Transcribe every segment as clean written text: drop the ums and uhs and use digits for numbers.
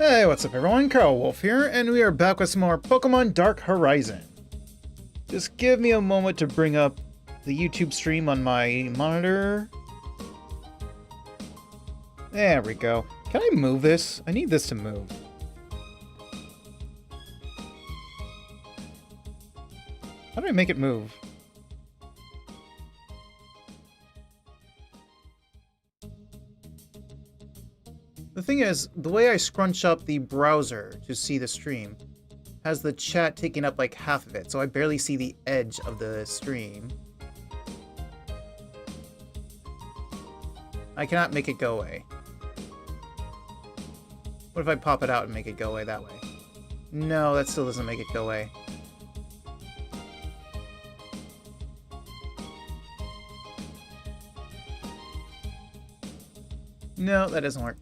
Hey, what's up everyone? Carl Wolf here, and we are back with some more Pokemon Dark Horizon. Just give me a moment to bring up the YouTube stream on my monitor. There we go. Can I move this? I need this to move. How do I make it move? The thing is, the way I scrunch up the browser to see the stream has the chat taking up like half of it, so I barely see the edge of the stream. I cannot make it go away. What if I pop it out and make it go away that way? No, that still doesn't make it go away. No, that doesn't work.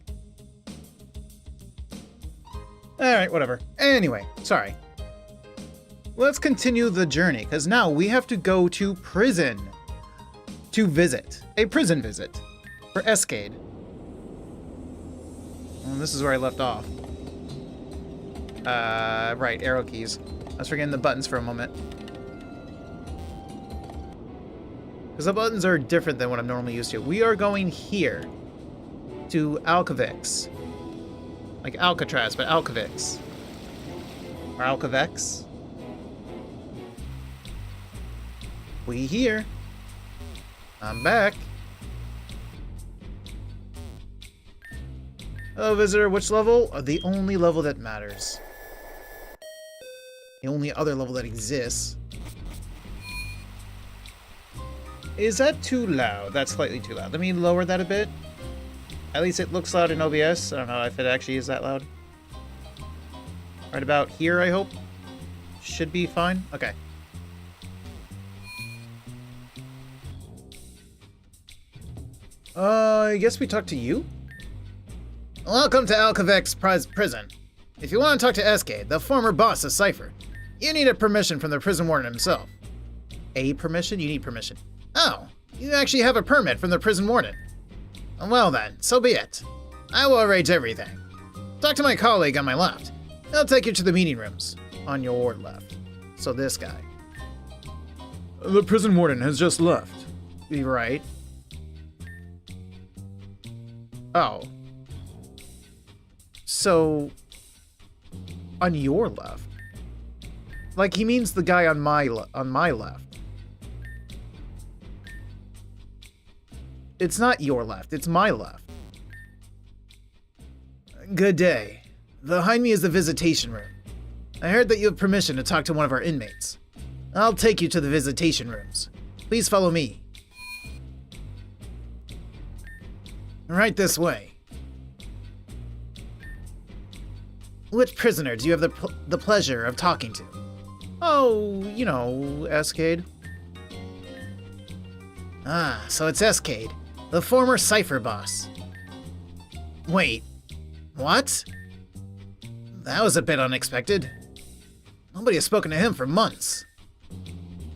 Alright, whatever. Anyway, sorry. Let's continue the journey, because now we have to go to prison to visit. A prison visit for Cade. Well, this is where I left off. Right, arrow keys. I was forgetting the buttons for a moment. Because the buttons are different than what I'm normally used to. We are going here to Alcavex. Like Alcatraz, but Alcavex. Or Alcavex. We here. I'm back. Hello, visitor. Which level? The only level that matters. The only other level that exists. Is that too loud? That's slightly too loud. Let me lower that a bit. At least it looks loud in OBS. I don't know if it actually is that loud. Right about here, I hope. Should be fine. Okay. I guess we talk to you? Welcome to Alcavex prison. If you want to talk to Cade, the former boss of Cipher, you need a permission from the prison warden himself. A permission? You need permission. Oh, you actually have a permit from the prison warden. Well then, so be it. I will arrange everything. Talk to my colleague on my left. He'll take you to the meeting rooms on your left. So this guy. The prison warden has just left. You're right. Oh. So, on your left? Like he means the guy on my left. It's not your left, it's my left. Good day. Behind me is the visitation room. I heard that you have permission to talk to one of our inmates. I'll take you to the visitation rooms. Please follow me. Right this way. Which prisoner do you have the pleasure of talking to? Oh, you know, Cade. Ah, so it's Cade. The former Cipher boss. Wait, what? That was a bit unexpected. Nobody has spoken to him for months.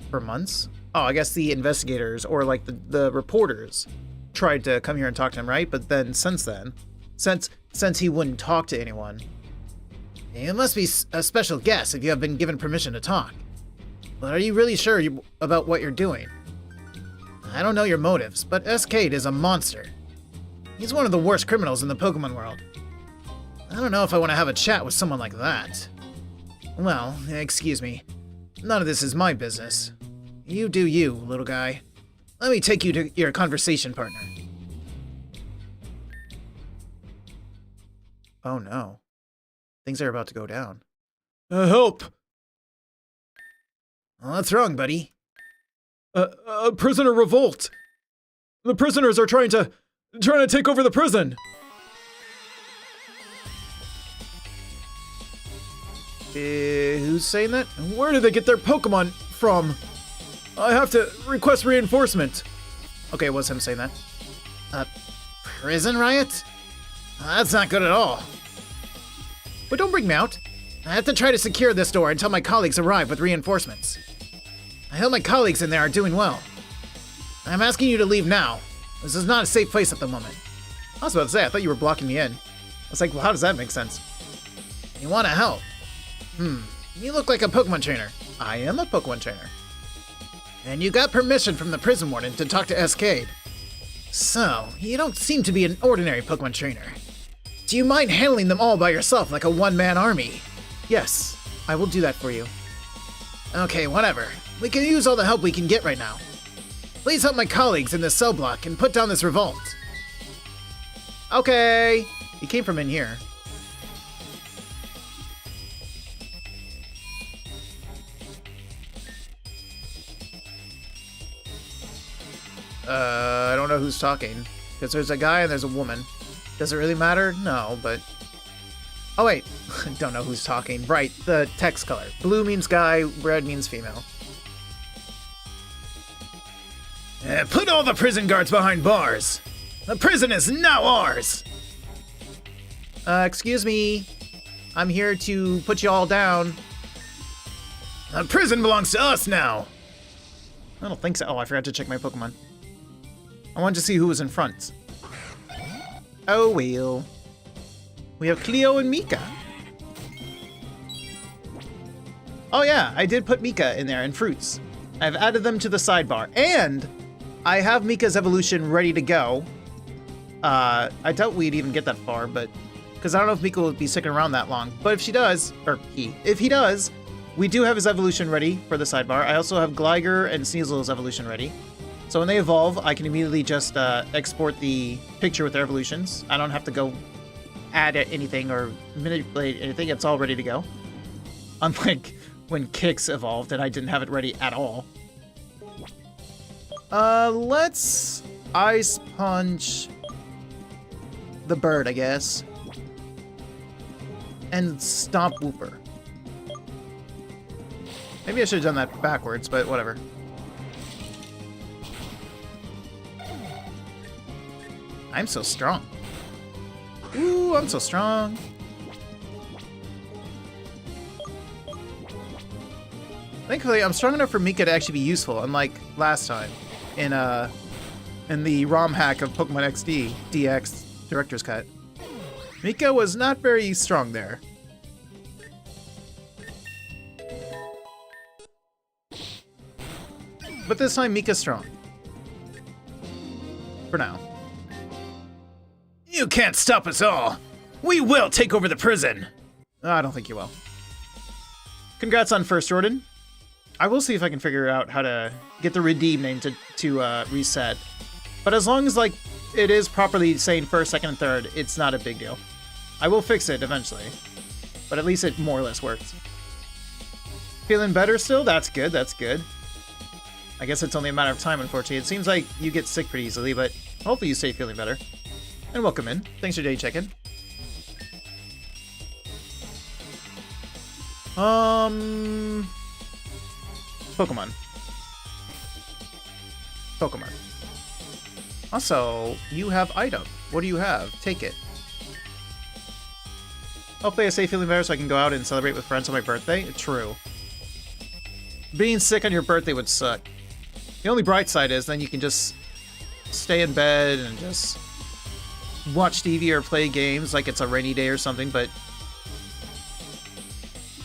For months? Oh, I guess the investigators, or like the reporters, tried to come here and talk to him, right? But then since he wouldn't talk to anyone. You must be a special guest if you have been given permission to talk. But are you really sure about what you're doing? I don't know your motives, but Cade is a monster. He's one of the worst criminals in the Pokemon world. I don't know if I want to have a chat with someone like that. Well, excuse me. None of this is my business. You do you, little guy. Let me take you to your conversation partner. Oh no. Things are about to go down. Help! What's wrong, buddy? A prisoner revolt. The prisoners are trying to take over the prison. Who's saying that? Where did they get their Pokemon from? I have to request reinforcement. Okay, it was him saying that. Prison riot? That's not good at all. But don't bring me out. I have to try to secure this door until my colleagues arrive with reinforcements. I hope my colleagues in there are doing well. I'm asking you to leave now. This is not a safe place at the moment. I was about to say, I thought you were blocking me in. I was like, well, how does that make sense? You want to help? You look like a Pokemon trainer. I am a Pokemon trainer. And you got permission from the prison warden to talk to Cade. So, you don't seem to be an ordinary Pokemon trainer. Do you mind handling them all by yourself like a one-man army? Yes, I will do that for you. Okay, whatever. We can use all the help we can get right now. Please help my colleagues in this cell block and put down this revolt. Okay. He came from in here. I don't know who's talking. Because there's a guy and there's a woman. Does it really matter? No, but... Oh, wait. Don't know who's talking. Right, the text color. Blue means guy, red means female. Put all the prison guards behind bars. The prison is now ours. Excuse me. I'm here to put you all down. The prison belongs to us now. I don't think so. Oh, I forgot to check my Pokemon. I wanted to see who was in front. Oh, well. We have Cleo and Mika. Oh yeah, I did put Mika in there, and fruits. I've added them to the sidebar, and I have Mika's evolution ready to go. I doubt we'd even get that far, but... Because I don't know if Mika will be sticking around that long. But if she does, or if he does, we do have his evolution ready for the sidebar. I also have Gligar and Sneasel's evolution ready. So when they evolve, I can immediately just export the picture with their evolutions. I don't have to go add anything or manipulate anything. It's all ready to go. Unlike when Kix evolved and I didn't have it ready at all. Let's Ice Punch the bird, I guess. And Stomp Wooper. Maybe I should have done that backwards, but whatever. I'm so strong. Ooh, I'm so strong. Thankfully, I'm strong enough for Mika to actually be useful, unlike last time in the ROM hack of Pokemon XD DX Director's Cut. Mika was not very strong there. But this time, Mika's strong. For now. You can't stop us all! We will take over the prison! I don't think you will. Congrats on First Jordan. I will see if I can figure out how to get the redeem name to reset. But as long as, like, it is properly saying first, second, and third, it's not a big deal. I will fix it eventually. But at least it more or less works. Feeling better still? That's good, that's good. I guess it's only a matter of time, unfortunately. It seems like you get sick pretty easily, but hopefully you stay feeling better. And welcome in. Thanks for day checking. Pokemon. Also, you have item. What do you have? Take it. Hopefully I stay feeling better so I can go out and celebrate with friends on my birthday. True. Being sick on your birthday would suck. The only bright side is then you can just stay in bed and just watch TV or play games like it's a rainy day or something, but...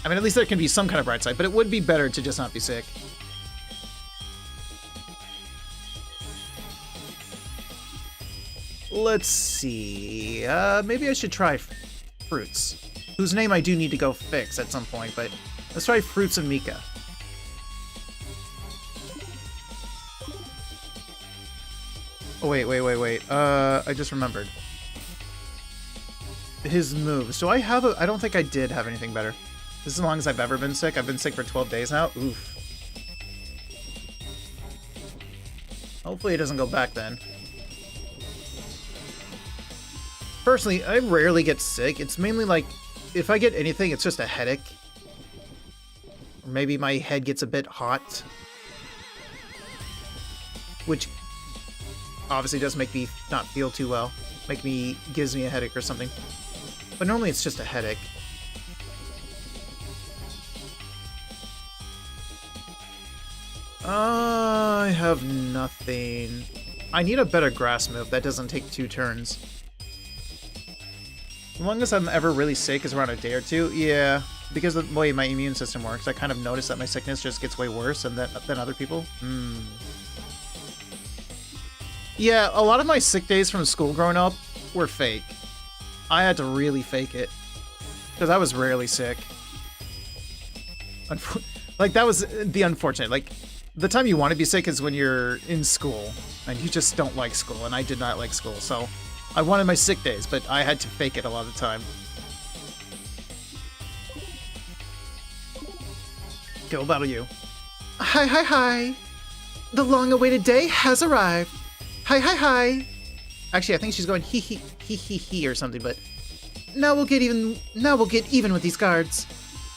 I mean, at least there can be some kind of bright side, but it would be better to just not be sick. Let's see... maybe I should try Fruits, whose name I do need to go fix at some point, but let's try Fruits and Mika. Oh, wait. I just remembered. His moves. Do I have a... I don't think I did have anything better. This is as long as I've ever been sick. I've been sick for 12 days now. Oof. Hopefully it doesn't go back then. Personally, I rarely get sick. It's mainly like, if I get anything, it's just a headache. Or maybe my head gets a bit hot. Which obviously does make me not feel too well. Gives me a headache or something. But normally it's just a headache. I have nothing. I need a better grass move that doesn't take 2 turns. The longest I'm ever really sick is around a day or two. Yeah, because of the way my immune system works, I kind of notice that my sickness just gets way worse than other people. Yeah, a lot of my sick days from school growing up were fake. I had to really fake it. Because I was rarely sick. Like, that was the unfortunate. Like, the time you want to be sick is when you're in school. And you just don't like school. And I did not like school. So, I wanted my sick days, but I had to fake it a lot of the time. Go battle you. Hi, hi, hi. The long-awaited day has arrived. Hi, hi, hi. Actually, I think she's going he or something, but now we'll get even with these guards.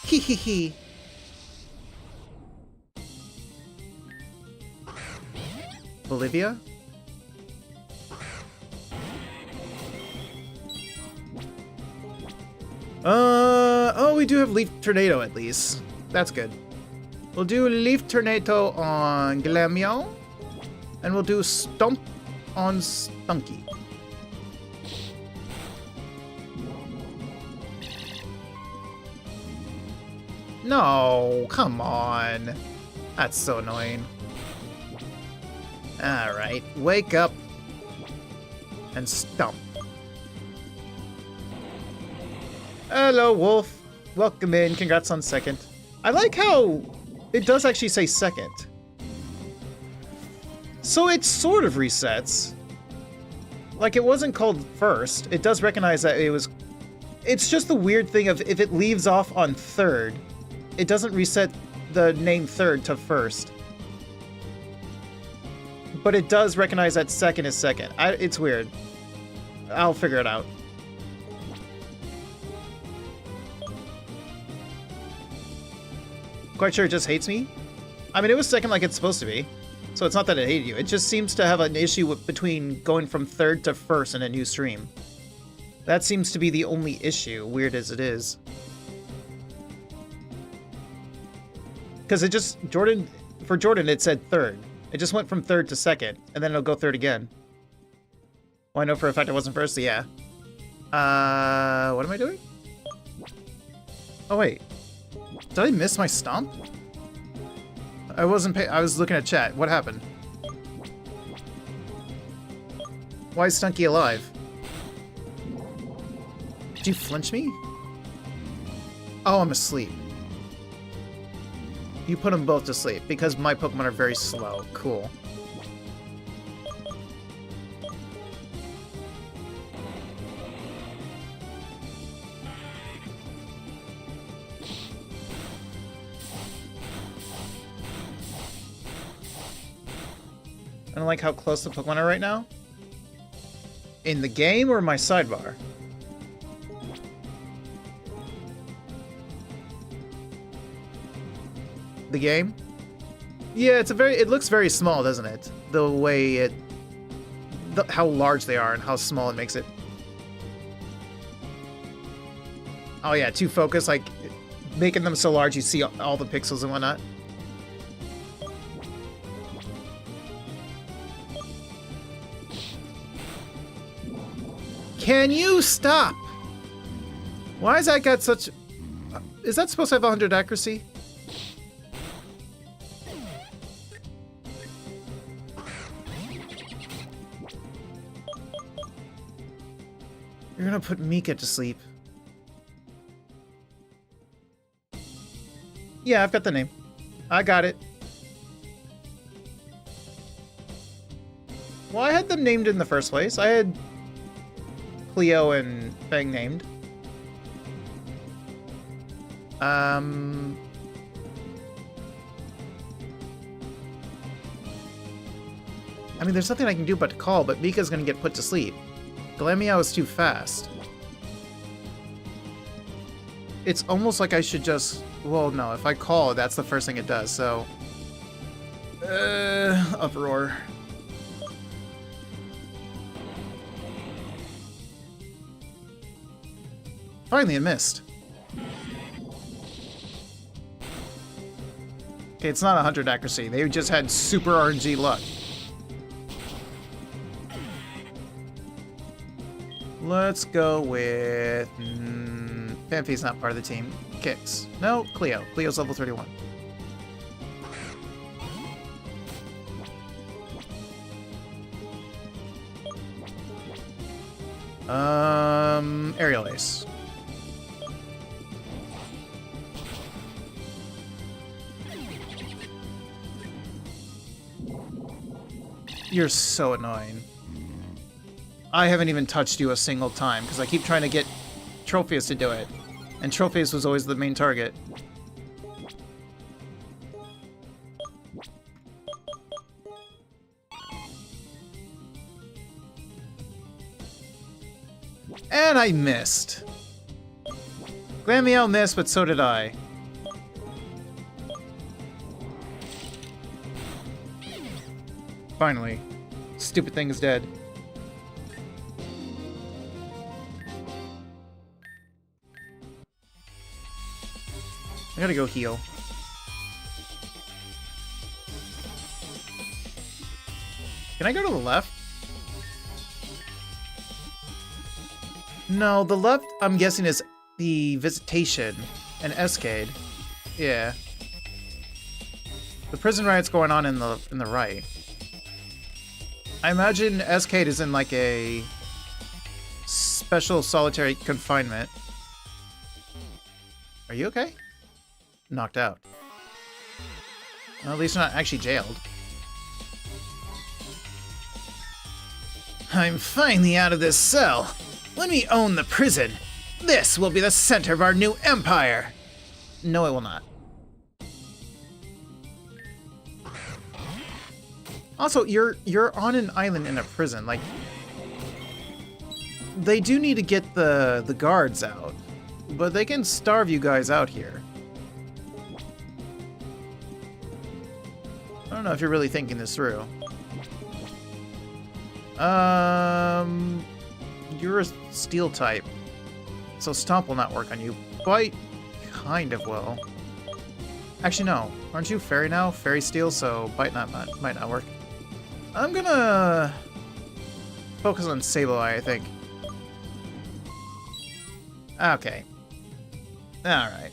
He. Bolivia? Oh, we do have Leaf Tornado at least. That's good. We'll do Leaf Tornado on Glameow, and we'll do Stomp on Stunky. No, come on. That's so annoying. Alright, wake up and stomp. Hello, Wolf. Welcome in. Congrats on second. I like how it does actually say second. So it sort of resets. Like, it wasn't called first. It does recognize that it was... It's just the weird thing of if it leaves off on third, it doesn't reset the name third to first. But it does recognize that second is second. It's weird. I'll figure it out. Quite sure it just hates me. I mean, it was second like it's supposed to be. So it's not that it hated you. It just seems to have an issue between going from third to first in a new stream. That seems to be the only issue, weird as it is. Because it just... For Jordan, it said third. It just went from third to second, and then it'll go third again. Well, I know for a fact it wasn't first, so yeah. What am I doing? Oh, wait. Did I miss my stomp? I was looking at chat. What happened? Why is Stunky alive? Did you flinch me? Oh, I'm asleep. You put them both to sleep, because my Pokemon are very slow. Cool. I don't like how close the Pokemon are right now. In the game or my sidebar? The game? Yeah, it looks very small, doesn't it? The way how large they are and how small it makes it. Oh yeah, too focused, like making them so large you see all the pixels and whatnot. Can you stop? Why has that got such... Is that supposed to have 100 accuracy? You're gonna put Mika to sleep. Yeah, I've got the name. I got it. Well, I had them named in the first place. I had Cleo and Fang named. I mean, there's nothing I can do but to call, but Mika's gonna get put to sleep. Glameow is too fast. It's almost like I should just... Well, no, if I call, that's the first thing it does, so... Uproar. Finally, it missed. Okay, it's not 100 accuracy. They just had super RNG luck. Let's go with... Phanpy's not part of the team. Kicks. No, Cleo. Cleo's level 31. Aerial Ace. You're so annoying. I haven't even touched you a single time because I keep trying to get Tropheus to do it. And Tropheus was always the main target. And I missed. Glameow missed, but so did I. Finally. Stupid thing is dead. I gotta go heal. Can I go to the left? No, the left, I'm guessing, is the Visitation and Cade. Yeah. The prison riot's going on in the right. I imagine Cade is in like a special solitary confinement. Are you okay? Knocked out. Well, at least not actually jailed. I'm finally out of this cell. Let me own the prison. This will be the center of our new empire. No, it will not. Also, you're on an island in a prison. Like, they do need to get the guards out, but they can starve you guys out here. I don't know if you're really thinking this through. You're a steel type, so Stomp will not work on you. Bite kind of will. Actually, no. Aren't you Fairy now? Fairy Steel, so Bite might not work. I'm gonna focus on Sableye, I think. Okay. Alright.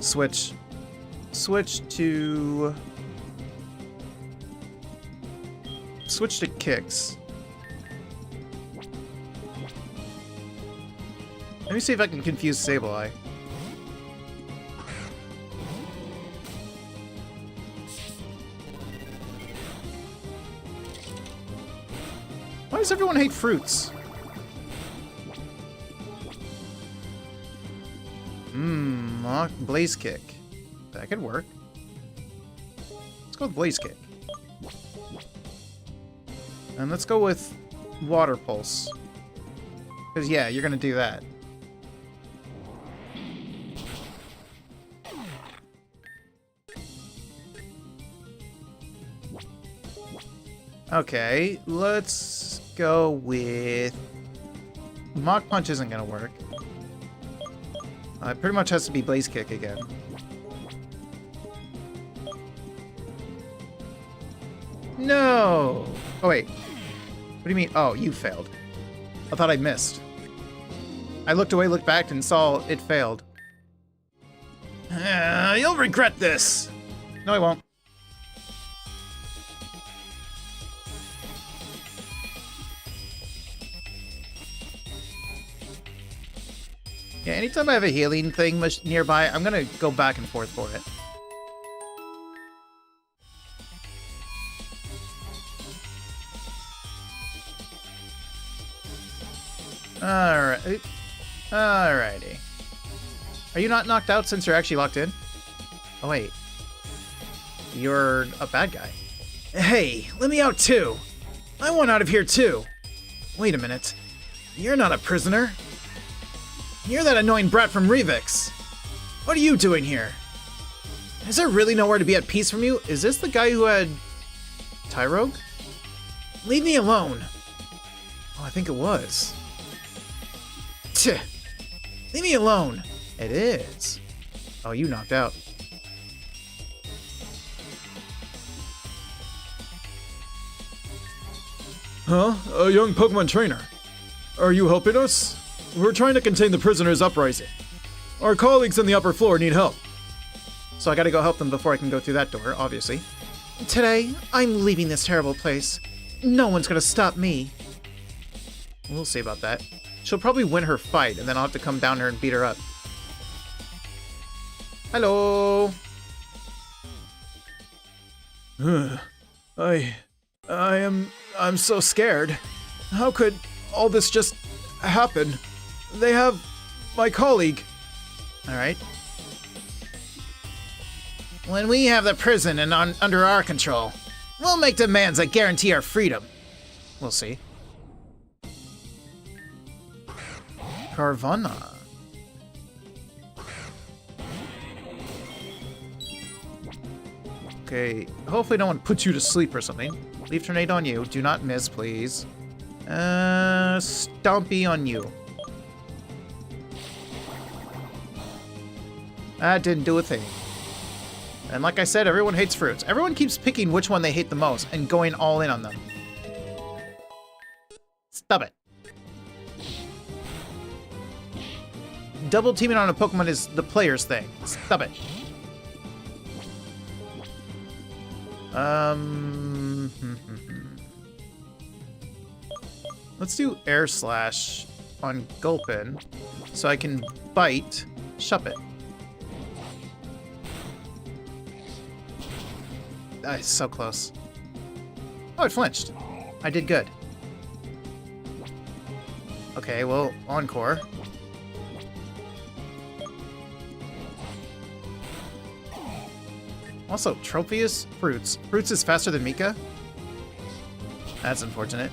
Switch to Kicks. Let me see if I can confuse Sableye. Why does everyone hate fruits? Blaze Kick. That could work. Let's go with Blaze Kick. And let's go with Water Pulse. Because, yeah, you're going to do that. Okay, let's go with... Mach Punch isn't going to work. It pretty much has to be Blaze Kick again. No! Oh, wait. What do you mean? Oh, you failed. I thought I missed. I looked away, looked back, and saw it failed. You'll regret this! No, I won't. Yeah, anytime I have a healing thing nearby, I'm gonna go back and forth for it. Alright. Alrighty. Are you not knocked out since you're actually locked in? Oh, wait. You're a bad guy. Hey, let me out too! I want out of here too! Wait a minute. You're not a prisoner. You're that annoying brat from Revix. What are you doing here? Is there really nowhere to be at peace from you? Is this the guy who had... Tyrogue? Leave me alone. Oh, I think it was. Tch. Leave me alone. It is. Oh, you knocked out. Huh? A young Pokemon trainer. Are you helping us? We're trying to contain the prisoners' uprising. Our colleagues on the upper floor need help. So I gotta go help them before I can go through that door, obviously. Today, I'm leaving this terrible place. No one's gonna stop me. We'll see about that. She'll probably win her fight, and then I'll have to come down here and beat her up. Hello! I'm so scared. How could all this just happen? They have my colleague. Alright. When we have the prison and under our control, we'll make demands that guarantee our freedom. We'll see. Carvana. Okay, hopefully no one puts you to sleep or something. Leaf Tornado on you. Do not miss, please. Stompy on you. That didn't do a thing. And like I said, everyone hates fruits. Everyone keeps picking which one they hate the most and going all in on them. Stop it. Double teaming on a Pokemon is the player's thing. Stop it. Let's do Air Slash on Gulpin so I can bite Shuppet. Ah, it's so close. Oh, it flinched. I did good. Okay, well, Encore. Also, Tropius, Fruits. Fruits is faster than Mika? That's unfortunate.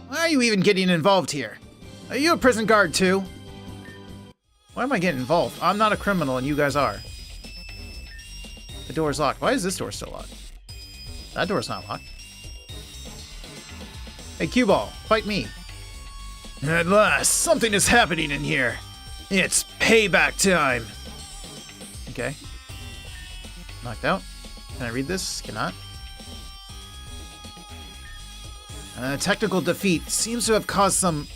Why are you even getting involved here? Are you a prison guard too? Why am I getting involved? I'm not a criminal and you guys are. The door's locked. Why is this door still locked? That door's not locked. Hey, Cue Ball, fight me. At last, something is happening in here. It's payback time. Okay. Knocked out. Can I read this? Cannot. Technical defeat seems to have caused some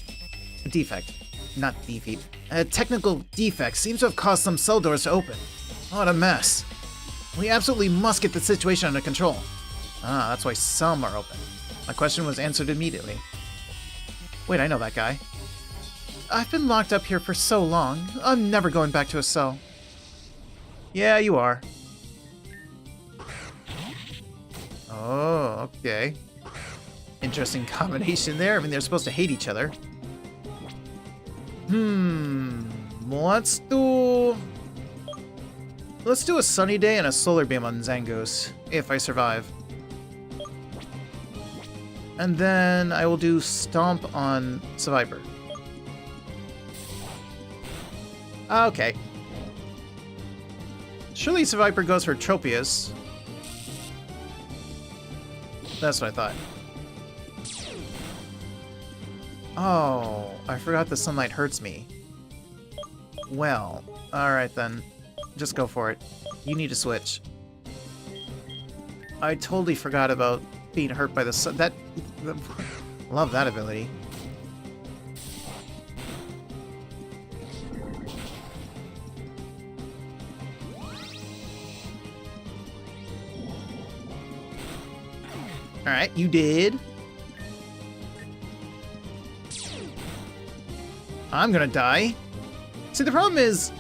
defect. Not defeat. A technical defect seems to have caused some cell doors to open. What a mess. We absolutely must get the situation under control. Ah, that's why some are open. My question was answered immediately. Wait, I know that guy. I've been locked up here for so long. I'm never going back to a cell. Yeah, you are. Oh, okay. Interesting combination there. I mean, they're supposed to hate each other. Let's do a sunny day and a solar beam on Zangoose, if I survive. And then I will do Stomp on Survivor. Okay. Surely Survivor goes for Tropius. That's what I thought. Oh, I forgot the sunlight hurts me. Well, alright then. Just go for it. You need to switch. I totally forgot about being hurt by the sun. Love that ability. Alright, you did. I'm gonna die. See, the problem is,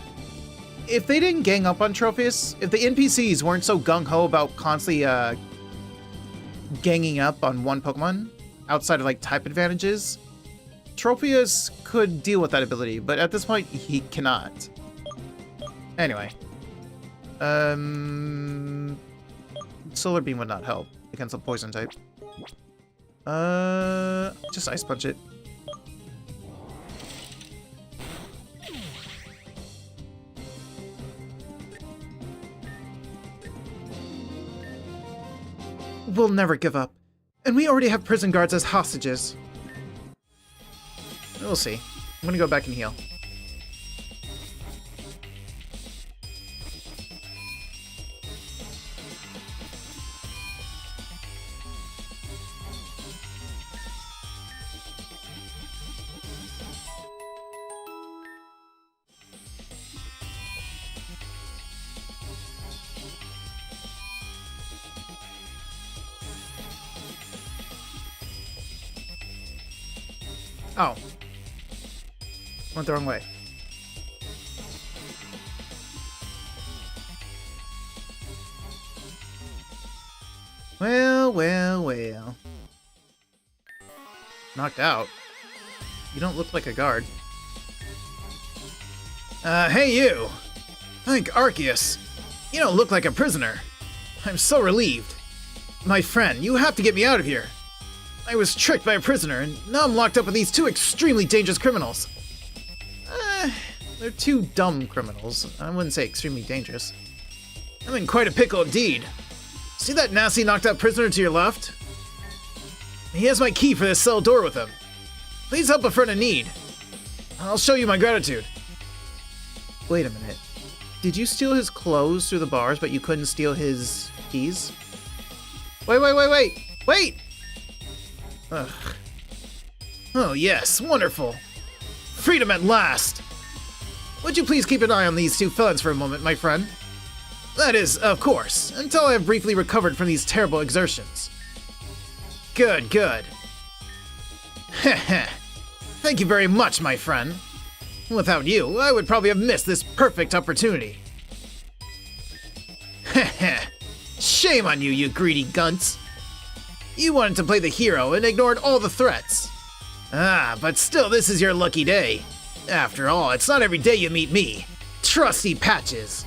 if they didn't gang up on Tropius, if the NPCs weren't so gung-ho about constantly ganging up on one Pokemon, outside of like type advantages, Tropius could deal with that ability, but at this point, he cannot. Anyway. Solar Beam would not help against a poison type. Just Ice Punch it. We'll never give up. And we already have prison guards as hostages. We'll see. I'm gonna go back and heal. Oh. Went the wrong way. Well, well, well. Knocked out? You don't look like a guard. Hey you! Thank Arceus. You don't look like a prisoner. I'm so relieved. My friend, you have to get me out of here. I was tricked by a prisoner, and now I'm locked up with these two extremely dangerous criminals. They're two dumb criminals. I wouldn't say extremely dangerous. I'm in quite a pickle indeed. See that nasty knocked out prisoner to your left? He has my key for this cell door with him. Please help a friend in need. I'll show you my gratitude. Wait a minute. Did you steal his clothes through the bars, but you couldn't steal his keys? Wait! Ugh. Oh yes, wonderful. Freedom at last! Would you please keep an eye on these two felons for a moment, my friend? That is, of course, until I have briefly recovered from these terrible exertions. Good. Heh. Thank you very much, my friend. Without you, I would probably have missed this perfect opportunity. Heh. Shame on you, you greedy gunts. You wanted to play the hero and ignored all the threats. But still, this is your lucky day. After all, it's not every day you meet me, Trusty Patches.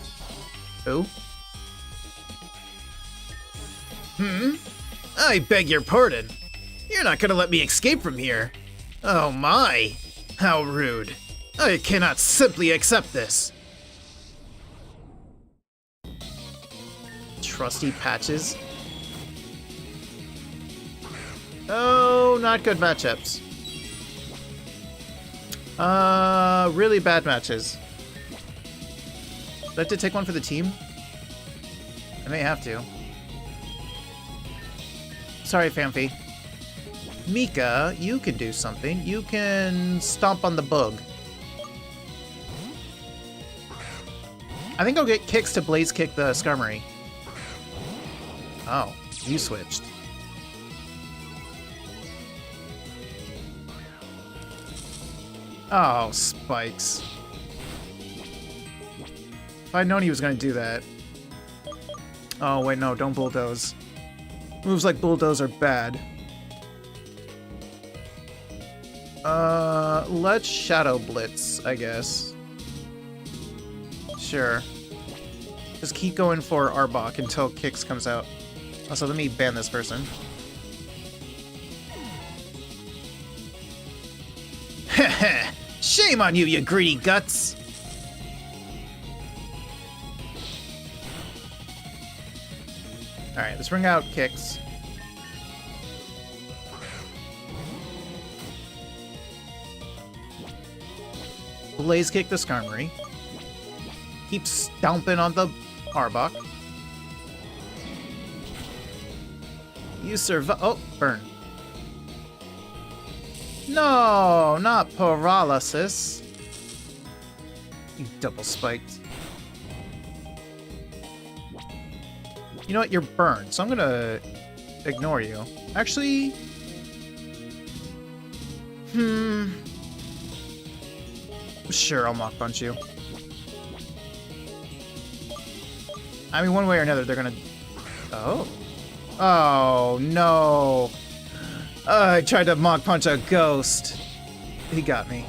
Who? I beg your pardon. You're not gonna let me escape from here. Oh my, how rude. I cannot simply accept this. Trusty Patches? Oh, not good matchups. Really bad matches. Do I have to take one for the team? I may have to. Sorry, Famfi. Mika, you can do something. You can stomp on the bug. I think I'll get kicks to blaze kick the Skarmory. Oh, you switched. Oh, spikes. If I'd known he was going to do that. Oh, wait, no, don't bulldoze. Moves like bulldoze are bad. Let's Shadow Blitz, I guess. Sure. Just keep going for Arbok until Kix comes out. Also, let me ban this person. Heh. Shame on you, you greedy guts! Alright, let's bring out Kix. Blaze kick the Skarmory. Keep stomping on the Arbok. You survive. Oh, burn. No, not paralysis. You double spiked. You know what? You're burned, so I'm gonna ignore you. Actually, sure, I'll Mach Punch you. I mean, one way or another, they're gonna... Oh. Oh, no. I tried to Mach Punch a ghost. He got me.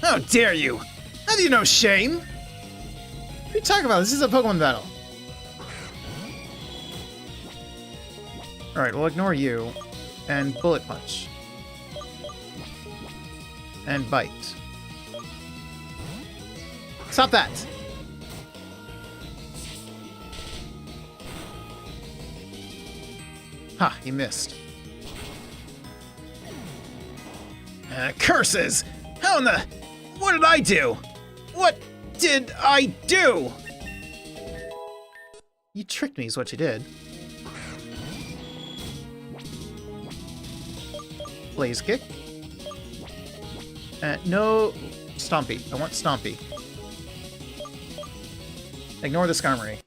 How dare you! Have you no shame? What are you talking about? This is a Pokemon battle. Alright, we'll ignore you. And Bullet Punch. And Bite. Stop that! Ha, he missed. Curses! How in the... What did I do? What did I do? You tricked me is what you did. Blaze kick. No... Stompy. I want Stompy. Ignore the Skarmory.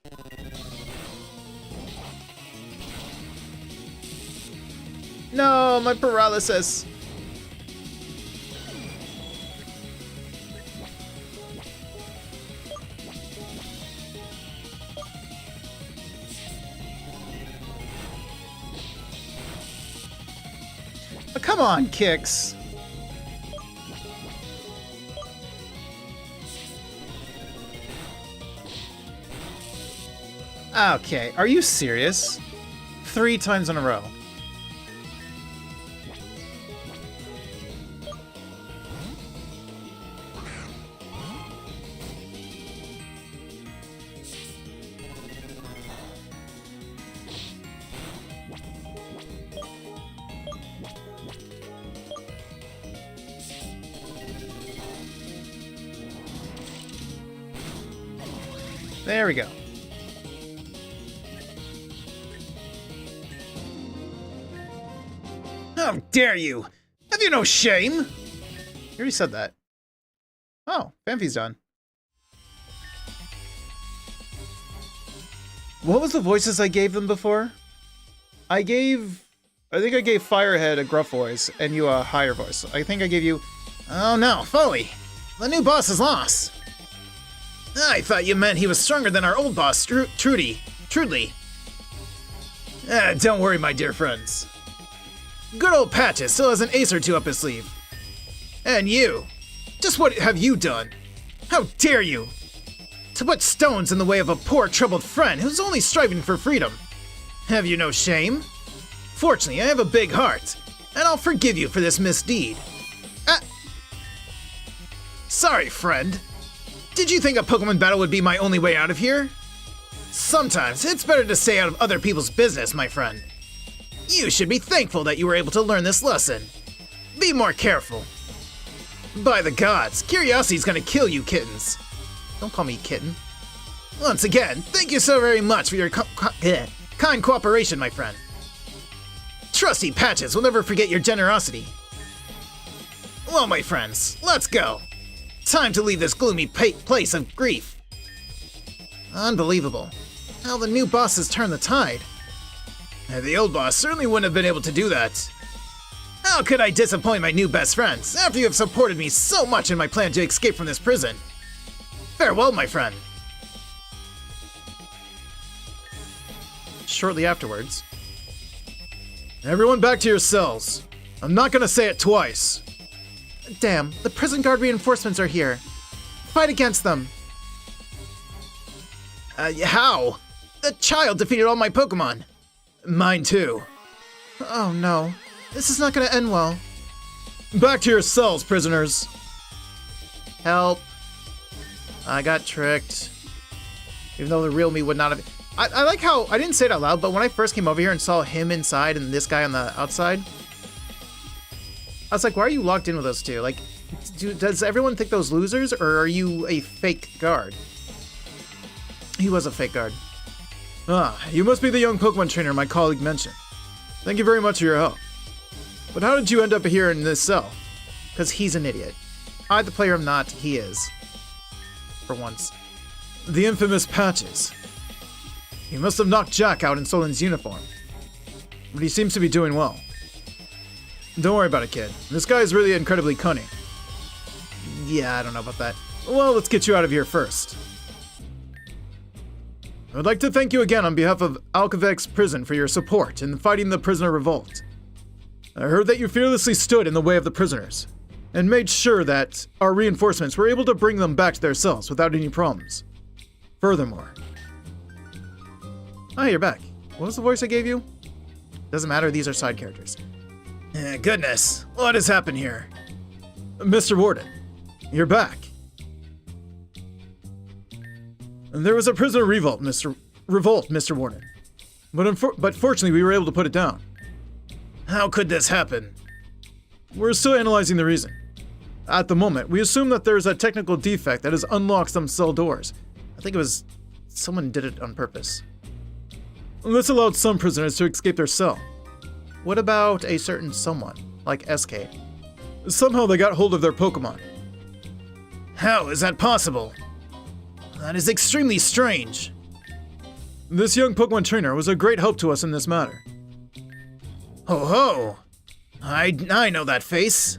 No, my paralysis. Come on, Kix. Okay, are you serious? 3 times in a row. There we go. How dare you! Have you no shame? You already said that. Oh, Phanpy's done. What was the voices I gave them before? I think I gave Firehead a gruff voice and you a higher voice. I think I gave you... Oh no, Foley! The new boss is lost! I thought you meant he was stronger than our old boss, Trudley. Don't worry, my dear friends. Good old Patches still has an ace or two up his sleeve. And you, just what have you done? How dare you? To put stones in the way of a poor, troubled friend who's only striving for freedom. Have you no shame? Fortunately, I have a big heart, and I'll forgive you for this misdeed. Sorry, friend. Did you think a Pokemon battle would be my only way out of here? Sometimes it's better to stay out of other people's business, my friend. You should be thankful that you were able to learn this lesson. Be more careful. By the gods, curiosity's gonna kill you kittens. Don't call me kitten. Once again, thank you so very much for your kind cooperation, my friend. Trusty Patches will never forget your generosity. Well, my friends, let's go. Time to leave this gloomy place of grief. Unbelievable. How the new boss has turned the tide. The old boss certainly wouldn't have been able to do that. How could I disappoint my new best friends after you have supported me so much in my plan to escape from this prison? Farewell, my friend. Shortly afterwards. Everyone back to your cells. I'm not gonna say it twice. Damn, the prison guard reinforcements are here. Fight against them. How? The child defeated all my Pokemon. Mine too. Oh no, this is not gonna end well. Back to your cells, prisoners. Help. I got tricked. Even though the real me would not have... I like how, I didn't say it out loud, but when I first came over here and saw him inside and this guy on the outside, I was like, why are you locked in with those two? Like, does everyone think those losers, or are you a fake guard? He was a fake guard. Ah, you must be the young Pokemon trainer my colleague mentioned. Thank you very much for your help. But how did you end up here in this cell? Because he's an idiot. I, the player, am not. He is. For once. The infamous Patches. He must have knocked Jack out in Solin's uniform. But he seems to be doing well. Don't worry about it, kid. This guy is really incredibly cunning. Yeah, I don't know about that. Well, let's get you out of here first. I would like to thank you again on behalf of Alcavex Prison for your support in fighting the prisoner revolt. I heard that you fearlessly stood in the way of the prisoners, and made sure that our reinforcements were able to bring them back to their cells without any problems. Furthermore... Oh, you're back. What was the voice I gave you? Doesn't matter, these are side characters. Goodness, what has happened here? Mr. Warden, you're back. There was a prisoner revolt, Mr. Warden. But fortunately, we were able to put it down. How could this happen? We're still analyzing the reason. At the moment, we assume that there's a technical defect that has unlocked some cell doors. I think it was... someone did it on purpose. This allowed some prisoners to escape their cell. What about a certain someone, like SK? Somehow they got hold of their Pokemon. How is that possible? That is extremely strange. This young Pokemon trainer was a great help to us in this matter. Ho ho! I know that face.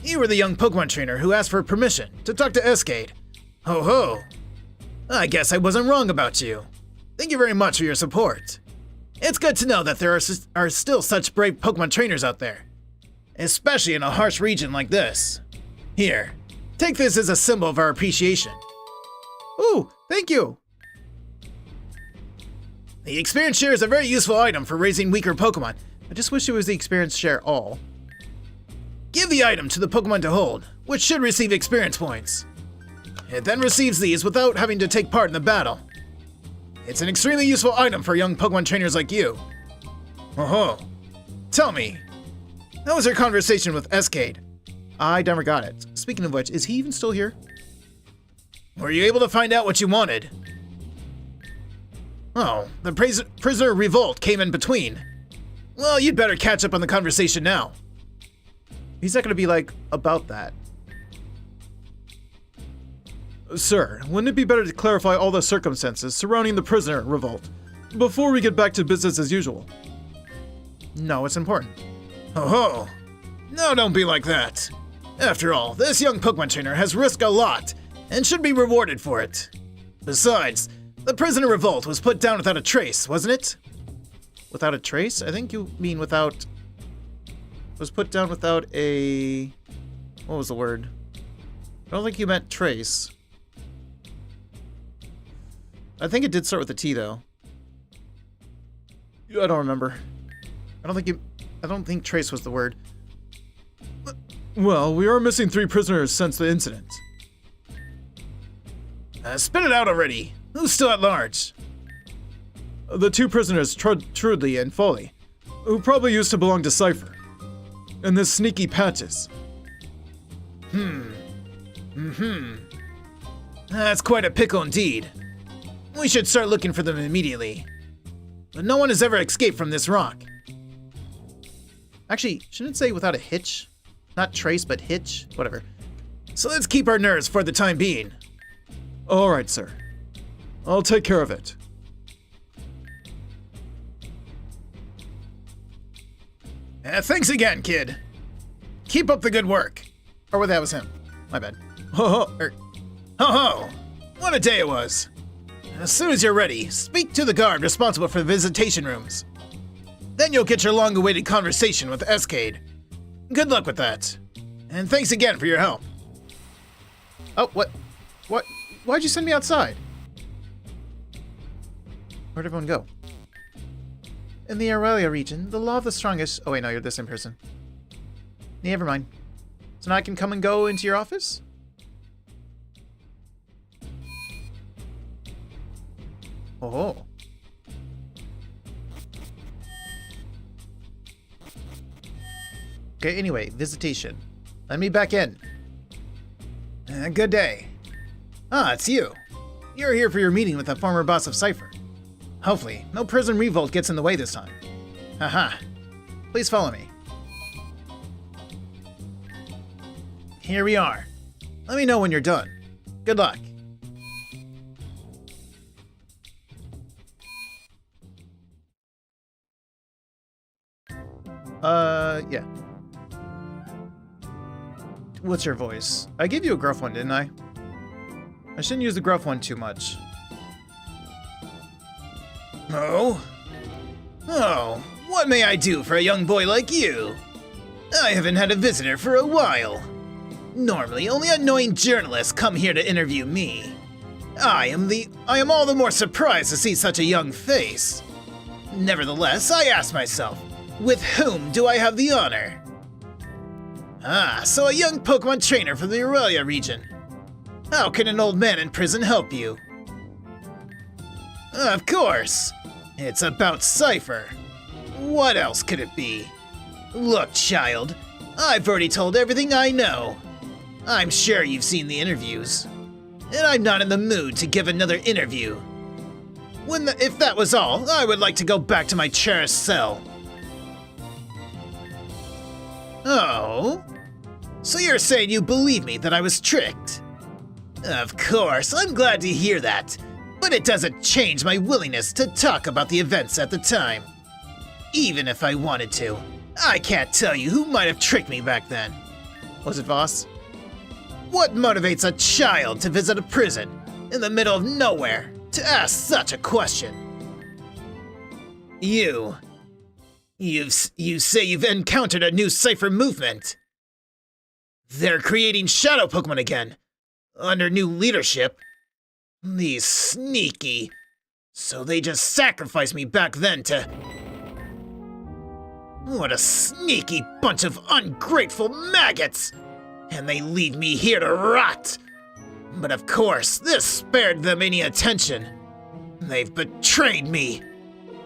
You were the young Pokemon trainer who asked for permission to talk to Cade. Ho ho! I guess I wasn't wrong about you. Thank you very much for your support. It's good to know that there are still such brave Pokemon trainers out there. especially in a harsh region like this. Here, take this as a symbol of our appreciation. Ooh, thank you. The experience share is a very useful item for raising weaker Pokemon. I just wish it was the experience share all. Give the item to the Pokemon to hold, which should receive experience points. It then receives these without having to take part in the battle. It's an extremely useful item for young Pokemon trainers like you. Oh-ho. Tell me, how was your conversation with Cade? I never got it. Speaking of which, is he even still here? Were you able to find out what you wanted? Oh, the prisoner revolt came in between. Well, you'd better catch up on the conversation now. He's not going to be like, about that. Sir, wouldn't it be better to clarify all the circumstances surrounding the prisoner revolt before we get back to business as usual? No, it's important. Oh-ho! No, don't be like that. After all, this young Pokemon trainer has risked a lot and should be rewarded for it. Besides, the prisoner revolt was put down without a trace, wasn't it? Without a trace? I think you mean without... was put down without a... what was the word? I don't think you meant trace. I think it did start with a T, though. I don't remember. I don't think trace was the word. Well, we are missing 3 prisoners since the incident. Spit it out already. Who's still at large? The 2 prisoners, Trudley and Foley, who probably used to belong to Cipher. And this sneaky Patches. That's quite a pickle indeed. We should start looking for them immediately. But no one has ever escaped from this rock. Actually, shouldn't it say without a hitch? Not trace, but hitch? Whatever. So let's keep our nerves for the time being. Alright, sir. I'll take care of it. Thanks again, kid. Keep up the good work. Or well, that was him. My bad. Ho ho! What a day it was. As soon as you're ready, speak to the guard responsible for the visitation rooms. Then you'll get your long-awaited conversation with Cade. Good luck with that. And thanks again for your help. Oh, what? Why'd you send me outside? Where'd everyone go? In the Aurelia region, the law of the strongest... oh wait, no, you're the same person. Never mind. So now I can come and go into your office? Oh. Okay, anyway, visitation. Let me back in. Good day. Ah, it's you. You're here for your meeting with the former boss of Cipher. Hopefully, no prison revolt gets in the way this time. Haha. Please follow me. Here we are. Let me know when you're done. Good luck. Yeah. What's your voice? I gave you a gruff one, didn't I? I shouldn't use the gruff one too much. Oh? Oh, what may I do for a young boy like you? I haven't had a visitor for a while. Normally, only annoying journalists come here to interview me. I am all the more surprised to see such a young face. Nevertheless, I ask myself, with whom do I have the honor? Ah, so a young Pokemon trainer from the Aurelia region. How can an old man in prison help you? Of course! It's about Cipher. What else could it be? Look, child, I've already told everything I know. I'm sure you've seen the interviews. And I'm not in the mood to give another interview. If that was all, I would like to go back to my cherished cell. Oh? So you're saying you believe me that I was tricked? Of course, I'm glad to hear that, but it doesn't change my willingness to talk about the events at the time. Even if I wanted to, I can't tell you who might have tricked me back then. Was it Voss? What motivates a child to visit a prison in the middle of nowhere to ask such a question? You You say you've encountered a new Cipher movement. They're creating shadow Pokemon again, under new leadership. These sneaky. So they just sacrificed me back then to... What a sneaky bunch of ungrateful maggots! And they leave me here to rot! But of course, this spared them any attention. They've betrayed me.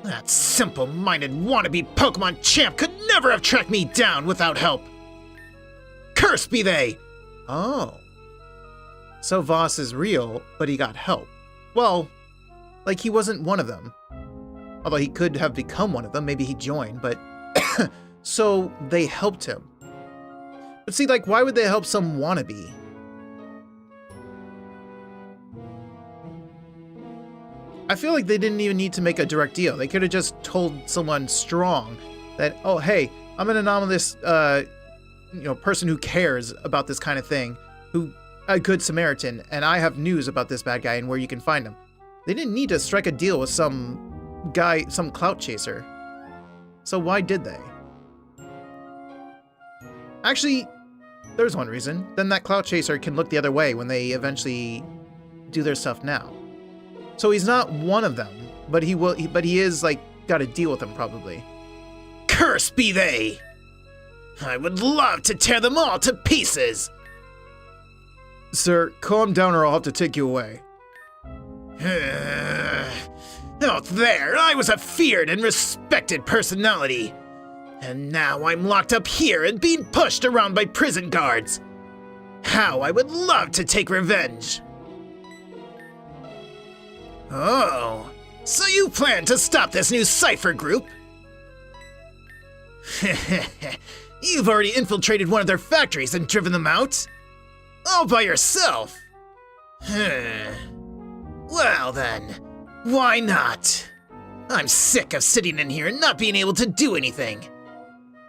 That simple-minded wannabe Pokemon champ could never have tracked me down without help. Cursed be they! Oh. So Voss is real, but he got help. Well, like he wasn't one of them. Although he could have become one of them, maybe he joined, but... So they helped him. But see, like, why would they help some wannabe? I feel like they didn't even need to make a direct deal. They could have just told someone strong that, oh, hey, I'm an anomalous, person who cares about this kind of thing, a good Samaritan, and I have news about this bad guy and where you can find him. They didn't need to strike a deal with some guy, some clout chaser. So why did they? Actually, there's one reason. Then that clout chaser can look the other way when they eventually do their stuff now. So he's not one of them, but he is, like, got to deal with them, probably. Cursed be they! I would love to tear them all to pieces! Sir, calm down or I'll have to take you away. Out there, I was a feared and respected personality. And now I'm locked up here and being pushed around by prison guards. How I would love to take revenge. Oh, so you plan to stop this new Cipher group? You've already infiltrated one of their factories and driven them out? All by yourself? Well then, why not? I'm sick of sitting in here and not being able to do anything.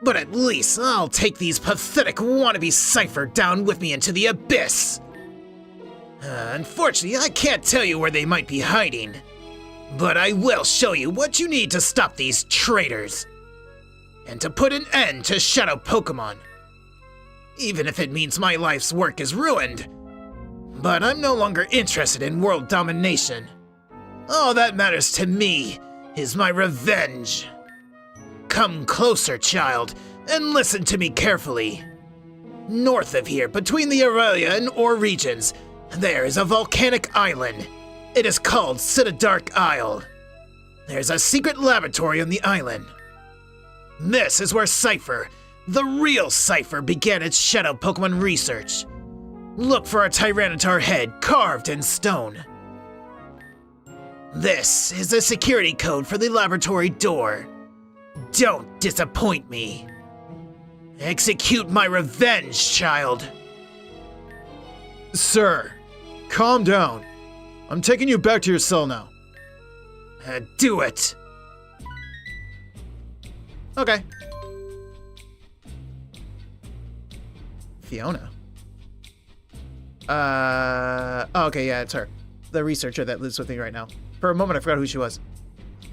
But at least I'll take these pathetic wannabe Cipher down with me into the abyss. Unfortunately, I can't tell you where they might be hiding. But I will show you what you need to stop these traitors. And to put an end to Shadow Pokemon. Even if it means my life's work is ruined. But I'm no longer interested in world domination. All that matters to me is my revenge. Come closer, child, and listen to me carefully. North of here, between the Aurelia and Orre regions, there is a volcanic island. It is called Dark Isle. There's a secret laboratory on the island. This is where Cipher, the real Cipher, began its Shadow Pokemon research. Look for a Tyranitar head carved in stone. This is the security code for the laboratory door. Don't disappoint me. Execute my revenge, child. Sir, calm down. I'm taking you back to your cell now. Do it. Okay. Fiona. Okay, yeah, it's her. The researcher that lives with me right now. For a moment, I forgot who she was.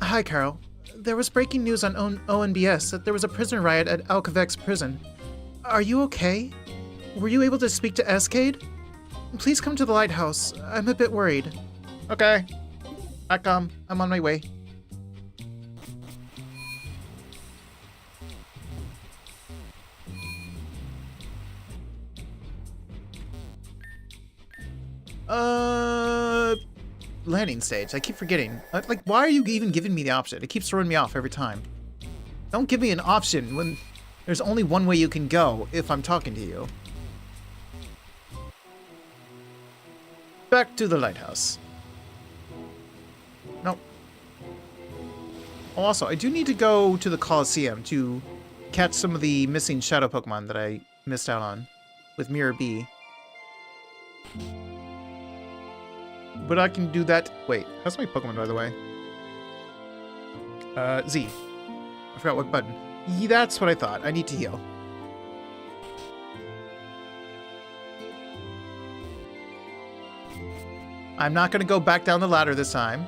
Hi, Carol. There was breaking news on ONBS that there was a prisoner riot at Alcavex prison. Are you okay? Were you able to speak to Cade? Please come to the lighthouse. I'm a bit worried. Okay. I'm on my way. Landing stage. I keep forgetting. Like, why are you even giving me the option? It keeps throwing me off every time. Don't give me an option when there's only one way you can go if I'm talking to you. Back to the lighthouse. Nope. Oh, also, I do need to go to the Colosseum to catch some of the missing shadow Pokemon that I missed out on with Mirror B. But I can do that. Wait, how's my Pokemon, by the way? Z. I forgot what button. That's what I thought. I need to heal. I'm not going to go back down the ladder this time,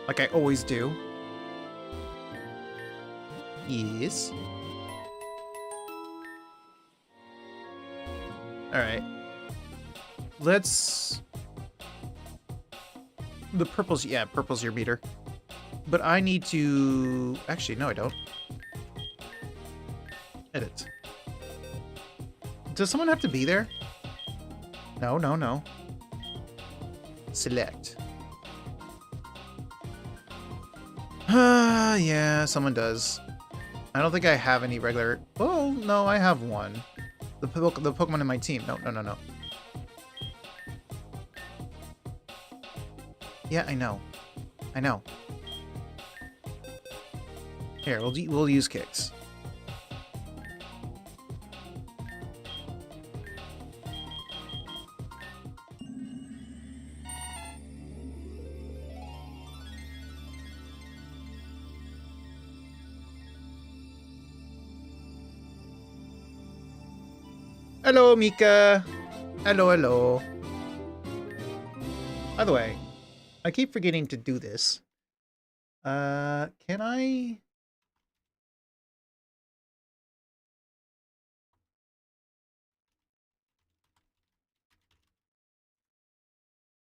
like I always do. Yes. Alright. Let's... The purple's... Yeah, purple's your beater. But I need to... Actually, no, I don't. Edit. Does someone have to be there? No, no, no. Select. Yeah, someone does. I don't think I have any regular... Oh, no, I have one. The Pokemon in my team. No, no, no, no. Yeah, I know. I know. Here, we'll use kicks. Hello, Mika. Hello, hello. By the way, I keep forgetting to do this. Can I...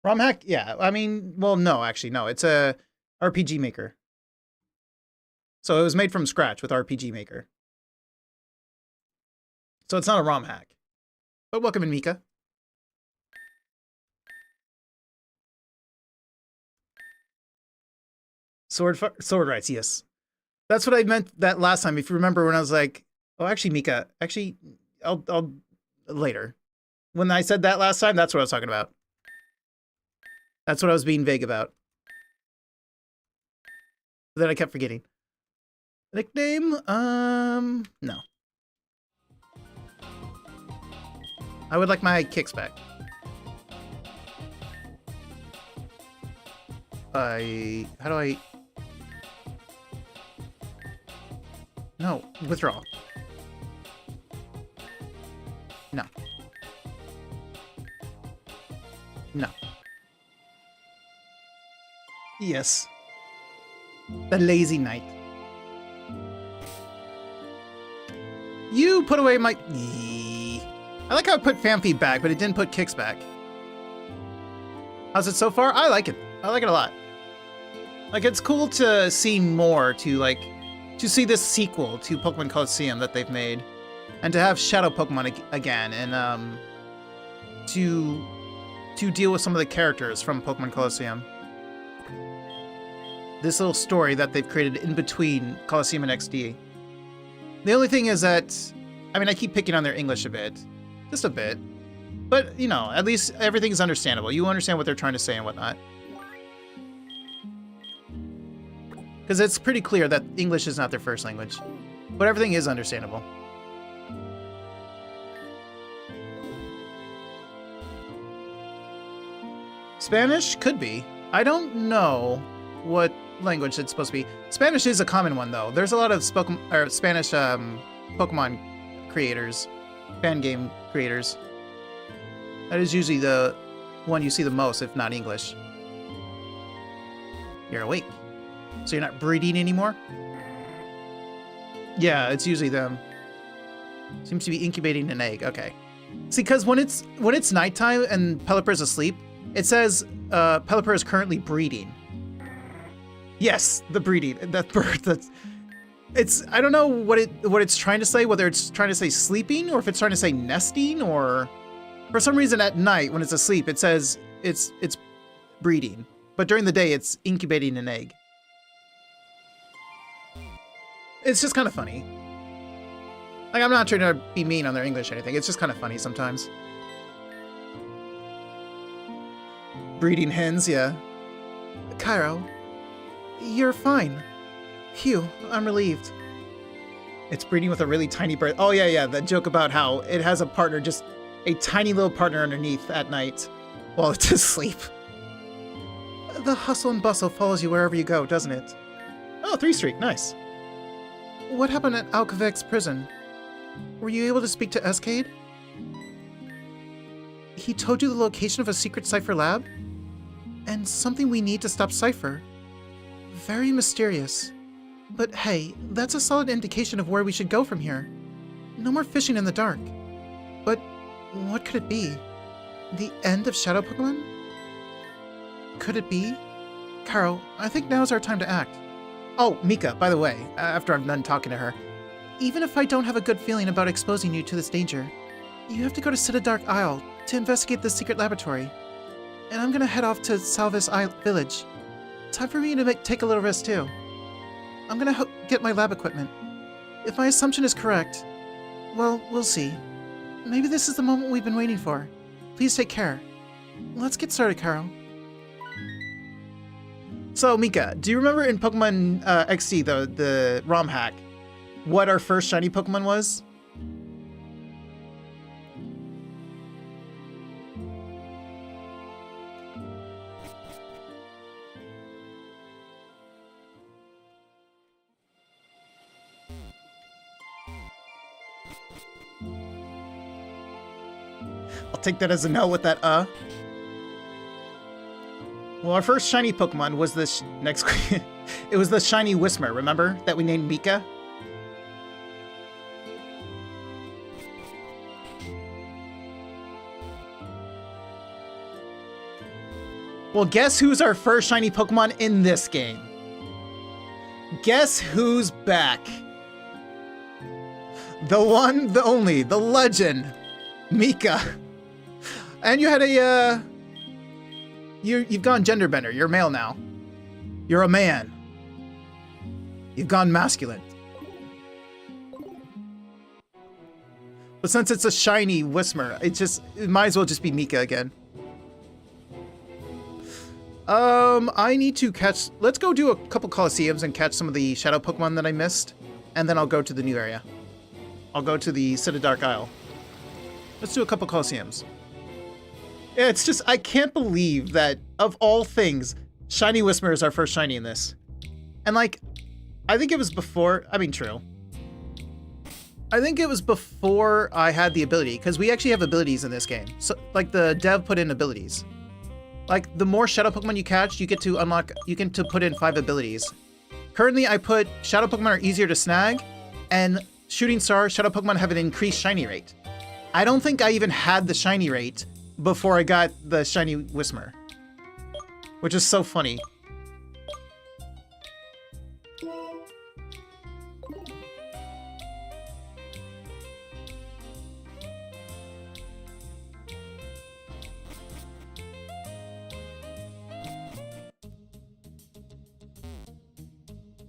ROM hack? Yeah, I mean, well, no, actually, no. It's a RPG Maker. So it was made from scratch with RPG Maker. So it's not a ROM hack. But welcome in, Mika. Sword rights, yes. That's what I meant that last time. If you remember when I was like, oh, actually, Mika, actually, I'll later. When I said that last time, that's what I was talking about. That's what I was being vague about. Then I kept forgetting. Nickname? No. I would like my kicks back. How do I... No, withdraw. No. No. Yes. The lazy knight. You put away my... I like how it put Famfi back, but it didn't put kicks back. How's it so far? I like it. I like it a lot. Like, it's cool to see more, to see this sequel to Pokemon Colosseum that they've made. And to have Shadow Pokemon again, and, to deal with some of the characters from Pokemon Colosseum. This little story that they've created in between Colosseum and XD. The only thing is that, I mean, I keep picking on their English a bit. Just a bit. But, you know, at least everything's understandable. You understand what they're trying to say and whatnot. Because it's pretty clear that English is not their first language. But everything is understandable. Spanish? Could be. I don't know what language it's supposed to be. Spanish is a common one, though. There's a lot of Spanish Pokemon creators. Fangame creators. That is usually the one you see the most, if not English. You're awake. So you're not breeding anymore? Yeah, it's usually them. Seems to be incubating an egg. Okay. See, because when it's nighttime and Pelipper's asleep, it says Pelipper is currently breeding. Yes, the breeding. That bird. I don't know what it's trying to say, whether it's trying to say sleeping or if it's trying to say nesting, or for some reason at night when it's asleep it says it's breeding, but during the day it's incubating an egg. It's just kind of funny. Like, I'm not trying to be mean on their English or anything. It's just kind of funny sometimes. Breeding hens, yeah. Cairo, you're fine. Phew, I'm relieved. It's breeding with a really tiny bird. Oh, yeah, that joke about how it has a partner, just a tiny little partner underneath at night while it's asleep. The hustle and bustle follows you wherever you go, doesn't it? Oh, 3-streak, nice. What happened at Alkavek's prison? Were you able to speak to Cade? He told you the location of a secret Cipher lab? And something we need to stop Cipher. Very mysterious. But hey, that's a solid indication of where we should go from here. No more fishing in the dark. But what could it be? The end of Shadow Pokemon? Could it be? Carol, I think now's our time to act. Oh, Mika, by the way, after I'm done talking to her, even if I don't have a good feeling about exposing you to this danger, you have to go to Citadark Isle to investigate the secret laboratory. And I'm gonna head off to Salvis Isle Village. Time for me to take a little rest too. I'm gonna get my lab equipment. If my assumption is correct, well, we'll see. Maybe this is the moment we've been waiting for. Please take care. Let's get started, Carol. So, Mika, do you remember in Pokemon XD, the ROM hack, what our first shiny Pokemon was? I'll take that as a no with that Well, our first shiny Pokemon was this next... It was the shiny Whismur, remember? That we named Mika? Well, guess who's our first shiny Pokemon in this game? Guess who's back? The one, the only, the legend, Mika. And you had a, You've gone gender bender. You're male now. You're a man. You've gone masculine. But since it's a shiny Whismur, it might as well just be Mika again. I need to catch... Let's go do a couple Colosseums and catch some of the Shadow Pokemon that I missed. And then I'll go to the new area. I'll go to the Citadark Isle. Let's do a couple Colosseums. Yeah, it's just... I can't believe that, of all things, Shiny Whismur is our first shiny in this. And, like, I think it was before... I mean, true. I think it was before I had the ability, because we actually have abilities in this game. So, like, the dev put in abilities. Like, the more Shadow Pokemon you catch, you get to unlock... You get to put in 5 abilities. Currently, I put Shadow Pokemon are easier to snag, and Shooting Star, Shadow Pokemon have an increased shiny rate. I don't think I even had the shiny rate before I got the shiny Whismur. Which is so funny.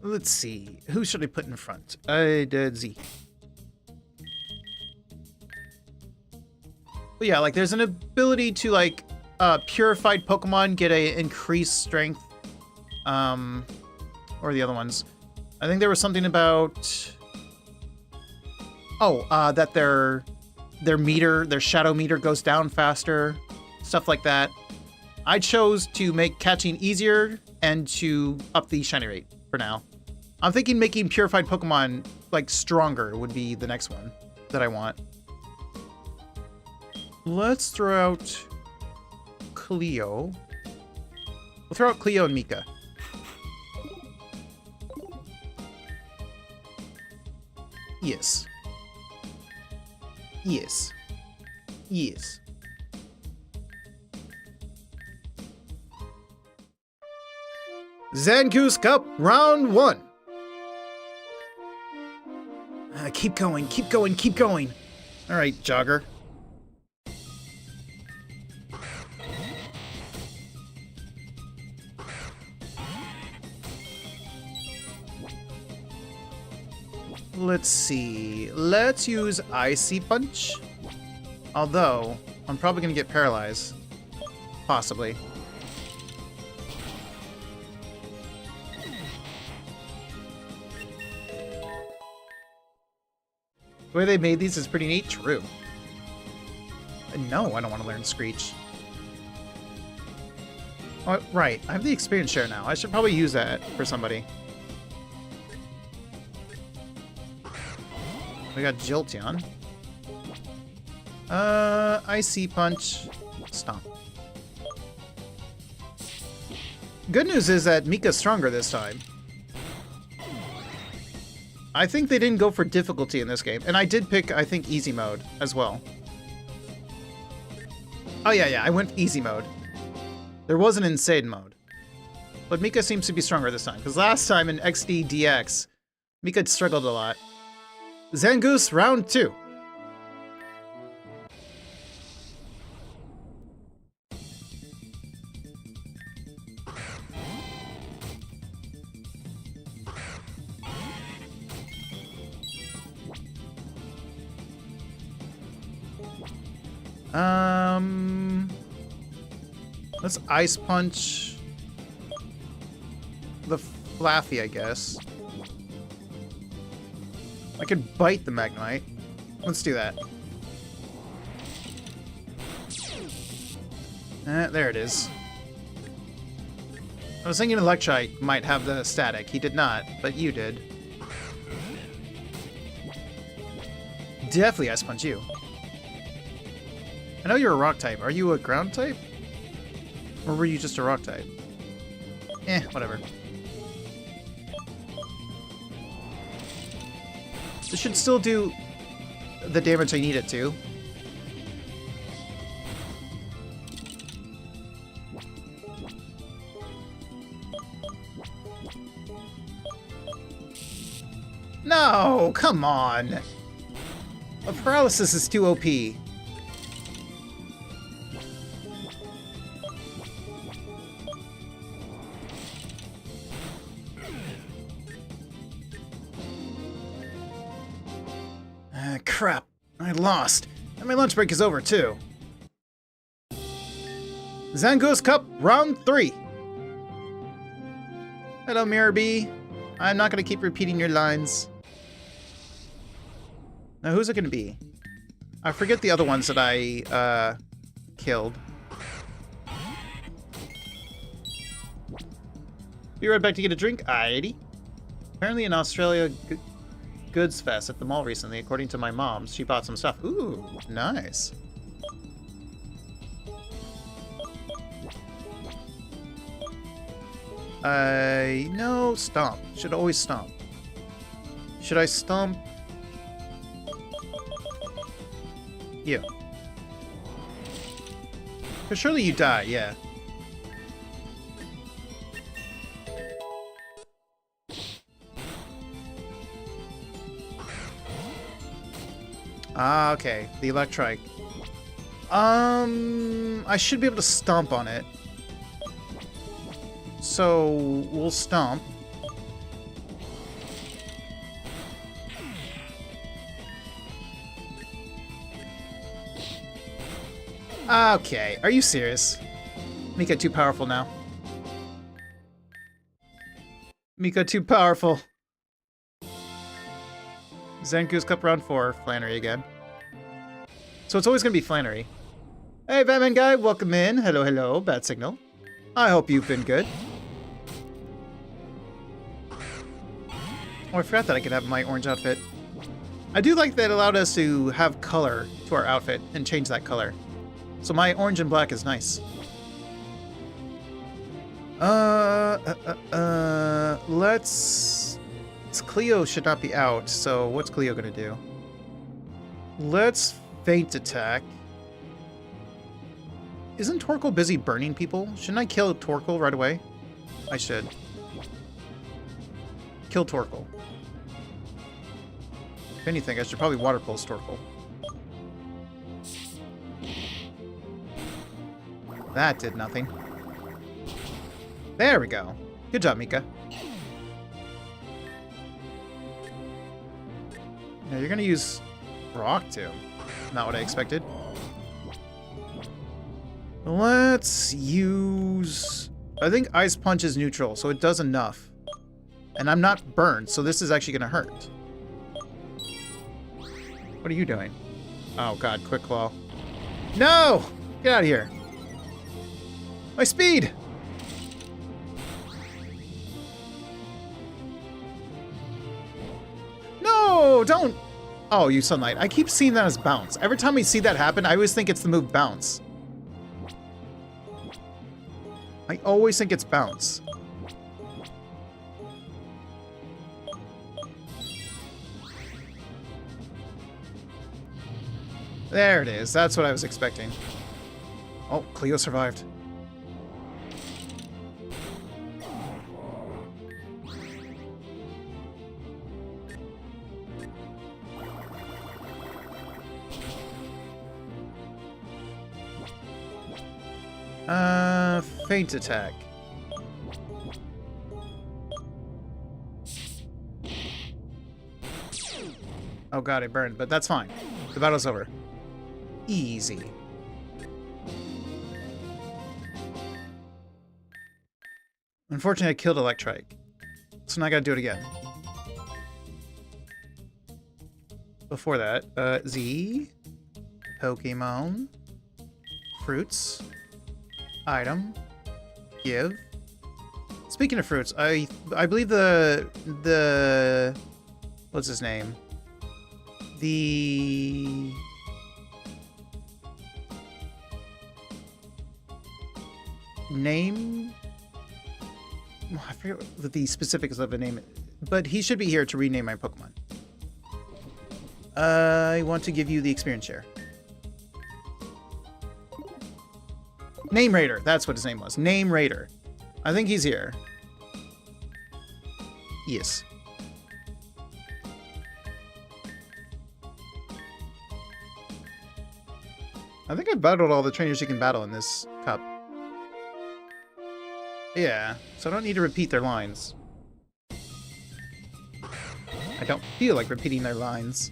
Let's see. Who should I put in front? I did Z. But yeah, like there's an ability to like purified Pokemon get a increased strength. Or the other ones. I think there was something about that their meter, their shadow meter goes down faster. Stuff like that. I chose to make catching easier and to up the shiny rate for now. I'm thinking making purified Pokemon like stronger would be the next one that I want. Let's throw out Cleo. We'll throw out Cleo and Mika. Yes. Yes. Yes. Zangoose Cup Round 1. Keep going, keep going, keep going. All right, Jogger. Let's see. Let's use Icy Punch. Although, I'm probably going to get paralyzed. Possibly. The way they made these is pretty neat. True. No, I don't want to learn Screech. Oh, right. I have the experience share now. I should probably use that for somebody. We got Jolteon. Icy Punch. Stomp. Good news is that Mika's stronger this time. I think they didn't go for difficulty in this game. And I did pick, I think, easy mode as well. Oh, yeah, I went easy mode. There was an insane mode. But Mika seems to be stronger this time. Because last time in XD DX, Mika struggled a lot. Zangoose, round 2. Let's Ice Punch the Flaffy, I guess. I could bite the Magnemite. Let's do that. There it is. I was thinking Electrite might have the static. He did not, but you did. Definitely Ice Punch you. I know you're a rock type. Are you a ground type? Or were you just a rock type? Whatever. This should still do the damage I need it to. No! Come on! A paralysis is too OP. Crap. I lost. And my lunch break is over, too. Zangoose Cup, round 3. Hello, Mirror B. I'm not going to keep repeating your lines. Now, who's it going to be? I forget the other ones that I, killed. Be right back to get a drink. Alrighty. Apparently in Australia, Goods Fest at the mall recently. According to my mom, she bought some stuff. Ooh, nice. No, stomp. Should always stomp. Should I stomp? You. Because surely you die, yeah. Ah, okay. The Electrike. I should be able to stomp on it. So, we'll stomp. Okay, are you serious? Mika too powerful now. Mika too powerful. Zangoose Cup round 4, Flannery again. So it's always gonna be Flannery. Hey, Batman guy, welcome in. Hello, hello, bad signal. I hope you've been good. Oh, I forgot that I could have my orange outfit. I do like that it allowed us to have color to our outfit and change that color. So my orange and black is nice. Let's... Cleo should not be out, so what's Cleo gonna do? Let's Feint Attack. Isn't Torkoal busy burning people? Shouldn't I kill Torkoal right away? I should. Kill Torkoal. If anything, I should probably Water Pulse Torkoal. That did nothing. There we go. Good job, Mika. Now you're gonna use Rock Tomb. Not what I expected. Let's use... I think Ice Punch is neutral, so it does enough. And I'm not burned, so this is actually gonna hurt. What are you doing? Oh god, Quick Claw. No! Get out of here. My speed! No, don't! Oh, you Sunlight. I keep seeing that as bounce. Every time I see that happen, I always think it's the move bounce. I always think it's bounce. There it is. That's what I was expecting. Oh, Cleo survived. Feint attack. Oh god, it burned, but that's fine. The battle's over. Easy. Unfortunately, I killed Electrike. So now I gotta do it again. Before that, Z. Pokemon. Fruits. Item. Give. Speaking of fruits, I believe the what's his name? The name? I forget what the specifics of the name, but he should be here to rename my Pokemon. I want to give you the experience share. Name Raider, that's what his name was. Name Raider. I think he's here. Yes. I think I've battled all the trainers you can battle in this cup. Yeah, so I don't need to repeat their lines. I don't feel like repeating their lines.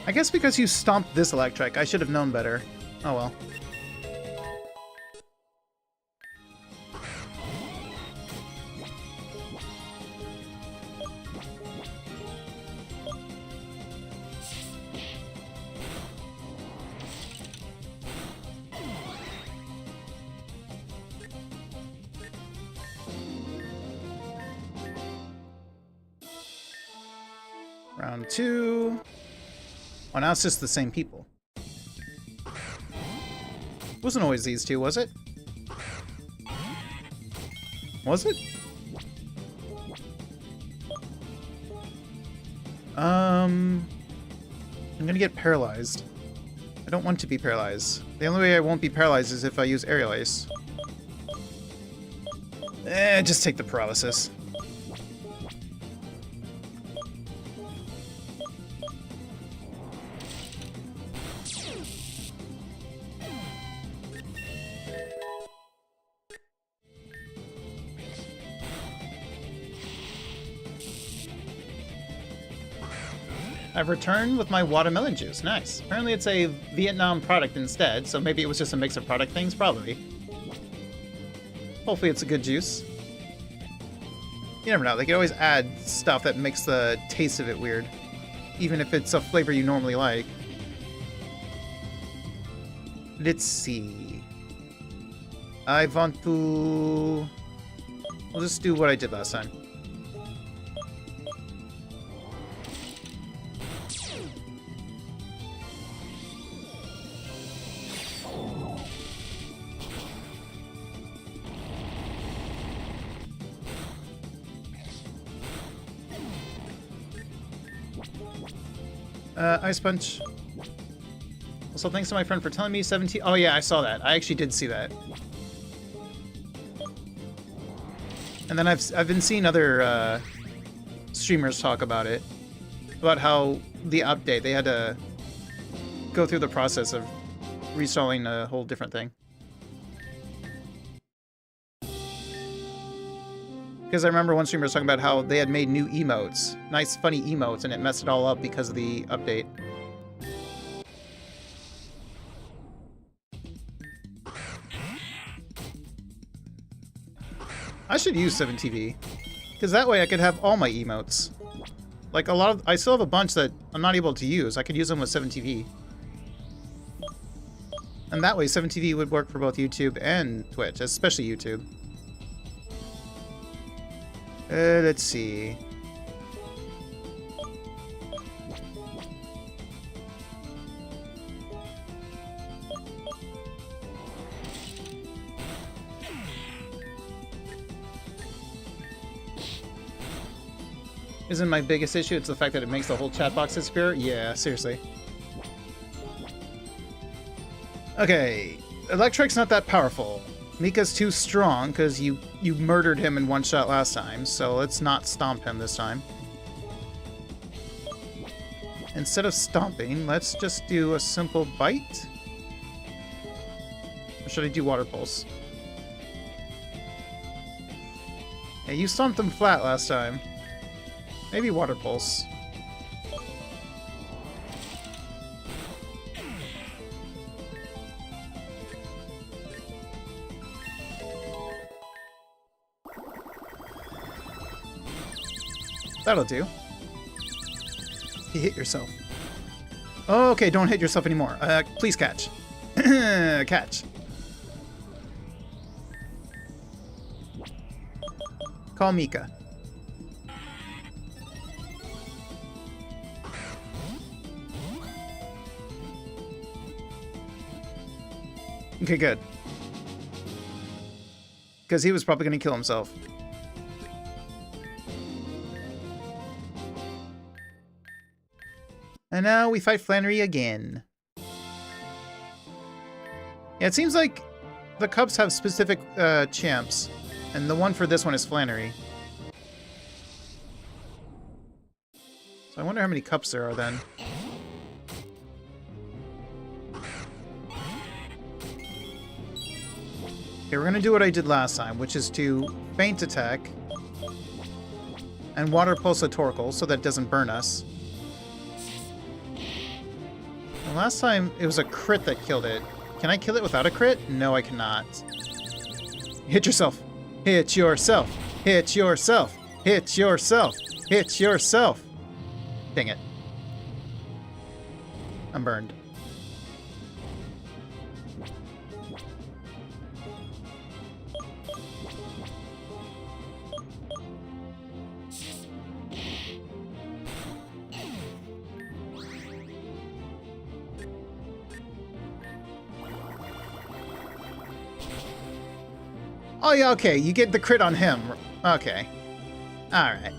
I guess because you stomped this Electric, I should have known better. Oh well. Round 2. Oh, now it's just the same people. Wasn't always these two, was it? Was it? I'm gonna get paralyzed. I don't want to be paralyzed. The only way I won't be paralyzed is if I use Aerial Ace. Just take the paralysis. I've returned with my watermelon juice. Nice. Apparently it's a Vietnam product instead, so maybe it was just a mix of product things, probably. Hopefully it's a good juice. You never know, they can always add stuff that makes the taste of it weird. Even if it's a flavor you normally like. Let's see. I want to... We'll just do what I did last time. Ice Punch. Also, thanks to my friend for telling me 17... Oh yeah, I saw that. I actually did see that. And then I've been seeing other streamers talk about it. About how the update, they had to go through the process of reinstalling a whole different thing. Because I remember one streamer was talking about how they had made new emotes. Nice, funny emotes, and it messed it all up because of the update. I should use 7TV. Because that way I could have all my emotes. Like a lot of... I still have a bunch that I'm not able to use. I could use them with 7TV. And that way 7TV would work for both YouTube and Twitch, especially YouTube. Let's see. isn't my biggest issue. It's the fact that it makes the whole chat box disappear. Yeah, seriously. Okay, Electric's not that powerful. Mika's too strong because you murdered him in one shot last time, so let's not stomp him this time. Instead of stomping, let's just do a simple bite. Or should I do Water Pulse? Yeah, you stomped him flat last time. Maybe Water Pulse. That'll do. You hit yourself. Oh, okay, don't hit yourself anymore. Please catch. Catch. Call Mika. Okay, good. Because he was probably going to kill himself. And now we fight Flannery again. Yeah, it seems like the Cubs have specific champs. And the one for this one is Flannery. So I wonder how many cups there are then. Okay, we're gonna do what I did last time, which is to feint attack and water pulse a Torkoal so that it doesn't burn us. And last time it was a crit that killed it. Can I kill it without a crit? No, I cannot. Hit yourself. Hit yourself. Hit yourself. Hit yourself. Hit yourself. Dang it. I'm burned. Oh, yeah, okay. You get the crit on him. Okay. Alright.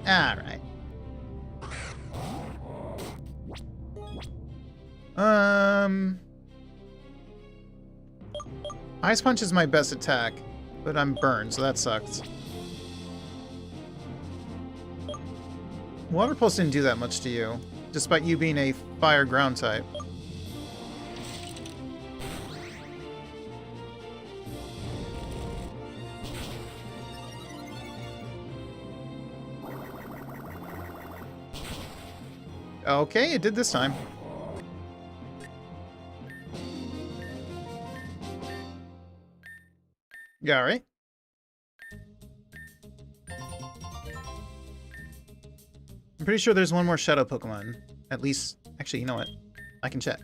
Alright. Ice Punch is my best attack, but I'm burned, so that sucks. Water Pulse didn't do that much to you, despite you being a fire ground type. Okay, it did this time. Yeah, alright. I'm pretty sure there's one more Shadow Pokemon. At least, actually, you know what? I can check.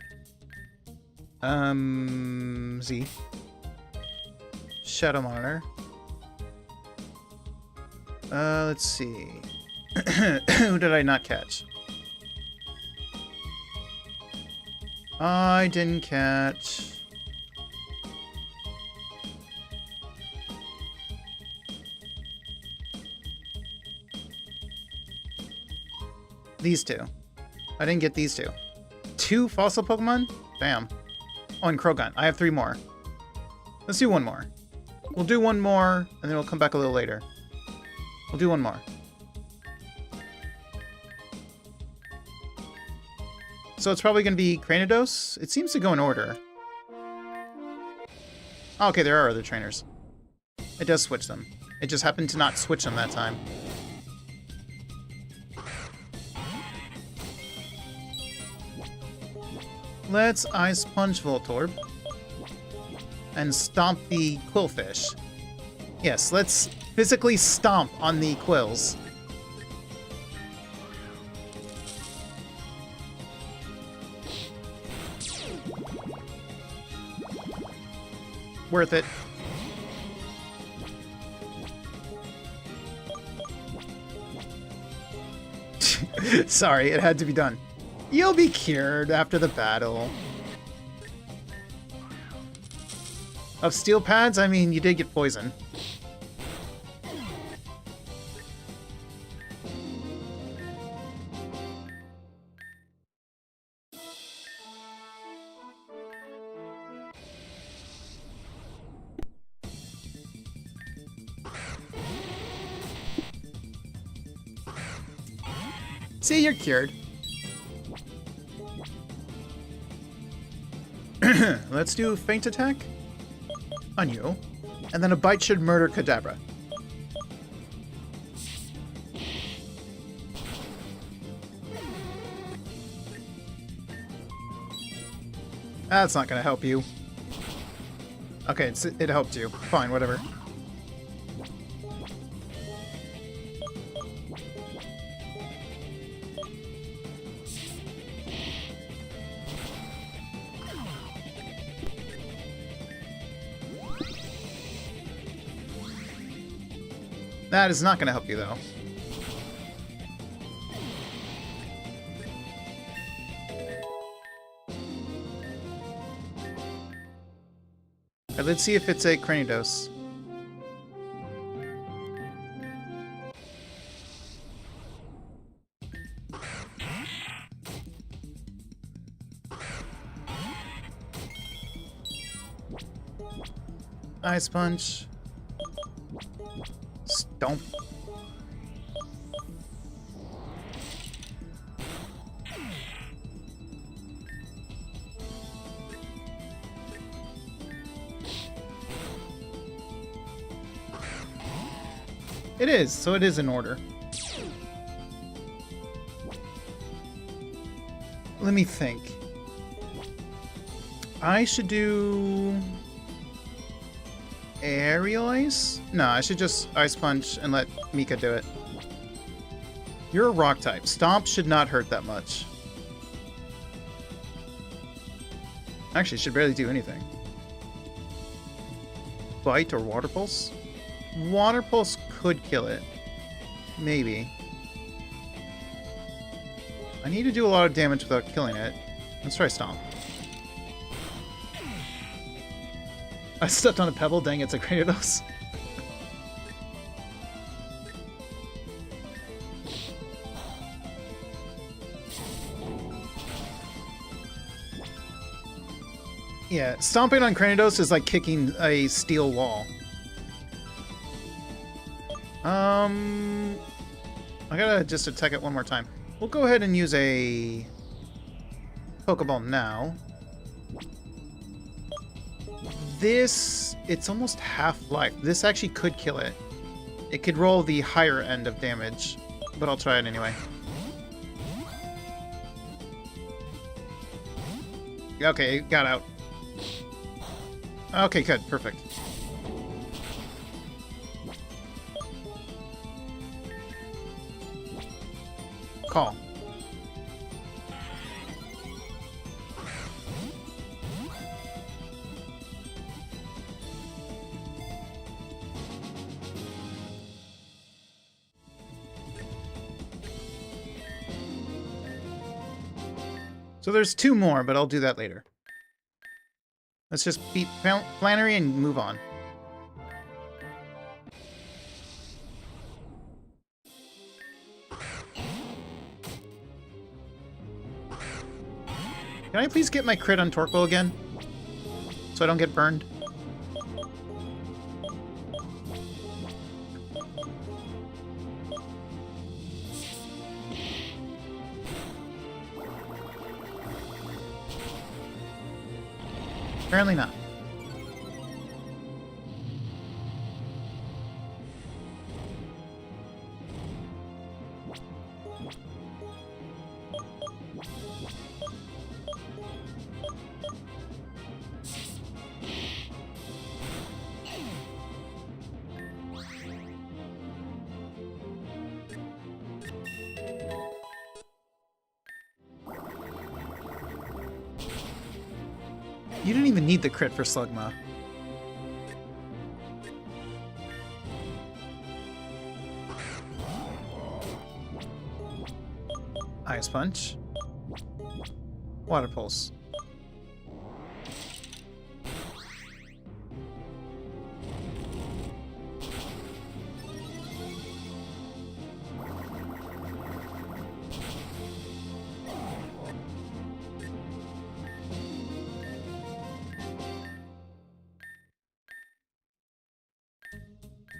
Z. Shadow Monitor. Let's see. Who did I not catch? I didn't catch... these two. I didn't get these two. 2 fossil Pokemon? Damn. Oh, and Krogan. I have 3 more. Let's do one more. We'll do one more, and then we'll come back a little later. We'll do one more. So it's probably going to be Cranidos. It seems to go in order. Oh, okay, there are other trainers. It does switch them. It just happened to not switch them that time. Let's Ice Punch Voltorb. And stomp the Quillfish. Yes, let's physically stomp on the quills. Worth it. Sorry, it had to be done. You'll be cured after the battle. Of steel pads, I mean, you did get poison. See, you're cured. Let's do Feint Attack on you. And then a Bite should murder Kadabra. That's not gonna help you. Okay, it helped you. Fine, whatever. That is not gonna help you, though. Let's see if it's a Cranidos. Ice Punch. Stomp. It is, so it is in order. Let me think. I should do Aerial Ice? No, I should just Ice Punch and let Mika do it. You're a rock type. Stomp should not hurt that much. Actually, it should barely do anything. Bite or Water Pulse? Water Pulse could kill it. Maybe. I need to do a lot of damage without killing it. Let's try Stomp. I stepped on a pebble. Dang, it's a Cranidos. Yeah, stomping on Cranidos is like kicking a steel wall. I gotta just attack it one more time. We'll go ahead and use a Pokeball now. This, it's almost half-life. This actually could kill it. It could roll the higher end of damage, but I'll try it anyway. Okay, it got out. Okay, good. Perfect. Call. So there's two more, but I'll do that later. Let's just beat Flannery and move on. Can I please get my crit on Torkoal again? So I don't get burned? Apparently not. You didn't even need the crit for Slugma. Ice Punch. Water Pulse.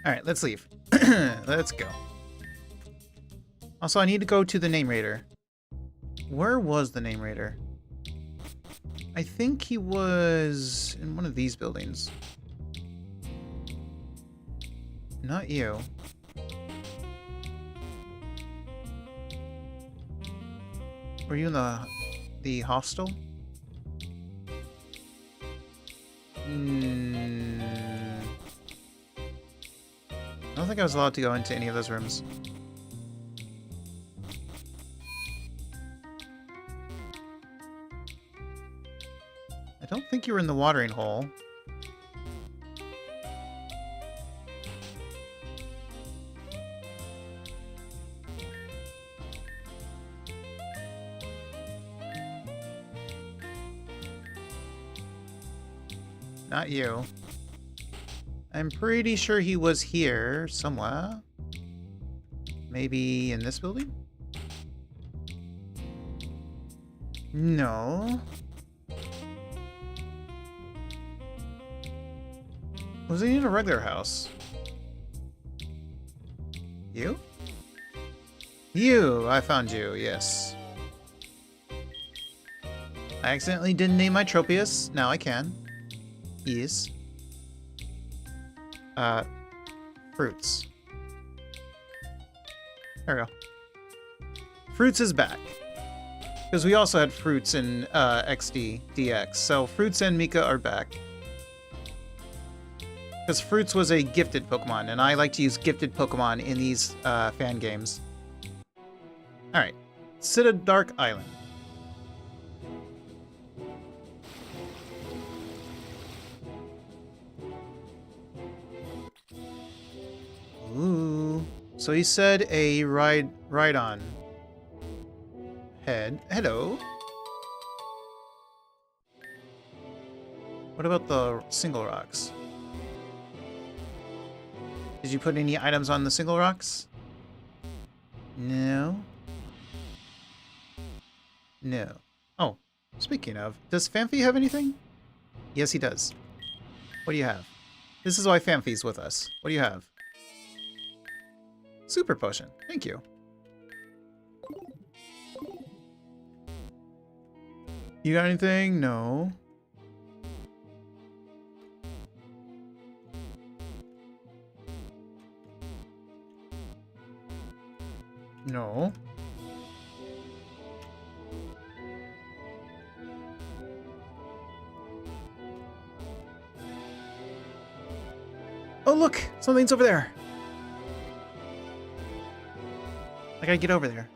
Alright, let's leave. Let's go. Also, I need to go to the Name Raider. Where was the Name Raider? I think he was in one of these buildings. Not you. Were you in the hostel? I don't think I was allowed to go into any of those rooms. I don't think you were in the watering hole. Not you. I'm pretty sure he was here somewhere. Maybe in this building? No. Was he in a regular house? You? You! I found you, yes. I accidentally didn't name my Tropius. Now I can. Yes. Fruits. There we go. Fruits is back. Because we also had Fruits in XD, DX. So Fruits and Mika are back. Because Fruits was a gifted Pokemon, and I like to use gifted Pokemon in these fan games. Alright. City Dark Island. Ooh. So he said a ride on. Hello. What about the single rocks? Did you put any items on the single rocks? No. No. Oh, speaking of, does Fanfi have anything? Yes, he does. What do you have? This is why Fanfi's with us. What do you have? Super potion. Thank you. You got anything? No. No. Oh, look! Something's over there! I gotta get over there.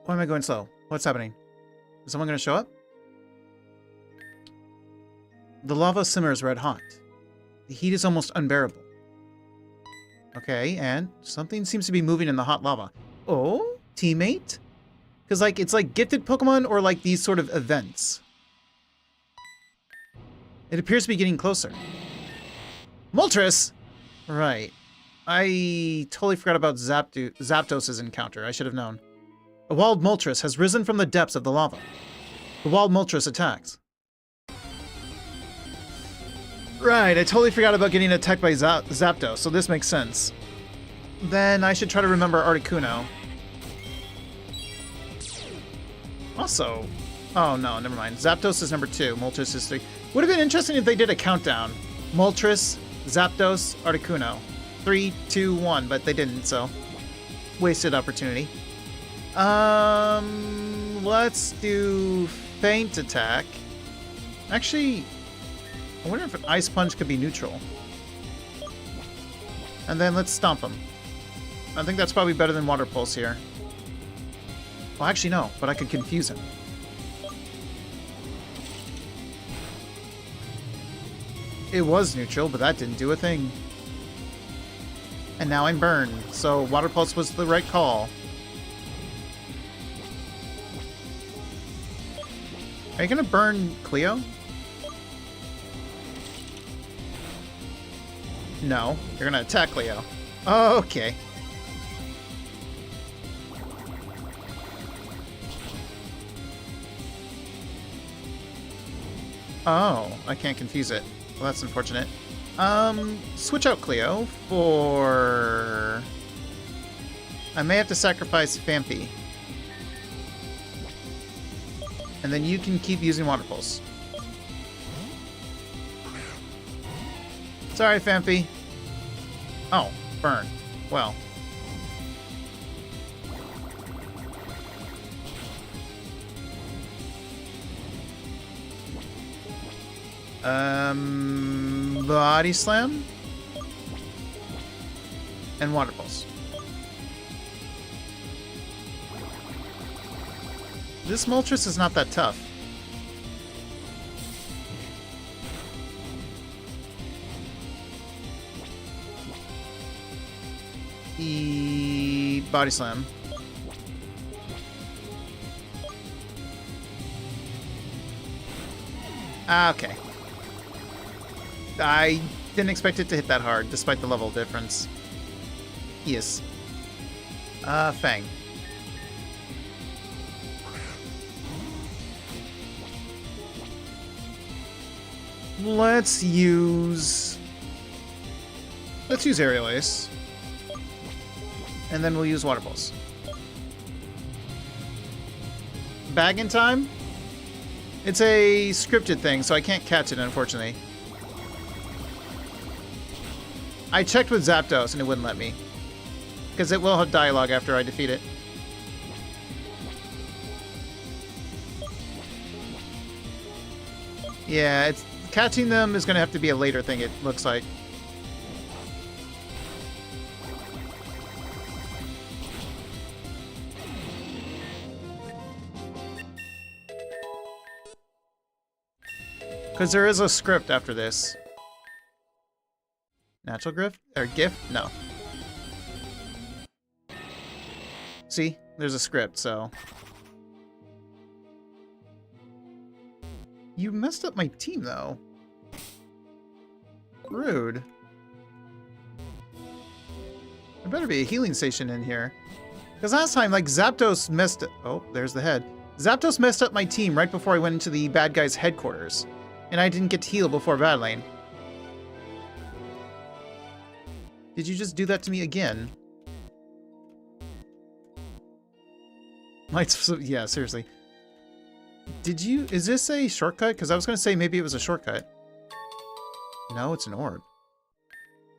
Why am I going slow? What's happening? Is someone gonna show up? The lava simmers red hot. The heat is almost unbearable. Okay, and something seems to be moving in the hot lava. Oh, teammate? Because, like, it's like gifted Pokemon or, like, these sort of events. It appears to be getting closer. Moltres! Right. I totally forgot about Zapdos' encounter. I should have known. A wild Moltres has risen from the depths of the lava. The wild Moltres attacks. Right, I totally forgot about getting attacked by Zapdos, so this makes sense. Then I should try to remember Articuno. Also... Oh, no, never mind. Zapdos is number 2, Moltres is 3. Would have been interesting if they did a countdown. Moltres, Zapdos, Articuno. 3, 2, 1, but they didn't, so... Wasted opportunity. Let's do Feint Attack. Actually... I wonder if an Ice Punch could be neutral. And then let's Stomp him. I think that's probably better than Water Pulse here. Well, actually no, but I could confuse him. It was neutral, but that didn't do a thing. And now I'm burned, so Water Pulse was the right call. Are you gonna burn Cleo? No, you're gonna attack Leo. Oh, okay. Oh, I can't confuse it. Well, that's unfortunate. Switch out Cleo for... I may have to sacrifice Phanpy. And then you can keep using Water Pulse. Sorry, Phanpy. Oh, burn. Well. Body Slam. And Water Pulse. This Moltres is not that tough. Body Slam. Okay. I didn't expect it to hit that hard, despite the level difference. Yes. Fang. Let's use Aerial Ace. And then we'll use Water Pulse. Bag in time? It's a scripted thing, so I can't catch it, unfortunately. I checked with Zapdos and it wouldn't let me. Because it will have dialogue after I defeat it. Yeah, catching them is going to have to be a later thing, it looks like. Because there is a script after this. Natural Gift? Or Gift? No. See? There's a script, so... You messed up my team, though. Rude. There better be a healing station in here. Because last time, like, Zapdos messed... Oh, there's the head. Zapdos messed up my team right before I went into the bad guy's headquarters. And I didn't get to heal before battling. Did you just do that to me again? Yeah, seriously. Did you... Is this a shortcut? Because I was going to say maybe it was a shortcut. No, it's an orb.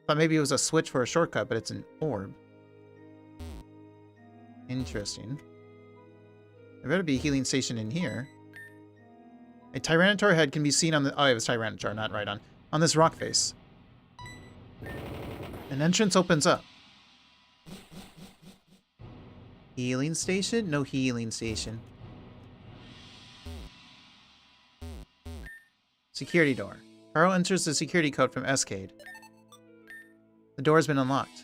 Thought maybe it was a switch for a shortcut, but it's an orb. Interesting. There better be a healing station in here. A Tyranitar head can be seen on the... Oh, it was Tyranitar, not Rhydon. On this rock face. An entrance opens up. Healing station? No healing station. Security door. Haro enters the security code from Cade. The door has been unlocked.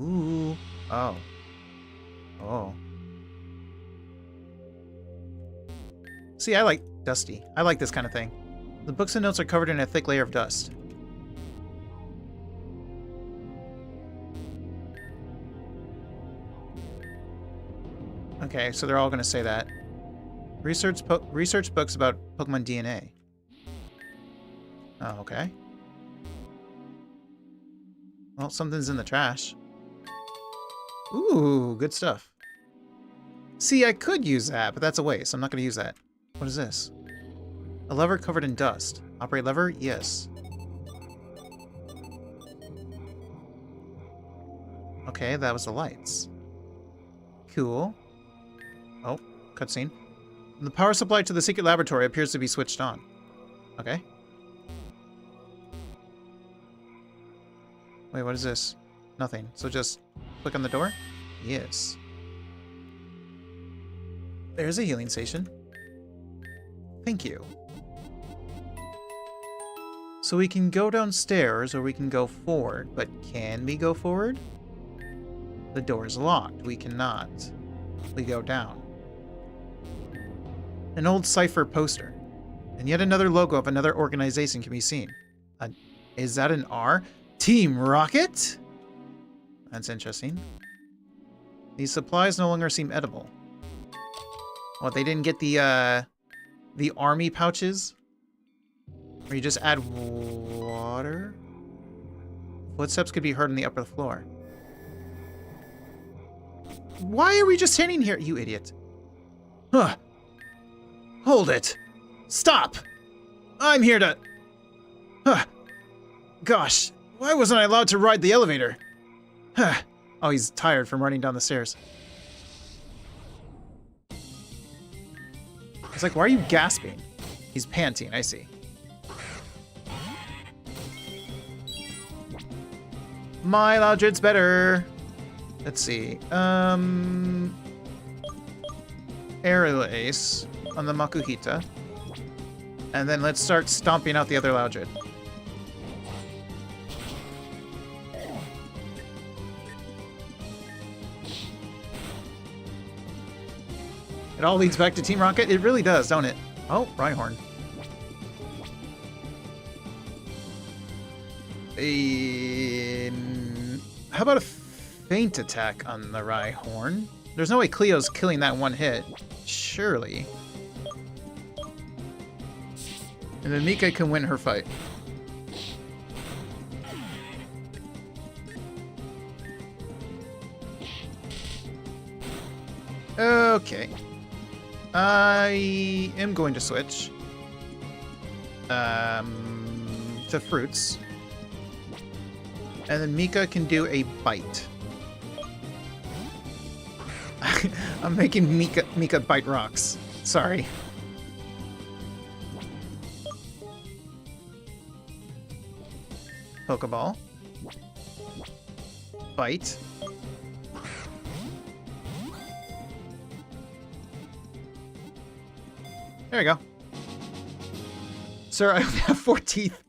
Ooh. Oh. Oh. See, I like dusty. I like this kind of thing. The books and notes are covered in a thick layer of dust. Okay, so they're all going to say that. Research books about Pokemon DNA. Oh, okay. Well, something's in the trash. Ooh, good stuff. See, I could use that, but that's a waste. I'm not going to use that. What is this? A lever covered in dust. Operate lever? Yes. Okay, that was the lights. Cool. Oh, cutscene. The power supply to the secret laboratory appears to be switched on. Okay. Wait, what is this? Nothing. So just click on the door? Yes. There's a healing station. Thank you. So we can go downstairs or we can go forward, but can we go forward? The door is locked. We cannot. We go down. An old Cipher poster. And yet another logo of another organization can be seen. Is that an R? Team Rocket? That's interesting. These supplies no longer seem edible. Well, they didn't get the the army pouches, where you just add water. Footsteps could be heard on the upper floor. Why are we just standing here, you idiot? Huh. Hold it. Stop. I'm here to... Huh. Gosh, why wasn't I allowed to ride the elevator? Huh. Oh, he's tired from running down the stairs. It's like, why are you gasping? He's panting, I see. My Loudred's better. Let's see. Aerial Ace on the Makuhita. And then let's start stomping out the other Loudred. It all leads back to Team Rocket? It really does, don't it? Oh, Rhyhorn. How about a feint attack on the Rhyhorn? There's no way Cleo's killing that one hit. Surely. And then Mika can win her fight. Okay. I am going to switch to fruits. And then Mika can do a bite. I'm making Mika bite rocks. Sorry. Pokeball. Bite. There we go. Sir, I only have 4 teeth.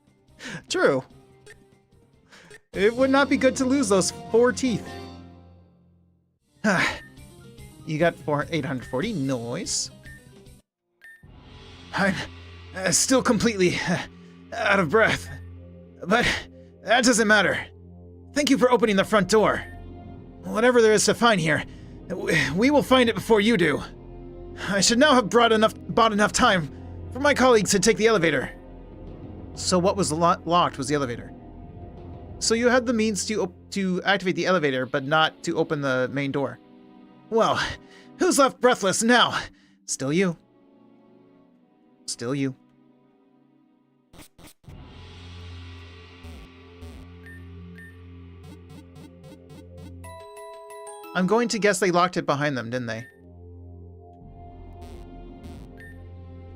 True. It would not be good to lose those 4 teeth. You got 840 noise. I'm still completely out of breath. But that doesn't matter. Thank you for opening the front door. Whatever there is to find here, we will find it before you do. I should now have bought enough time for my colleagues to take the elevator. So what was locked was the elevator. So you had the means to activate the elevator, but not to open the main door. Well, who's left breathless now? Still you. Still you. I'm going to guess they locked it behind them, didn't they?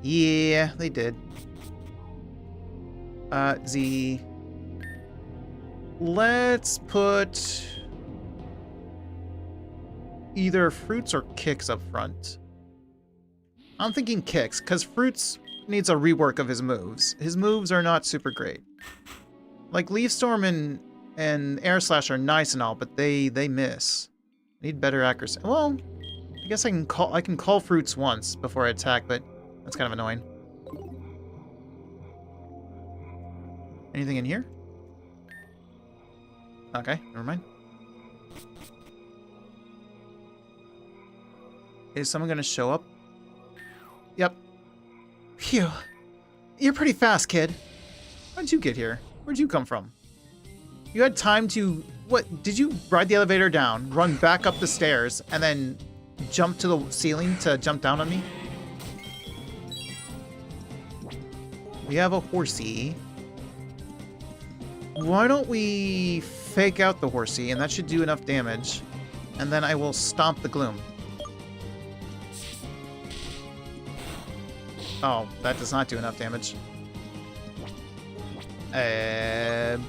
Yeah, they did. Z. Let's put either fruits or kicks up front. I'm thinking kicks, because fruits needs a rework of his moves. His moves are not super great. Like Leaf Storm and Air Slash are nice and all, but they miss. Need better accuracy. Well, I guess I can call fruits once before I attack, but that's kind of annoying. Anything in here? Okay, never mind. Is someone gonna show up? Yep. Phew. You're pretty fast, kid. How'd you get here? Where'd you come from? You had time to... What? Did you ride the elevator down, run back up the stairs, and then jump to the ceiling to jump down on me? We have a horsey. Why don't we fake out the horsey, and that should do enough damage. And then I will stomp the gloom. Oh, that does not do enough damage.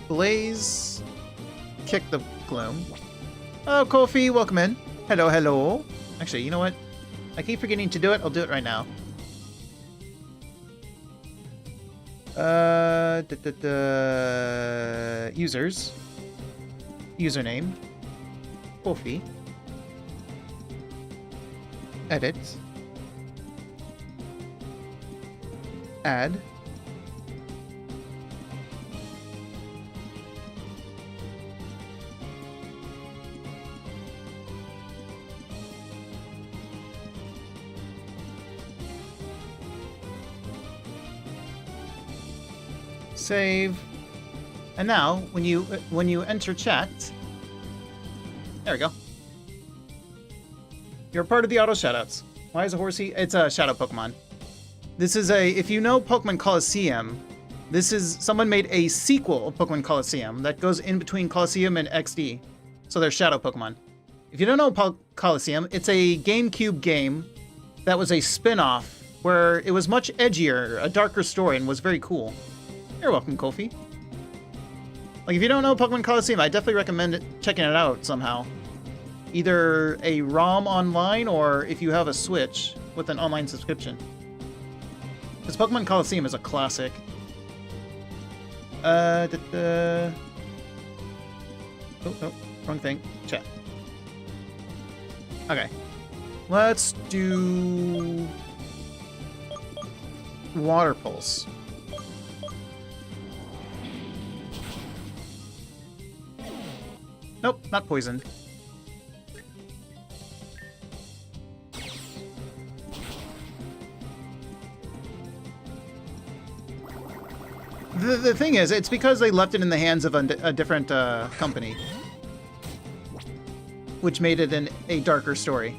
Blaze. Kick the gloom. Oh, Kofi, welcome in. Hello, hello. Actually, you know what? I keep forgetting to do it. I'll do it right now. Users. Username. Kofi. Edit. Add. Save. And now, when you enter chat, there we go. You're part of the auto shoutouts. Why is a horsey? It's a shadow Pokemon. This is if you know Pokemon Colosseum, this is, someone made a sequel of Pokemon Colosseum that goes in between Colosseum and XD. So they're shadow Pokemon. If you don't know Colosseum, it's a GameCube game that was a spin-off where it was much edgier, a darker story, and was very cool. You're welcome, Kofi. Like, if you don't know Pokemon Colosseum, I definitely recommend checking it out somehow. Either a ROM online, or if you have a Switch with an online subscription. Because Pokemon Colosseum is a classic. Oh, wrong thing. Chat. Okay. Let's do Water Pulse. Nope, not poisoned. The thing is, it's because they left it in the hands of a different company, which made it a darker story,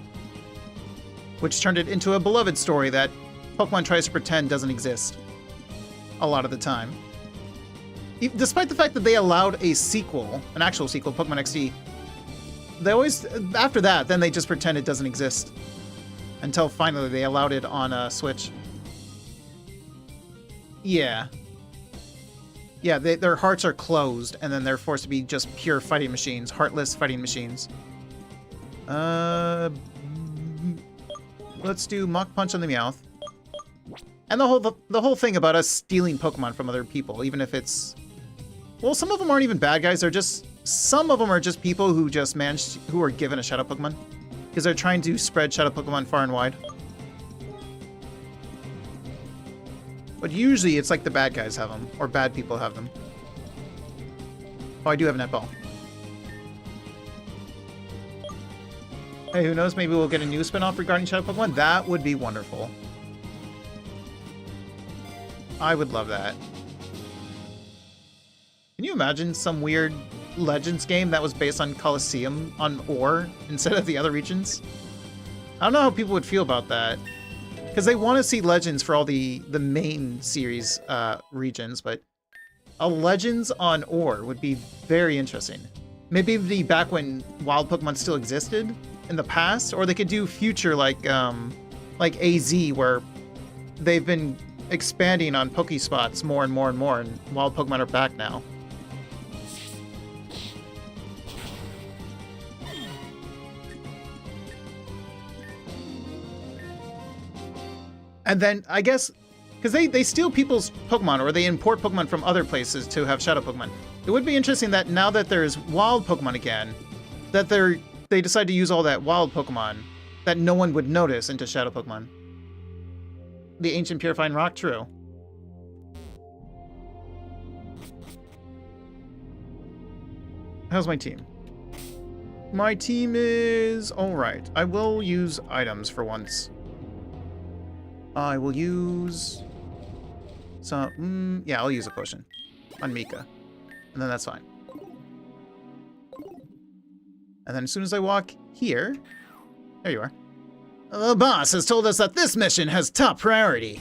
which turned it into a beloved story that Pokemon tries to pretend doesn't exist a lot of the time. Despite the fact that they allowed a sequel, an actual sequel, Pokemon XD, they always, after that, then they just pretend it doesn't exist. Until finally they allowed it on Switch. Yeah. Yeah, their hearts are closed, and then they're forced to be just pure fighting machines, heartless fighting machines. Let's do Mach Punch on the Meowth. And the whole thing about us stealing Pokemon from other people, even if it's... Well, some of them aren't even bad guys, they're just... Some of them are just people who just managed... who are given a Shadow Pokemon. Because they're trying to spread Shadow Pokemon far and wide. But usually it's like the bad guys have them, or bad people have them. Oh, I do have a netball. Hey, who knows, maybe we'll get a new spin-off regarding Shadow Pokemon? That would be wonderful. I would love that. Can you imagine some weird Legends game that was based on Colosseum, on Orre, instead of the other regions? I don't know how people would feel about that. Because they want to see Legends for all the main series regions, but a Legends on Orre would be very interesting. Maybe it'd be back when wild Pokemon still existed in the past, or they could do future like AZ, where they've been expanding on Pokespots more and more and more, and wild Pokemon are back now. And then, I guess, because they steal people's Pokemon, or they import Pokemon from other places to have Shadow Pokemon. It would be interesting that now that there's wild Pokemon again, that they decide to use all that wild Pokemon that no one would notice into Shadow Pokemon. The Ancient Purifying Rock, true. How's my team? My team is alright. I will use items for once. I will use some... yeah, I'll use a potion on Mika. And then that's fine. And then as soon as I walk here... There you are. The boss has told us that this mission has top priority.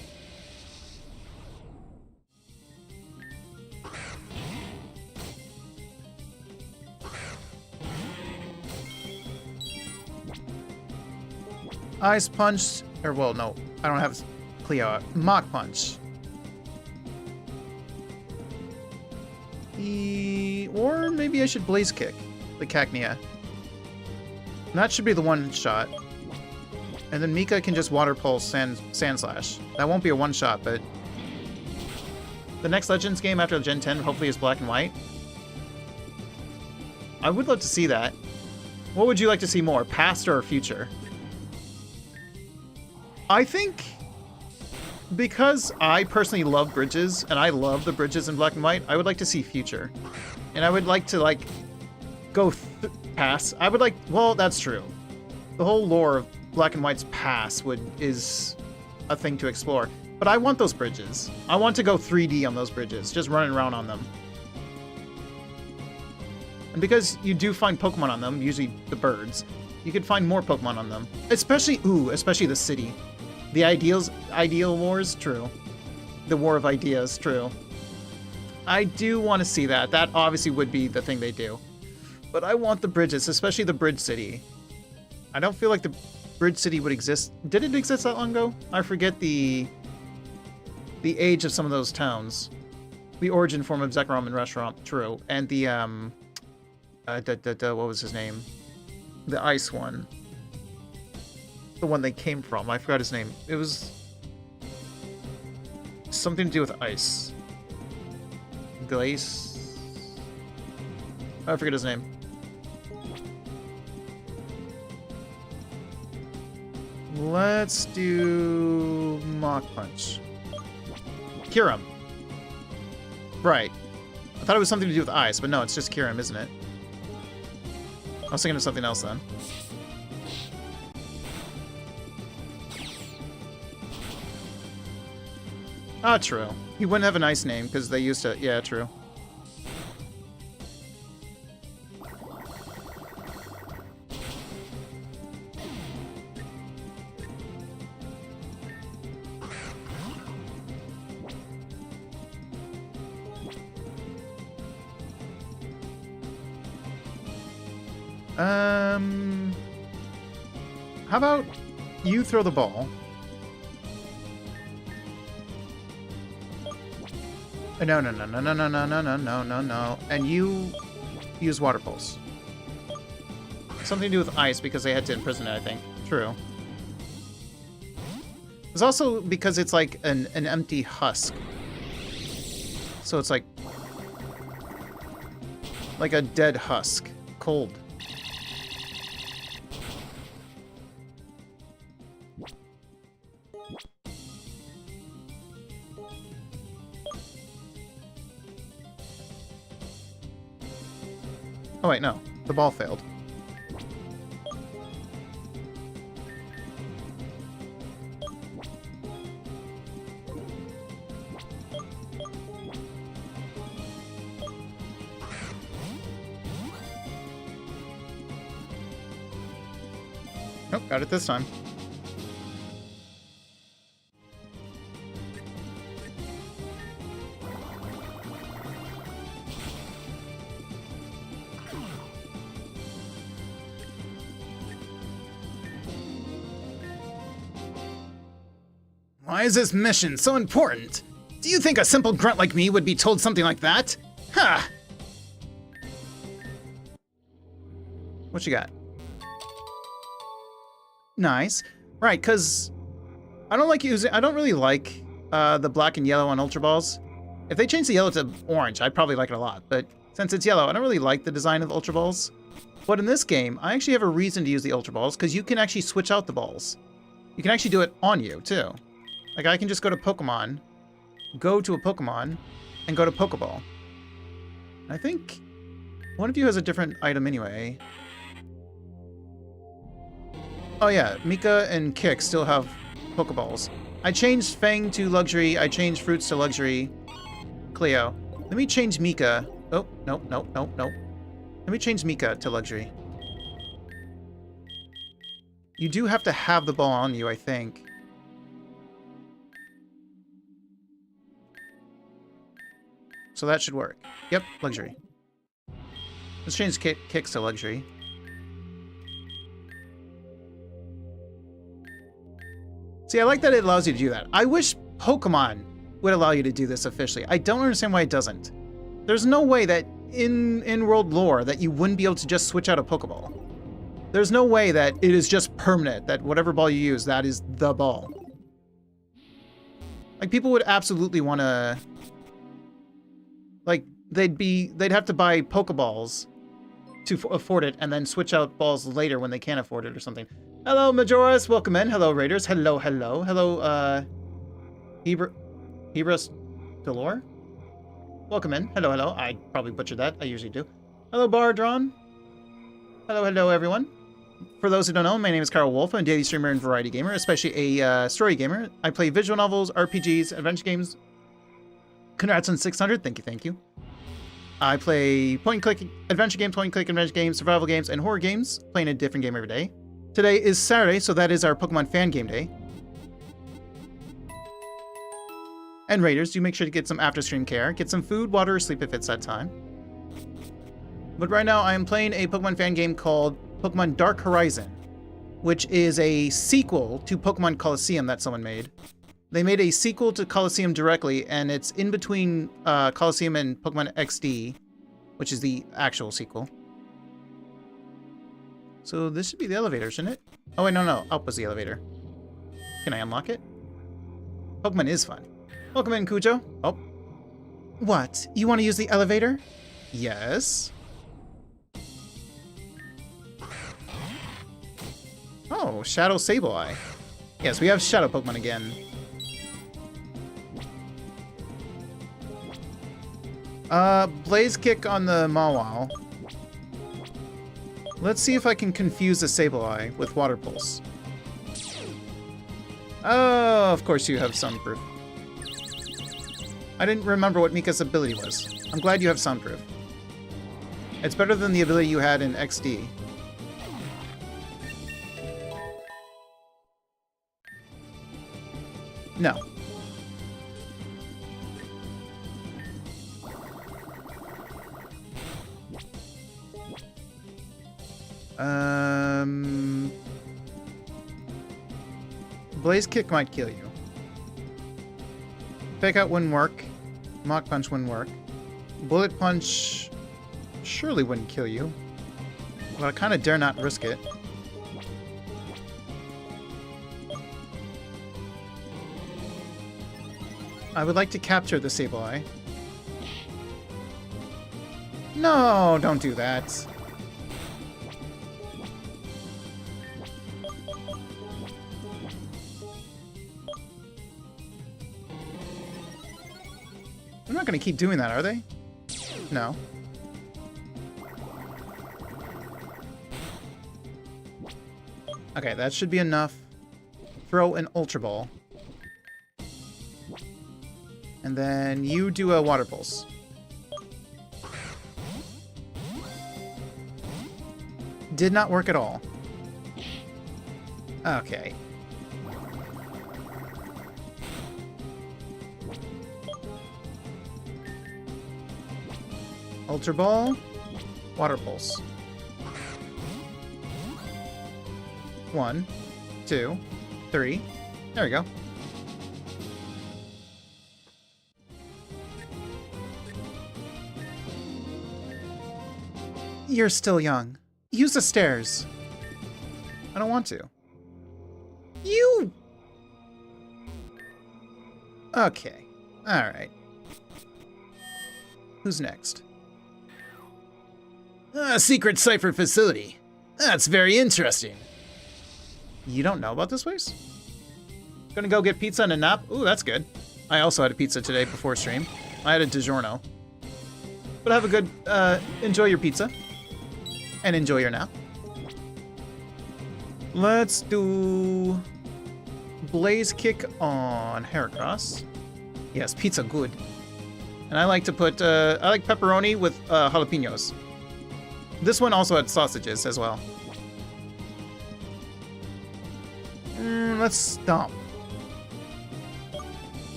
Ice Punch... Or, well, no. I don't have Cleo. Mach Punch. Or maybe I should Blaze Kick the Cacnea. And that should be the one shot. And then Mika can just Water Pulse Sand Slash. That won't be a one shot, but... The next Legends game after Gen 10 hopefully is Black and White. I would love to see that. What would you like to see more? Past or future? I think because I personally love bridges, and I love the bridges in Black and White, I would like to see future. And I would like to, go past. I would like... Well, that's true. The whole lore of Black and White's past is a thing to explore. But I want those bridges. I want to go 3D on those bridges, just running around on them. And because you do find Pokemon on them, usually the birds, you could find more Pokemon on them. Especially the city. The Ideal Wars, true. The War of Ideas, true. I do want to see that. That obviously would be the thing they do. But I want the bridges, especially the Bridge City. I don't feel like the Bridge City would exist. Did it exist that long ago? I forget the age of some of those towns. The origin form of Zekrom Restaurant, true. And the, what was his name? The ice one. The one they came from. I forgot his name. It was something to do with ice. Glace? I forget his name. Let's do Mach Punch. Kyurem. Right. I thought it was something to do with ice, but no, it's just Kyurem, isn't it? I was thinking of something else then. Ah, true. He wouldn't have a nice name because they used to... Yeah, true. How about you throw the ball? No. And you use Water Pulse. Something to do with ice because they had to imprison it, I think. True. It's also because it's like an empty husk. So it's like a dead husk. Cold. Oh wait, no. The ball failed. Nope, got it this time. Why is this mission so important? Do you think a simple grunt like me would be told something like that? Ha! What you got? Nice. Right, because I don't really like the black and yellow on Ultra Balls. If they change the yellow to orange, I'd probably like it a lot. But since it's yellow, I don't really like the design of the Ultra Balls. But in this game, I actually have a reason to use the Ultra Balls, because you can actually switch out the balls. You can actually do it on you, too. Like, I can just go to a Pokemon, and go to Pokeball. I think one of you has a different item anyway. Oh yeah, Mika and Kick still have Pokeballs. I changed Fang to Luxury, I changed Fruits to Luxury. Cleo. Let me change Mika. Oh, nope. Let me change Mika to Luxury. You do have to have the ball on you, I think. So that should work. Yep, Luxury. Let's change Kicks to Luxury. See, I like that it allows you to do that. I wish Pokemon would allow you to do this officially. I don't understand why it doesn't. There's no way that in world lore that you wouldn't be able to just switch out a Pokeball. There's no way that it is just permanent, that whatever ball you use, that is the ball. Like, people would absolutely want to... Like, they'd have to buy Pokeballs to afford it, and then switch out balls later when they can't afford it or something. Hello, Majoris. Welcome in. Hello, Raiders. Hello. Hello, Hebras Galore. Welcome in. Hello. I probably butchered that. I usually do. Hello, Bardron. Hello, everyone. For those who don't know, my name is Carl Wolf. I'm a daily streamer and variety gamer, especially a story gamer. I play visual novels, RPGs, adventure games. Congrats on 600. Thank you, thank you. I play point-and-click adventure games, point-and-click adventure games, survival games, and horror games, playing a different game every day. Today is Saturday, so that is our Pokemon Fangame Day. And Raiders, do make sure to get some after-stream care. Get some food, water, or sleep if it's that time. But right now, I am playing a Pokemon fan game called Pokemon Dark Horizon, which is a sequel to Pokemon Colosseum that someone made. They made a sequel to Colosseum directly, and it's in between Colosseum and Pokemon XD, which is the actual sequel. So this should be the elevator, shouldn't it? Oh wait, no, up was the elevator. Can I unlock it? Pokemon is fun. Welcome in, Cujo. Oh. What? You want to use the elevator? Yes. Oh, Shadow Sableye. Yes, we have Shadow Pokemon again. Blaze Kick on the Mawile. Let's see if I can confuse the Sableye with Water Pulse. Oh, of course you have Soundproof. I didn't remember what Mika's ability was. I'm glad you have Soundproof. It's better than the ability you had in XD. No. Blaze Kick might kill you. Fake Out wouldn't work. Mach Punch wouldn't work. Bullet Punch surely wouldn't kill you. But I kind of dare not risk it. I would like to capture the Sableye. No, don't do that. They're not going to keep doing that, are they? No. Okay, that should be enough. Throw an Ultra Ball. And then you do a Water Pulse. Did not work at all. Okay. Ultra Ball, Water Pulse. 1, 2, 3. There we go. You're still young. Use the stairs. I don't want to. You... Okay. Alright. Who's next? A secret Cipher facility. That's very interesting. You don't know about this place? Gonna go get pizza and a nap? Ooh, that's good. I also had a pizza today before stream. I had a DiGiorno. But have a good, enjoy your pizza. And enjoy your nap. Let's do... Blaze Kick on Heracross. Yes, pizza good. And I like to put, I like pepperoni with jalapenos. This one also had sausages as well. Let's stomp.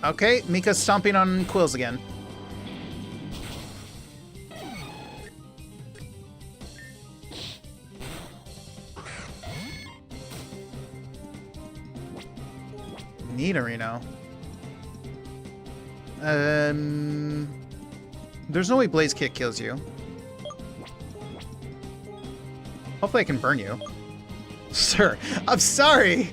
Okay, Mika's stomping on Quills again. Nidorino. There's no way Blaze Kick kills you. Hopefully I can burn you. Sir, I'm sorry!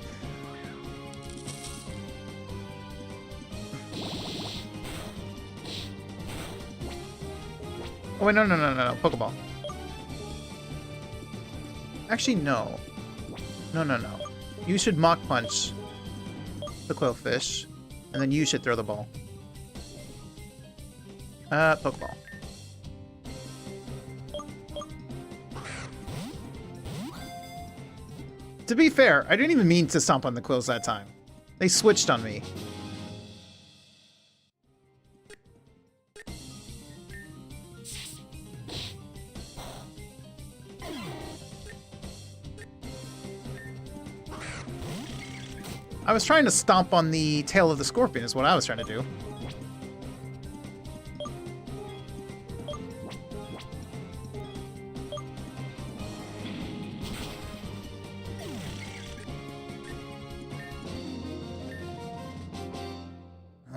Oh wait, no, Pokeball. Actually, no. No. You should Mach Punch the Quillfish, and then you should throw the ball. Pokeball. To be fair, I didn't even mean to stomp on the quills that time. They switched on me. I was trying to stomp on the tail of the scorpion is what I was trying to do.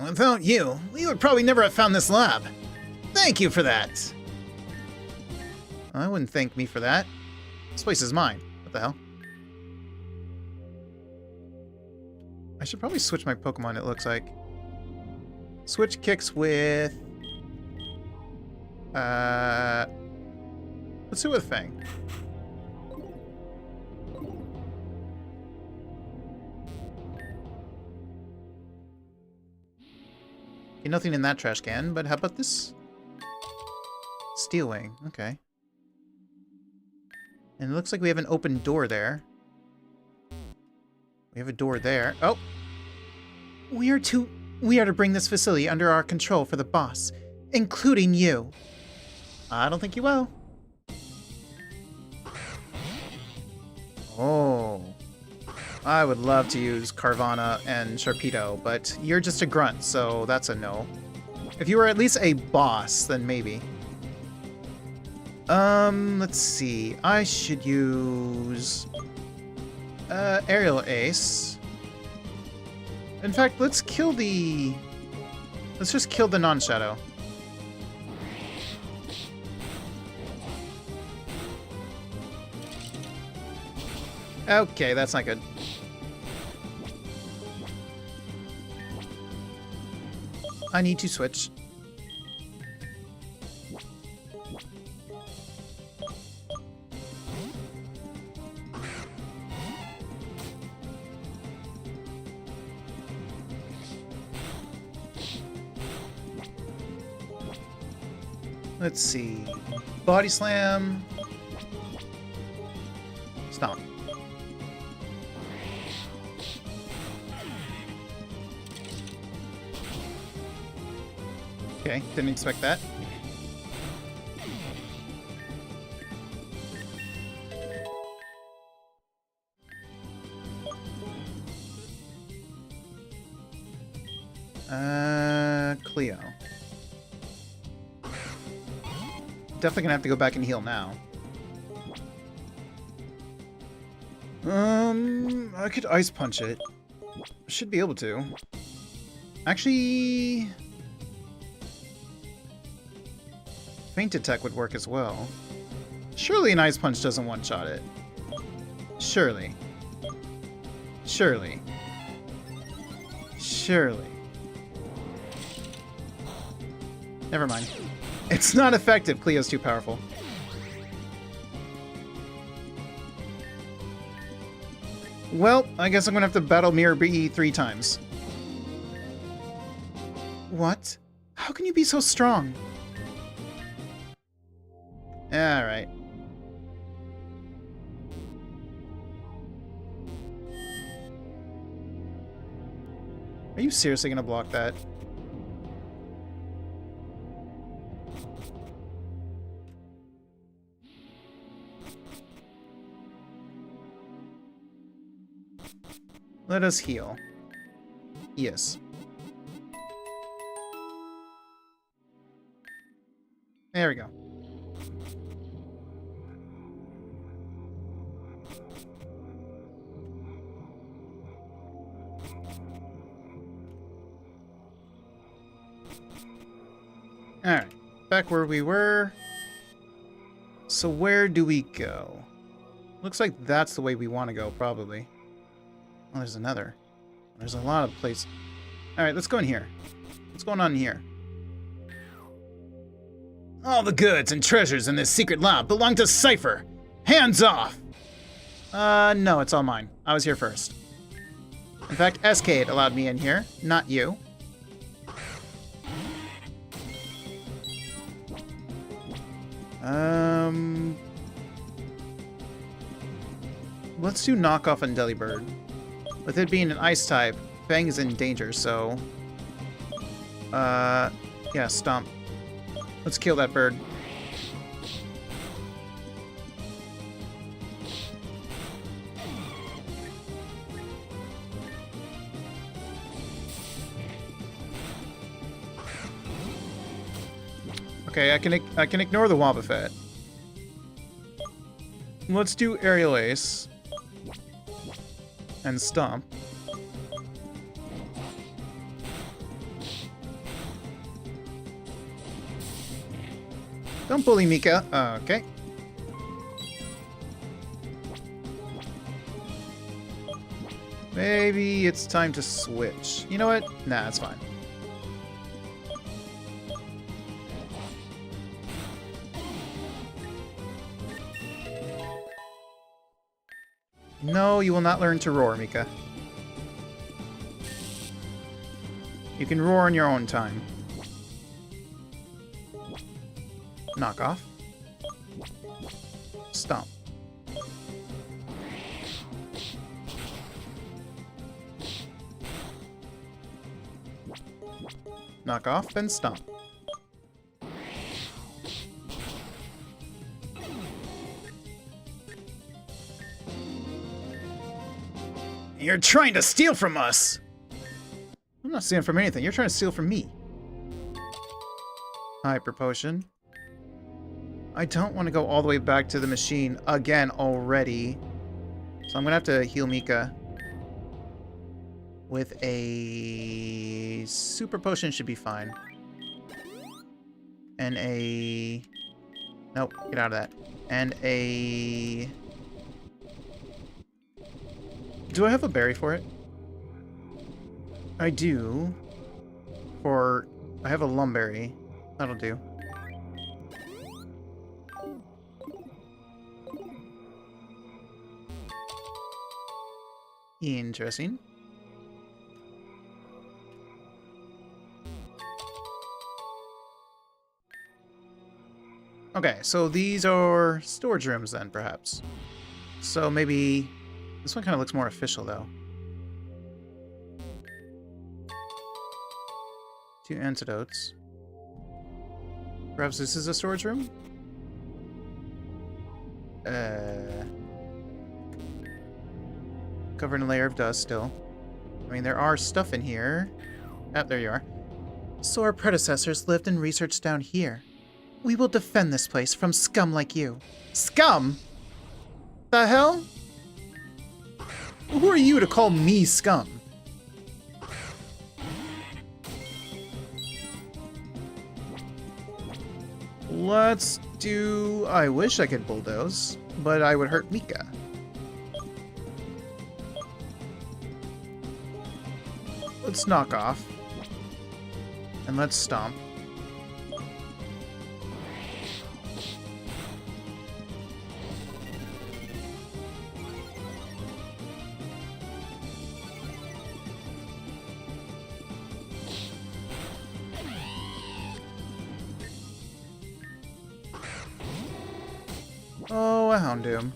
Without you, we would probably never have found this lab. Thank you for that. I wouldn't thank me for that. This place is mine. What the hell? I should probably switch my Pokemon, it looks like. Switch kicks with... Let's do it with Fang. Okay, nothing in that trash can, but how about this? Steel Wing, okay. And it looks like we have an open door there. We have a door there. Oh! We are to bring this facility under our control for the boss, including you. I don't think you will. Oh. I would love to use Carvana and Sharpedo, but you're just a grunt, so that's a no. If you were at least a boss, then maybe. Let's see. I should use... Aerial Ace. In fact, let's just kill the non-shadow. Okay, that's not good. I need to switch. Let's see. Body Slam. Stomp. Okay, didn't expect that. Cleo. Definitely gonna have to go back and heal now. I could Ice Punch it. Should be able to. Actually... Feint Attack would work as well. Surely an Ice Punch doesn't one-shot it. Surely. Surely. Surely. Never mind. It's not effective. Cleo's too powerful. Well, I guess I'm gonna have to battle Mirror Bee 3 times. What? How can you be so strong? Alright. Are you seriously gonna block that? Let us heal. Yes. There we go. Alright, back where we were. So where do we go? Looks like that's the way we want to go, probably. Oh, there's another. There's a lot of places. Alright, let's go in here. What's going on in here? All the goods and treasures in this secret lab belong to Cipher. Hands off! No, it's all mine. I was here first. In fact, Cade allowed me in here, not you. Let's do knockoff on Delibird. With it being an ice type, Fang is in danger, so... yeah, Stomp. Let's kill that bird. Okay, I can ignore the Wobbuffet. Let's do Aerial Ace. And Stomp. Don't bully Mika. Okay. Maybe it's time to switch. You know what? Nah, it's fine. No, you will not learn to roar, Mika. You can roar in your own time. Knock off. Stomp. Knock off and stomp. You're trying to steal from us! I'm not stealing from anything. You're trying to steal from me. Hyper Potion. I don't want to go all the way back to the machine again already. So I'm going to have to heal Mika. With a... Super Potion should be fine. And a... Nope, get out of that. And a... Do I have a berry for it? I do. I have a Lumberry. That'll do. Interesting. Okay, so these are storage rooms then, perhaps. So maybe... This one kind of looks more official, though. 2 antidotes. Perhaps this is a storage room? Covered in a layer of dust still. I mean, there are stuff in here. Ah, there you are. So our predecessors lived and researched down here. We will defend this place from scum like you. Scum? The hell? Who are you to call me scum? Let's do... I wish I could bulldoze, but I would hurt Mika. Let's knock off. And let's stomp. Oh, a Houndoom.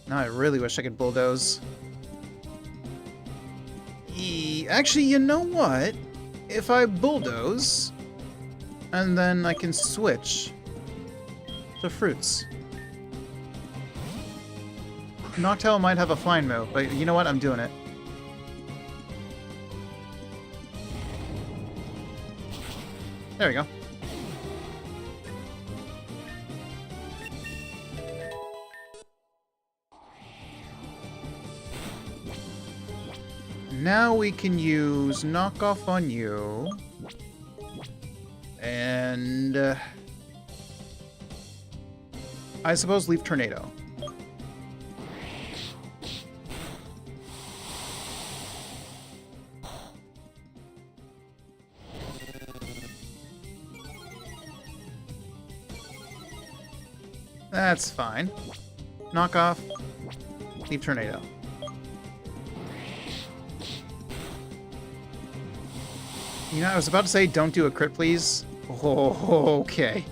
Now I really wish I could bulldoze. Actually, you know what? If I bulldoze, and then I can switch to fruits. Noctowl might have a flying move, but you know what? I'm doing it. There we go. Now we can use knockoff on you. And... I suppose leave Tornado. That's fine. Knockoff. Leave Tornado. You know, I was about to say, don't do a crit, please. Oh, okay.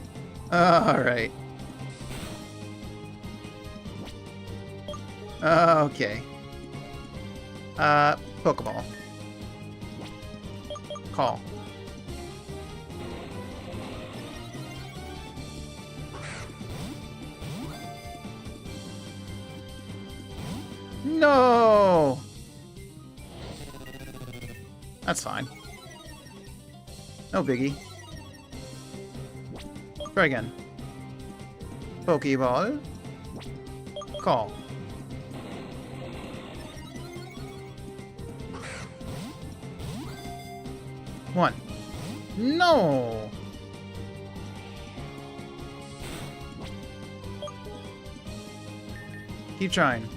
Alright. Okay. Pokeball. Call. No! That's fine. No biggie. Try again. Pokeball. Call. One. No! Keep trying.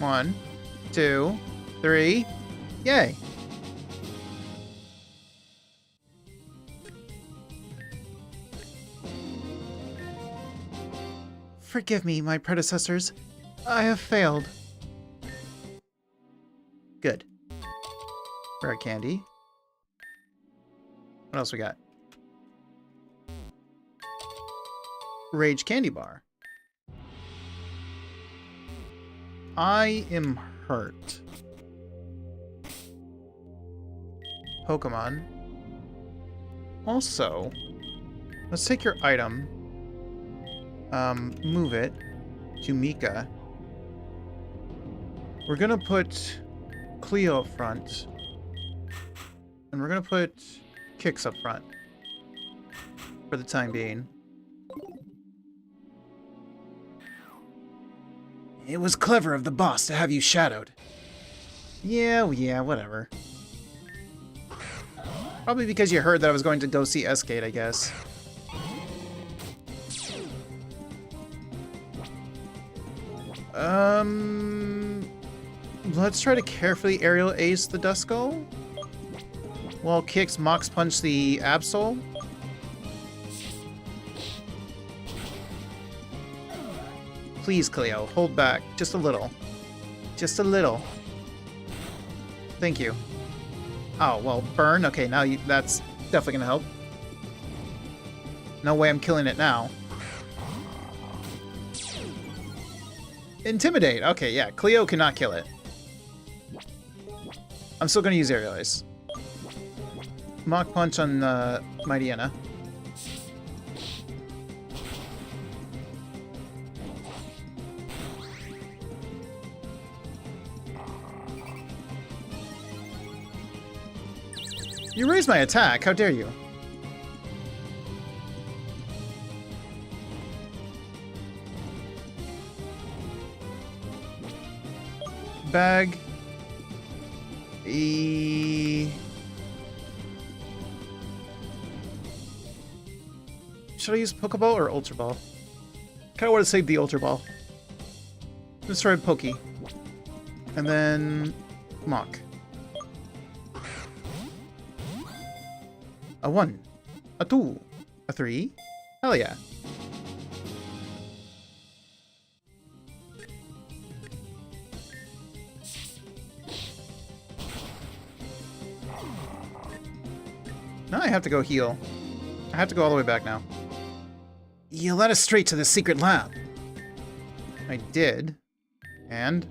One, two, three. Yay! Forgive me, my predecessors. I have failed. Good. Rare candy. What else we got? Rage candy bar. I am hurt. Pokemon. Also, let's take your item. Move it to Mika. We're gonna put Cleo up front. And we're gonna put Kicks up front. For the time being. It was clever of the boss to have you shadowed. Yeah, whatever. Probably because you heard that I was going to go see Cade, I guess. Let's try to carefully aerial ace the Duskull. While Kicks Mox Punch the Absol. Please, Cleo, hold back. Just a little. Just a little. Thank you. Oh, well, burn? Okay, now that's definitely gonna help. No way I'm killing it now. Intimidate. Okay, yeah, Cleo cannot kill it. I'm still gonna use Aerial Ace. Mach Punch on Mightyena. You raised my attack. How dare you? Bag. Should I use Pokeball or Ultra Ball? Kind of want to save the Ultra Ball. Let's try Pokey. And then Mach. A 1, a 2, a 3. Hell yeah. Now I have to go heal. I have to go all the way back now. You led us straight to the secret lab. I did. And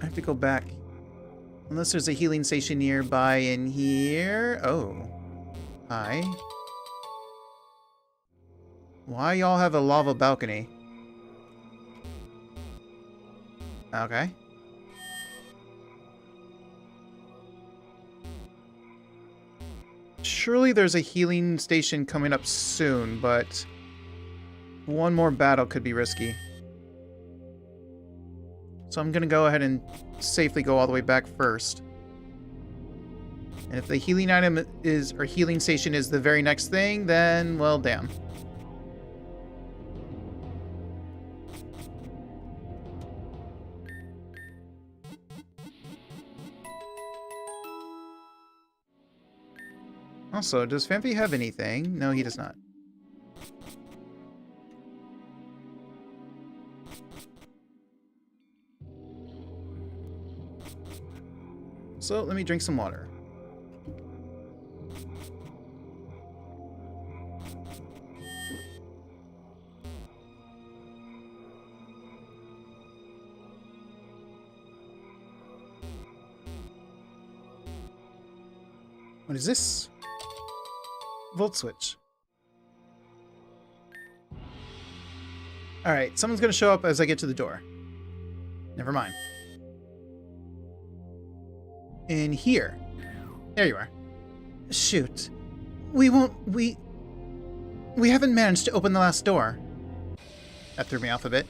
I have to go back. Unless there's a healing station nearby in here. Oh. Hi. Why y'all have a lava balcony? Okay. Surely there's a healing station coming up soon, but one more battle could be risky. So I'm gonna go ahead and safely go all the way back first. And if the healing item is, or healing station is the very next thing, then, well, damn. Also, does Phanpy have anything? No, he does not. So, let me drink some water. What is this? Volt switch. Alright, someone's gonna show up as I get to the door. Never mind. In here. There you are. Shoot. We haven't managed to open the last door. That threw me off a bit.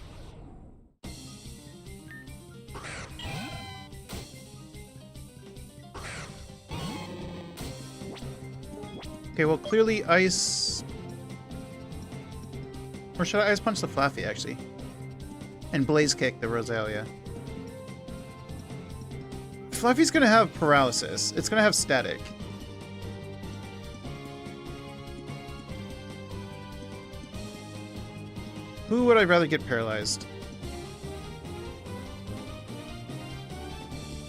Okay, well, clearly ice... Or should I ice punch the Flaffy, actually? And blaze kick the Rosalia. Fluffy's gonna have paralysis. It's gonna have static. Who would I rather get paralyzed?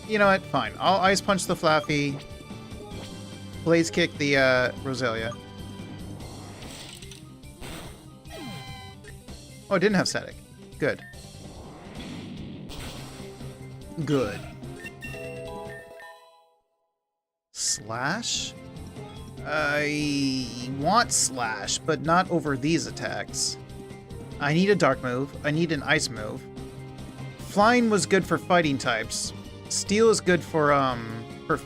You know what? Fine. I'll ice punch the Flaffy. Blaze kick the Rosalia. Oh, it didn't have static. Good. Good. Slash? I want Slash, but not over these attacks. I need a dark move. I need an ice move. Flying was good for fighting types. Steel is good for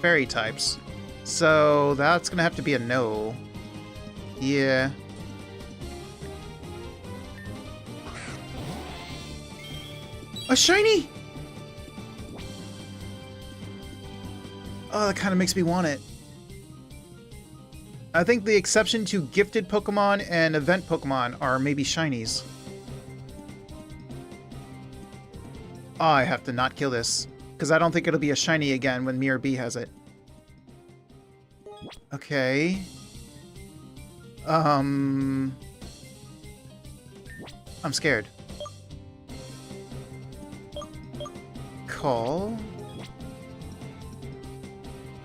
fairy types. So that's gonna have to be a no. Yeah. A shiny! Oh, that kind of makes me want it. I think the exception to gifted Pokemon and event Pokemon are maybe shinies. Oh, I have to not kill this, because I don't think it'll be a shiny again when Mirror B has it. Okay. I'm scared. Call.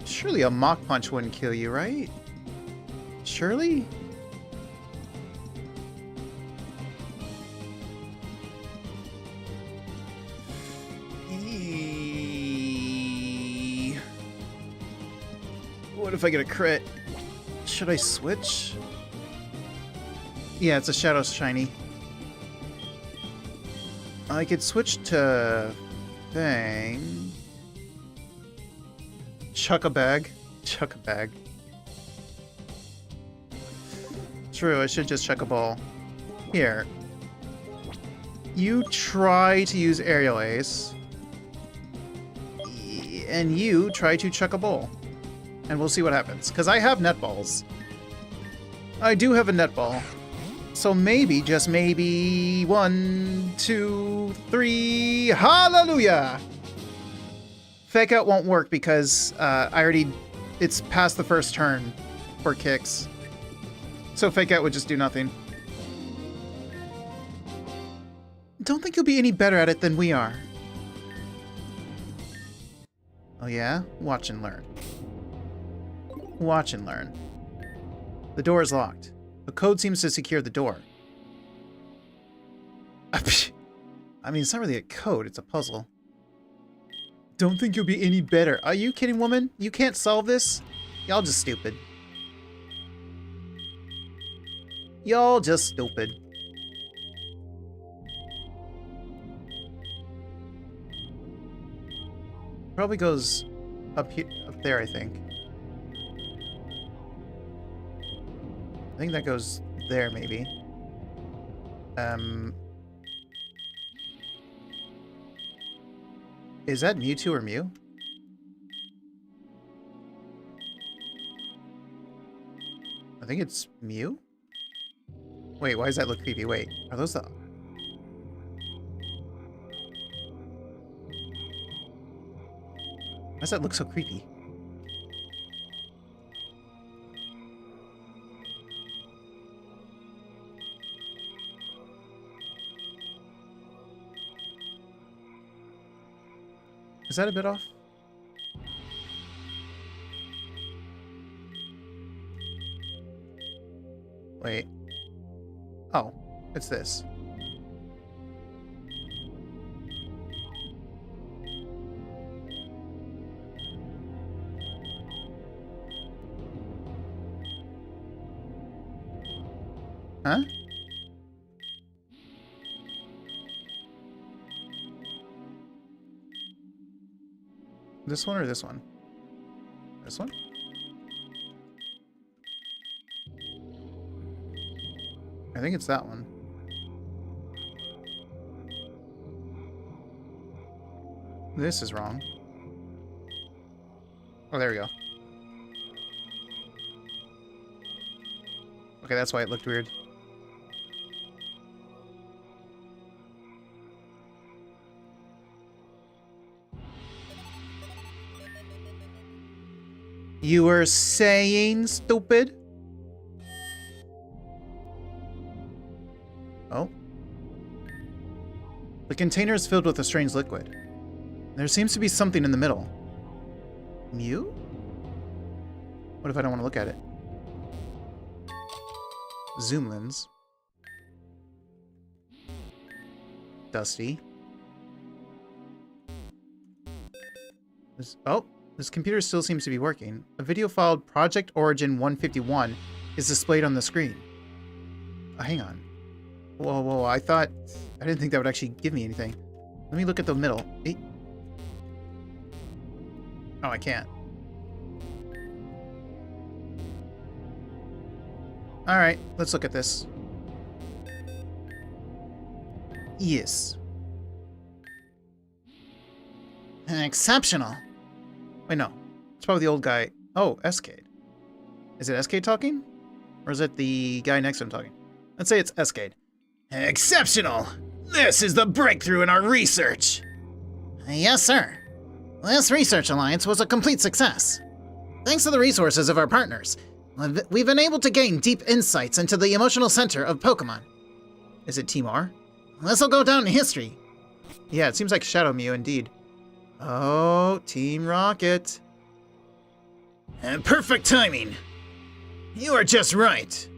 Surely a Mach Punch wouldn't kill you, right? Surely? What if I get a crit? Should I switch? Yeah, it's a Shadow Shiny. I could switch to... Thing. Chuck a bag. Chuck a bag. True, I should just chuck a ball. Here. You try to use Aerial Ace. And you try to chuck a ball. And we'll see what happens. Because I have netballs. I do have a netball. So maybe, just maybe, 1, 2, 3, hallelujah! Fake Out won't work because it's past the first turn for kicks. So Fake Out would just do nothing. Don't think you'll be any better at it than we are. Oh yeah? Watch and learn. Watch and learn. The door is locked. A code seems to secure the door. I mean, it's not really a code, it's a puzzle. Don't think you'll be any better. Are you kidding, woman? You can't solve this? Y'all just stupid. Y'all just stupid. Probably goes up here, up there, I think. I think that goes there, maybe. Is that Mewtwo or Mew? I think it's Mew? Wait, why does that look creepy? Wait, are those the... Why does that look so creepy? Is that a bit off? Wait. Oh, it's this. Huh? This one or this one? This one? I think it's that one. This is wrong. Oh, there we go. Okay, that's why it looked weird. You were saying, stupid? Oh. The container is filled with a strange liquid. There seems to be something in the middle. Mew? What if I don't want to look at it? Zoom lens. Dusty. This computer still seems to be working. A video filed Project Origin 151 is displayed on the screen. Oh, hang on. Whoa, I didn't think that would actually give me anything. Let me look at the middle. Oh, I can't. Alright, let's look at this. Yes. Exceptional. Wait, no. It's probably the old guy. Oh, Cade. Is it Cade talking? Or is it the guy next to him talking? Let's say it's Cade. Exceptional! This is the breakthrough in our research! Yes, sir. This research alliance was a complete success. Thanks to the resources of our partners, we've been able to gain deep insights into the emotional center of Pokémon. Is it Team R? This'll go down in history. Yeah, it seems like Shadow Mew indeed. Oh, Team Rocket. And perfect timing. You are just right.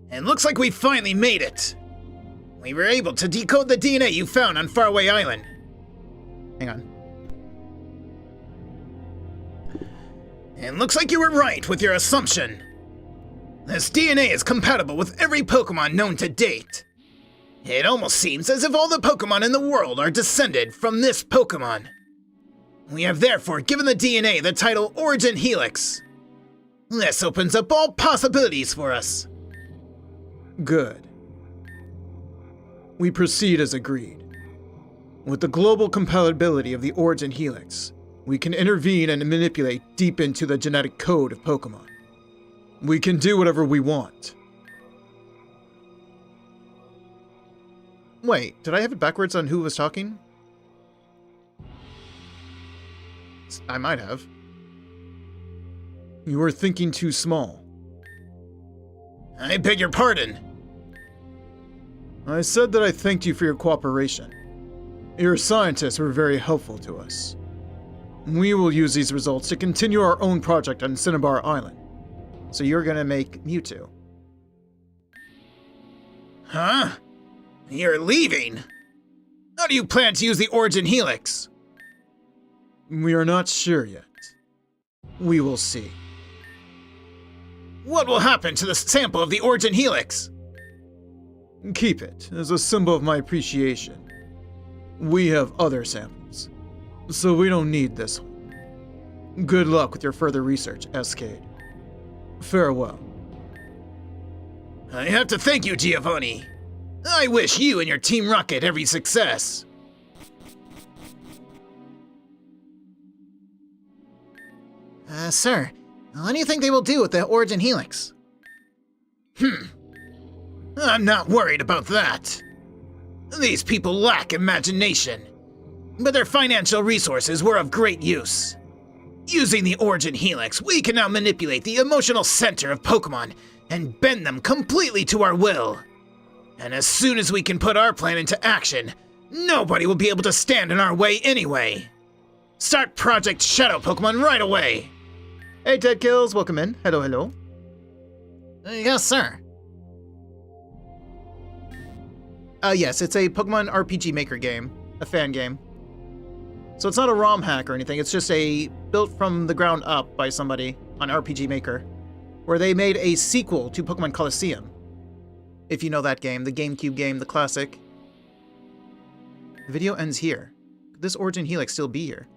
And looks like we finally made it. We were able to decode the DNA you found on Faraway Island. Hang on. And looks like you were right with your assumption. This DNA is compatible with every Pokémon known to date. It almost seems as if all the Pokémon in the world are descended from this Pokémon. We have therefore given the DNA the title Origin Helix. This opens up all possibilities for us. Good. We proceed as agreed. With the global compatibility of the Origin Helix, we can intervene and manipulate deep into the genetic code of Pokémon. We can do whatever we want. Wait, did I have it backwards on who was talking? I might have. You were thinking too small. I beg your pardon. I said that I thanked you for your cooperation. Your scientists were very helpful to us. We will use these results to continue our own project on Cinnabar Island. So you're gonna make Mewtwo. Huh? You're leaving? How do you plan to use the Origin Helix? We are not sure yet. We will see. What will happen to the sample of the Origin Helix? Keep it as a symbol of my appreciation. We have other samples, so we don't need this one. Good luck with your further research, Cade. Farewell. I have to thank you, Giovanni. I wish you and your Team Rocket every success. Sir, what do you think they will do with the Origin Helix? I'm not worried about that. These people lack imagination, but their financial resources were of great use. Using the Origin Helix, we can now manipulate the emotional center of Pokémon and bend them completely to our will. And as soon as we can put our plan into action, nobody will be able to stand in our way anyway. Start Project Shadow Pokémon right away. Hey, Ted Kills, welcome in. Hello, hello. Yes, sir. Yes, it's a Pokemon RPG Maker game, a fan game. So it's not a ROM hack or anything, it's just a built from the ground up by somebody on RPG Maker. where they made a sequel to Pokemon Colosseum. If you know that game, the GameCube game, the classic. The video ends here. Could this Origin Helix still be here?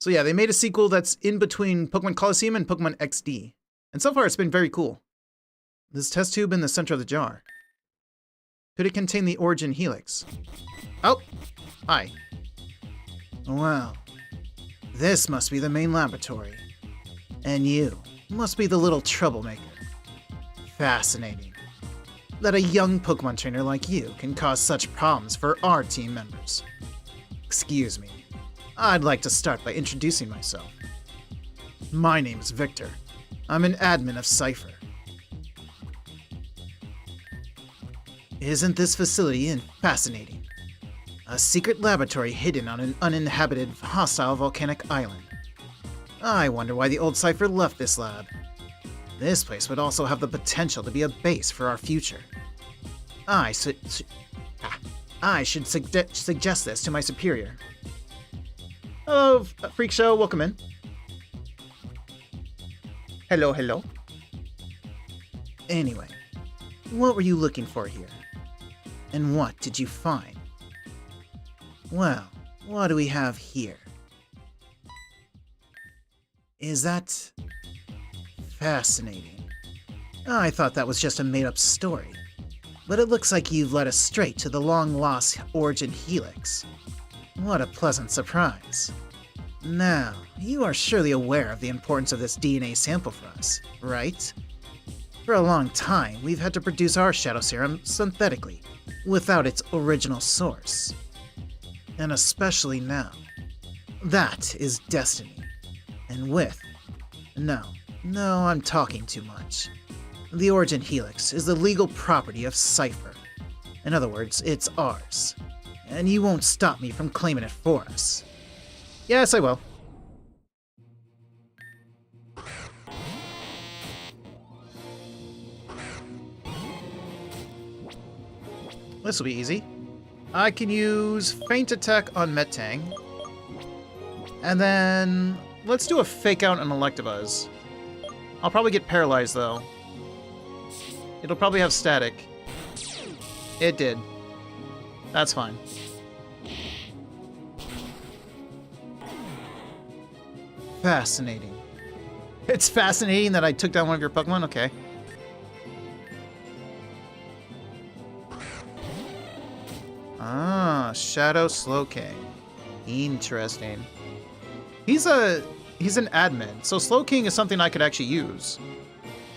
So yeah, they made a sequel that's in between Pokemon Colosseum and Pokemon XD. And so far it's been very cool. This test tube in the center of the jar. Could it contain the Origin Helix? Oh! Hi. Wow. This must be the main laboratory. And you must be the little troublemaker. Fascinating. That a young Pokemon trainer like you can cause such problems for our team members. Excuse me. I'd like to start by introducing myself. My name is Victor. I'm an admin of Cipher. Isn't this facility fascinating? A secret laboratory hidden on an uninhabited, hostile volcanic island. I wonder why the old Cipher left this lab. This place would also have the potential to be a base for our future. I should suggest this to my superior. Hello, Freak Show. Welcome in. Hello, hello. Anyway, what were you looking for here? And what did you find? Well, what do we have here? Is that fascinating? I thought that was just a made-up story. But it looks like you've led us straight to the long-lost Origin Helix. What a pleasant surprise. Now, you are surely aware of the importance of this DNA sample for us, right? For a long time, we've had to produce our Shadow Serum synthetically, without its original source. And especially now. That is destiny. And with... No, I'm talking too much. The Origin Helix is the legal property of Cipher. In other words, it's ours. And you won't stop me from claiming it for us. Yes, I will. This will be easy. I can use Feint Attack on Metang. And then let's do a Fake Out on Electabuzz. I'll probably get paralyzed though. It'll probably have static. It did. That's fine. Fascinating. It's fascinating that I took down one of your Pokemon? Okay. Ah, Shadow Slowking. Interesting. He's an admin, so Slowking is something I could actually use.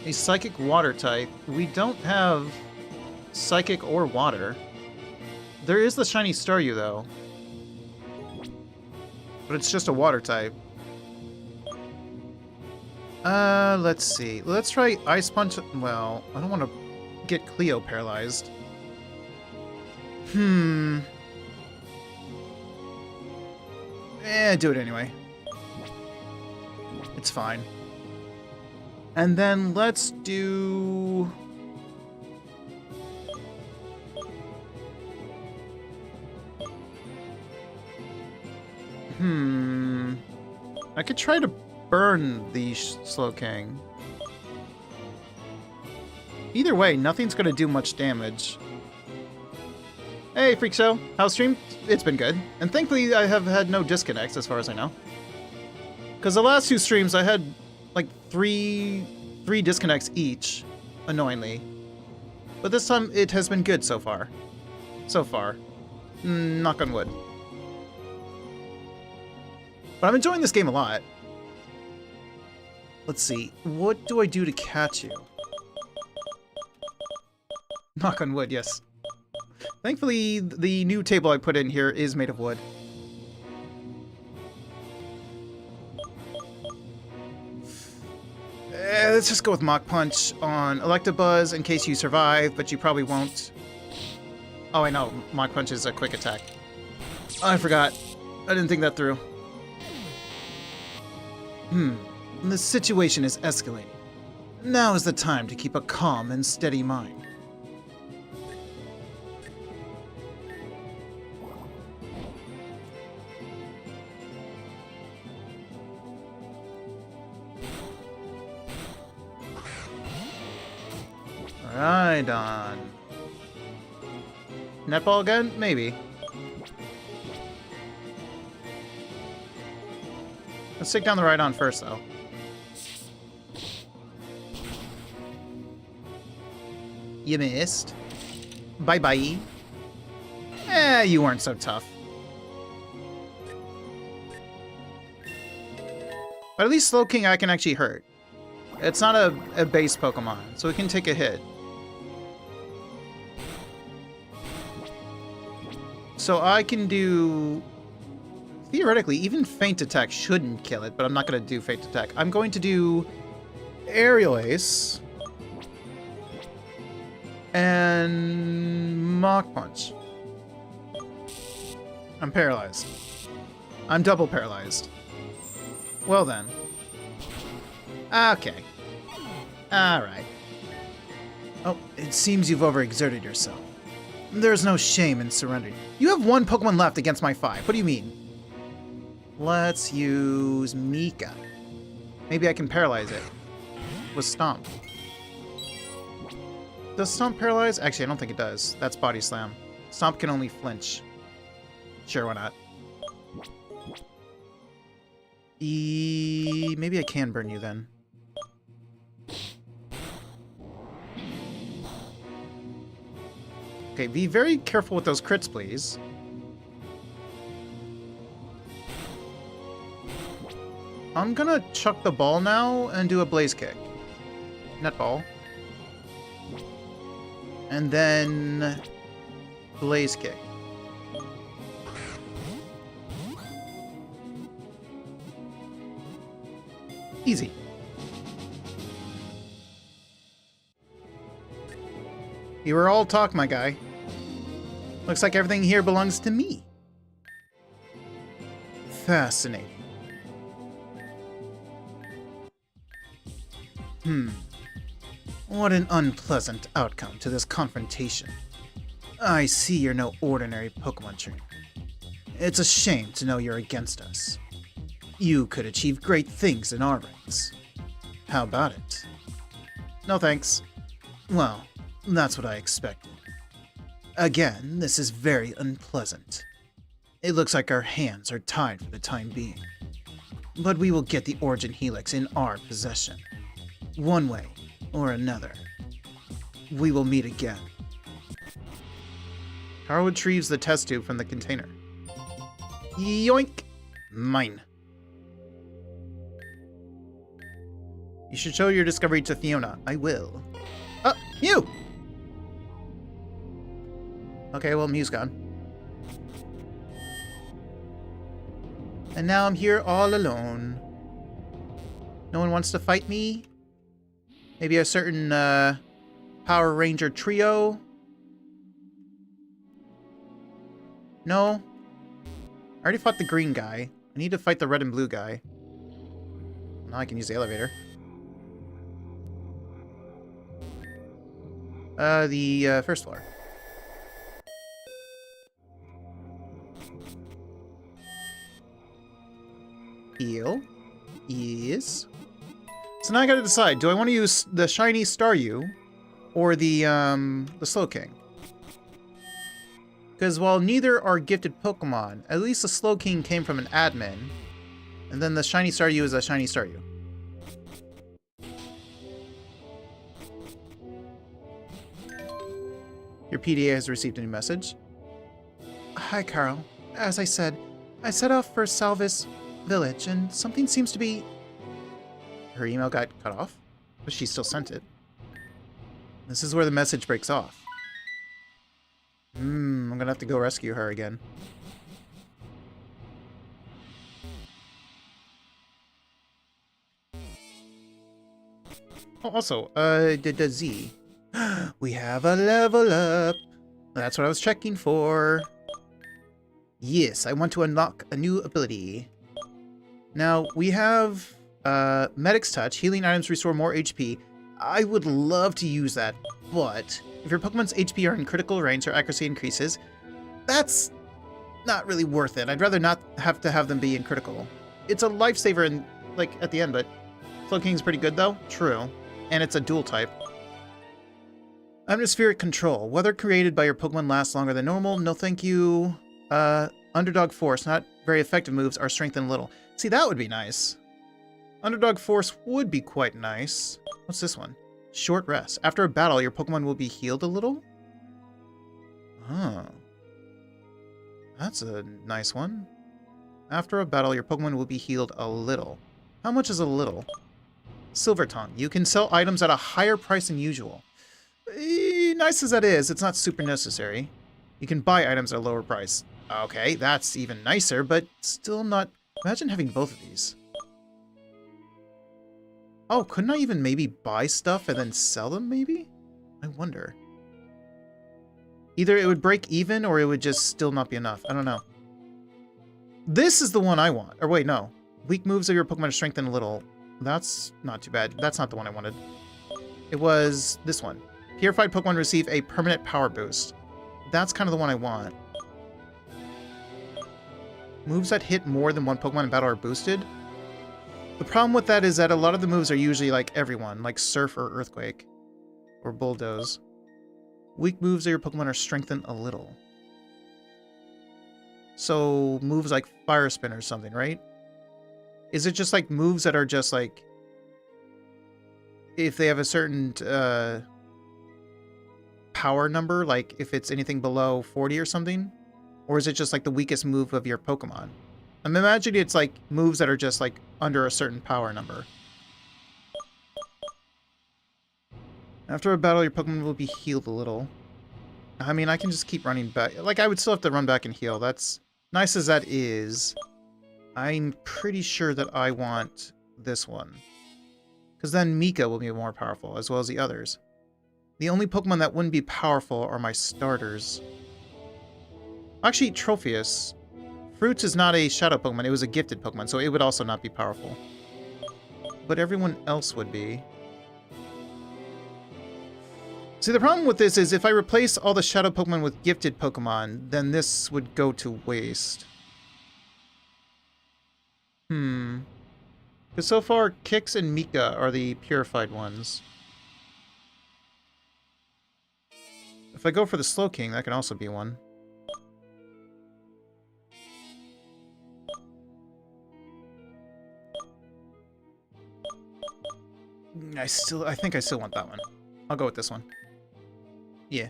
A Psychic Water type. We don't have Psychic or Water. There is the Shiny Staryu though. But it's just a Water type. Let's see. Let's try Ice Punch. Well, I don't want to get Cleo paralyzed. Do it anyway. It's fine. And then let's do... I could try to burn the Slowking. Either way, nothing's gonna do much damage. Hey, Freak Show. How's stream? It's been good. And thankfully, I have had no disconnects as far as I know. Because the last two streams, I had like three disconnects each, annoyingly. But this time, it has been good so far. Knock on wood. But I'm enjoying this game a lot. Let's see. What do I do to catch you? Knock on wood, yes. Thankfully, the new table I put in here is made of wood. Let's just go with Mach Punch on Electabuzz in case you survive, but you probably won't. Oh, I know. Mach Punch is a quick attack. Oh, I forgot. I didn't think that through. The situation is escalating. Now is the time to keep a calm and steady mind. Rhydon. Netball again? Maybe. Let's take down the Rhydon first, though. You missed. Bye-bye. You weren't so tough. But at least Slowking I can actually hurt. It's not a base Pokemon, so it can take a hit. So I can do... Theoretically, even Feint Attack shouldn't kill it, but I'm not going to do Feint Attack. I'm going to do Aerial Ace. And Mach Punch. I'm paralyzed. I'm double paralyzed. Well then. Okay. Alright. Oh, it seems you've overexerted yourself. There's no shame in surrendering. You have one Pokemon left against my 5. What do you mean? Let's use Mika. Maybe I can paralyze it with Stomp. Does Stomp paralyze? Actually, I don't think it does. That's Body Slam. Stomp can only flinch. Sure, why not? Maybe I can burn you then. Okay, be very careful with those crits, please. I'm gonna chuck the ball now and do a Blaze Kick. Netball. And then Blaze Kick. Easy. You were all talk, my guy. Looks like everything here belongs to me. Fascinating. What an unpleasant outcome to this confrontation. I see you're no ordinary Pokemon trainer. It's a shame to know you're against us. You could achieve great things in our ranks. How about it? No thanks. Well, that's what I expected. Again, this is very unpleasant. It looks like our hands are tied for the time being. But we will get the Origin Helix in our possession. One way or another. We will meet again. Carl retrieves the test tube from the container. Yoink! Mine. You should show your discovery to Fiona. I will. Mew! Okay, well, Mew's gone. And now I'm here all alone. No one wants to fight me? Maybe a certain, Power Ranger trio? No? I already fought the green guy. I need to fight the red and blue guy. Now I can use the elevator. The first floor. Heal. Yes. So now I gotta decide, do I want to use the shiny Staryu or the Slowking? Because while neither are gifted Pokemon, at least the Slowking came from an admin, and then the shiny Staryu is a shiny Staryu. Your PDA has received a new message. Hi, Carl. As I said, I set off for Salvis Village, and something seems to be... Her email got cut off, but she still sent it. This is where the message breaks off. I'm gonna have to go rescue her again. Oh, also, Z. We have a level up. That's what I was checking for. Yes, I want to unlock a new ability. Now, we have Medic's Touch. Healing items restore more HP. I would love to use that, but if your Pokemon's HP are in critical range or accuracy increases, that's not really worth it. I'd rather not have to have them be in critical. It's a lifesaver in, like, at the end, but Slowking's pretty good, though. True. And it's a dual type. Atmospheric control. Weather created by your Pokemon lasts longer than normal. No thank you. Underdog Force. Not very effective moves are strengthened a little. See, that would be nice. Underdog Force would be quite nice. What's this one? Short rest. After a battle, your Pokemon will be healed a little? Oh. That's a nice one. After a battle, your Pokemon will be healed a little. How much is a little? Silver Tongue. You can sell items at a higher price than usual. Nice as that is, it's not super necessary. You can buy items at a lower price. Okay, that's even nicer, but still not... Imagine having both of these. Oh, couldn't I even maybe buy stuff and then sell them, maybe? I wonder. Either it would break even, or it would just still not be enough. I don't know. This is the one I want. Or wait, no. Weak moves of your Pokemon are strengthened a little. That's not too bad. That's not the one I wanted. It was this one. Purified Pokemon receive a permanent power boost. That's kind of the one I want. Moves that hit more than one Pokemon in battle are boosted. The problem with that is that a lot of the moves are usually like everyone, like Surf or Earthquake. Or Bulldoze. Weak moves of your Pokemon are strengthened a little. So, moves like Fire Spin or something, right? Is it just like moves that are just like... If they have a certain power number, like if it's anything below 40 or something? Or is it just like the weakest move of your Pokemon? I'm imagining it's like moves that are just like under a certain power number. After a battle, your Pokemon will be healed a little. I mean, I can just keep running back. Like, I would still have to run back and heal. That's nice as that is. I'm pretty sure that I want this one. Because then Mika will be more powerful, as well as the others. The only Pokemon that wouldn't be powerful are my starters. Actually, Tropheus. Fruits is not a Shadow Pokemon. It was a gifted Pokemon, so it would also not be powerful. But everyone else would be. See, the problem with this is if I replace all the Shadow Pokemon with gifted Pokemon, then this would go to waste. Because so far, Kix and Mika are the purified ones. If I go for the Slowking, that can also be one. I think I still want that one. I'll go with this one. Yeah.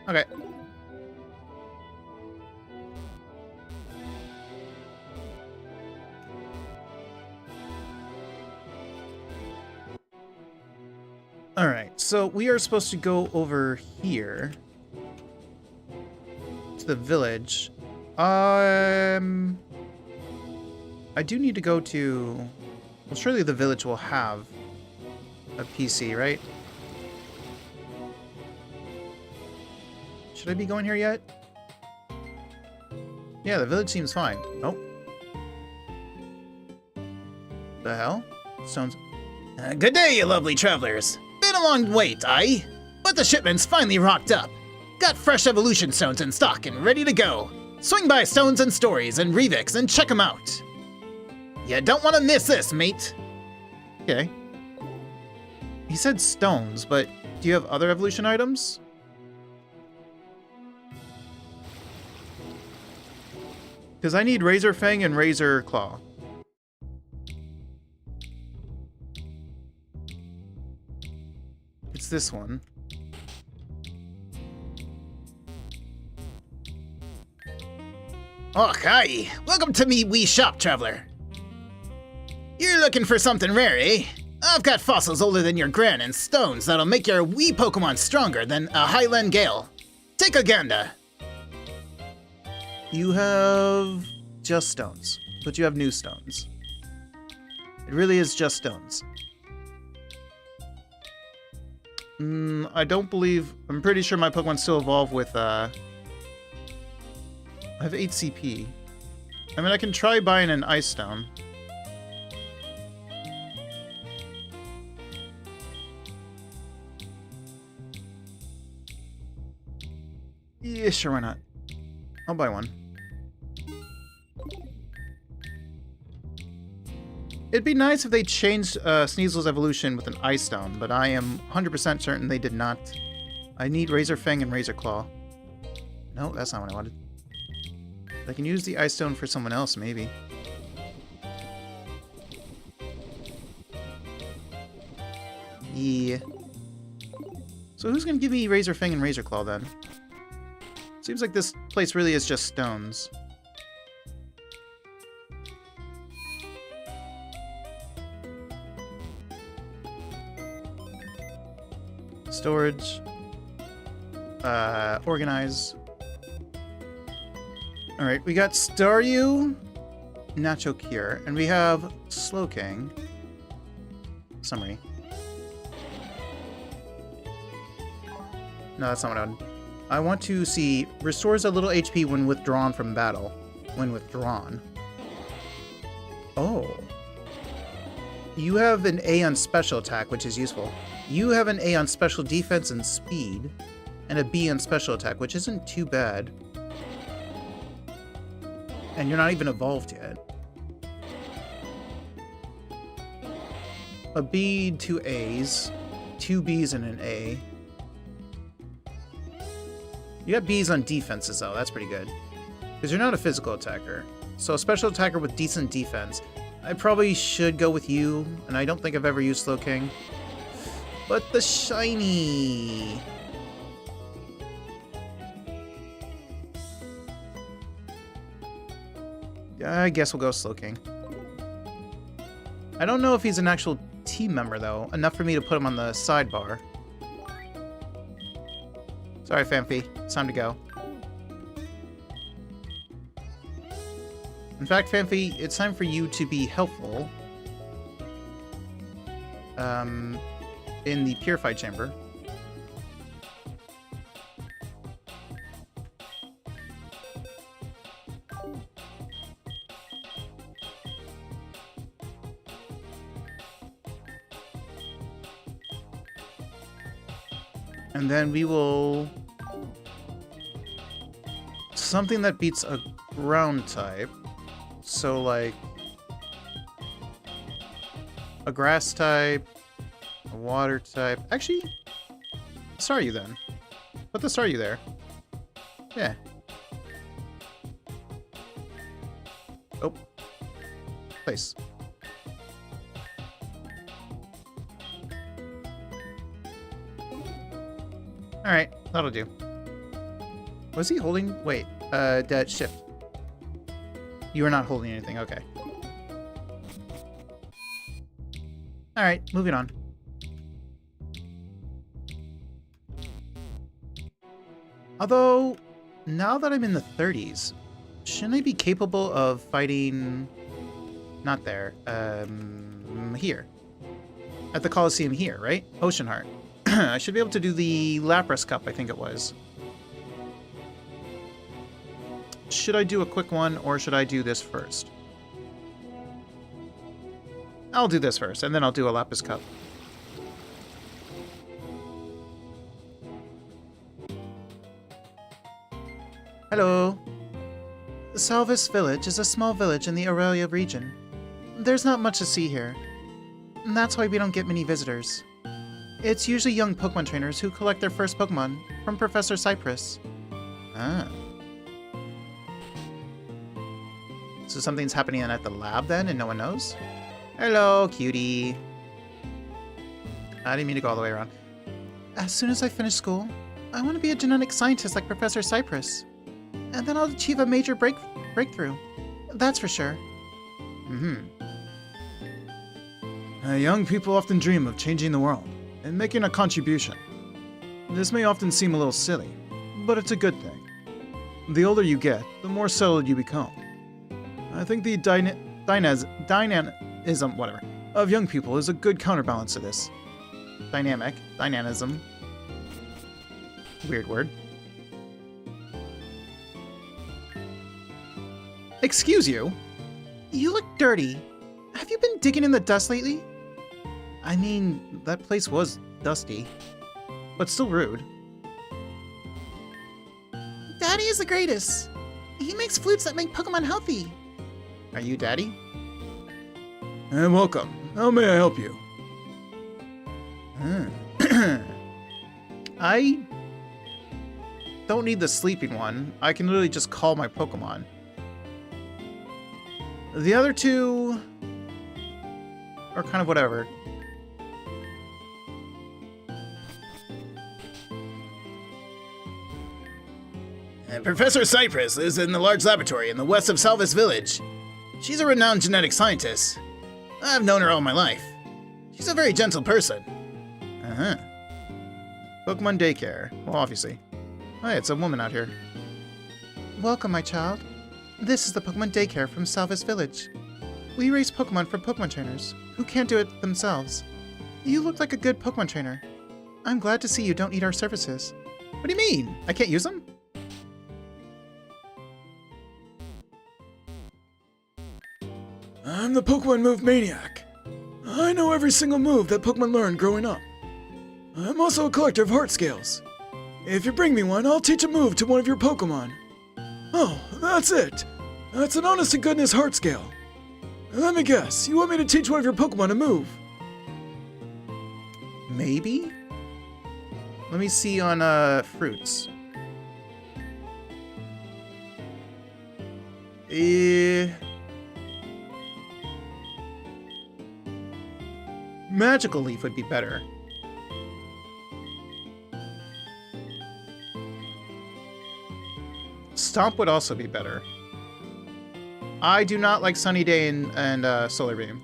Okay. Alright, so we are supposed to go over here to the village. I do need to go to... Well, surely the village will have a PC, right? Should I be going here yet? Yeah, the village seems fine. Nope. The hell? Sounds... Good day, you lovely travelers. Been a long wait, aye? But the shipment's finally rocked up. Got fresh evolution stones in stock and ready to go. Swing by Stones and Stories and Revix and check them out. You don't want to miss this, mate. Okay. He said stones, but do you have other evolution items? Because I need Razor Fang and Razor Claw. It's this one. Oh, hi. Welcome to me wee shop, traveler. You're looking for something rare, eh? I've got fossils older than your gran and stones that'll make your wee Pokemon stronger than a Highland Gale. Take a gander. You have just stones, but you have new stones. It really is just stones. I don't believe... I'm pretty sure my Pokemon still evolve with, I have 8 CP. I mean, I can try buying an Ice Stone. Yeah, sure, why not? I'll buy one. It'd be nice if they changed Sneasel's evolution with an Ice Stone, but I am 100% certain they did not. I need Razor Fang and Razor Claw. No, that's not what I wanted. I can use the Ice Stone for someone else, maybe. Yeah. So who's gonna give me Razor Fang and Razor Claw then? Seems like this place really is just stones. Storage. Organize. Alright, we got Staryu, Nacho Cure, and we have Slowking. Summary. No, that's not what I want. I want to see restores a little HP when withdrawn from battle. When withdrawn. Oh. You have an A on special attack, which is useful. You have an A on special defense and speed, and a B on special attack, which isn't too bad. And you're not even evolved yet. A B, 2 A's, 2 B's and an A. You got B's on defenses though, that's pretty good. Because you're not a physical attacker. So a special attacker with decent defense. I probably should go with you, and I don't think I've ever used Slowking. But the shiny! I guess we'll go Slowking. I don't know if he's an actual team member though, enough for me to put him on the sidebar. Sorry, Fanfi. It's time to go. In fact, Fanfi, it's time for you to be helpful. In the Purified Chamber. And then we will... something that beats a ground type. So, like... a grass type, a water type. Actually, Staryu then. Put the Staryu there. Yeah. Oh. Place. Alright, that'll do. Was he holding? Wait, that shift. You are not holding anything, okay. Alright, moving on. Although, now that I'm in the 30s, shouldn't I be capable of fighting... not there, here. At the Colosseum here, right? Ocean Heart. I should be able to do the Lapras Cup, I think it was. Should I do a quick one, or should I do this first? I'll do this first, and then I'll do a Lapras Cup. Hello. Salvis Village is a small village in the Aurelia region. There's not much to see here. And that's why we don't get many visitors. It's usually young Pokemon trainers who collect their first Pokemon from Professor Cypress. Ah. So something's happening at the lab then, and no one knows? Hello, cutie. I didn't mean to go all the way around. As soon as I finish school, I want to be a genetic scientist like Professor Cypress. And then I'll achieve a major breakthrough. That's for sure. Young people often dream of changing the world and making a contribution. This may often seem a little silly, but it's a good thing. The older you get, the more settled you become. I think the dynamism, whatever, of young people is a good counterbalance to this. Dynamism. Weird word. Excuse you? You look dirty. Have you been digging in the dust lately? I mean, that place was dusty, but still rude. Daddy is the greatest. He makes flutes that make Pokemon healthy. Are you Daddy? And welcome. How may I help you? I don't need the sleeping one. I can literally just call my Pokemon. The other two are kind of whatever. And Professor Cypress lives in the large laboratory in the west of Salvis Village. She's a renowned genetic scientist. I've known her all my life. She's a very gentle person. Uh-huh. Pokemon daycare. Well, obviously. Oh, yeah, it's a woman out here. Welcome, my child. This is the Pokemon daycare from Salvis Village. We raise Pokemon for Pokemon trainers who can't do it themselves. You look like a good Pokemon trainer. I'm glad to see you don't need our services. What do you mean? I can't use them? I'm the Pokemon Move Maniac. I know every single move that Pokemon learned growing up. I'm also a collector of heart scales. If you bring me one, I'll teach a move to one of your Pokemon. Oh, that's it. That's an honest-to-goodness heart scale. Let me guess, you want me to teach one of your Pokemon a move? Maybe? Let me see on, fruits. Magical Leaf would be better. Stomp would also be better. I do not like Sunny Day and Solar Beam.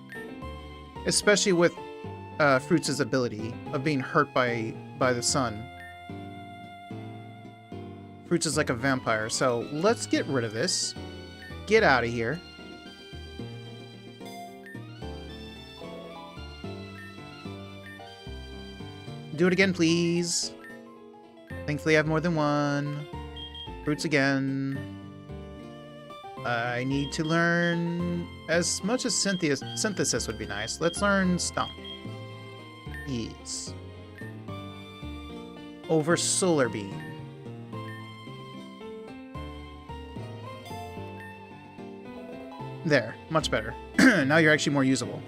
Especially with Fruits' ability of being hurt by the sun. Fruits is like a vampire, so let's get rid of this. Get out of here. Do it again, please. Thankfully, I have more than one. Fruits again. I need to learn as much as synthesis would be nice. Let's learn Stomp. Yes. Over Solar Beam. There, much better. Now you're actually more usable.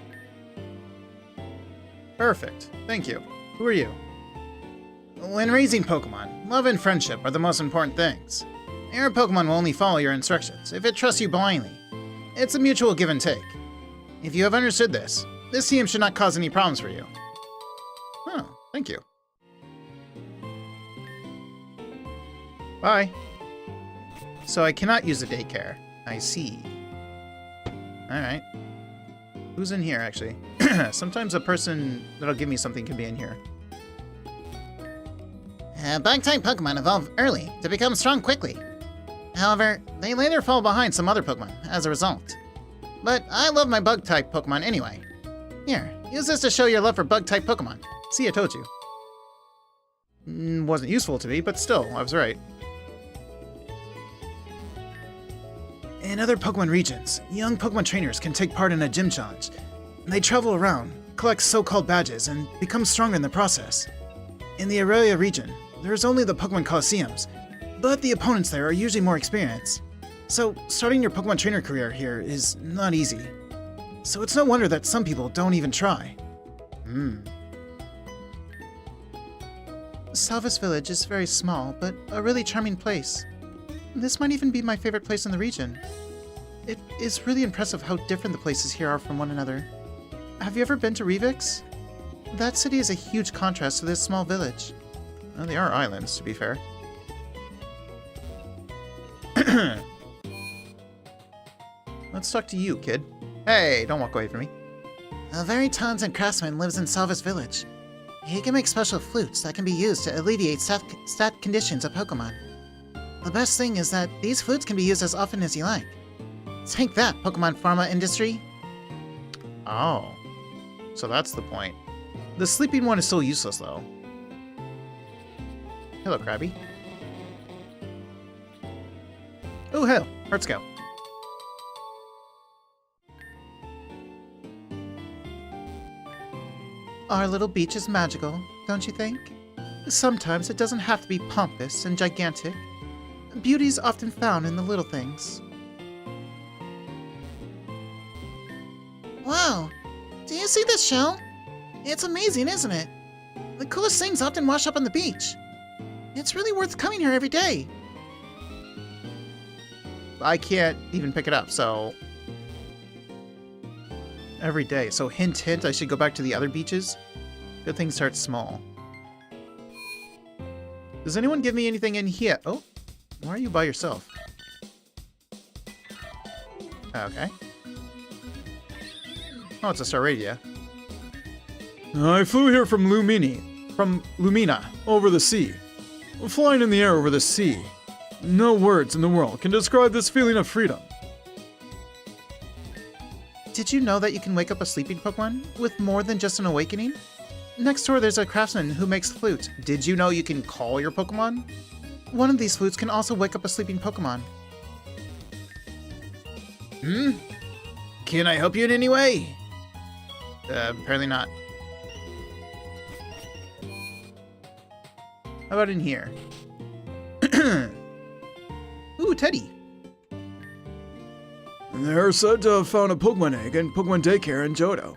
Perfect. Thank you. Who are you? When raising Pokemon, love and friendship are the most important things. Your Pokemon will only follow your instructions if it trusts you blindly. It's a mutual give and take. If you have understood this, this team should not cause any problems for you. Oh, thank you. Bye. So I cannot use the daycare. I see. Alright. Who's in here, actually? Sometimes a person that'll give me something can be in here. Bug-type Pokemon evolve early to become strong quickly. However, they later fall behind some other Pokemon as a result. But I love my Bug-type Pokemon anyway. Here, use this to show your love for Bug-type Pokemon. See, I told you. Wasn't useful to me, but still, I was right. In other Pokemon regions, young Pokemon trainers can take part in a gym challenge. They travel around, collect so-called badges, and become stronger in the process. In the Aurelia region, there's only the Pokémon Colosseums, but the opponents there are usually more experienced. So, starting your Pokemon trainer career here is not easy. So it's no wonder that some people don't even try. Salvis Village is very small, but a really charming place. This might even be my favorite place in the region. It is really impressive how different the places here are from one another. Have you ever been to Revix? That city is a huge contrast to this small village. Well, they are islands, to be fair. Let's talk to you, kid. Hey, don't walk away from me. A very talented craftsman lives in Salvis Village. He can make special flutes that can be used to alleviate stat conditions of Pokemon. The best thing is that these flutes can be used as often as you like. Take that, Pokemon Pharma Industry! Oh. So that's the point. The sleeping one is still useless, though. Hello, Krabby. Oh, hell. Heart Scout. Our little beach is magical, don't you think? Sometimes it doesn't have to be pompous and gigantic. Beauty is often found in the little things. Wow! see this, Shell? It's amazing, isn't it? The coolest things often wash up on the beach. It's really worth coming here every day. I can't even pick it up, so... Every day. So hint, hint, I should go back to the other beaches? Good thing starts small. Does anyone give me anything in here? Oh, why are you by yourself? Okay. Oh, it's a Staravia. I flew here from Lumina, over the sea. Flying in the air over the sea. No words in the world can describe this feeling of freedom. Did you know that you can wake up a sleeping Pokemon with more than just an awakening? Next door, there's a craftsman who makes flutes. Did you know you can call your Pokemon? One of these flutes can also wake up a sleeping Pokemon. Can I help you in any way? Apparently not. How about in here? Ooh, Teddy. They're said to have found a Pokemon egg in Pokemon Daycare in Johto.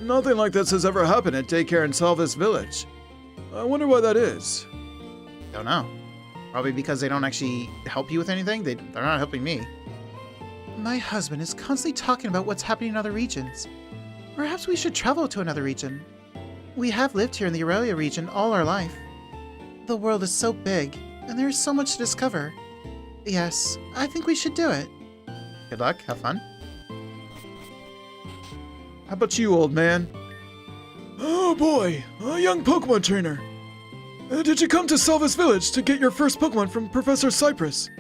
Nothing like this has ever happened at Daycare in Salvis Village. I wonder why that is. Don't know. Probably because they don't actually help you with anything. They're not helping me. My husband is constantly talking about what's happening in other regions. Perhaps we should travel to another region. We have lived here in the Aurelia region all our life. The world is so big, and there is so much to discover. Yes, I think we should do it. Good luck, have fun. How about you, old man? Oh boy, a young Pokemon trainer. Did you come to Salvis Village to get your first Pokemon from Professor Cypress?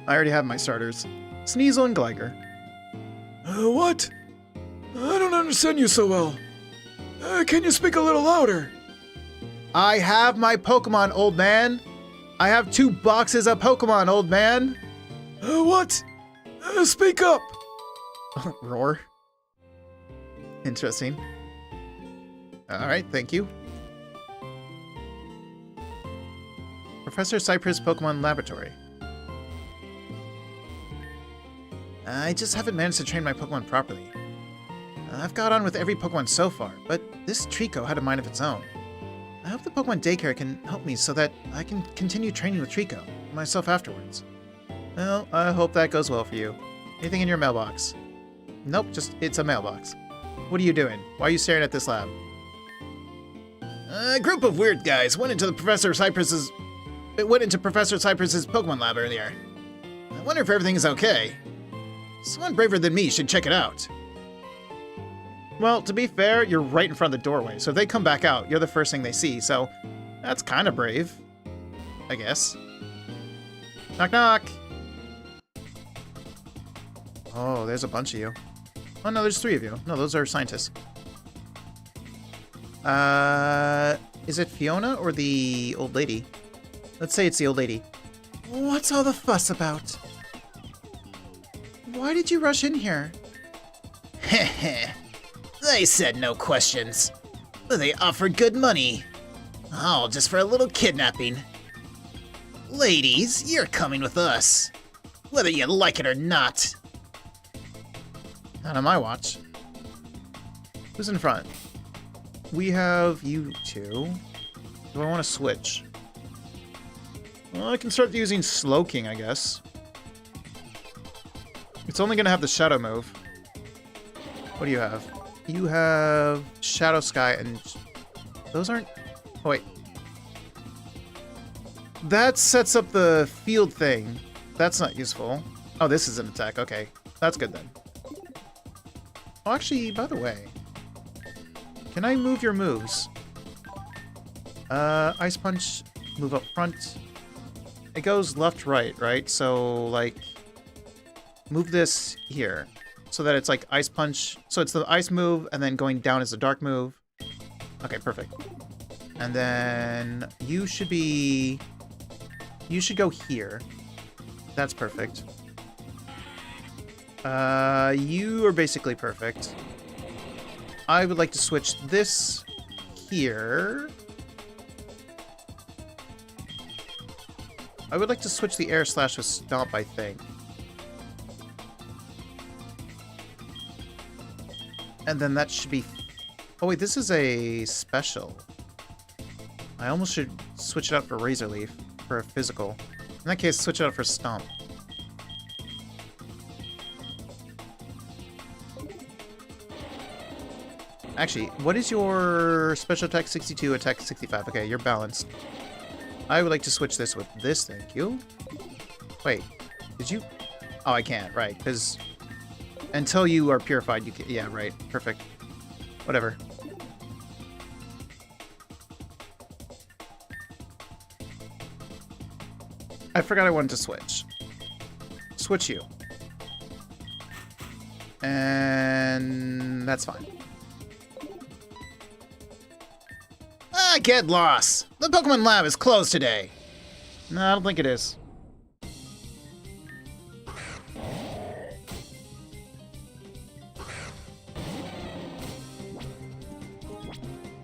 I already have my starters. Sneasel and Gligar. What? I don't understand you so well. Can you speak a little louder? I have my Pokemon, old man. I have 2 boxes of Pokemon, old man. What? Speak up. Roar. Interesting. Alright, thank you. Professor Cypress Pokemon Laboratory. I just haven't managed to train my Pokemon properly. I've got on with every Pokemon so far, but this Trico had a mind of its own. I hope the Pokemon Daycare can help me so that I can continue training with Trico myself afterwards. Well, I hope that goes well for you. Anything in your mailbox? Nope, just it's a mailbox. What are you doing? Why are you staring at this lab? A group of weird guys went into Professor Cypress's Pokemon lab earlier. I wonder if everything is okay. Someone braver than me should check it out. Well, to be fair, you're right in front of the doorway, so if they come back out, you're the first thing they see, so that's kind of brave, I guess. Knock, knock. Oh, there's a bunch of you. Oh, no, there's 3 of you. No, those are scientists. Is it Fiona or the old lady? Let's say it's the old lady. What's all the fuss about? Why did you rush in here? Heh. They said no questions. But they offered good money. All just for a little kidnapping. Ladies, you're coming with us. Whether you like it or not. Not on my watch. Who's in front? We have you 2. Do I want to switch? Well, I can start using Slowking, I guess. It's only going to have the Shadow move. What do you have? You have Shadow Sky and... Those aren't... Oh, wait. That sets up the field thing. That's not useful. Oh, this is an attack. Okay. That's good then. Oh, actually, by the way... Can I move your moves? Ice Punch, move up front. It goes left, right? So, like... Move this here. So that it's like Ice Punch. So it's the Ice move, and then going down is the Dark move. Okay, perfect. And then you should be... You should go here. That's perfect. You are basically perfect. I would like to switch this here. I would like to switch the Air Slash with Stomp, I think. And then that should be Oh wait, this is a special. I almost should switch it out for Razor Leaf for a physical. In that case, switch it out for Stomp. Actually, what is your special attack 62, attack 65? Okay, you're balanced. I would like to switch this with this, thank you. Wait, did you? Oh, I can't, right, because until you are purified, you can. Yeah, right, perfect. Whatever. I forgot I wanted to switch. Switch you. And that's fine. Get lost! The Pokemon Lab is closed today! No, I don't think it is.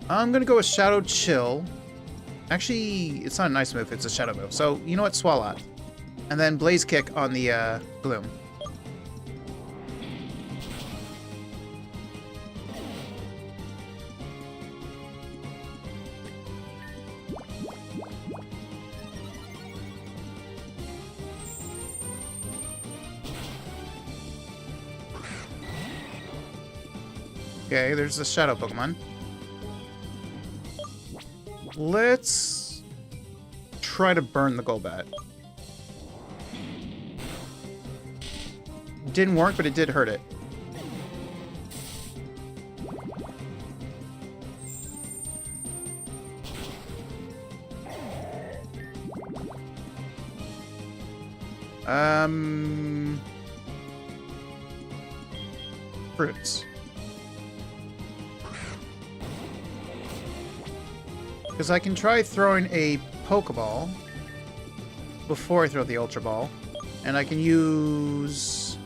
I'm gonna go with Shadow Chill. Actually, it's not a nice move, it's a Shadow move. So, you know what? Swalot. And then Blaze Kick on the Gloom. Okay, there's a Shadow Pokemon. Let's try to burn the Golbat. Didn't work, but it did hurt it. Fruits. Because I can try throwing a Pokeball before I throw the Ultra Ball. And I can use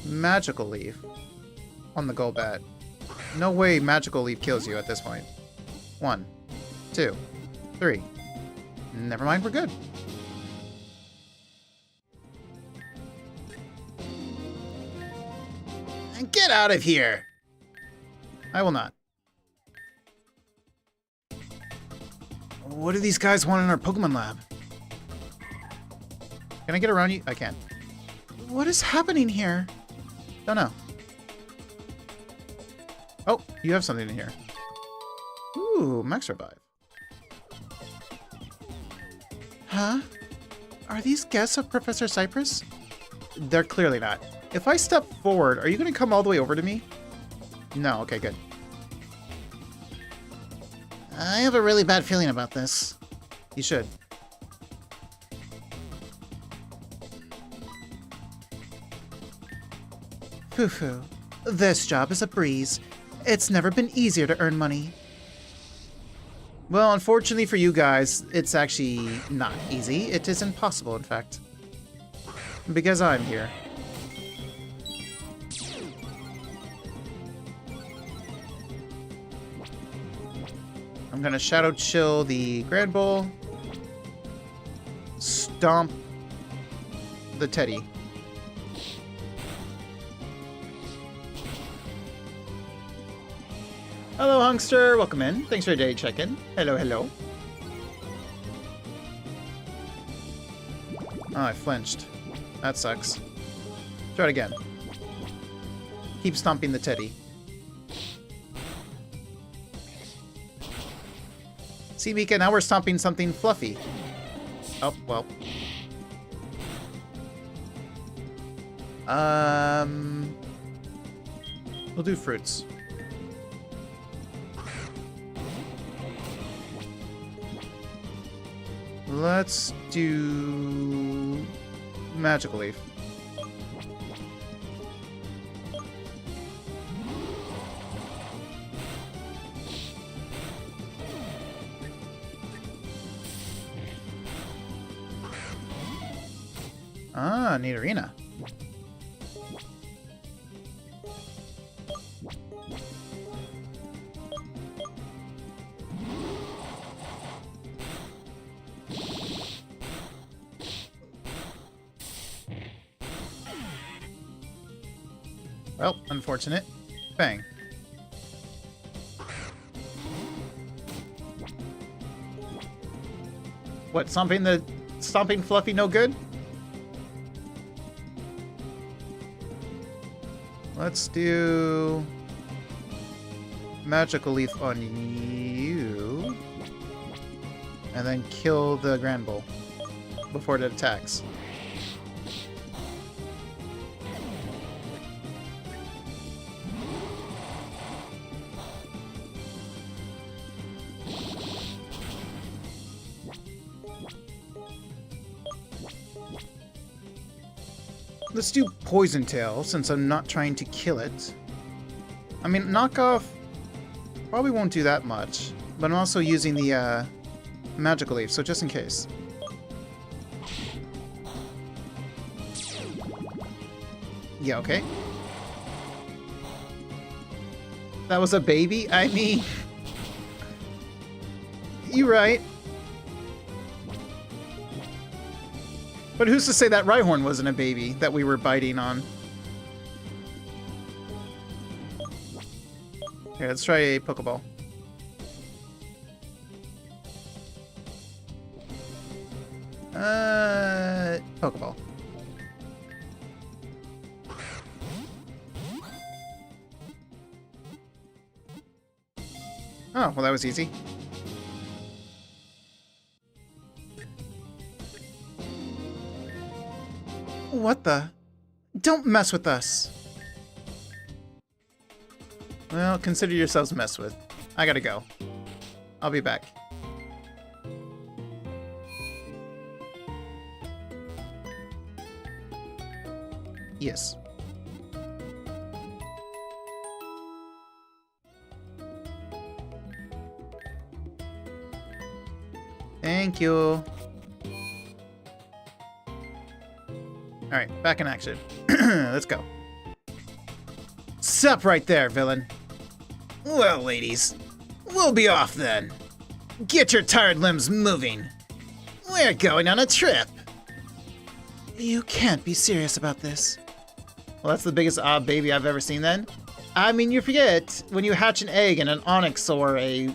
Magical Leaf on the Golbat. No way Magical Leaf kills you at this point. 1, 2, 3. Never mind, we're good. And get out of here! I will not. What do these guys want in our Pokemon Lab? Can I get around you? I can. What is happening here? Don't know. Oh, you have something in here. Ooh, Max Revive. Huh? Are these guests of Professor Cypress? They're clearly not. If I step forward, are you going to come all the way over to me? No, okay, good. I have a really bad feeling about this. You should. Foo-foo. This job is a breeze. It's never been easier to earn money. Well, unfortunately for you guys, it's actually not easy. It is impossible, in fact. Because I'm here. I'm gonna Shadow Chill the Grand Bull. Stomp the Teddy. Hello, Hunkster. Welcome in. Thanks for your day check-in. Hello, hello. Oh, I flinched. That sucks. Try it again. Keep stomping the Teddy. See, Mika, now we're stomping something fluffy. Oh, well. We'll do fruits. Let's do Magical Leaf. Ah, neat arena. Well, unfortunate. Bang. What, stomping Fluffy no good? Let's do Magical Leaf on you. And then kill the Grand Bull before it attacks. Let's do Poison Tail, since I'm not trying to kill it. I mean, knockoff probably won't do that much, but I'm also using the Magical Leaf, so just in case. Yeah, okay. That was a baby? I mean... You're right. But who's to say that Rhyhorn wasn't a baby that we were biting on? Here, let's try a Pokeball. Pokeball. Oh, well that was easy. What the? Don't mess with us. Well, consider yourselves messed with. I gotta go. I'll be back. Yes. Thank you. Alright, back in action. Let's go. Sup right there, villain. Well, ladies, we'll be off then. Get your tired limbs moving. We're going on a trip. You can't be serious about this. Well, that's the biggest baby I've ever seen then. I mean, you forget when you hatch an egg and an Onyx or a...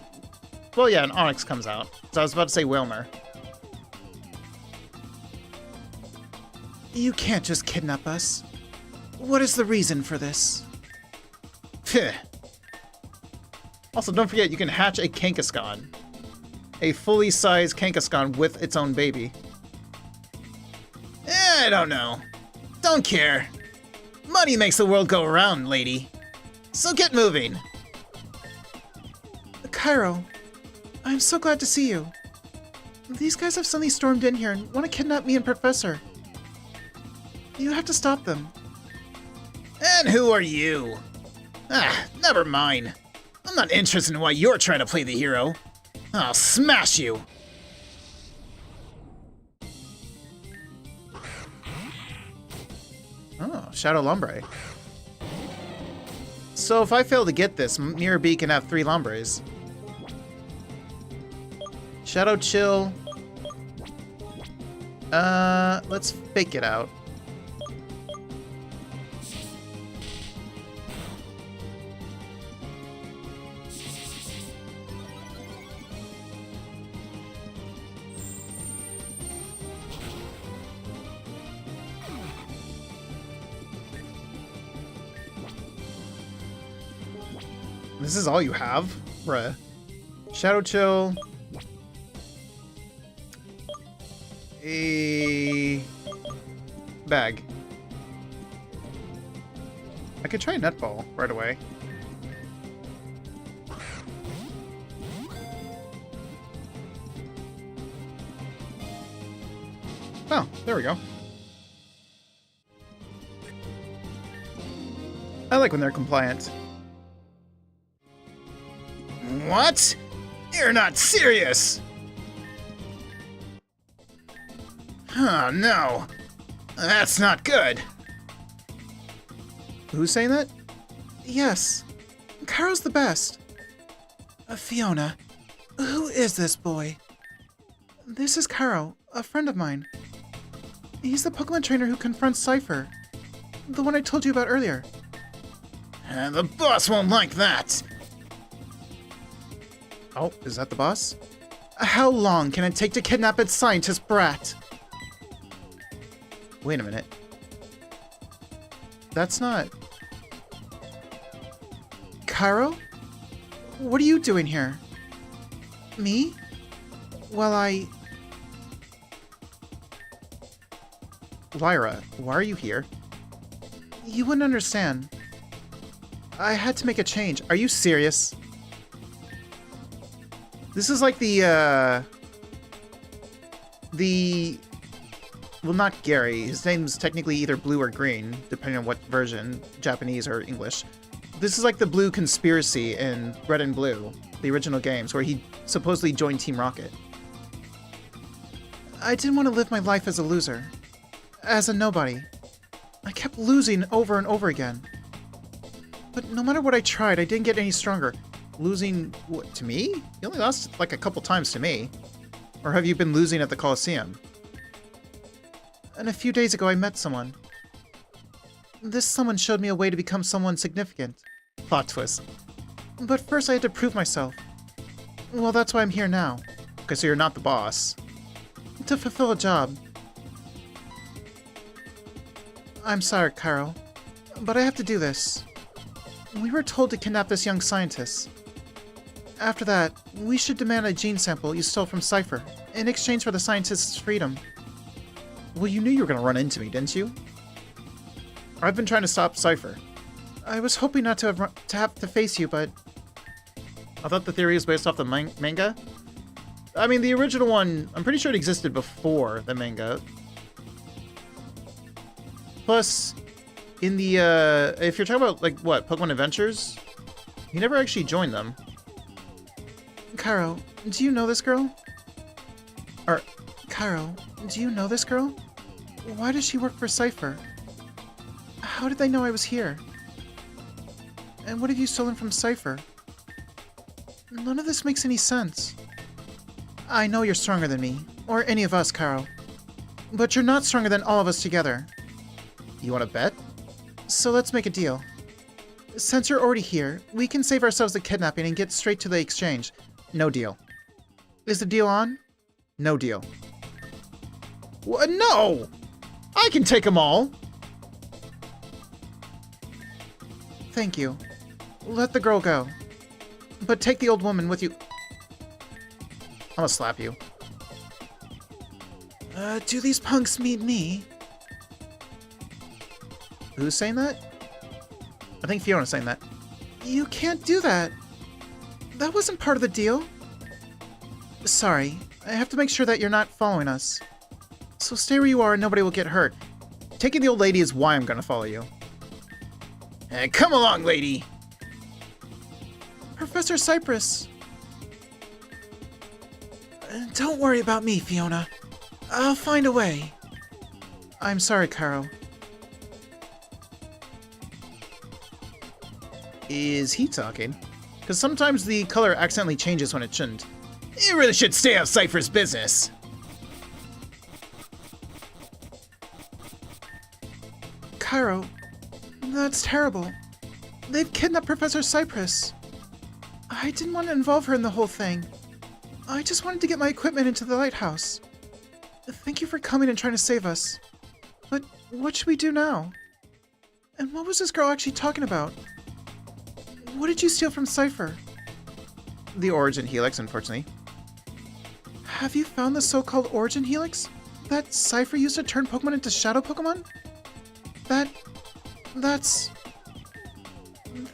Well, yeah, an Onyx comes out. So I was about to say Wilmer. You can't just kidnap us. What is the reason for this? Also, don't forget, you can hatch a Kangaskhan. A fully sized Kangaskhan with its own baby. I don't know. Don't care. Money makes the world go around, lady. So get moving. Cairo, I'm so glad to see you. These guys have suddenly stormed in here and want to kidnap me and Professor. You have to stop them. And who are you? Never mind. I'm not interested in why you're trying to play the hero. I'll smash you. Oh, Shadow Lombre. So if I fail to get this, Mirror B can have 3 Lombres. Shadow Chill. Let's fake it out. This is all you have? Bruh. Shadow Chill. A bag. I could try Netball right away. Oh, there we go. I like when they're compliant. What? You're not serious! Oh no. That's not good. Who's saying that? Yes. Cairo's the best. Fiona, who is this boy? This is Cairo, a friend of mine. He's the Pokemon trainer who confronts Cipher. The one I told you about earlier. The boss won't like that. Oh, is that the boss? How long can it take to kidnap its scientist brat? Wait a minute. That's not... Cairo? What are you doing here? Me? Well, Lyra, why are you here? You wouldn't understand. I had to make a change. Are you serious? This is like the... Well, not Gary. His name's technically either blue or green, depending on what version, Japanese or English. This is like the Blue Conspiracy in Red and Blue, the original games, where he supposedly joined Team Rocket. I didn't want to live my life as a loser. As a nobody. I kept losing over and over again. But no matter what I tried, I didn't get any stronger. Losing, what, to me? You only lost like a couple times to me. Or have you been losing at the Colosseum? And a few days ago I met someone. This someone showed me a way to become someone significant. Plot twist. But first I had to prove myself. Well, that's why I'm here now. Okay, so you're not the boss. To fulfill a job. I'm sorry, Cairo, but I have to do this. We were told to kidnap this young scientist. After that, we should demand a gene sample you stole from Cipher, in exchange for the scientist's freedom. Well, you knew you were going to run into me, didn't you? I've been trying to stop Cipher. I was hoping not to have to face you, but... I thought the theory was based off the manga? I mean, the original one, I'm pretty sure it existed before the manga. Plus, in the, if you're talking about, like, what, Pokemon Adventures? He never actually joined them. Cairo, do you know this girl? Cairo, do you know this girl? Why does she work for Cipher? How did they know I was here? And what have you stolen from Cipher? None of this makes any sense. I know you're stronger than me, or any of us, Cairo. But you're not stronger than all of us together. You want to bet? So let's make a deal. Since you're already here, we can save ourselves the kidnapping and get straight to the exchange. No deal. Is the deal on? No deal. What? No! I can take them all! Thank you. Let the girl go. But take the old woman with you. I'm gonna slap you. Do these punks meet me? Who's saying that? I think Fiona's saying that. You can't do that. That wasn't part of the deal. Sorry. I have to make sure that you're not following us. So stay where you are and nobody will get hurt. Taking the old lady is why I'm gonna follow you. Come along, lady! Professor Cypress! Don't worry about me, Fiona. I'll find a way. I'm sorry, Cairo. Is he talking? Because sometimes the color accidentally changes when it shouldn't. You really should stay out of Cipher's business. Cairo, that's terrible. They've kidnapped Professor Cypress. I didn't want to involve her in the whole thing. I just wanted to get my equipment into the lighthouse. Thank you for coming and trying to save us. But what should we do now? And what was this girl actually talking about? What did you steal from Cipher? The Origin Helix, unfortunately. Have you found the so-called Origin Helix? That Cipher used to turn Pokemon into Shadow Pokemon? That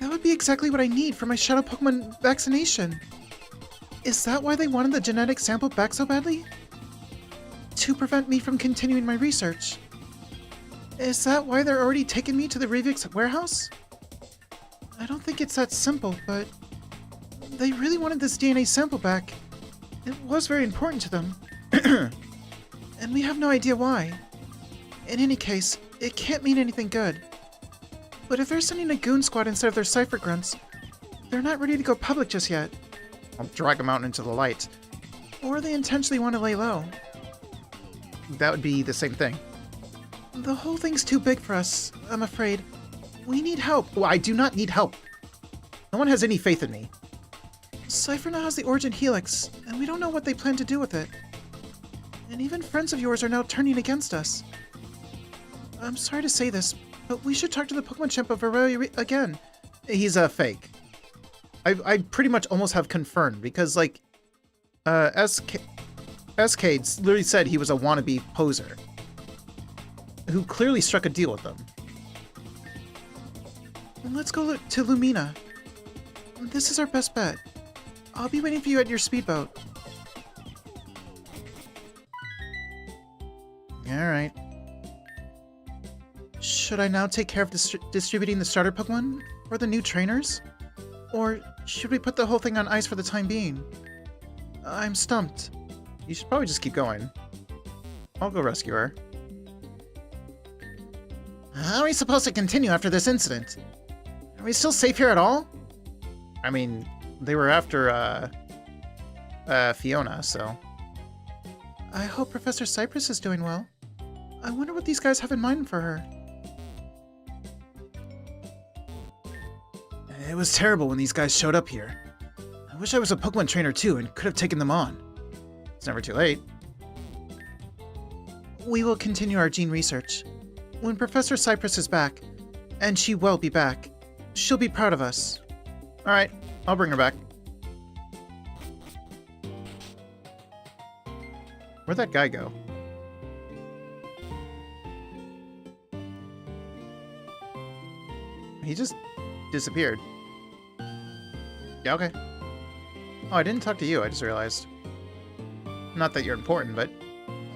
would be exactly what I need for my Shadow Pokemon vaccination. Is that why they wanted the genetic sample back so badly? To prevent me from continuing my research. Is that why they're already taking me to the Revik's warehouse? I don't think it's that simple, but they really wanted this DNA sample back. It was very important to them. And we have no idea why. In any case, it can't mean anything good. But if they're sending a goon squad instead of their Cipher grunts, they're not ready to go public just yet. I'll drag them out into the light. Or they intentionally want to lay low. That would be the same thing. The whole thing's too big for us, I'm afraid. We need help. Well, I do not need help. No one has any faith in me. Cipher now has the Origin Helix, and we don't know what they plan to do with it. And even friends of yours are now turning against us. I'm sorry to say this, but we should talk to the Pokemon champ of Aurelia again. He's a fake. I pretty much almost have confirmed, because, like, Cade literally said he was a wannabe poser who clearly struck a deal with them. Let's go to Lumina. This is our best bet. I'll be waiting for you at your speedboat. Alright. Should I now take care of distributing the starter Pokemon for the new trainers? Or should we put the whole thing on ice for the time being? I'm stumped. You should probably just keep going. I'll go rescue her. How are we supposed to continue after this incident? Are we still safe here at all? I mean, they were after, Fiona, so... I hope Professor Cypress is doing well. I wonder what these guys have in mind for her. It was terrible when these guys showed up here. I wish I was a Pokemon trainer too and could have taken them on. It's never too late. We will continue our gene research. When Professor Cypress is back, and she will be back, she'll be proud of us. Alright, I'll bring her back. Where'd that guy go? He just disappeared. Yeah, okay. Oh, I didn't talk to you, I just realized. Not that you're important, but...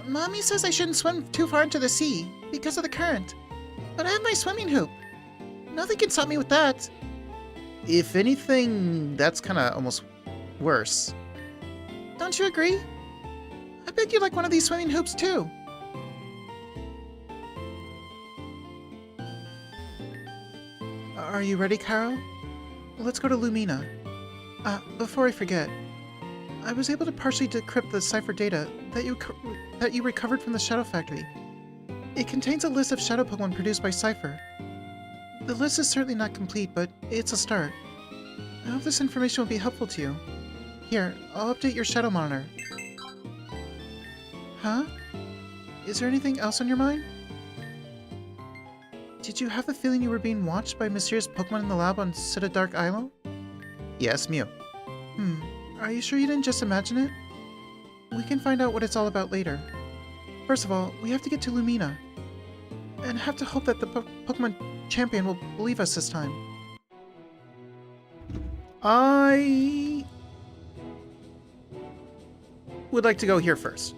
Mommy says I shouldn't swim too far into the sea because of the current. But I have my swimming hoop. Nothing can stop me with that. If anything, that's kind of almost worse. Don't you agree? I bet you like one of these swimming hoops too. Are you ready, Carol? Let's go to Lumina. Before I forget, I was able to partially decrypt the Cipher data that you recovered from the Shadow Factory. It contains a list of Shadow Pokemon produced by Cipher. The list is certainly not complete, but it's a start. I hope this information will be helpful to you. Here, I'll update your Shadow Monitor. Huh? Is there anything else on your mind? Did you have the feeling you were being watched by mysterious Pokemon in the lab on Cita Dark Isle? Yes, Mew. Are you sure you didn't just imagine it? We can find out what it's all about later. First of all, we have to get to Lumina. And have to hope that the Pokemon champion will believe us this time. I would like to go here first.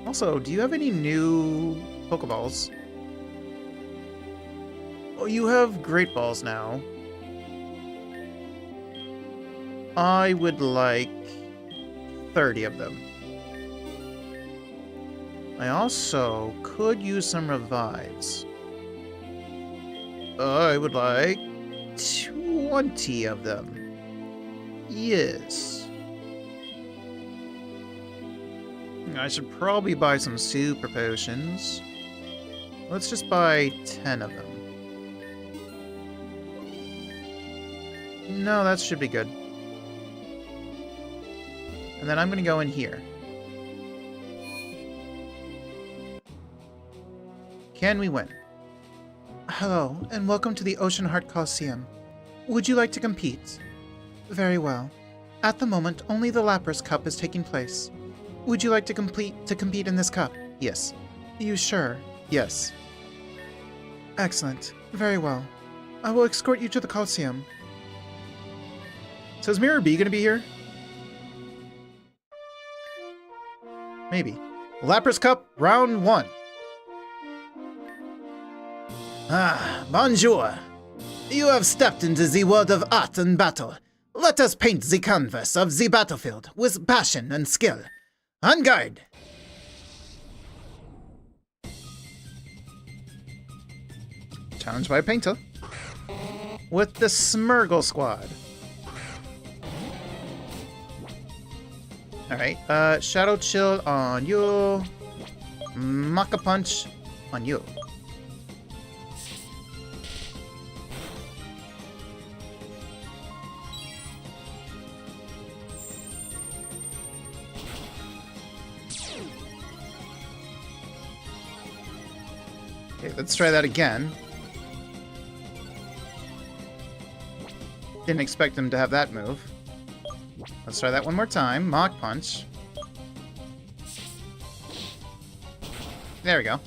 Also, do you have any new Pokeballs? Oh, you have Great Balls now. I would like 30 of them. I also could use some revives. I would like 20 of them. Yes. I should probably buy some super potions. Let's just buy 10 of them. No, that should be good. And then I'm going to go in here. Can we win? Hello, and welcome to the Ocean Heart Colosseum. Would you like to compete? Very well. At the moment, only the Lapras Cup is taking place. Would you like to compete in this cup? Yes. You sure? Yes. Excellent. Very well. I will escort you to the Colosseum. So is Mirror B going to be here? Maybe. Lapras Cup, round 1. Ah, bonjour. You have stepped into the world of art and battle. Let us paint the canvas of the battlefield with passion and skill. On guard! Challenged by a painter. With the Smurgle Squad. Alright, Shadow Chill on you. Maka Punch on you. Okay, let's try that again. Didn't expect him to have that move. Let's try that one more time. Mach Punch. There we go.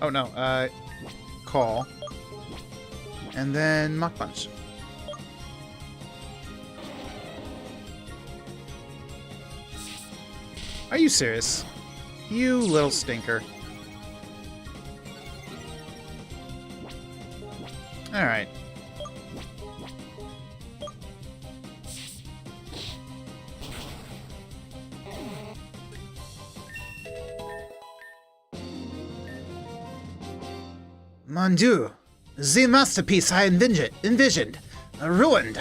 Oh no, Call. And then Mach Punch. Are you serious? You little stinker. Alright. Mon Dieu, the masterpiece I envisioned, ruined.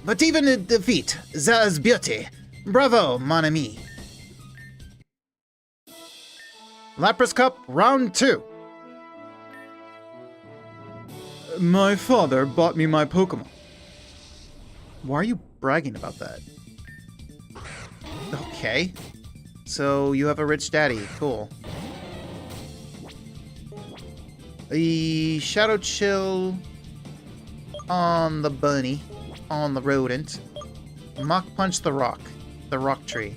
But even in defeat, there is beauty. Bravo, mon ami. Lapras Cup, round 2. My father bought me my Pokémon. Why are you bragging about that? Okay. So you have a rich daddy. Cool. The Shadow Chill on the bunny, on the rodent. Mach Punch the rock tree.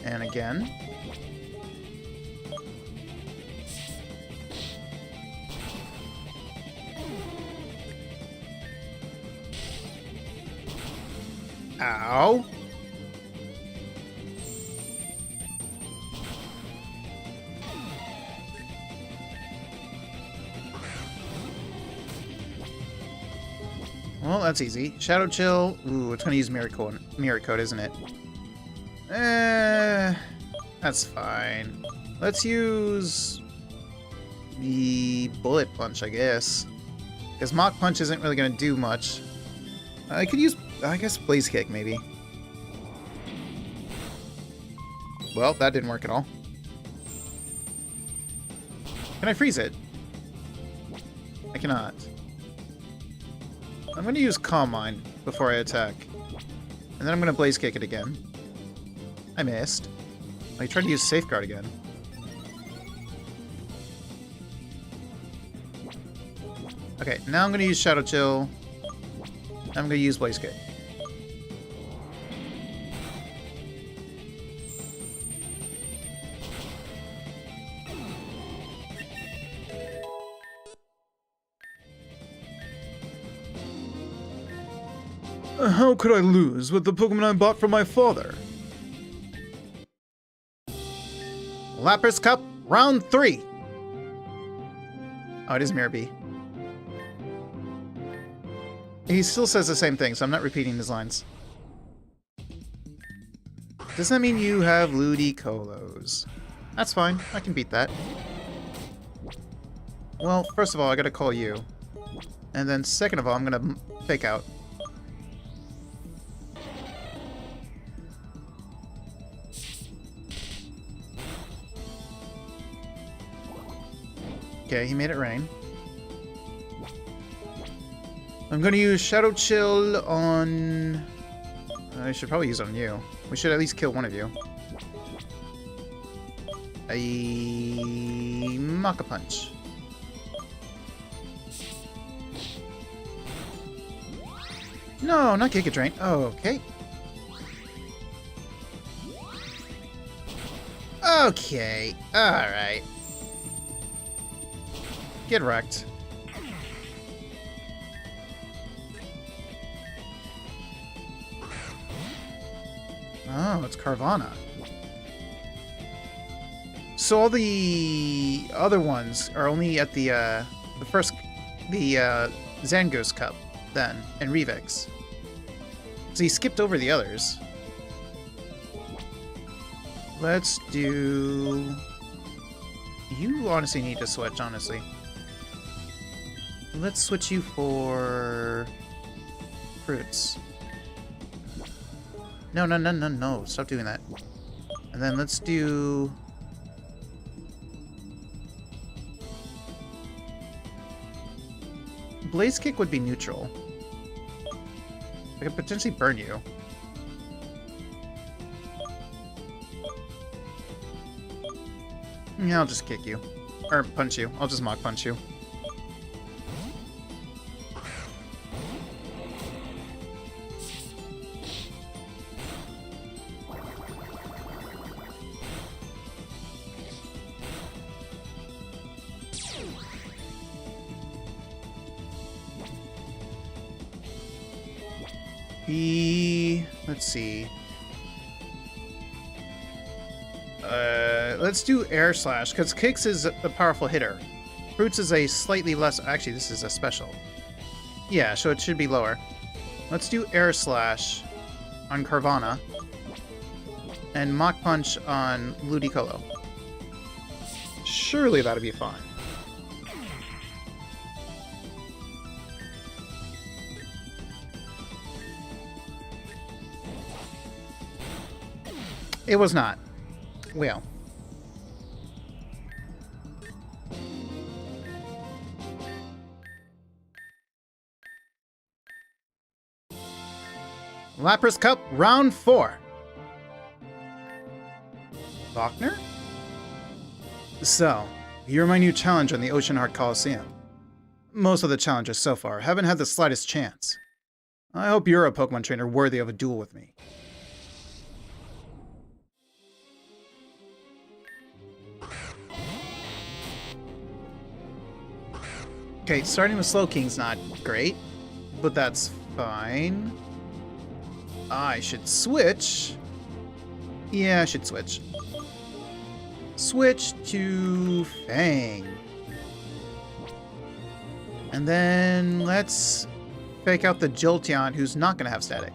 And again. Ow. Well, that's easy. Shadow Chill. Ooh, it's gonna use Mirror Coat, isn't it? That's fine. Let's use the Bullet Punch, I guess. Because Mach Punch isn't really gonna do much. I could use, I guess, Blaze Kick, maybe. Well, that didn't work at all. Can I freeze it? I cannot. I'm going to use Calm Mind before I attack. And then I'm going to Blaze Kick it again. I missed. I tried to use Safeguard again. Okay, now I'm going to use Shadow Chill. I'm going to use Blaze Kick. How could I lose with the Pokemon I bought from my father? Lapras Cup, round 3. Oh, it is Mirror B. He still says the same thing, so I'm not repeating his lines. Does that mean you have Ludicolo's? That's fine. I can beat that. Well, first of all, I gotta call you. And then second of all, I'm gonna fake out. Okay, he made it rain. I'm gonna use Shadow Chill on... I should probably use it on you. We should at least kill one of you. A Mach Punch. No, not Giga Drain. Oh, okay. Okay, alright. Get wrecked. Oh, it's Carvana. So all the other ones are only at the Zangoose Cup, then, and Revix. So he skipped over the others. Let's do... You honestly need to switch, honestly. Let's switch you for... fruits. No, no, no, no, no. Stop doing that. And then let's do... Blaze Kick would be neutral. I could potentially burn you. Yeah, I'll just kick you. Or punch you. I'll just Mach Punch you. Let's see. Let's do Air Slash, because Kicks is a powerful hitter. Fruits is a slightly less... Actually, this is a special. Yeah, so it should be lower. Let's do Air Slash on Carvana. And Mach Punch on Ludicolo. Surely that'll be fine. It was not. Well. Lapras Cup, round 4. Wagner? So, you're my new challenge on the Ocean Heart Colosseum. Most of the challenges so far haven't had the slightest chance. I hope you're a Pokemon trainer worthy of a duel with me. Okay, starting with Slowking's not great, but that's fine. I should switch. Yeah, I should switch. Switch to Fang. And then let's fake out the Jolteon, who's not going to have static.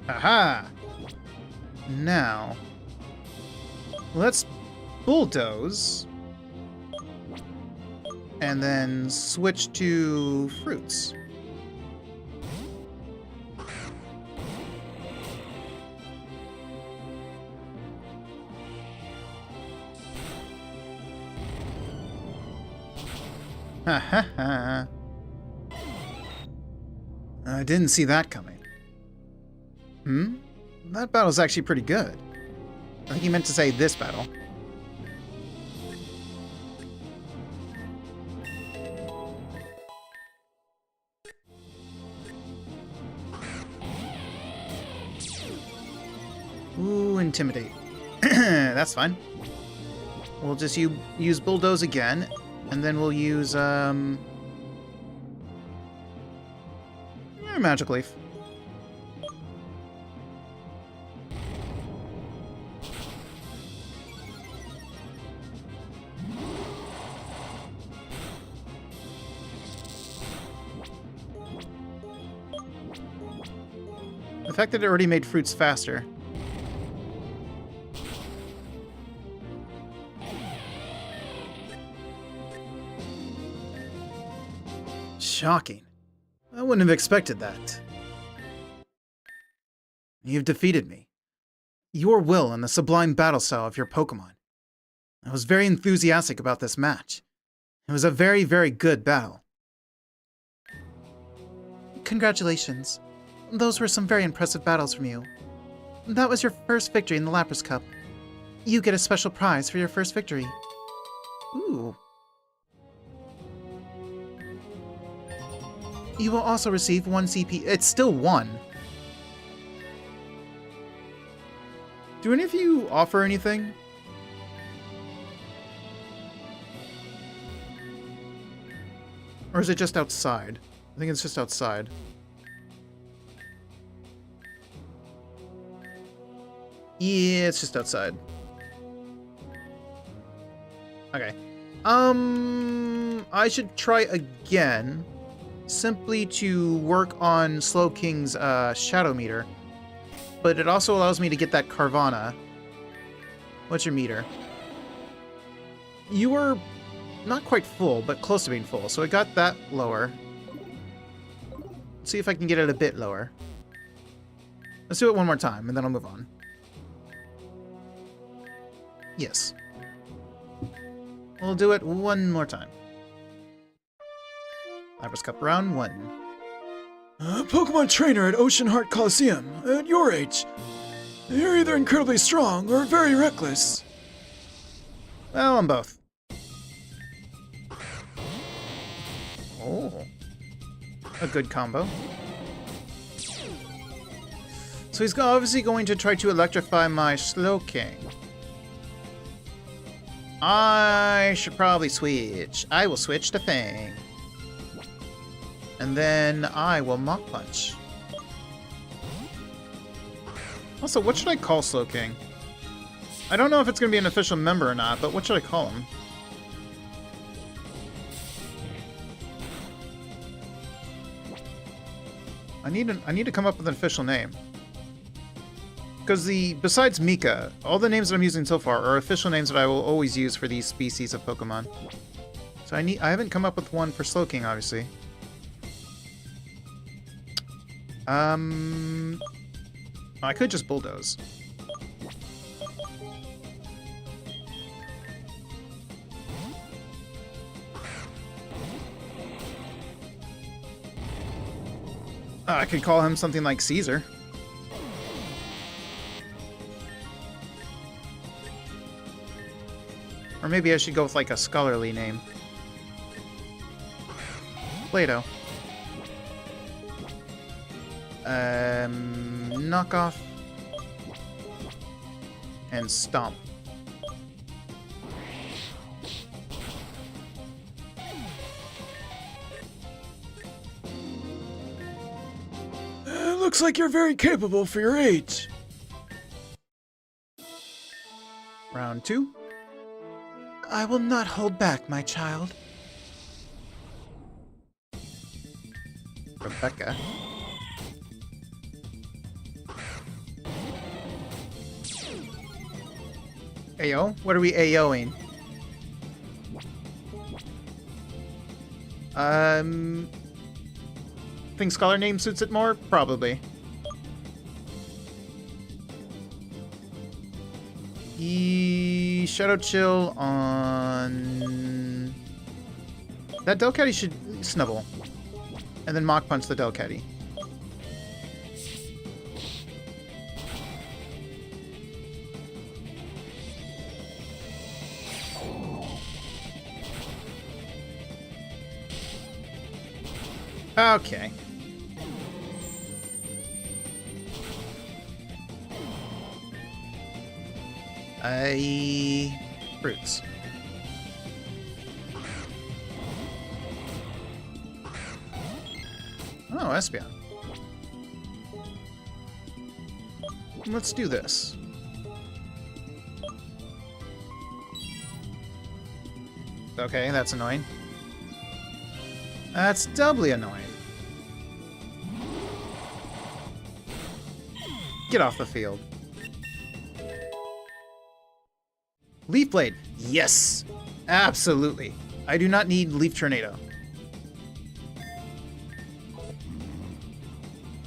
Aha! Now, let's Bulldoze. And then switch to Fruits. Ha ha ha. I didn't see that coming. That battle's actually pretty good. I think he meant to say this battle. Ooh, Intimidate. That's fine. We'll just use Bulldoze again, and then we'll use, Magic Leaf. The fact that it already made Fruits faster. Shocking. I wouldn't have expected that. You've defeated me. Your will and the sublime battle style of your Pokemon. I was very enthusiastic about this match. It was a very, very good battle. Congratulations. Those were some very impressive battles from you. That was your first victory in the Lapras Cup. You get a special prize for your first victory. Ooh. You will also receive 1 CP. It's still 1. Do any of you offer anything? Or is it just outside? I think it's just outside. Yeah, it's just outside. Okay. I should try again, simply to work on Slowking's shadow meter. But it also allows me to get that Carvana. What's your meter? You were not quite full, but close to being full, so I got that lower. Let's see if I can get it a bit lower. Let's do it one more time, and then I'll move on. Yes. We'll do it one more time. Lapras Cup round 1. Pokemon Trainer at Ocean Heart Colosseum. At your age, you're either incredibly strong or very reckless. Well, I'm both. Oh. A good combo. So he's obviously going to try to electrify my Slowking. I should probably switch. I will switch to Fang. And then I will Mach Punch. Also, what should I call Slowking? I don't know if it's going to be an official member or not, but what should I call him? I need to come up with an official name. Because besides Mika, all the names that I'm using so far are official names that I will always use for these species of Pokemon. So I haven't come up with one for Slowking, obviously. I could just Bulldoze. I could call him something like Caesar. Or maybe I should go with like a scholarly name. Plato. Knockoff. And Stomp. Looks like you're very capable for your age. Round 2. I will not hold back, my child. Rebecca. Ayo? What are we AOing? Think Scholar name suits it more? Probably. Shadow Chill on... That Delcatty should Snubble. And then Mach Punch the Delcatty. Okay. Fruits. Oh, Espeon. Let's do this. Okay, that's annoying. That's doubly annoying. Get off the field. Leaf Blade. Yes! Absolutely. I do not need Leaf Tornado.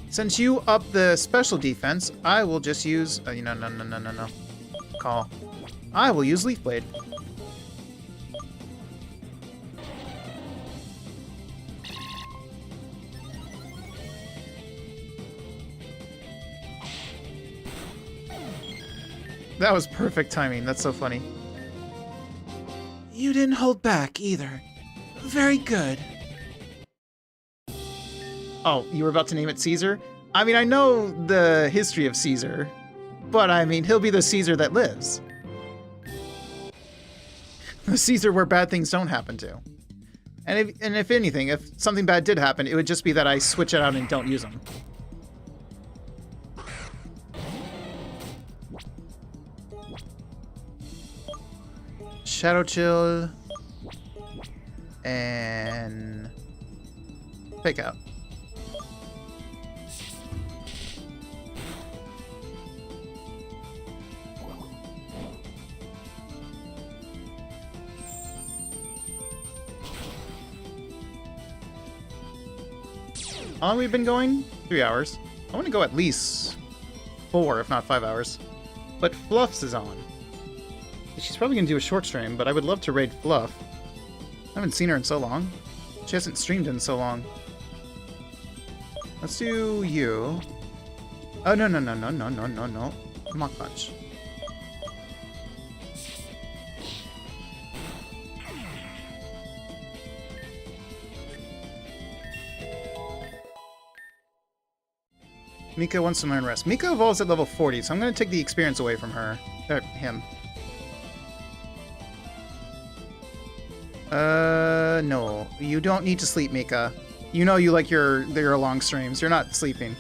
Since you up the special defense, I will just use... no. Call. I will use Leaf Blade. That was perfect timing. That's so funny. You didn't hold back either. Very good. Oh, you were about to name it Caesar? I mean, I know the history of Caesar, but I mean, he'll be the Caesar that lives. The Caesar where bad things don't happen to. And if anything, if something bad did happen, it would just be that I switch it out and don't use them. Shadow Chill. And fake out. How long have we been going? 3 hours. I want to go at least 4, if not 5 hours. But Fluffs is on. She's probably going to do a short stream, but I would love to raid Fluff. I haven't seen her in so long. She hasn't streamed in so long. Let's do you. Oh, no. Mach Punch. Mika wants to learn rest. Mika evolves at level 40, so I'm going to take the experience away from her. Him. No. You don't need to sleep, Mika. You know you like your long streams. You're not sleeping.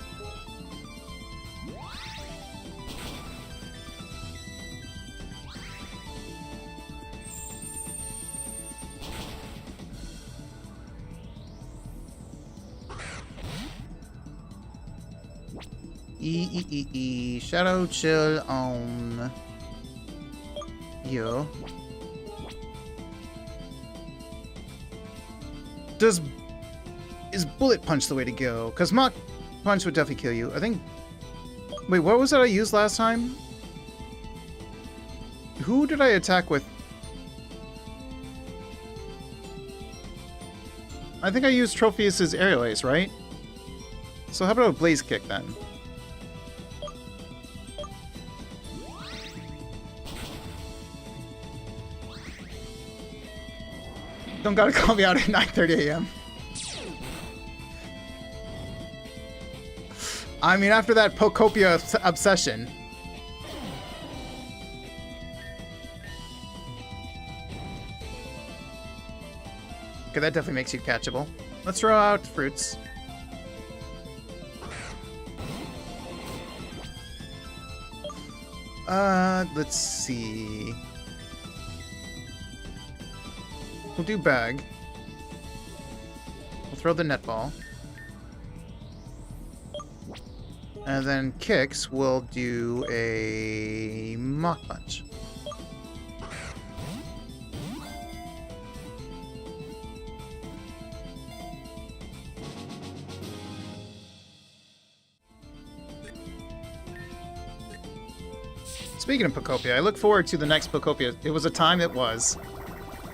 Shadow chill on you. Is Bullet Punch the way to go? Because Mach Punch would definitely kill you. I think... Wait, what was it I used last time? Who did I attack with? I think I used Tropheus' Aerial Ace, right? So how about a Blaze Kick then? Don't gotta call me out at 9:30 a.m. I mean, after that Pokopia obsession. Okay, that definitely makes you catchable. Let's throw out fruits. Let's see. We'll do bag. We'll throw the netball. And then kicks, we'll do a Mach Punch. Speaking of Pokopia, I look forward to the next Pokopia. It was a time, it was.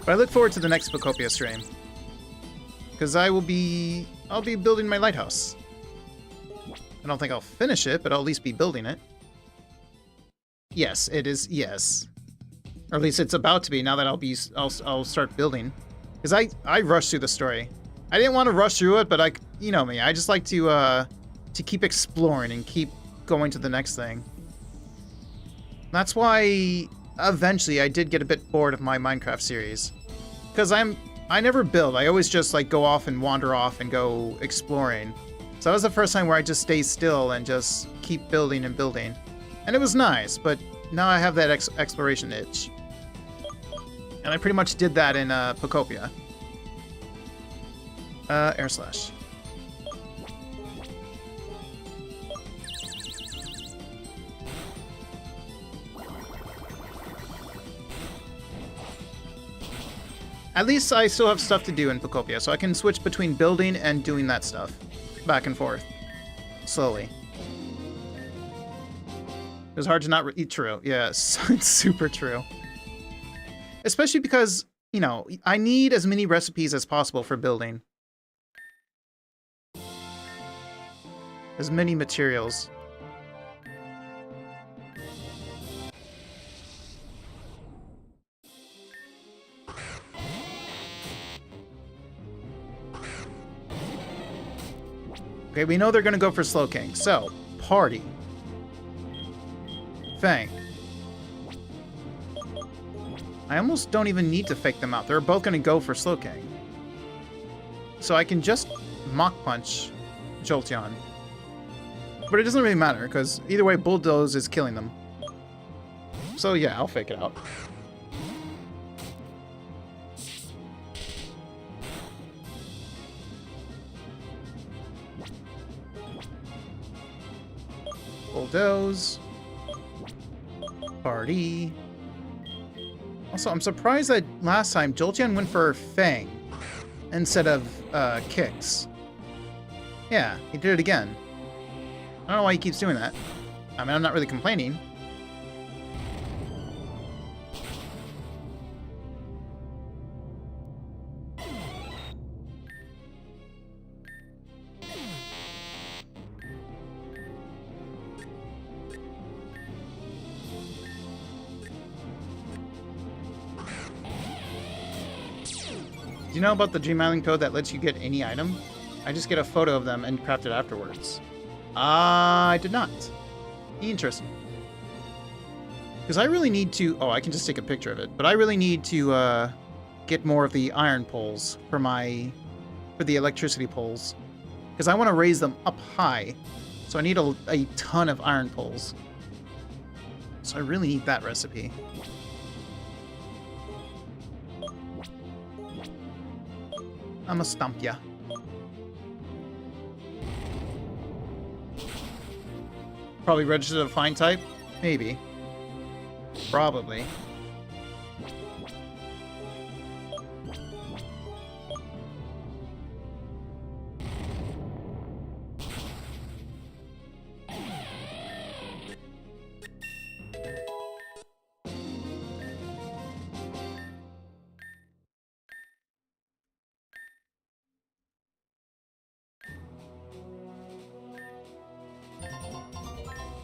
But I look forward to the next Pokopia stream. Because I'll be building my lighthouse. I don't think I'll finish it, but I'll at least be building it. Yes, it is, yes. Or at least it's about to be, now that I'll start building. Because I rushed through the story. I didn't want to rush through it, but you know me, I just like to keep exploring and keep going to the next thing. That's why eventually I did get a bit bored of my Minecraft series. Because I never build, I always just like go off and wander off and go exploring. So that was the first time where I just stay still and just keep building and building. And it was nice, but now I have that exploration itch. And I pretty much did that in Pokopia. Air Slash. At least I still have stuff to do in Pokopia, so I can switch between building and doing that stuff. Back and forth. Slowly. It was hard to not eat true. Yes, it's super true. Especially because, you know, I need as many recipes as possible for building. As many materials. Okay, we know they're gonna go for Slowking. So, Party. Fang. I almost don't even need to fake them out. They're both gonna go for Slowking. So I can just Mach Punch Jolteon. But it doesn't really matter, because either way, Bulldoze is killing them. So yeah, I'll fake it out. Bulldoze. Party. Also, I'm surprised that last time Jolteon went for Fang instead of Kicks. Yeah, he did it again. I don't know why he keeps doing that. I mean, I'm not really complaining. Do you know about the Dream Island code that lets you get any item? I just get a photo of them and craft it afterwards. I did not. Interesting. Because I really need to... Oh, I can just take a picture of it. But I really need to get more of the iron poles for the electricity poles. Because I want to raise them up high. So I need a ton of iron poles. So I really need that recipe. I'ma stomp ya. Probably registered a fine type? Maybe. Probably.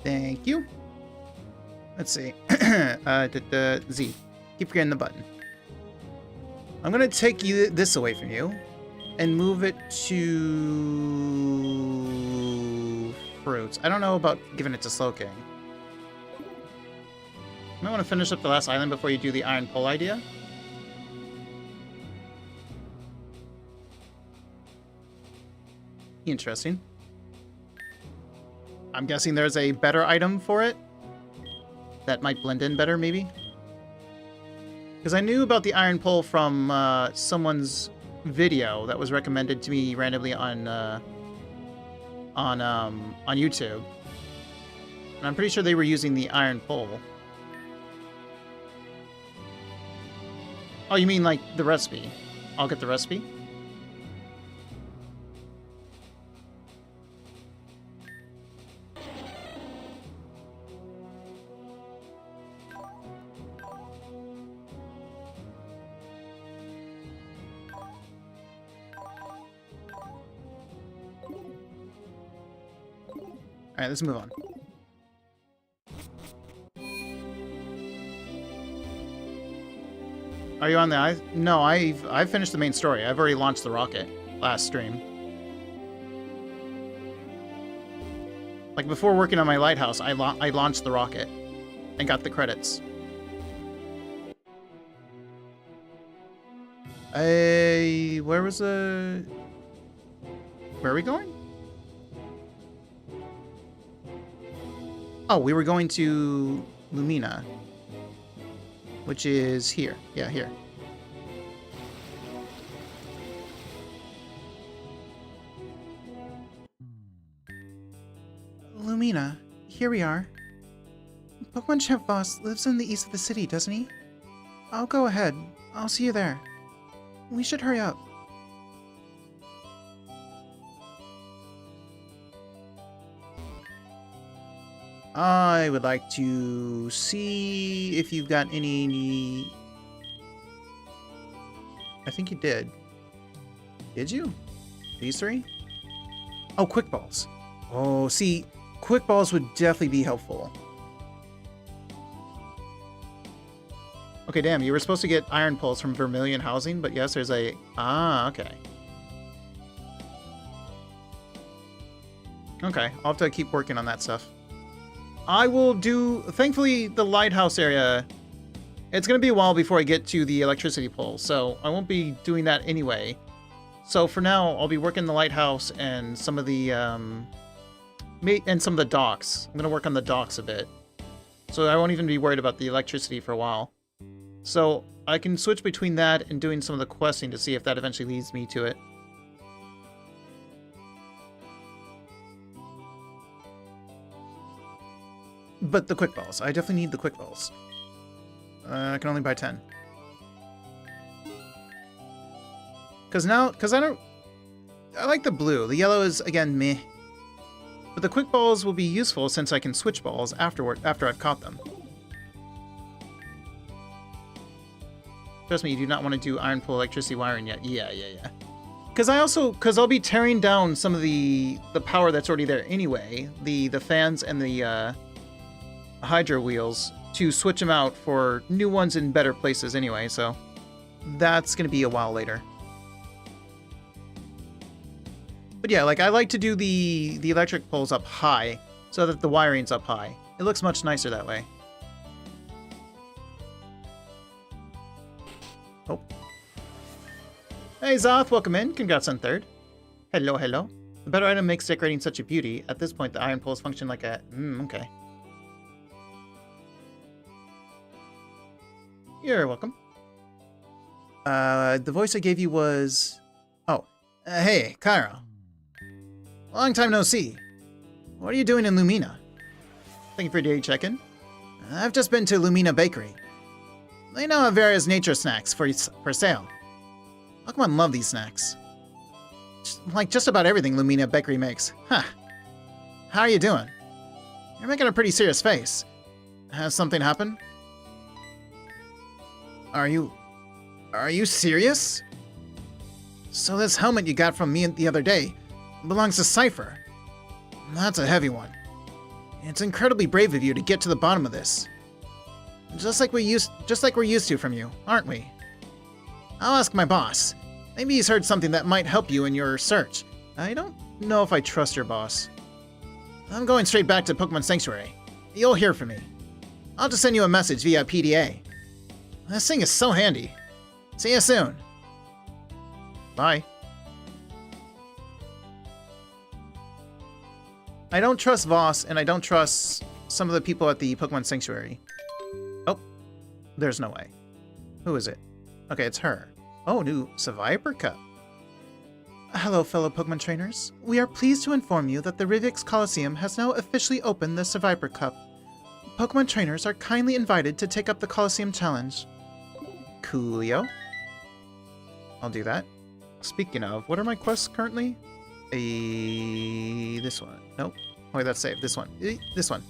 Thank you. Let's see. Z. Keep forgetting the button. I'm going to take this away from you and move it to fruits. I don't know about giving it to Slowking. You might want to finish up the last island before you do the iron pole idea. Interesting. I'm guessing there's a better item for it that might blend in better, maybe? Because I knew about the iron pole from someone's video that was recommended to me randomly on YouTube. And I'm pretty sure they were using the iron pole. Oh, you mean like the recipe? I'll get the recipe. Alright, let's move on. Are you on the... No, I've finished the main story. I've already launched the rocket last stream. Like, before working on my lighthouse, I launched the rocket and got the credits. Where was the... Where are we going? Oh, we were going to Lumina, which is here. Yeah, here. Lumina, here we are. Pokemon Champ Boss lives in the east of the city, doesn't he? I'll go ahead. I'll see you there. We should hurry up. I would like to see if you've got any... I think you did. Did you? These three? Oh, Quick Balls. Oh, see, Quick Balls would definitely be helpful. Okay, damn, you were supposed to get Iron Pulse from Vermilion Housing, but yes, there's a... Ah, okay. Okay, I'll have to keep working on that stuff. I will do... Thankfully, the lighthouse area... It's going to be a while before I get to the electricity pole, so I won't be doing that anyway. So for now, I'll be working the lighthouse and some of the... and some of the docks. I'm going to work on the docks a bit. So I won't even be worried about the electricity for a while. So I can switch between that and doing some of the questing to see if that eventually leads me to it. But the quick balls. I definitely need the quick balls. I can only buy 10. Because I like the blue. The yellow is, again, meh. But the quick balls will be useful since I can switch balls after I've caught them. Trust me, you do not want to do iron pull electricity wiring yet. Yeah. Because I'll be tearing down some of the power that's already there anyway. The fans and the hydro wheels to switch them out for new ones in better places anyway, so that's going to be a while later. But yeah, like I like to do the electric poles up high so that the wiring's up high. It looks much nicer that way. Oh. Hey Zoth, welcome in. Congrats on 3rd. Hello. The better item makes decorating such a beauty. At this point, the iron poles function like a... okay. You're welcome. The voice I gave you was... Oh. Hey, Cairo. Long time no see. What are you doing in Lumina? Thank you for your daily check-in. I've just been to Lumina Bakery. They now have various nature snacks for sale. Pokemon love these snacks. Like just about everything Lumina Bakery makes. Huh. How are you doing? You're making a pretty serious face. Has something happened? Are you serious? So this helmet you got from me the other day belongs to Cipher. That's a heavy one. It's incredibly brave of you to get to the bottom of this. Just like we're used to from you, aren't we? I'll ask my boss. Maybe he's heard something that might help you in your search. I don't know if I trust your boss. I'm going straight back to Pokémon Sanctuary. You'll hear from me. I'll just send you a message via PDA. This thing is so handy. See you soon. Bye. I don't trust Voss, and I don't trust some of the people at the Pokémon Sanctuary. Oh, there's no way. Who is it? Okay, it's her. Oh, new Cipher Cup. Hello, fellow Pokémon trainers. We are pleased to inform you that the Rivix Colosseum has now officially opened the Cipher Cup. Pokémon trainers are kindly invited to take up the Colosseum Challenge. Coolio. I'll do that. Speaking of, what are my quests currently? This one. Nope. Oh, wait, that's saved. This one. This one.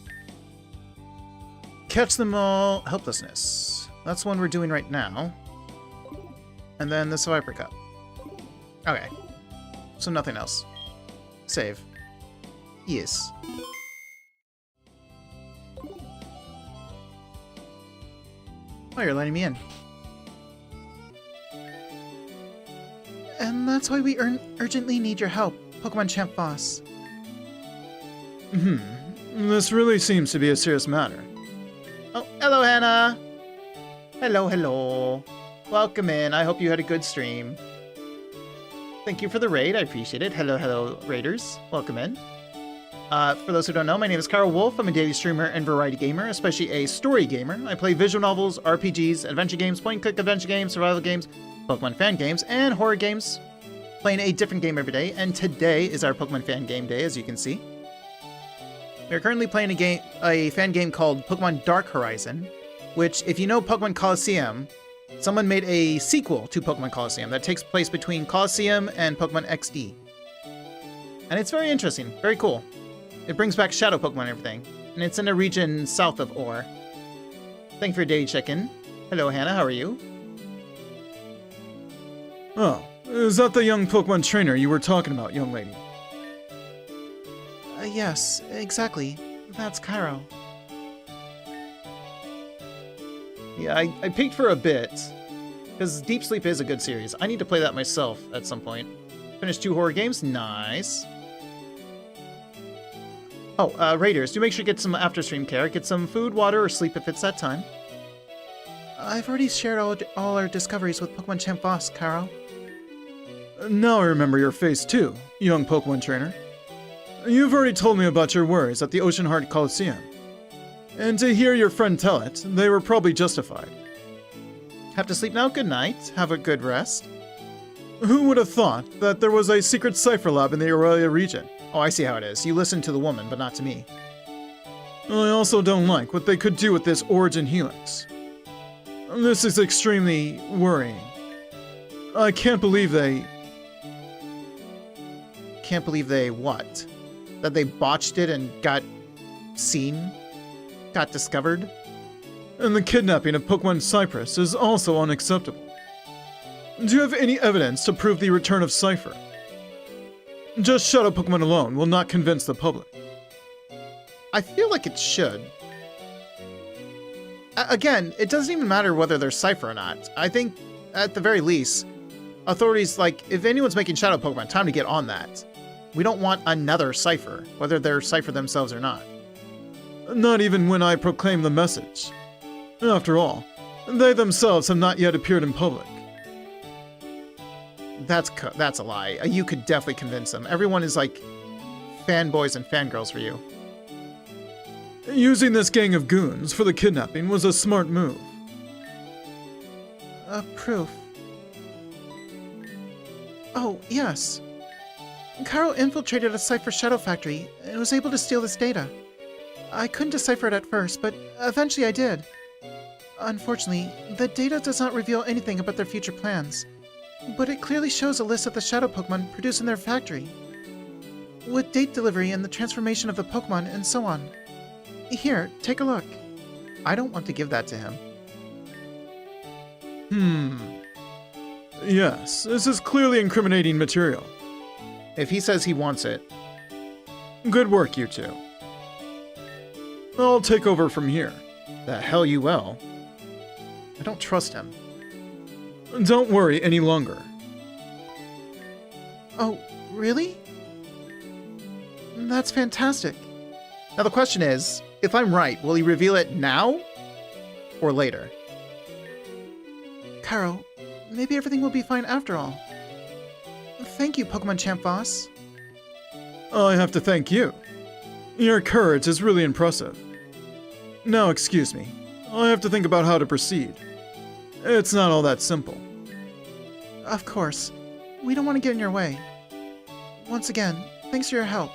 Catch them all. Helplessness. That's one we're doing right now. And then the Cipher Cup. Okay. So nothing else. Save. Yes. Oh, you're letting me in. And that's why we urgently need your help, Pokemon Champ Boss. This really seems to be a serious matter. Oh, hello, Hannah. Hello. Welcome in. I hope you had a good stream. Thank you for the raid. I appreciate it. Hello, raiders. Welcome in. For those who don't know, my name is Carl Wolf. I'm a daily streamer and variety gamer, especially a story gamer. I play visual novels, RPGs, adventure games, point-and-click adventure games, survival games, Pokemon fan games, and horror games. Playing a different game every day, and today is our Pokemon fan game day, as you can see. We're currently playing a fan game called Pokemon Dark Horizon, which, if you know Pokemon Colosseum, someone made a sequel to Pokemon Colosseum that takes place between Colosseum and Pokemon XD. And it's very interesting, very cool. It brings back Shadow Pokemon and everything, and it's in a region south of Orre. Thank you for your daily check-in. Hello, Hannah, how are you? Oh, is that the young Pokemon trainer you were talking about, young lady? Yes, exactly. That's Cairo. Yeah, I peeked for a bit, because Deep Sleep is a good series. I need to play that myself at some point. Finished 2 horror games? Nice. Oh, Raiders, do make sure to get some after-stream care. Get some food, water, or sleep if it's that time. I've already shared all our discoveries with Pokemon Champ Boss, Cairo. Now I remember your face too, young Pokemon trainer. You've already told me about your worries at the Ocean Heart Colosseum. And to hear your friend tell it, they were probably justified. Have to sleep now? Good night. Have a good rest. Who would have thought that there was a secret Cipher lab in the Aurelia region? Oh, I see how it is. You listen to the woman, but not to me. I also don't like what they could do with this Origin Helix. This is extremely worrying. I can't believe they... Can't believe they what? That they botched it and got seen? Got discovered? And the kidnapping of Pokemon Cypress is also unacceptable. Do you have any evidence to prove the return of Cipher? Just Shadow Pokemon alone will not convince the public. I feel like it should. Again, it doesn't even matter whether they're Cipher or not. I think, at the very least, authorities, like, if anyone's making Shadow Pokemon, time to get on that. We don't want another Cipher, whether they're Cipher themselves or not. Not even when I proclaim the message. After all, they themselves have not yet appeared in public. That's a lie. You could definitely convince them. Everyone is like fanboys and fangirls for you. Using this gang of goons for the kidnapping was a smart move. Proof. Oh, yes. Carl infiltrated a Cipher Shadow Factory and was able to steal this data. I couldn't decipher it at first, but eventually I did. Unfortunately, the data does not reveal anything about their future plans, but it clearly shows a list of the Shadow Pokemon produced in their factory, with date delivery and the transformation of the Pokemon and so on. Here, take a look. I don't want to give that to him. Yes, this is clearly incriminating material. If he says he wants it. Good work, you two. I'll take over from here. The hell you will. I don't trust him. Don't worry any longer. Oh, really? That's fantastic. Now the question is, if I'm right, will he reveal it now or later? Carol, maybe everything will be fine after all. Thank you, Pokemon Champ Boss. I have to thank you. Your courage is really impressive. Now excuse me, I have to think about how to proceed. It's not all that simple. Of course. We don't want to get in your way. Once again, thanks for your help.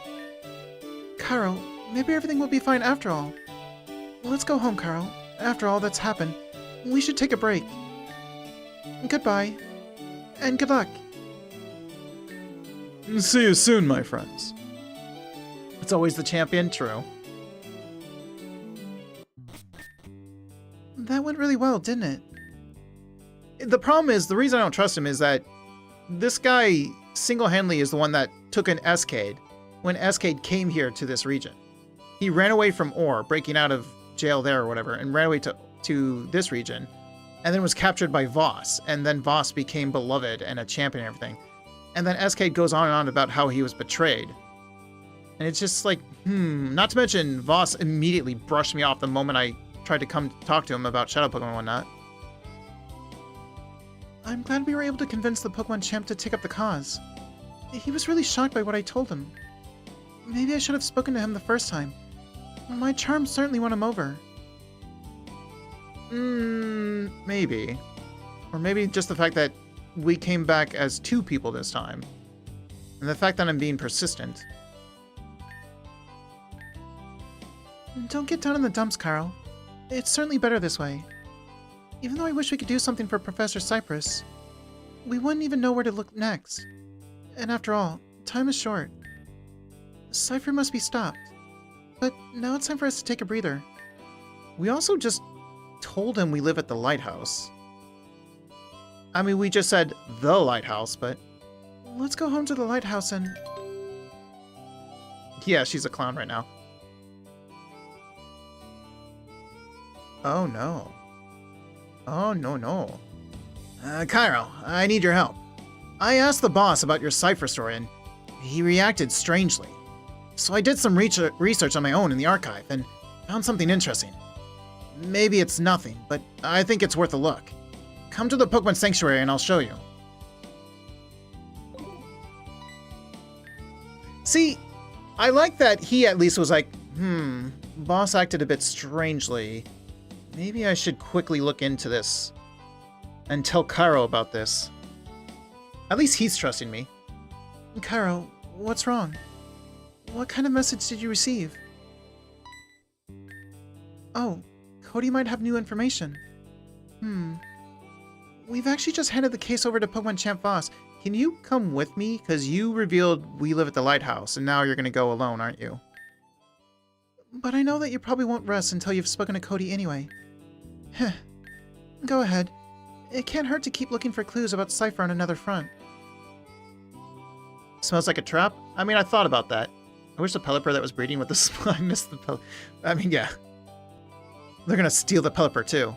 Carol, maybe everything will be fine after all. Let's go home, Carol. After all that's happened, we should take a break. Goodbye. And good luck. See you soon, my friends. It's always the champion, true. That went really well, didn't it? The problem is, the reason I don't trust him is that this guy single-handedly is the one that took an Cade when Cade came here to this region. He ran away from Orre, breaking out of jail there or whatever, and ran away to this region, and then was captured by Voss, and then Voss became beloved and a champion and everything. And then Cade goes on and on about how he was betrayed. And it's just like, not to mention Voss immediately brushed me off the moment I tried to come talk to him about Shadow Pokemon and whatnot. I'm glad we were able to convince the Pokemon Champ to take up the cause. He was really shocked by what I told him. Maybe I should have spoken to him the first time. My charm certainly won him over. Maybe. Or maybe just the fact that we came back as two people this time. And the fact that I'm being persistent. Don't get down in the dumps, Carl. It's certainly better this way. Even though I wish we could do something for Professor Cypress, we wouldn't even know where to look next. And after all, time is short. Cipher must be stopped. But now it's time for us to take a breather. We also just told him we live at the lighthouse. I mean, we just said the lighthouse, but let's go home to the lighthouse and... Yeah, she's a clown right now. Oh no. Oh no. Cairo, I need your help. I asked the boss about your Cipher story and he reacted strangely. So I did some research on my own in the archive and found something interesting. Maybe it's nothing, but I think it's worth a look. Come to the Pokemon Sanctuary and I'll show you. See, I like that he at least was like, boss acted a bit strangely. Maybe I should quickly look into this and tell Cairo about this. At least he's trusting me. Cairo, what's wrong? What kind of message did you receive? Oh, Cody might have new information. We've actually just handed the case over to Pokemon Champ Voss. Can you come with me? Because you revealed we live at the lighthouse, and now you're going to go alone, aren't you? But I know that you probably won't rest until you've spoken to Cody anyway. Heh. Go ahead. It can't hurt to keep looking for clues about Cipher on another front. Smells like a trap? I mean, I thought about that. I wish the Pelipper that was breeding with the I missed the Pelipper. I mean, yeah. They're gonna steal the Pelipper, too.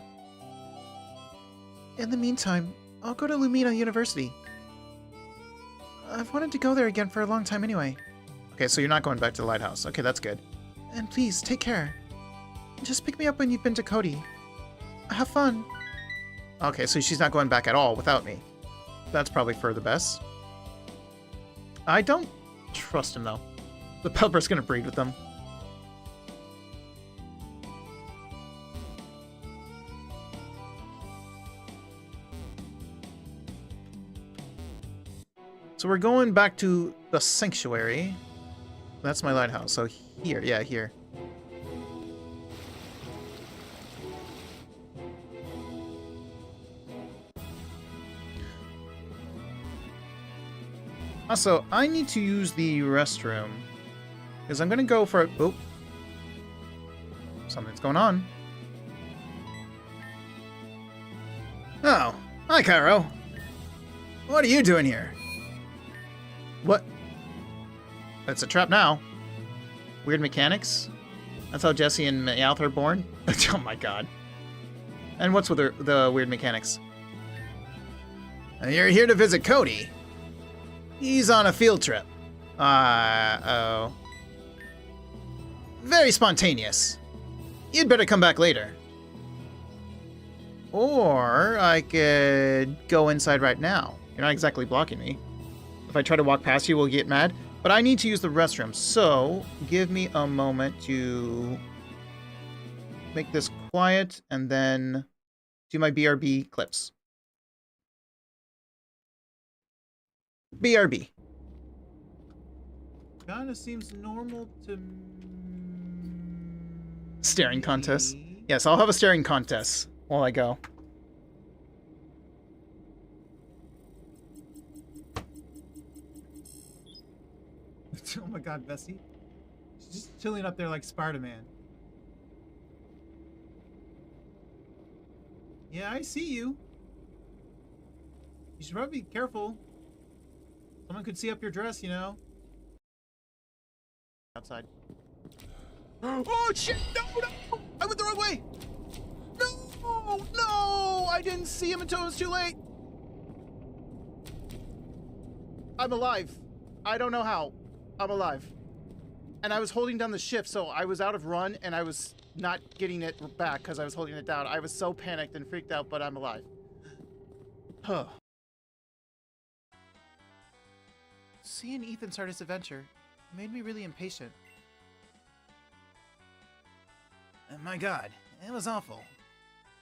In the meantime, I'll go to Lumina University. I've wanted to go there again for a long time anyway. Okay, so you're not going back to the lighthouse. Okay, that's good. And please, take care. Just pick me up when you've been to Cody. Have fun. Okay, so she's not going back at all without me. That's probably for the best. I don't trust him, though. The Pelipper's gonna breed with them. So we're going back to the sanctuary. That's my lighthouse. So here, yeah, here. Also, I need to use the restroom. Because I'm going to go for... Oh. Something's going on. Oh, hi, Cairo. What are you doing here? What? It's a trap now. Weird mechanics? That's how Jesse and Meowth are born? Oh my god. And what's with the weird mechanics? You're here to visit Cody. He's on a field trip. Oh. Very spontaneous. You'd better come back later. Or I could go inside right now. You're not exactly blocking me. If I try to walk past you, we'll get mad. But I need to use the restroom, so give me a moment to make this quiet and then do my BRB clips. BRB. Kinda seems normal to Staring contest. Yes, I'll have a staring contest while I go. Oh my god, Bessie. She's just chilling up there like Spider-Man. Yeah, I see you. You should probably be careful. Someone could see up your dress, you know. Outside. Oh, shit! No, no! I went the wrong way! No! No! I didn't see him until it was too late! I'm alive. I don't know how. I'm alive. And I was holding down the shift, so I was out of run, and I was not getting it back because I was holding it down. I was so panicked and freaked out, but I'm alive. Huh. Seeing Ethan start his adventure made me really impatient. My god, it was awful.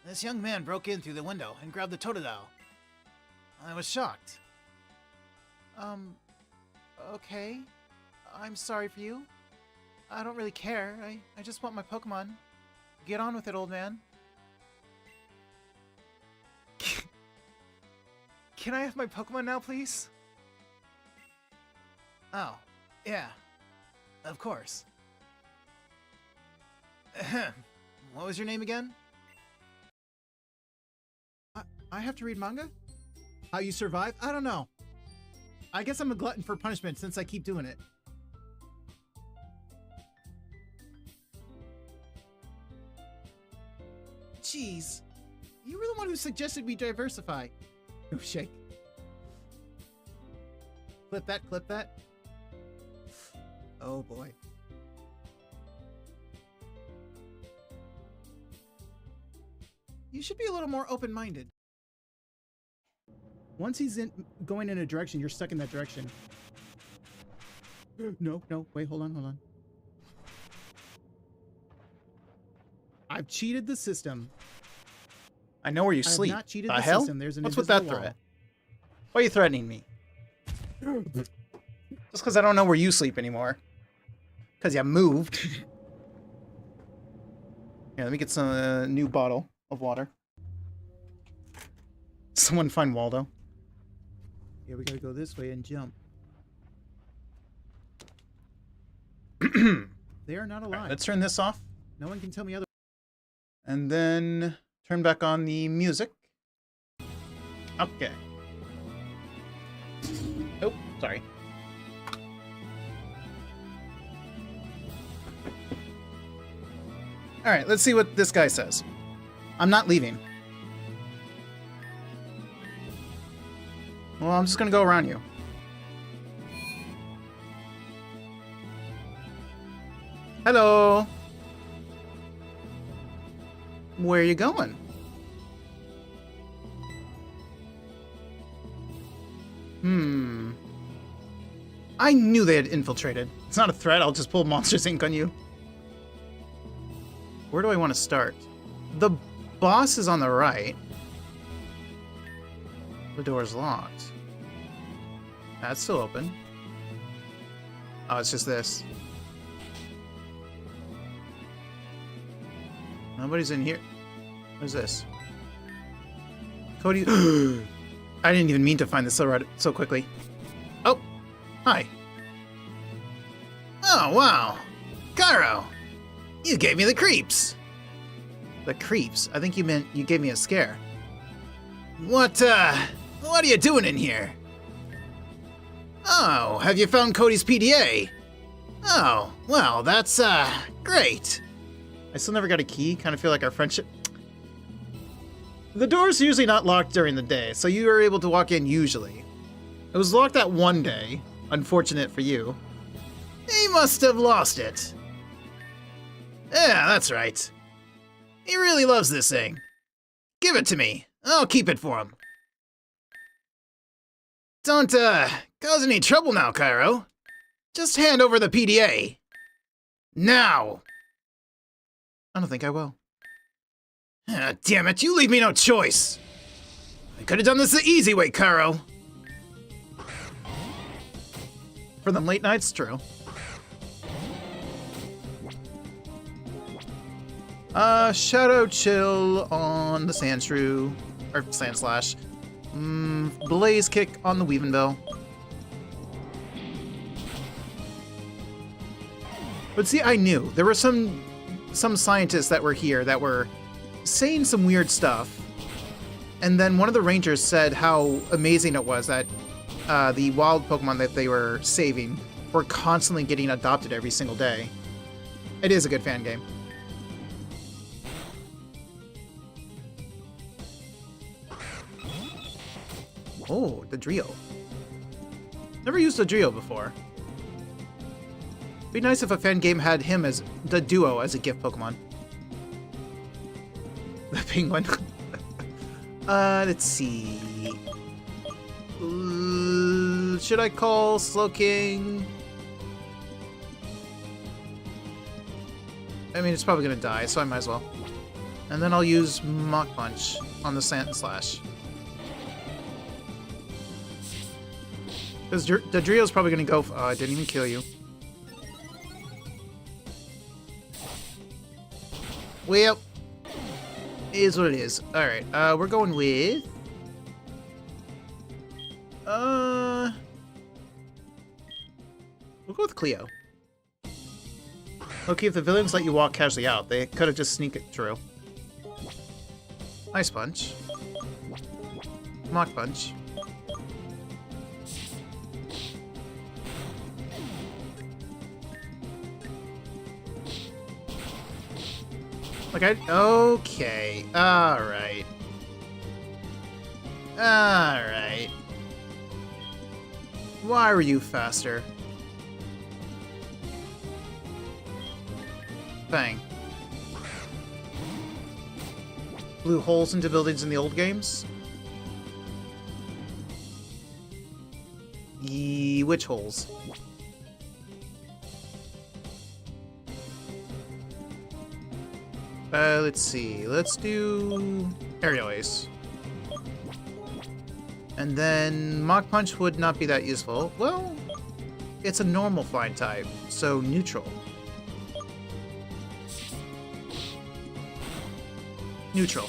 This young man broke in through the window and grabbed the Totodile. I was shocked. Okay. I'm sorry for you. I don't really care. I just want my Pokemon. Get on with it, old man. Can I have my Pokemon now, please? Oh, yeah. Of course. Ahem. What was your name again? I have to read manga? How you survive? I don't know. I guess I'm a glutton for punishment since I keep doing it. Jeez. You were the one who suggested we diversify. Oh, shake. Clip that, clip that. Oh boy. You should be a little more open-minded. Once he's going in a direction, you're stuck in that direction. No, wait, hold on. I've cheated the system. I know where you I sleep. have not cheated the the hell? system. There's an What's with that invisible threat? Why are you threatening me? Just because I don't know where you sleep anymore. Because you moved. Yeah, let me get some new bottle of water. Someone find Waldo. Yeah, we gotta go this way and jump. They are not alive. Right, let's turn this off. No one can tell me other. And then turn back on the music. Okay. Oh, sorry. Alright, let's see what this guy says. I'm not leaving. Well, I'm just gonna go around you. Hello. Where are you going? I knew they had infiltrated. It's not a threat, I'll just pull Monsters Inc. on you. Where do I want to start? The boss is on the right. The door's locked. That's still open. Oh, it's just this. Nobody's in here. What is this? Cody. I didn't even mean to find this so quickly. Oh, hi. Oh, wow. Cairo, you gave me the creeps. The creeps? I think you meant you gave me a scare. What are you doing in here? Oh, have you found Cody's PDA? Oh, well, that's, great. I still never got a key. Kind of feel like our friendship... The door's usually not locked during the day, so you were able to walk in usually. It was locked that one day. Unfortunate for you. He must have lost it. Yeah, that's right. He really loves this thing. Give it to me. I'll keep it for him. Don't, cause any trouble now, Cairo. Just hand over the PDA. Now! I don't think I will. Ah, damn it, you leave me no choice. I could have done this the easy way, Cairo. For them late nights, true. Shadow Chill on the Sand Shrew. Or Sand Slash. Blaze Kick on the Weavenville. But see, I knew. There were some scientists that were here that were saying some weird stuff. And then one of the rangers said how amazing it was that the wild Pokemon that they were saving were constantly getting adopted every single day. It is a good fan game. Oh, the Drio. Never used a Drio before. Be nice if a fan game had him as the duo as a gift Pokemon. The penguin. Let's see. Should I call Slowking? I mean, it's probably gonna die, so I might as well. And then I'll use Mach Punch on the Sand Slash. Because the Drio's probably gonna go. Oh, I didn't even kill you. Well, it is what it is. Alright, we're going with... We'll go with Cleo. Okay, if the villains let you walk casually out, they could have just sneaked it through. Ice Punch. Mach Punch. Okay. Alright. Alright. Why were you faster? Bang. Blew holes into buildings in the old games? Which holes? Let's see. Let's do Aerial Ace. And then Mach Punch would not be that useful. Well, it's a normal flying type, so neutral. Neutral.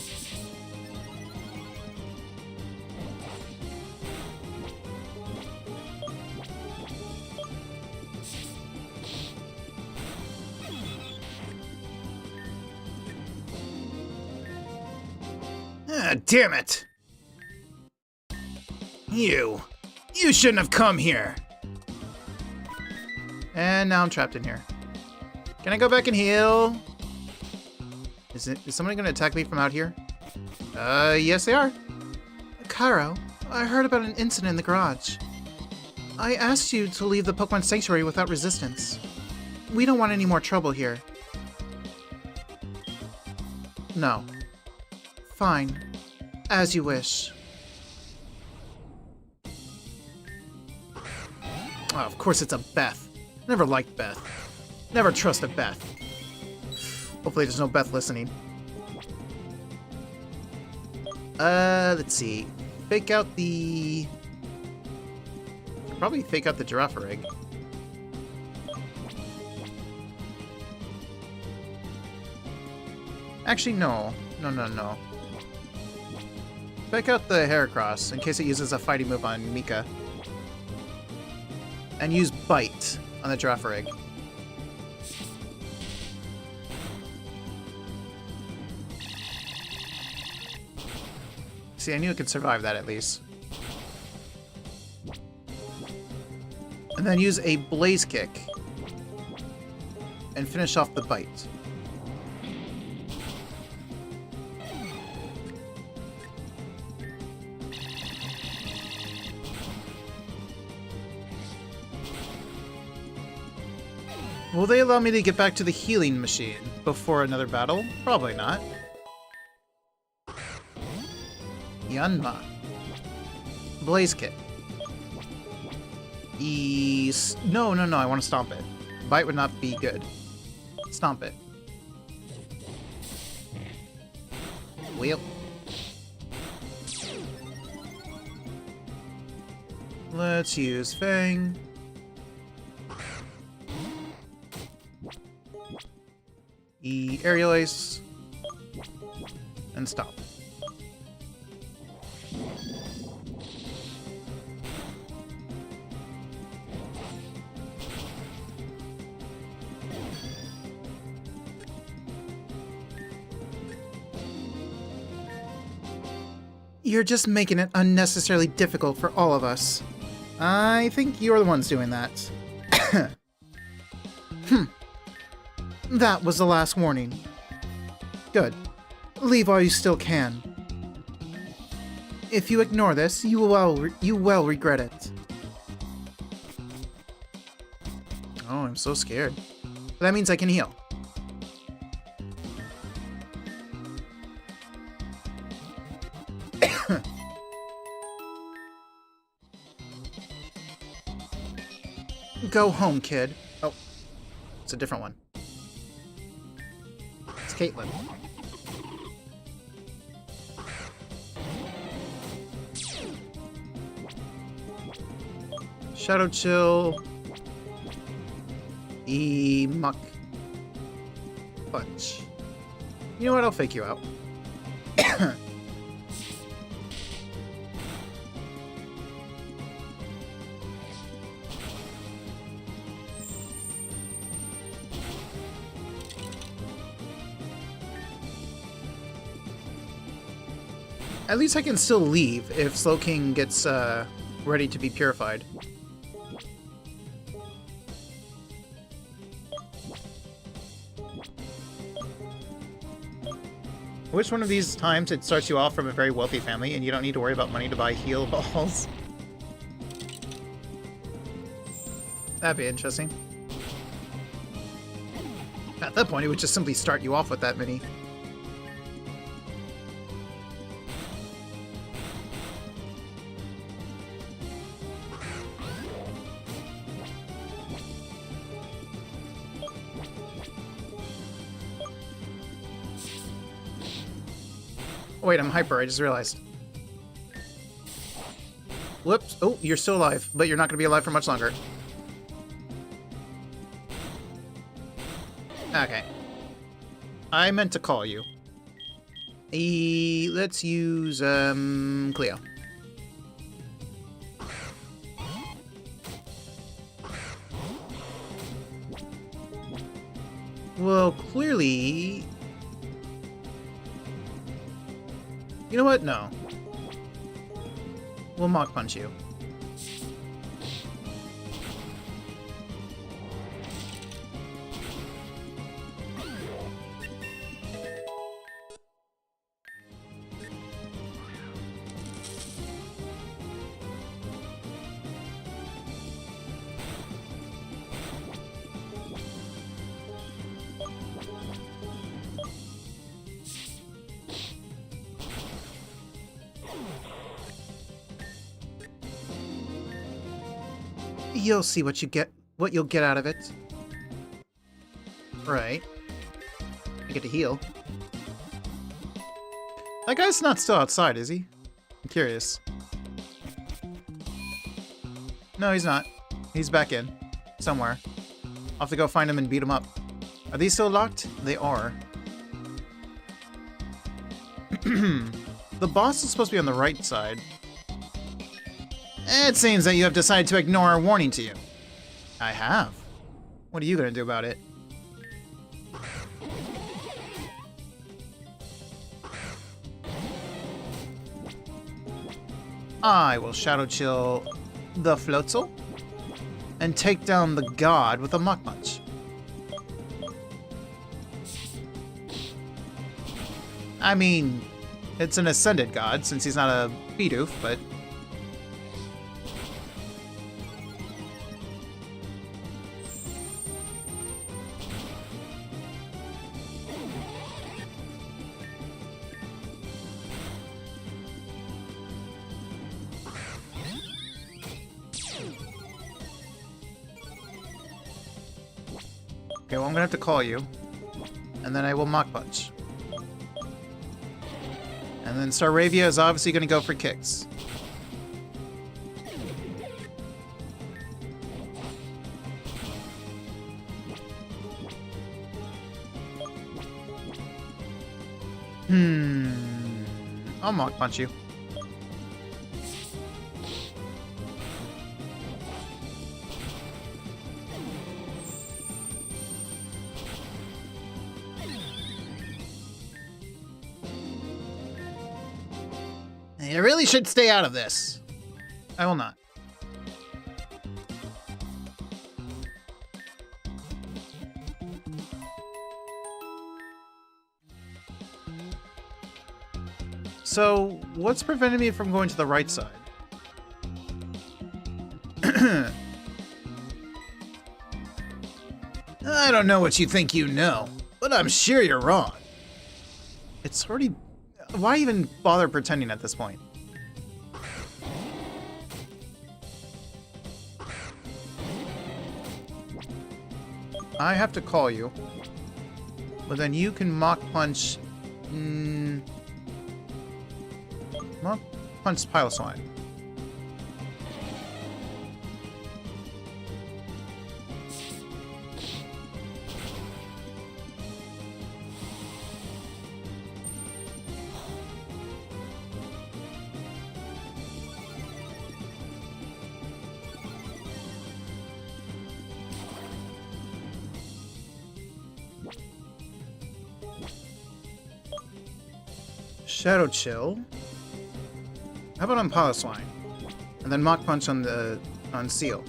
Ah, damn it! You shouldn't have come here. And now I'm trapped in here. Can I go back and heal? Is somebody gonna attack me from out here? Yes they are. Cairo, I heard about an incident in the garage. I asked you to leave the Pokemon Sanctuary without resistance. We don't want any more trouble here. No. Fine. As you wish. Oh, of course it's a Beth. Never liked Beth. Never trust a Beth. Hopefully there's no Beth listening. Let's see. Fake out the... Probably fake out the giraffe egg. Actually, no. No. Fake out the Heracross in case it uses a fighting move on Mika. And use Bite on the giraffe egg. See, I knew it could survive that at least. And then use a Blaze Kick. And finish off the Bite. Will they allow me to get back to the healing machine before another battle? Probably not. Yanma. Blaze Kick. No, I want to stomp it. Bite would not be good. Stomp it. Wheel. Let's use Fang. Aerial Ace. And stop. You're just making it unnecessarily difficult for all of us. I think you're the ones doing that. That was the last warning. Good. Leave while you still can. If you ignore this, you will regret it. Oh, I'm so scared. That means I can heal. Go home, kid. Oh, it's a different one. It's Caitlin. Shadow Chill. Muck. Punch. You know what? I'll fake you out. At least I can still leave if Slowking gets ready to be purified. Which one of these times it starts you off from a very wealthy family and you don't need to worry about money to buy heal balls? That'd be interesting. At that point, it would just simply start you off with that many. Oh, wait, I'm hyper, I just realized. Whoops. Oh, you're still alive, but you're not going to be alive for much longer. Okay. I meant to call you. Let's use Cleo. Well, clearly... You know what? No. We'll Mach Punch you. You'll see what you'll get out of it. Right. I get to heal. That guy's not still outside, is he? I'm curious. No, he's not. He's back in. Somewhere. I'll have to go find him and beat him up. Are these still locked? They are. The boss is supposed to be on the right side. It seems that you have decided to ignore our warning to you. I have. What are you going to do about it? I will Shadow Chill the Floatzel and take down the god with a Mach Punch. I mean, it's an Ascended god since he's not a Bidoof, but... Okay, well, I'm gonna have to call you. And then I will Mach Punch. And then Staravia is obviously gonna go for kicks. I'll Mach Punch you. You really should stay out of this. I will not. So, what's preventing me from going to the right side? I don't know what you think you know, but I'm sure you're wrong. It's already... Why even bother pretending at this point? I have to call you. But then you can Mach Punch... Mach Punch Piloswine. Shadow Chill. How about on Piloswine? And then Mach Punch on Seal.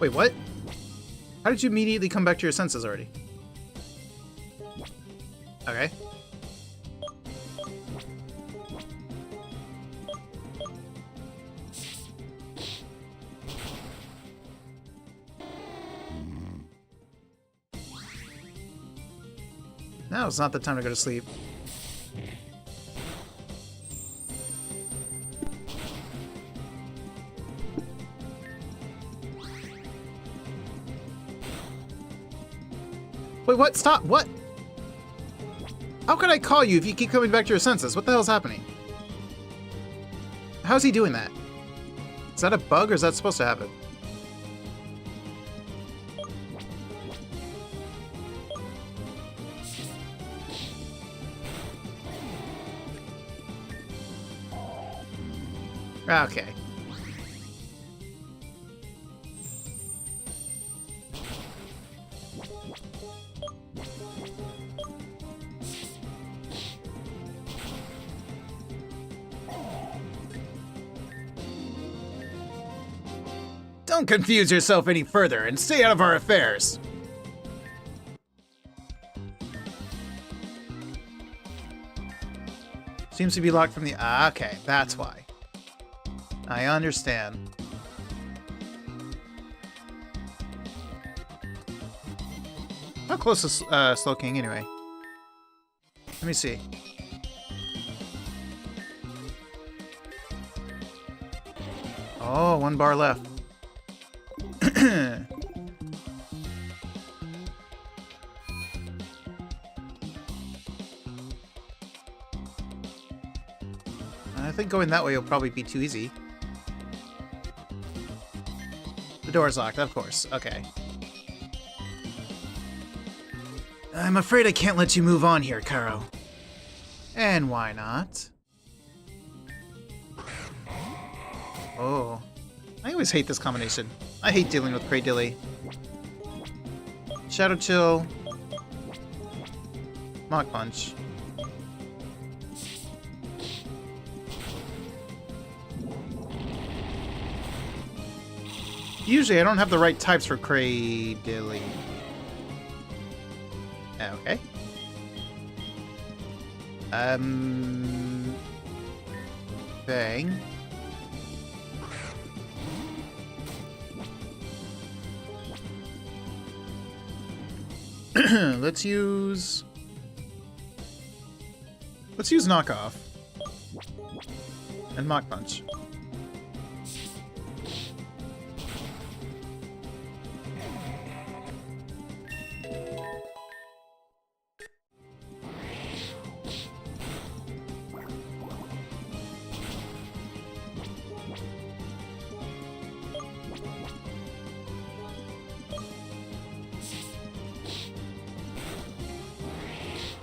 Wait, what? How did you immediately come back to your senses already? Okay. Now it's not the time to go to sleep. Wait, what? Stop. What? How can I call you if you keep coming back to your senses? What the hell's happening? How's he doing that? Is that a bug or is that supposed to happen? Okay. Don't confuse yourself any further and stay out of our affairs. Seems to be locked from the... okay, that's why. I understand. How close is Slow King anyway? Let me see. Oh, 1 bar left. I think going that way will probably be too easy. The door's locked, of course. Okay. I'm afraid I can't let you move on here, Karo. And why not? Oh. I always hate this combination. I hate dealing with Cradilly. Shadow Chill. Mach Punch. Usually I don't have the right types for Cradilly. Okay. Bang. Let's use Knockoff. And Mach Punch.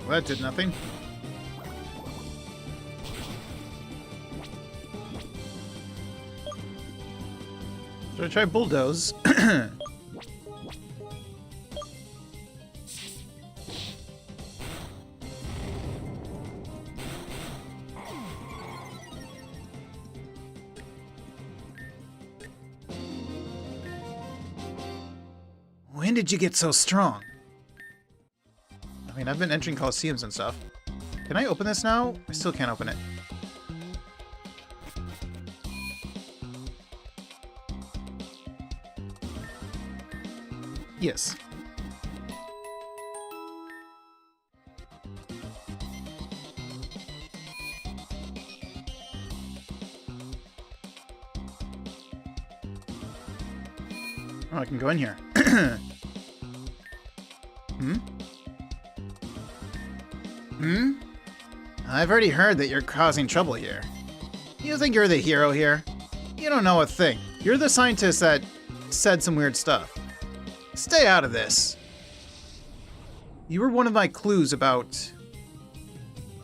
Well, that did nothing. Should I try Bulldoze? When did you get so strong? I mean, I've been entering Colosseums and stuff. Can I open this now? I still can't open it. Yes. Oh, I can go in here. I've already heard that you're causing trouble here. You think you're the hero here? You don't know a thing. You're the scientist that said some weird stuff. Stay out of this. You were one of my clues about...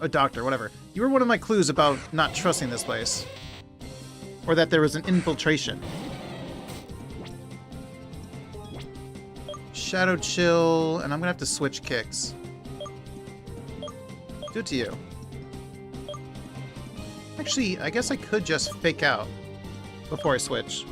a doctor, whatever. You were one of my clues about not trusting this place. Or that there was an infiltration. Shadow Chill, and I'm gonna have to switch kicks. Do it to you. Actually, I guess I could just fake out before I switch.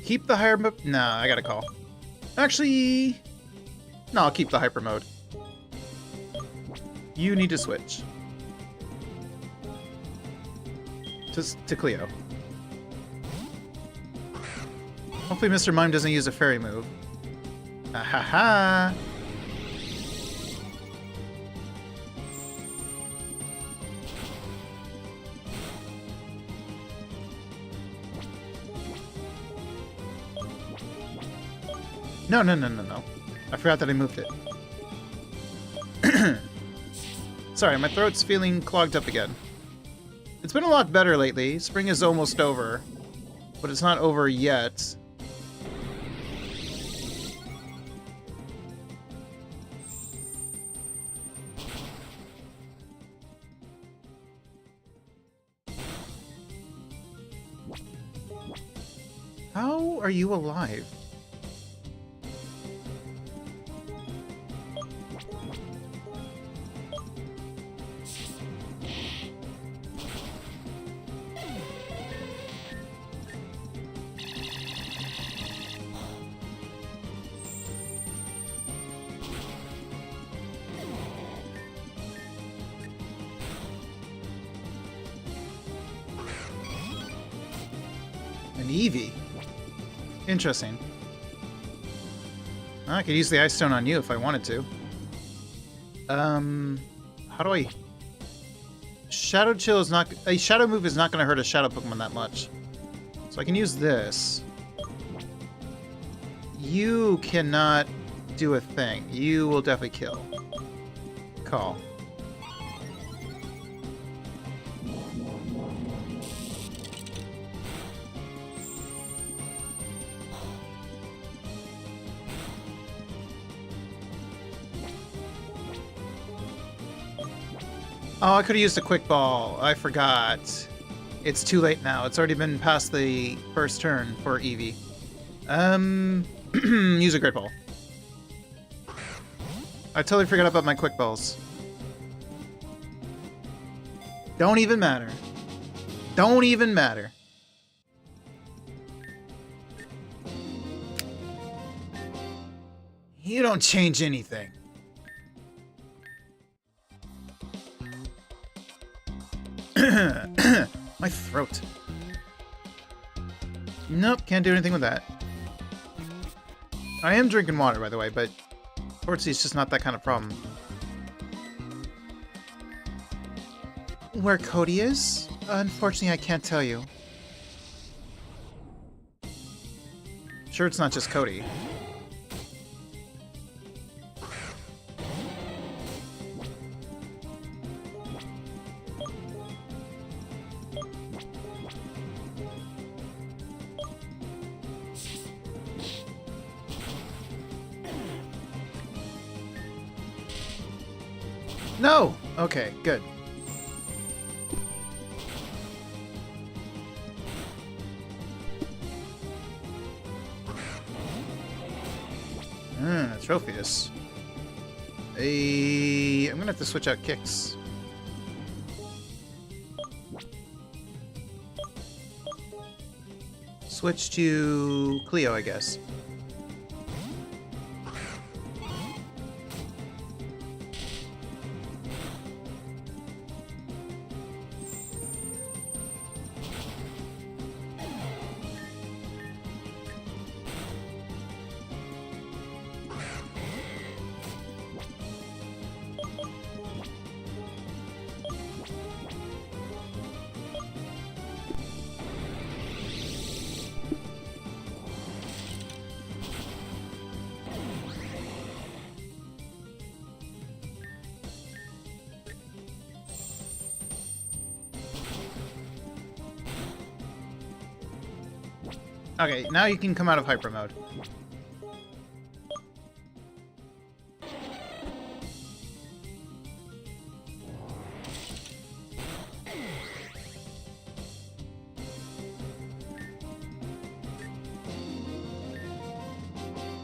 Keep the higher mode. Nah, I gotta call. Actually, no, I'll keep the hyper mode. You need to switch to Cleo. Hopefully Mr. Mime doesn't use a fairy move. Ah ha ha! No. I forgot that I moved it. Sorry, my throat's feeling clogged up again. It's been a lot better lately. Spring is almost over, but it's not over yet. How are you alive? An Eevee. Interesting. I could use the Ice Stone on you if I wanted to. How do I... Shadow Chill is not... A Shadow move is not going to hurt a Shadow Pokemon that much. So I can use this. You cannot do a thing. You will definitely kill. Call. Oh, I could have used a Quick Ball. I forgot. It's too late now. It's already been past the first turn for Eevee. Use a Great Ball. I totally forgot about my Quick Balls. Don't even matter. Don't even matter. You don't change anything. My throat. Nope, can't do anything with that. I am drinking water, by the way, but unfortunately it's just not that kind of problem. Where Cody is? Unfortunately, I can't tell you. Sure, it's not just Cody. No! Okay, good. Trophius. I'm gonna have to switch out kicks. Switch to Cleo, I guess. Okay, now you can come out of hyper mode.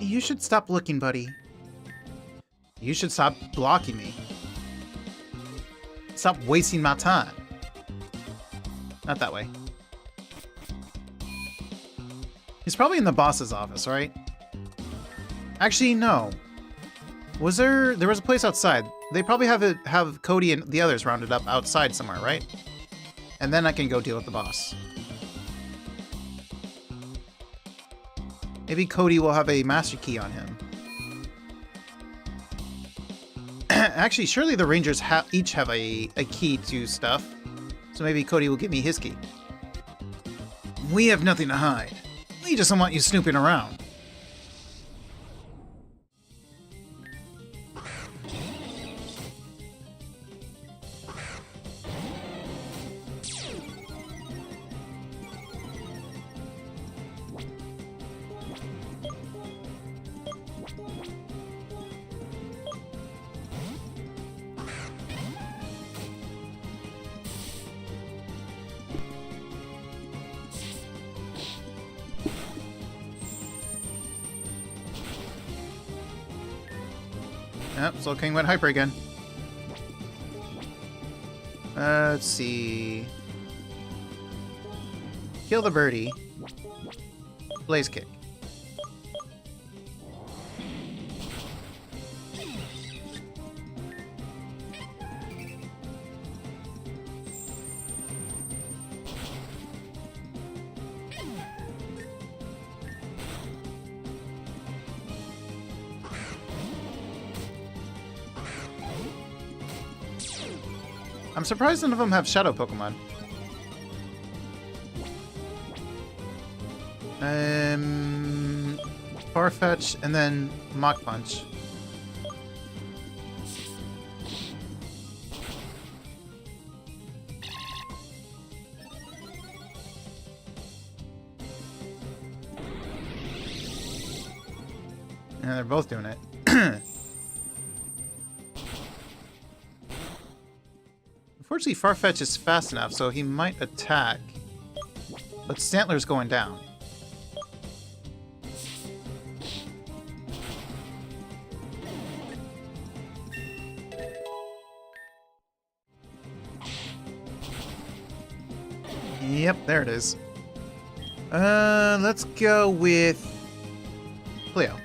You should stop looking, buddy. You should stop blocking me. Stop wasting my time. Not that way. He's probably in the boss's office, right? Actually, no. Was there... There was a place outside. They probably have Cody and the others rounded up outside somewhere, right? And then I can go deal with the boss. Maybe Cody will have a master key on him. Actually, surely the Rangers each have a key to stuff. So maybe Cody will give me his key. We have nothing to hide. We just don't want you snooping around. Yep, Soul King went hyper again. Let's see. Kill the birdie. Blaze kick. I'm surprised none of them have shadow Pokemon. Farfetch and then Mach Punch. Yeah, they're both doing it. Unfortunately, Farfetch is fast enough, so he might attack. But Stantler's going down. Yep, there it is. Let's go with Cleo.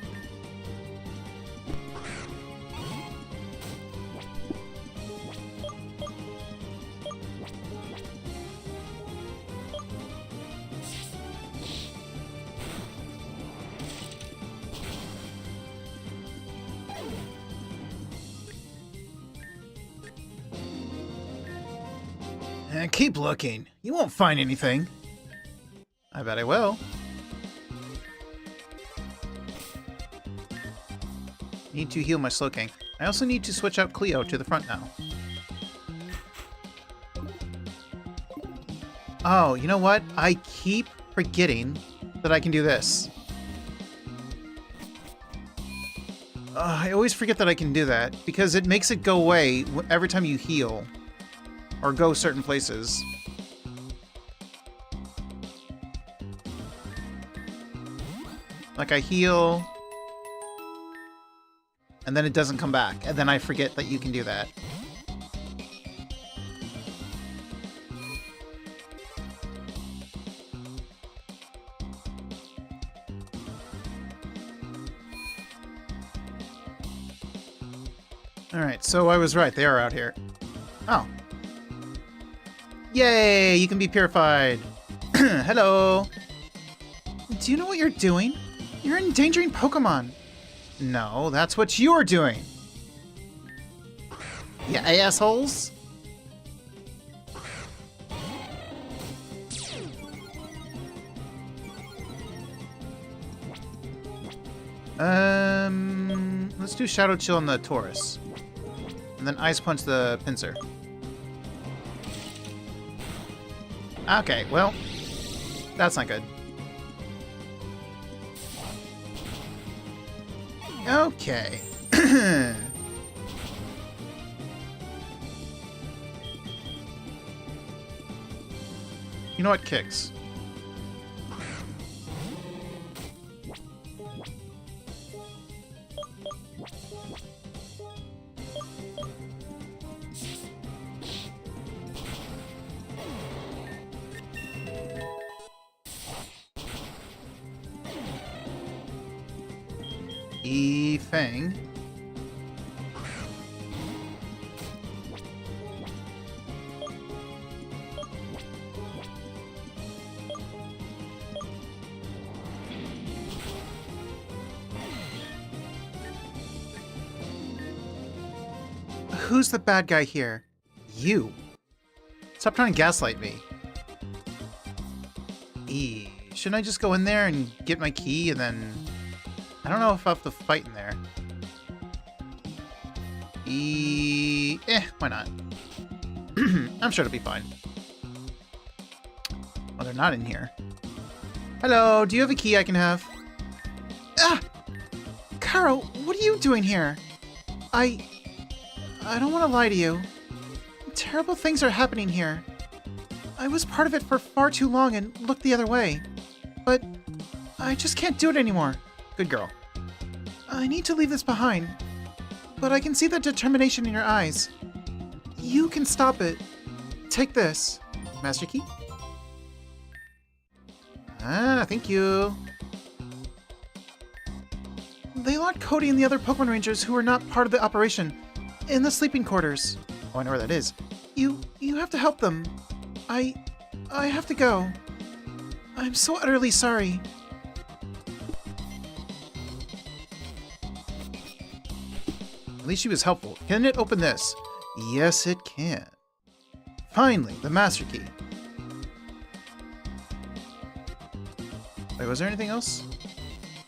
And keep looking. You won't find anything. I bet I will. Need to heal my Slowking. I also need to switch out Cleo to the front now. Oh, you know what? I keep forgetting that I can do this. I always forget that I can do that because it makes it go away every time you heal. Or go certain places. Like I heal, and then it doesn't come back, and then I forget that you can do that. Alright, so I was right, they are out here. Oh. Yay! You can be purified! Hello! Do you know what you're doing? You're endangering Pokemon! No, that's what you're doing! Ya assholes! Let's do Shadow Chill on the Taurus. And then Ice Punch the Pinsir. Okay, well, that's not good. Okay. You know what kicks? Fang. Who's the bad guy here? You. Stop trying to gaslight me. Shouldn't I just go in there and get my key and then... I don't know if I'll have to fight in there. Why not? I'm sure it'll be fine. Well, they're not in here. Hello, do you have a key I can have? Ah! Karo, what are you doing here? I don't want to lie to you. Terrible things are happening here. I was part of it for far too long and looked the other way. But I just can't do it anymore. Good girl. I need to leave this behind. but I can see the determination in your eyes. You can stop it. Take this. Master Key? Ah, thank you. They locked Cody and the other Pokemon Rangers who were not part of the operation in the sleeping quarters. Oh, I know where that is. You have to help them. I have to go. I'm so utterly sorry. At least she was helpful. Can it open this? Yes, it can. Finally, the Master Key. Wait, was there anything else?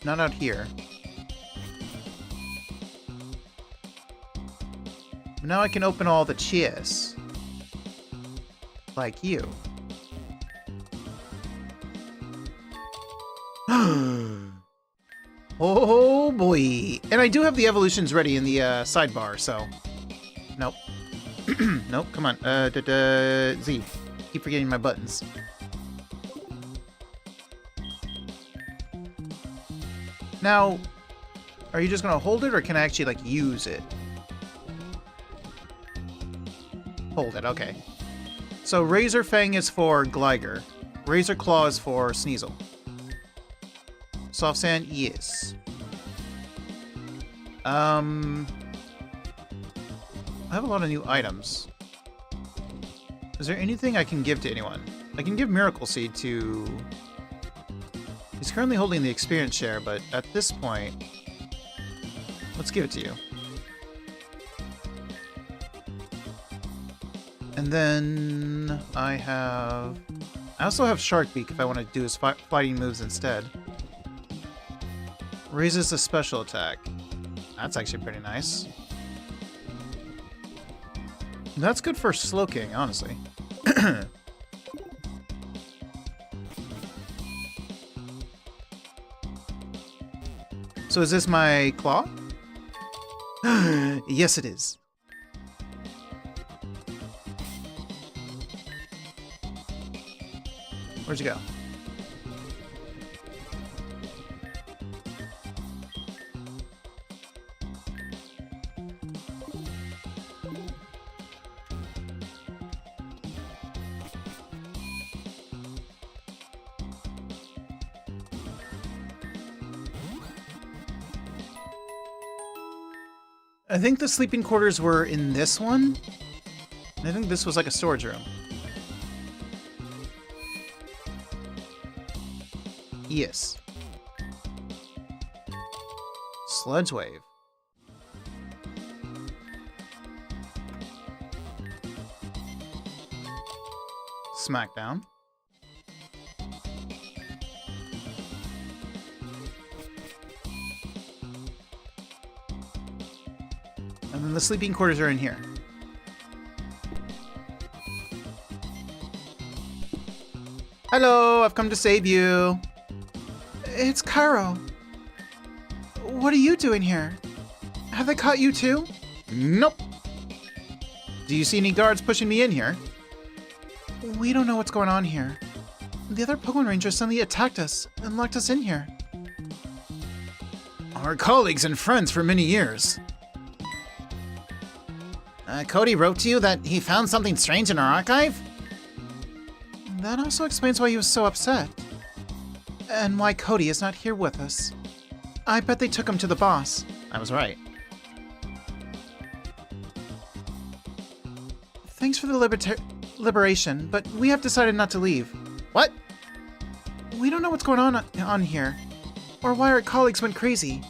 Not out here. Now I can open all the chests. Like you. Oh boy. And I do have the evolutions ready in the sidebar, so. Nope. Nope, come on. Z. Keep forgetting my buttons. Now, are you just gonna hold it, or can I actually, like, use it? Hold it, okay. So Razor Fang is for Gligar. Razor Claw is for Sneasel. Soft Sand, yes. I have a lot of new items. Is there anything I can give to anyone? I can give Miracle Seed to... He's currently holding the experience share, but at this point... Let's give it to you. And then I also have Shark Beak if I want to do his fighting moves instead. Raises the special attack. That's actually pretty nice. That's good for Slowking, honestly. So is this my claw? Yes, it is. Where'd you go? I think the sleeping quarters were in this one. I think this was like a storage room. Yes. Sludge Wave. Smackdown. And then the sleeping quarters are in here. Hello, I've come to save you. It's Cairo. What are you doing here? Have they caught you too? Nope. Do you see any guards pushing me in here? We don't know what's going on here. The other Pokemon Rangers suddenly attacked us and locked us in here. Our colleagues and friends for many years. Cody wrote to you that he found something strange in our archive? That also explains why he was so upset. And why Cody is not here with us. I bet they took him to the boss. I was right. Thanks for the liberation, but we have decided not to leave. What? We don't know what's going on here, or why our colleagues went crazy.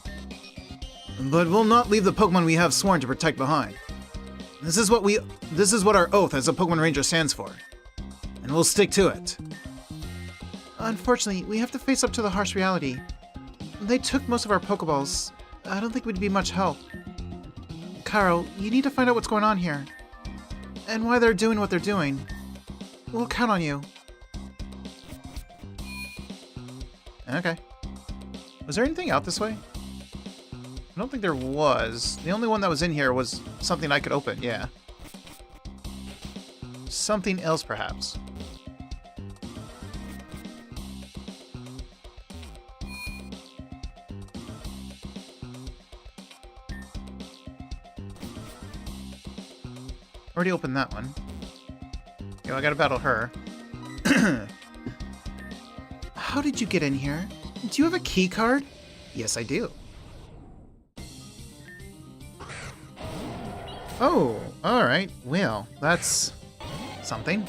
But we'll not leave the Pokemon we have sworn to protect behind. This is what our oath as a Pokemon Ranger stands for. And we'll stick to it. Unfortunately, we have to face up to the harsh reality. They took most of our Pokeballs. I don't think we'd be much help. Cairo, you need to find out what's going on here. And why they're doing what they're doing. We'll count on you. Okay. Was there anything out this way? I don't think there was. The only one that was in here was something I could open, yeah. Something else, perhaps. already opened that one. Yo, I gotta battle her. How did you get in here? Do you have a key card? Yes, I do. Oh, alright. Well, that's something.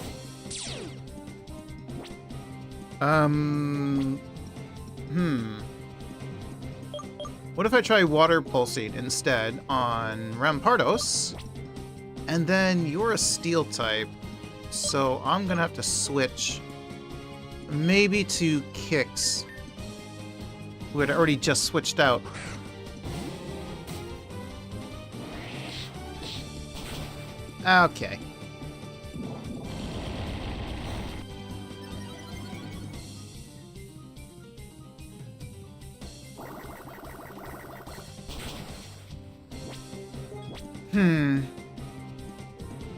What if I try Water Pulsing instead on Rampardos? And then you're a Steel type, so I'm gonna have to switch maybe to Kix, who had already just switched out. Okay.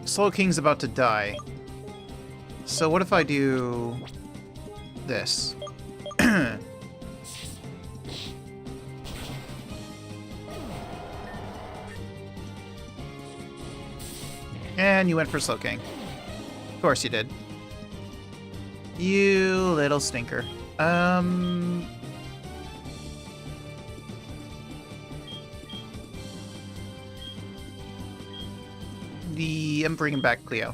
Slow King's about to die. So what if I do this? And you went for Slow King. Of course you did. You little stinker. I'm bringing back Cleo.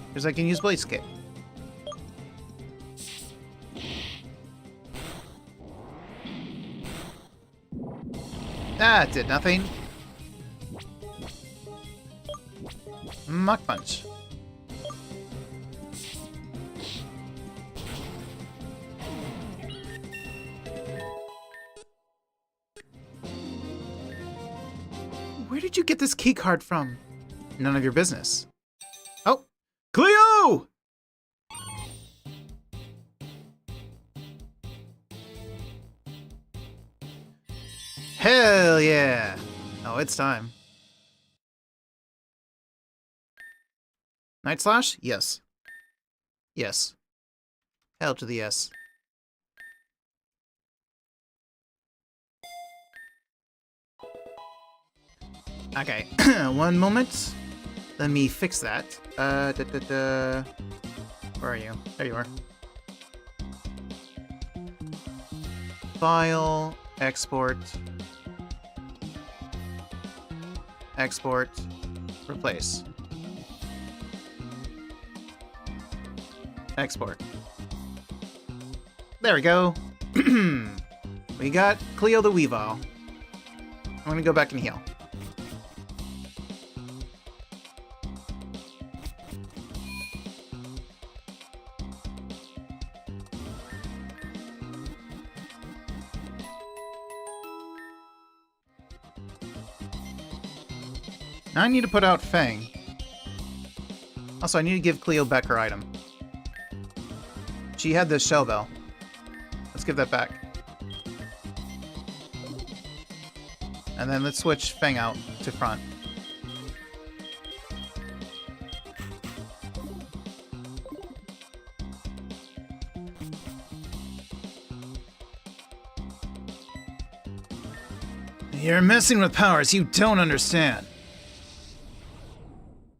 Because I can use Blaze Kick. Ah, it did nothing. Mach Punch. Where did you get this key card from? None of your business. Oh, Cleo! Hell yeah! Oh, it's time. Night Slash? Yes. Yes. Hell to the yes. Okay, one moment. Let me fix that. Where are you? There you are. File, export, export, replace. Export. There we go. We got Cleo the Weavile. I'm gonna go back and heal. Now I need to put out Fang. Also, I need to give Cleo back her item. She had this Shell Bell. Let's give that back. And then let's switch Fang out to front. You're messing with powers you don't understand.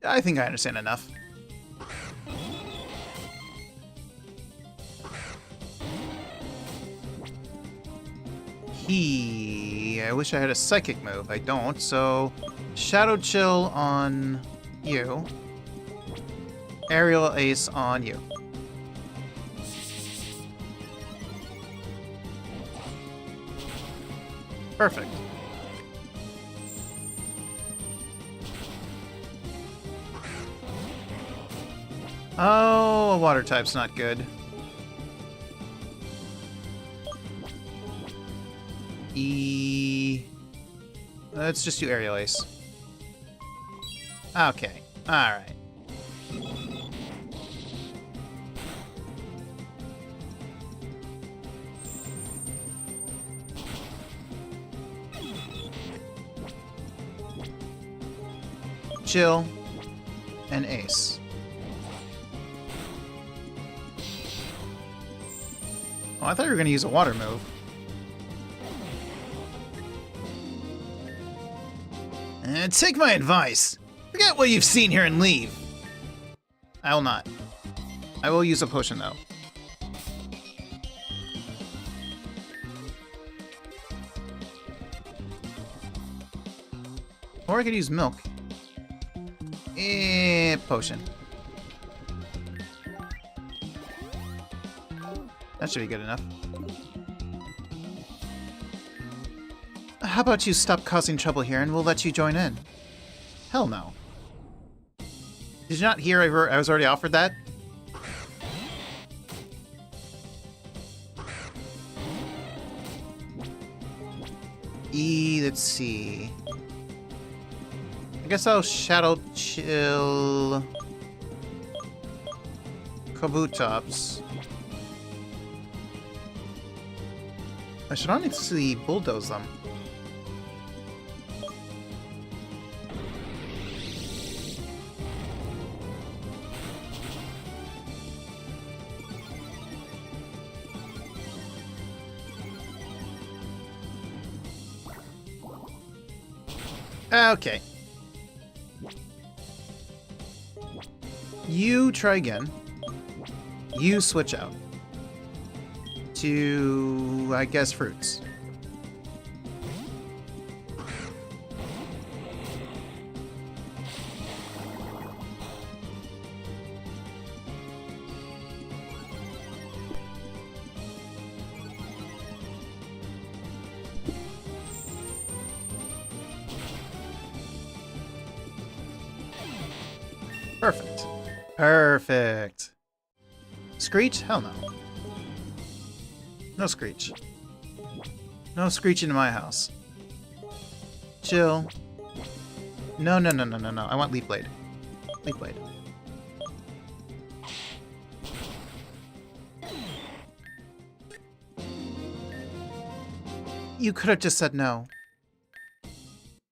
I think I understand enough. I wish I had a psychic move. I don't, so Shadow Chill on you. Aerial Ace on you. Perfect. Oh, a water type's not good. Let's just do Aerial Ace. Okay, alright. Chill and Ace. Oh, I thought you were going to use a water move. Take my advice. Forget what you've seen here and leave. I will not. I will use a potion, though. Or I could use milk. Potion. That should be good enough. How about you stop causing trouble here and we'll let you join in? Hell no. Did you not hear I was already offered that? Let's see. I guess I'll Shadow Chill Kabutops. I should honestly bulldoze them. Okay. You try again. You switch out. To, I guess, fruits. Perfect. Perfect. Screech? Hell no. No Screech. No Screech into my house. Chill. No. I want Leaf Blade. Leaf Blade. You could have just said no.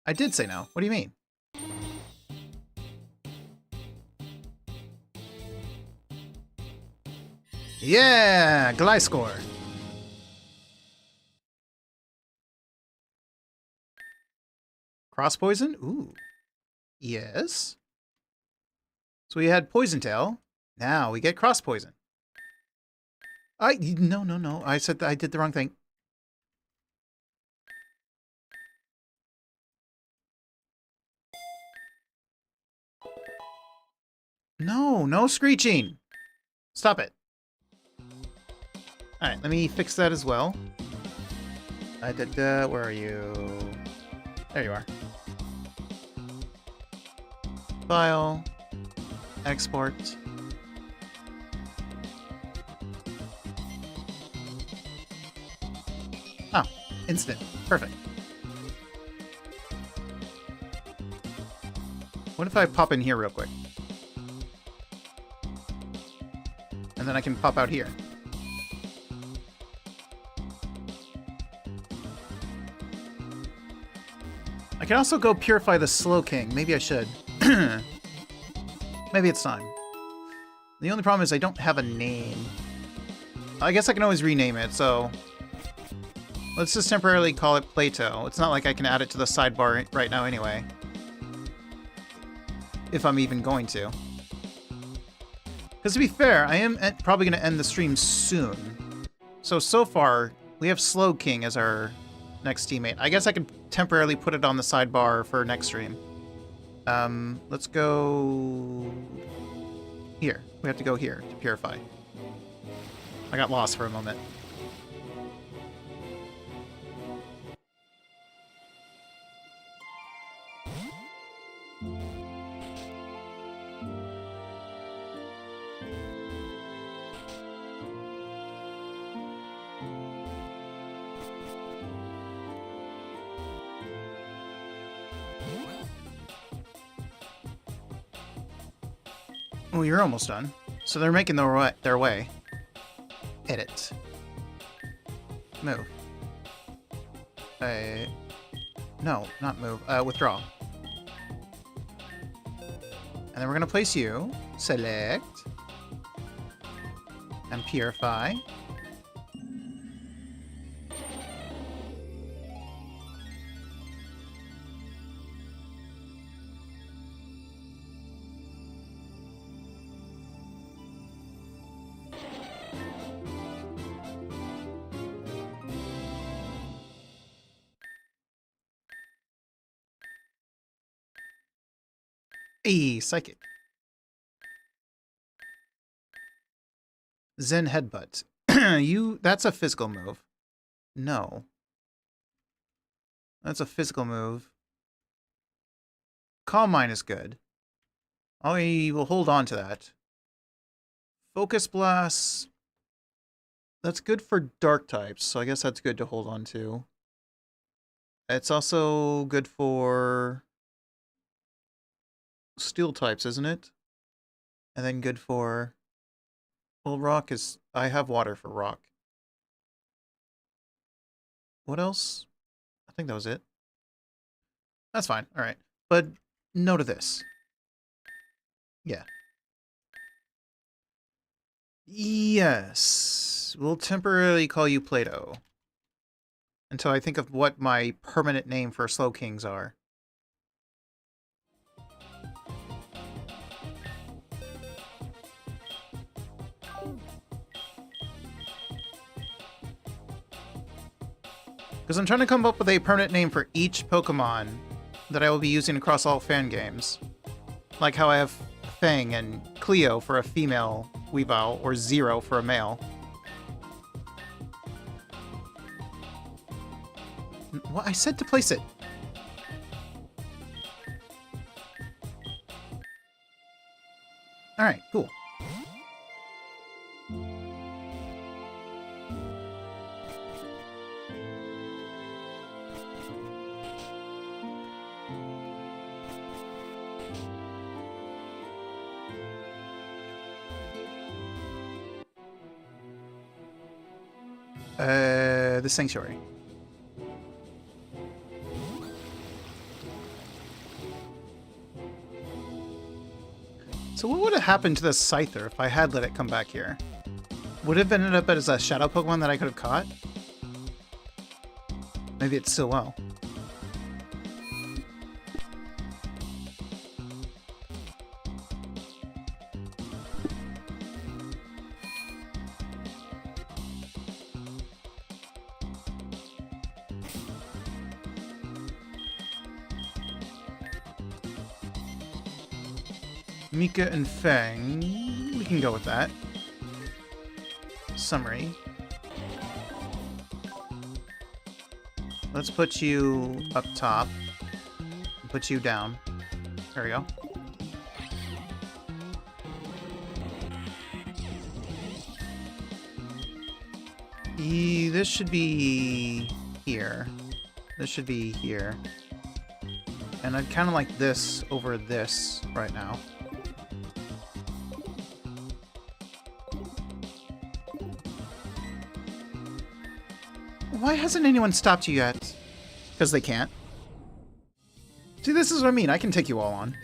I did say no. What do you mean? Yeah! Gliscor! Cross Poison? Ooh. Yes. So we had Poison Tail. Now we get Cross Poison. No. I said that I did the wrong thing. No screeching! Stop it. Alright, let me fix that as well. Where are you? There you are. File. Export. Oh, instant. Perfect. What if I pop in here real quick? And then I can pop out here. I can also go purify the Slow King. Maybe I should. Maybe it's time. The only problem is I don't have a name. I guess I can always rename it, so... Let's just temporarily call it Plato. It's not like I can add it to the sidebar right now anyway. If I'm even going to. Because to be fair, I am probably going to end the stream soon. So far, we have Slow King as our next teammate. I guess I could temporarily put it on the sidebar for next stream. Let's go here. We have to go here to purify. I got lost for a moment. Oh, you're almost done. So they're making their way. Edit. Move. No, not move. Withdraw. And then we're going to place you. Select. And purify. Hey, Psychic. Zen Headbutt. That's a physical move. No. That's a physical move. Calm Mind is good. I will hold on to that. Focus Blast. That's good for dark types, so I guess that's good to hold on to. It's also good for steel types, isn't it? And then good for... Well, rock is... I have water for rock. What else? I think that was it. That's fine. All right. But no to this. Yeah. Yes. We'll temporarily call you Plato. Until I think of what my permanent name for Slow Kings are. Because I'm trying to come up with a permanent name for each Pokemon that I will be using across all fan games. Like how I have Fang and Cleo for a female Weavile, or Zero for a male. What? I said to place it. Alright, cool. The Sanctuary. So what would have happened to the Cipher if I had let it come back here? Would it have ended up as a Shadow Pokemon that I could have caught? Maybe it still will. Mika and Fang. We can go with that. Summary. Let's put you up top. Put you down. There we go. This should be here. This should be here. And I'd kind of like this over this right now. Why hasn't anyone stopped you yet? Because they can't. See, this is what I mean. I can take you all on.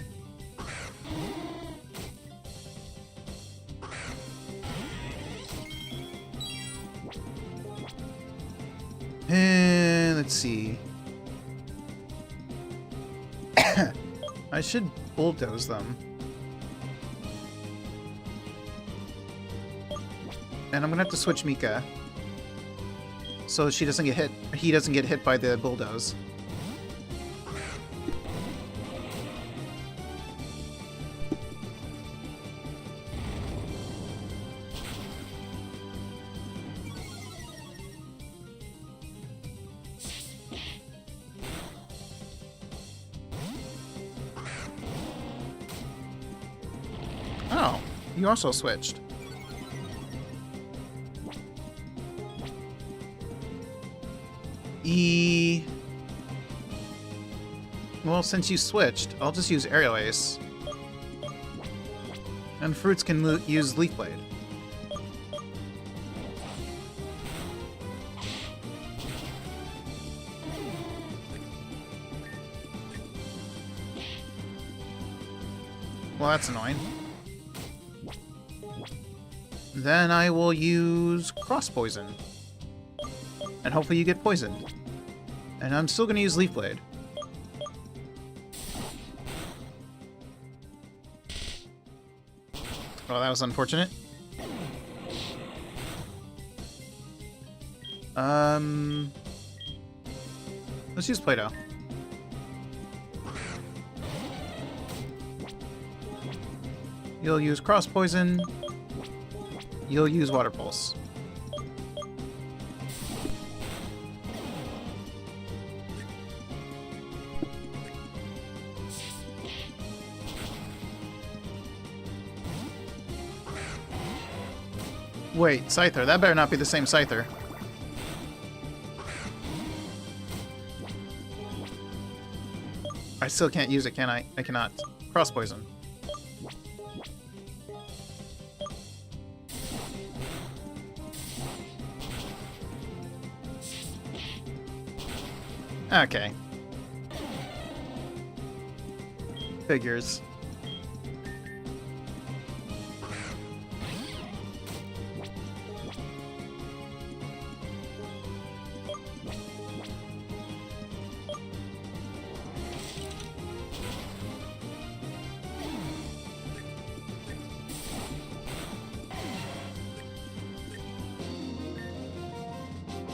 And let's see. I should bulldoze them. And I'm gonna have to switch Mika. So she doesn't get hit. He doesn't get hit by the bulldoze. Oh, you also switched. Well, since you switched, I'll just use Aerial Ace. And Fruits can use Leaf Blade. Well, that's annoying. Then I will use Cross Poison. And hopefully you get poisoned. And I'm still going to use Leaf Blade. Oh, that was unfortunate. Let's use Play-Doh. You'll use Cross Poison. You'll use Water Pulse. Wait, Cipher. That better not be the same Cipher. I still can't use it, can I? I cannot. Cross Poison. Okay. Figures.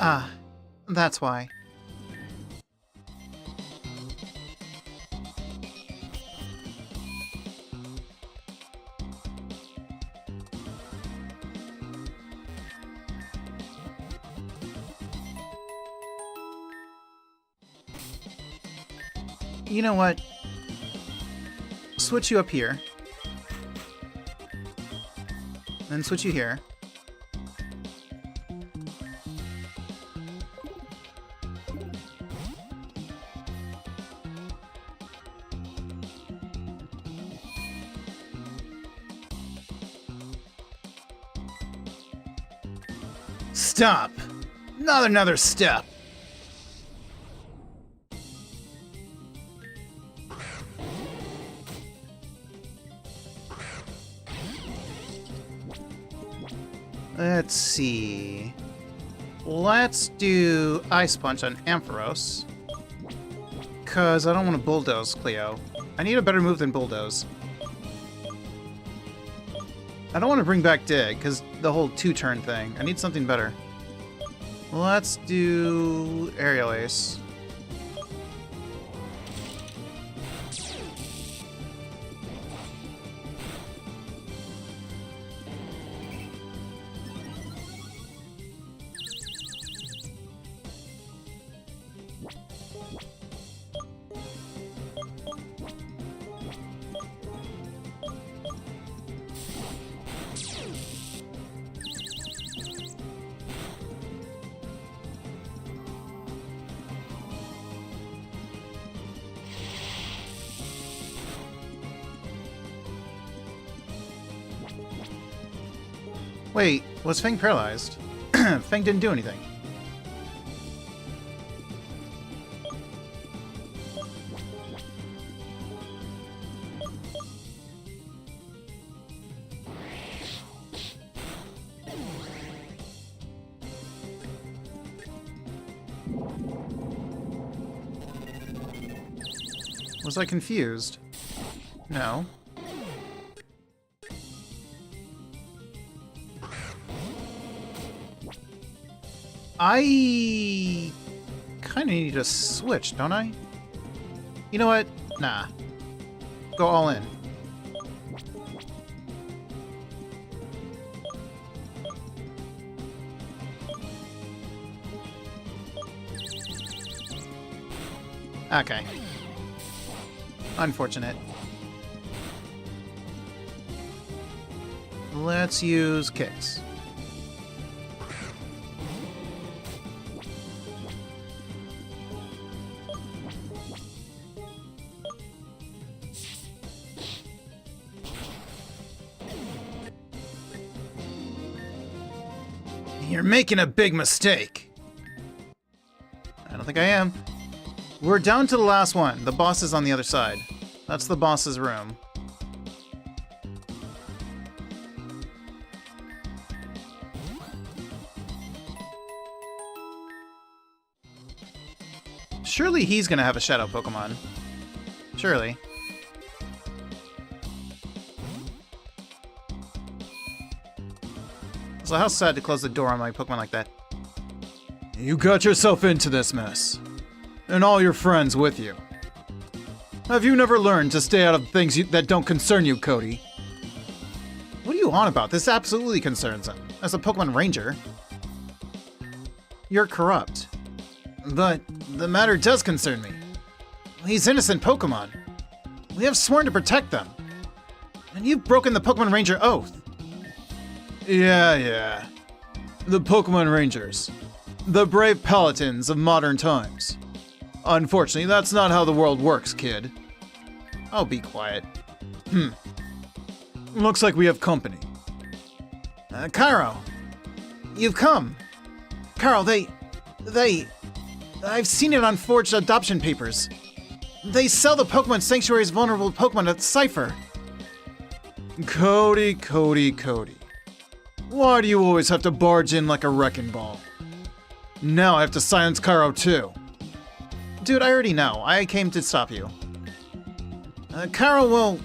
Ah, that's why. You know what? Switch you up here. Then switch you here. Stop! Not another step! Let's see. Let's do Ice Punch on Ampharos. Because I don't want to Bulldoze Cleo. I need a better move than Bulldoze. I don't want to bring back Dig, because the whole 2-turn thing. I need something better. Let's do Aerial Ace. Wait, was Fang paralyzed? Fang didn't do anything. Was I confused? No. I kind of need to switch, don't I? You know what? Nah. Go all in. Okay. Unfortunate. Let's use kicks. You're making a big mistake. I don't think I am. We're down to the last one. The boss is on the other side. That's the boss's room. Surely he's gonna have a shadow Pokemon. Surely. So how sad to close the door on my Pokemon like that. You got yourself into this mess. And all your friends with you. Have you never learned to stay out of things that don't concern you, Cody? you on about? This absolutely concerns him. As a Pokemon Ranger. You're corrupt. But the matter does concern me. He's innocent Pokemon. We have sworn to protect them. And you've broken the Pokemon Ranger oath. Yeah. The Pokemon Rangers. The brave paladins of modern times. Unfortunately, that's not how the world works, kid. I'll be quiet. Looks like we have company. Cairo. You've come. Cairo, I've seen it on forged adoption papers. They sell the Pokemon Sanctuary's vulnerable Pokemon at Cipher. Cody. Why do you always have to barge in like a wrecking ball? Now I have to silence Cairo too. Dude, I already know. I came to stop you. Cairo will...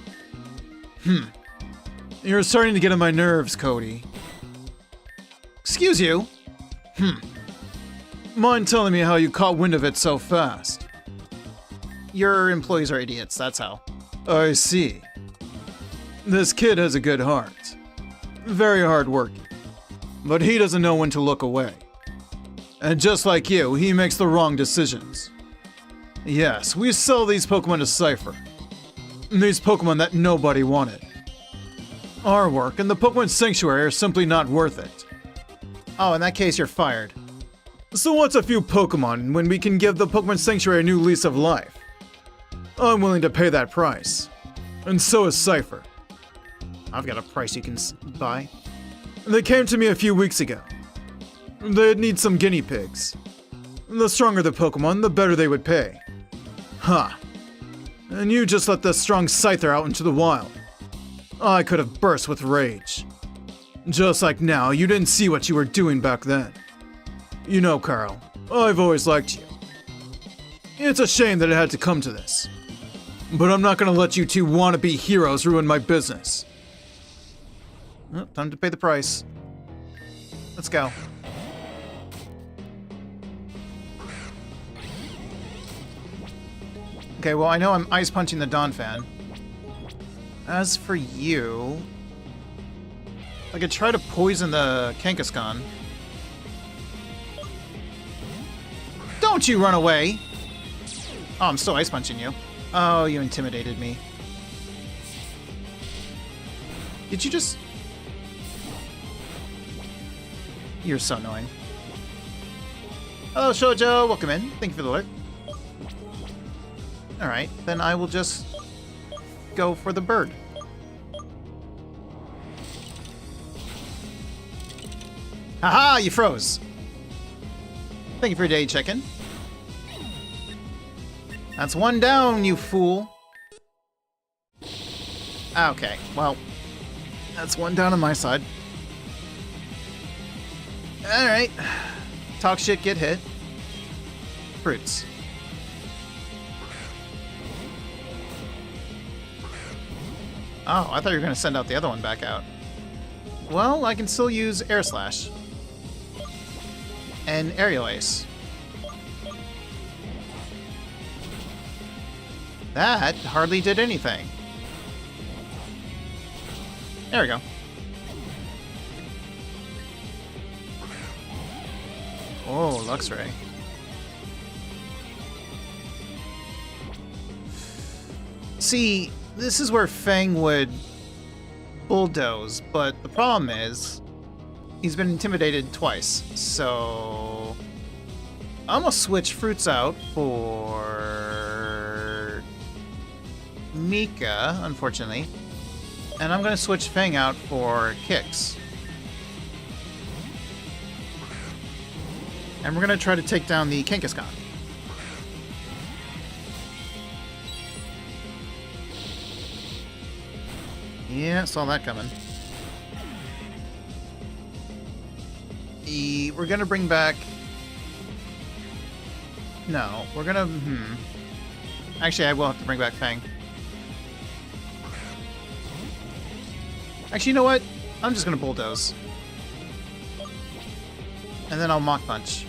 You're starting to get on my nerves, Cody. Excuse you? Mind telling me how you caught wind of it so fast? Your employees are idiots, that's how. I see. This kid has a good heart. Very hardworking. But he doesn't know when to look away. And just like you, he makes the wrong decisions. Yes, we sell these Pokemon to Cipher. These Pokemon that nobody wanted. Our work and the Pokemon Sanctuary are simply not worth it. Oh, in that case, you're fired. So what's a few Pokemon when we can give the Pokemon Sanctuary a new lease of life? I'm willing to pay that price. And so is Cipher. I've got a price you can buy. They came to me a few weeks ago. They'd need some guinea pigs. The stronger the Pokemon, the better they would pay. And you just let the strong Scyther out into the wild. I could have burst with rage. Just like now, you didn't see what you were doing back then. You know, Carl, I've always liked you. It's a shame that it had to come to this. But I'm not gonna let you two wannabe heroes ruin my business. Well, time to pay the price. Let's go. Okay, well, I know I'm ice punching the Dawn fan. As for you, I could try to poison the Kangaskhan. Don't you run away! Oh, I'm still ice punching you. Oh, you intimidated me. Did you just... You're so annoying. Hello, Shoujo. Welcome in. Thank you for the alert. Alright, then I will just go for the bird. Haha, you froze. Thank you for your day check-in. That's one down, you fool. Okay, well, that's one down on my side. Alright. Talk shit, get hit. Fruits. Oh, I thought you were going to send out the other one back out. Well, I can still use Air Slash. And Aerial Ace. That hardly did anything. There we go. Oh, Luxray. See, this is where Fang would bulldoze, but the problem is he's been intimidated twice, so I'm gonna switch Fruits out for Mika, unfortunately, and I'm gonna switch Fang out for Kicks. And we're gonna try to take down the Kangaskhan. Yeah, saw that coming. We're gonna bring back... No, we're gonna... Actually, I will have to bring back Fang. Actually, you know what? I'm just gonna Bulldoze. And then I'll Mach Punch.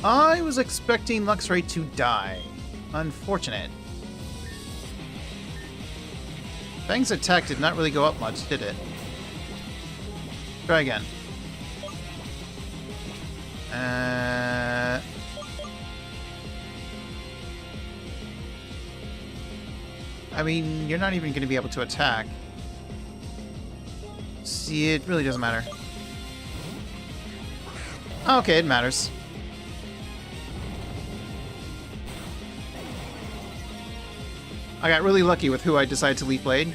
I was expecting Luxray to die. Unfortunate. Fang's attack did not really go up much, did it? Try again. I mean, you're not even going to be able to attack. See, it really doesn't matter. Okay, it matters. I got really lucky with who I decided to Leaf Blade.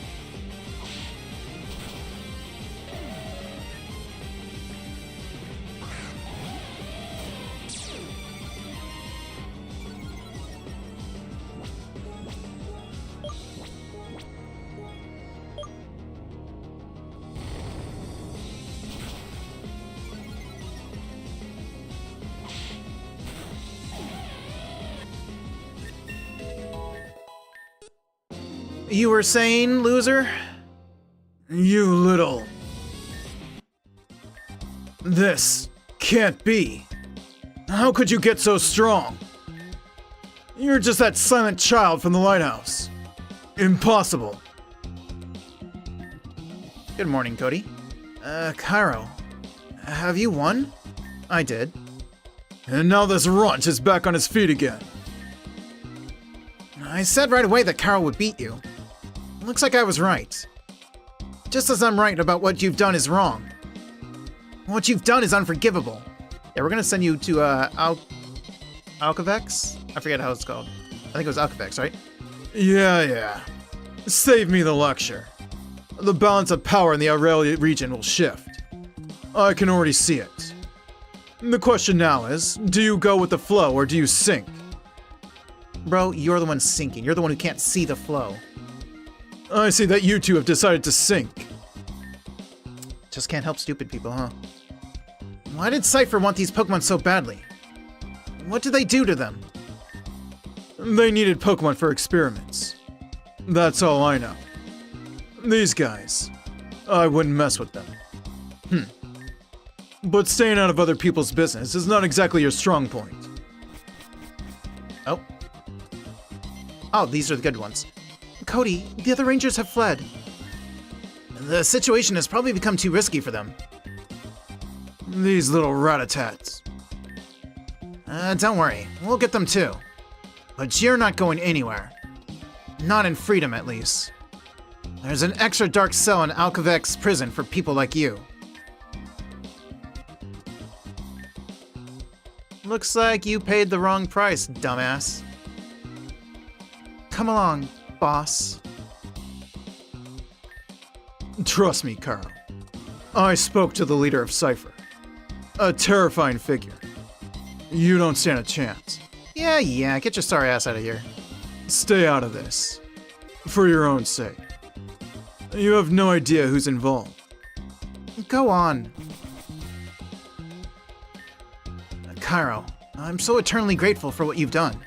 You were saying, loser? You little... This can't be. How could you get so strong? You're just that silent child from the lighthouse. Impossible. Good morning, Cody. Cairo, have you won? I did. And now this runt is back on his feet again. I said right away that Cairo would beat you. Looks like I was right. Just as I'm right about what you've done is wrong. What you've done is unforgivable. Yeah, we're gonna send you to, Alcavex? I forget how it's called. I think it was Alcavex, right? Yeah. Save me the lecture. The balance of power in the Aurelia region will shift. I can already see it. The question now is, do you go with the flow or do you sink? Bro, you're the one sinking. You're the one who can't see the flow. I see that you two have decided to sink. Just can't help stupid people, huh? Why did Cipher want these Pokemon so badly? What did they do to them? They needed Pokemon for experiments. That's all I know. These guys, I wouldn't mess with them. But staying out of other people's business is not exactly your strong point. Oh, these are the good ones. Cody, the other Rangers have fled. The situation has probably become too risky for them. These little rat-a-tats. Don't worry, we'll get them too. But you're not going anywhere. Not in freedom, at least. There's an extra dark cell in Alcavex prison for people like you. Looks like you paid the wrong price, dumbass. Come along, boss. Trust me, Carl. I spoke to the leader of Cipher. A terrifying figure. You don't stand a chance. Yeah, get your sorry ass out of here. Stay out of this. For your own sake. You have no idea who's involved. Go on. Cairo, I'm so eternally grateful for what you've done.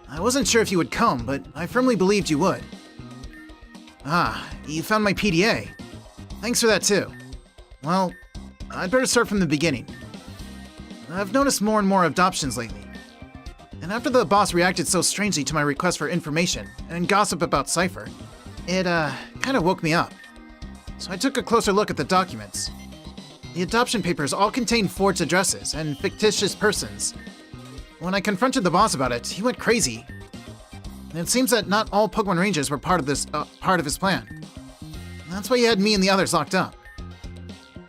I wasn't sure if you would come, but I firmly believed you would. Ah, you found my PDA. Thanks for that too. Well, I'd better start from the beginning. I've noticed more and more adoptions lately. And after the boss reacted so strangely to my request for information and gossip about Cipher, it kind of woke me up. So I took a closer look at the documents. The adoption papers all contain forged addresses and fictitious persons. When I confronted the boss about it, he went crazy. And it seems that not all Pokemon Rangers were part of his plan. That's why he had me and the others locked up.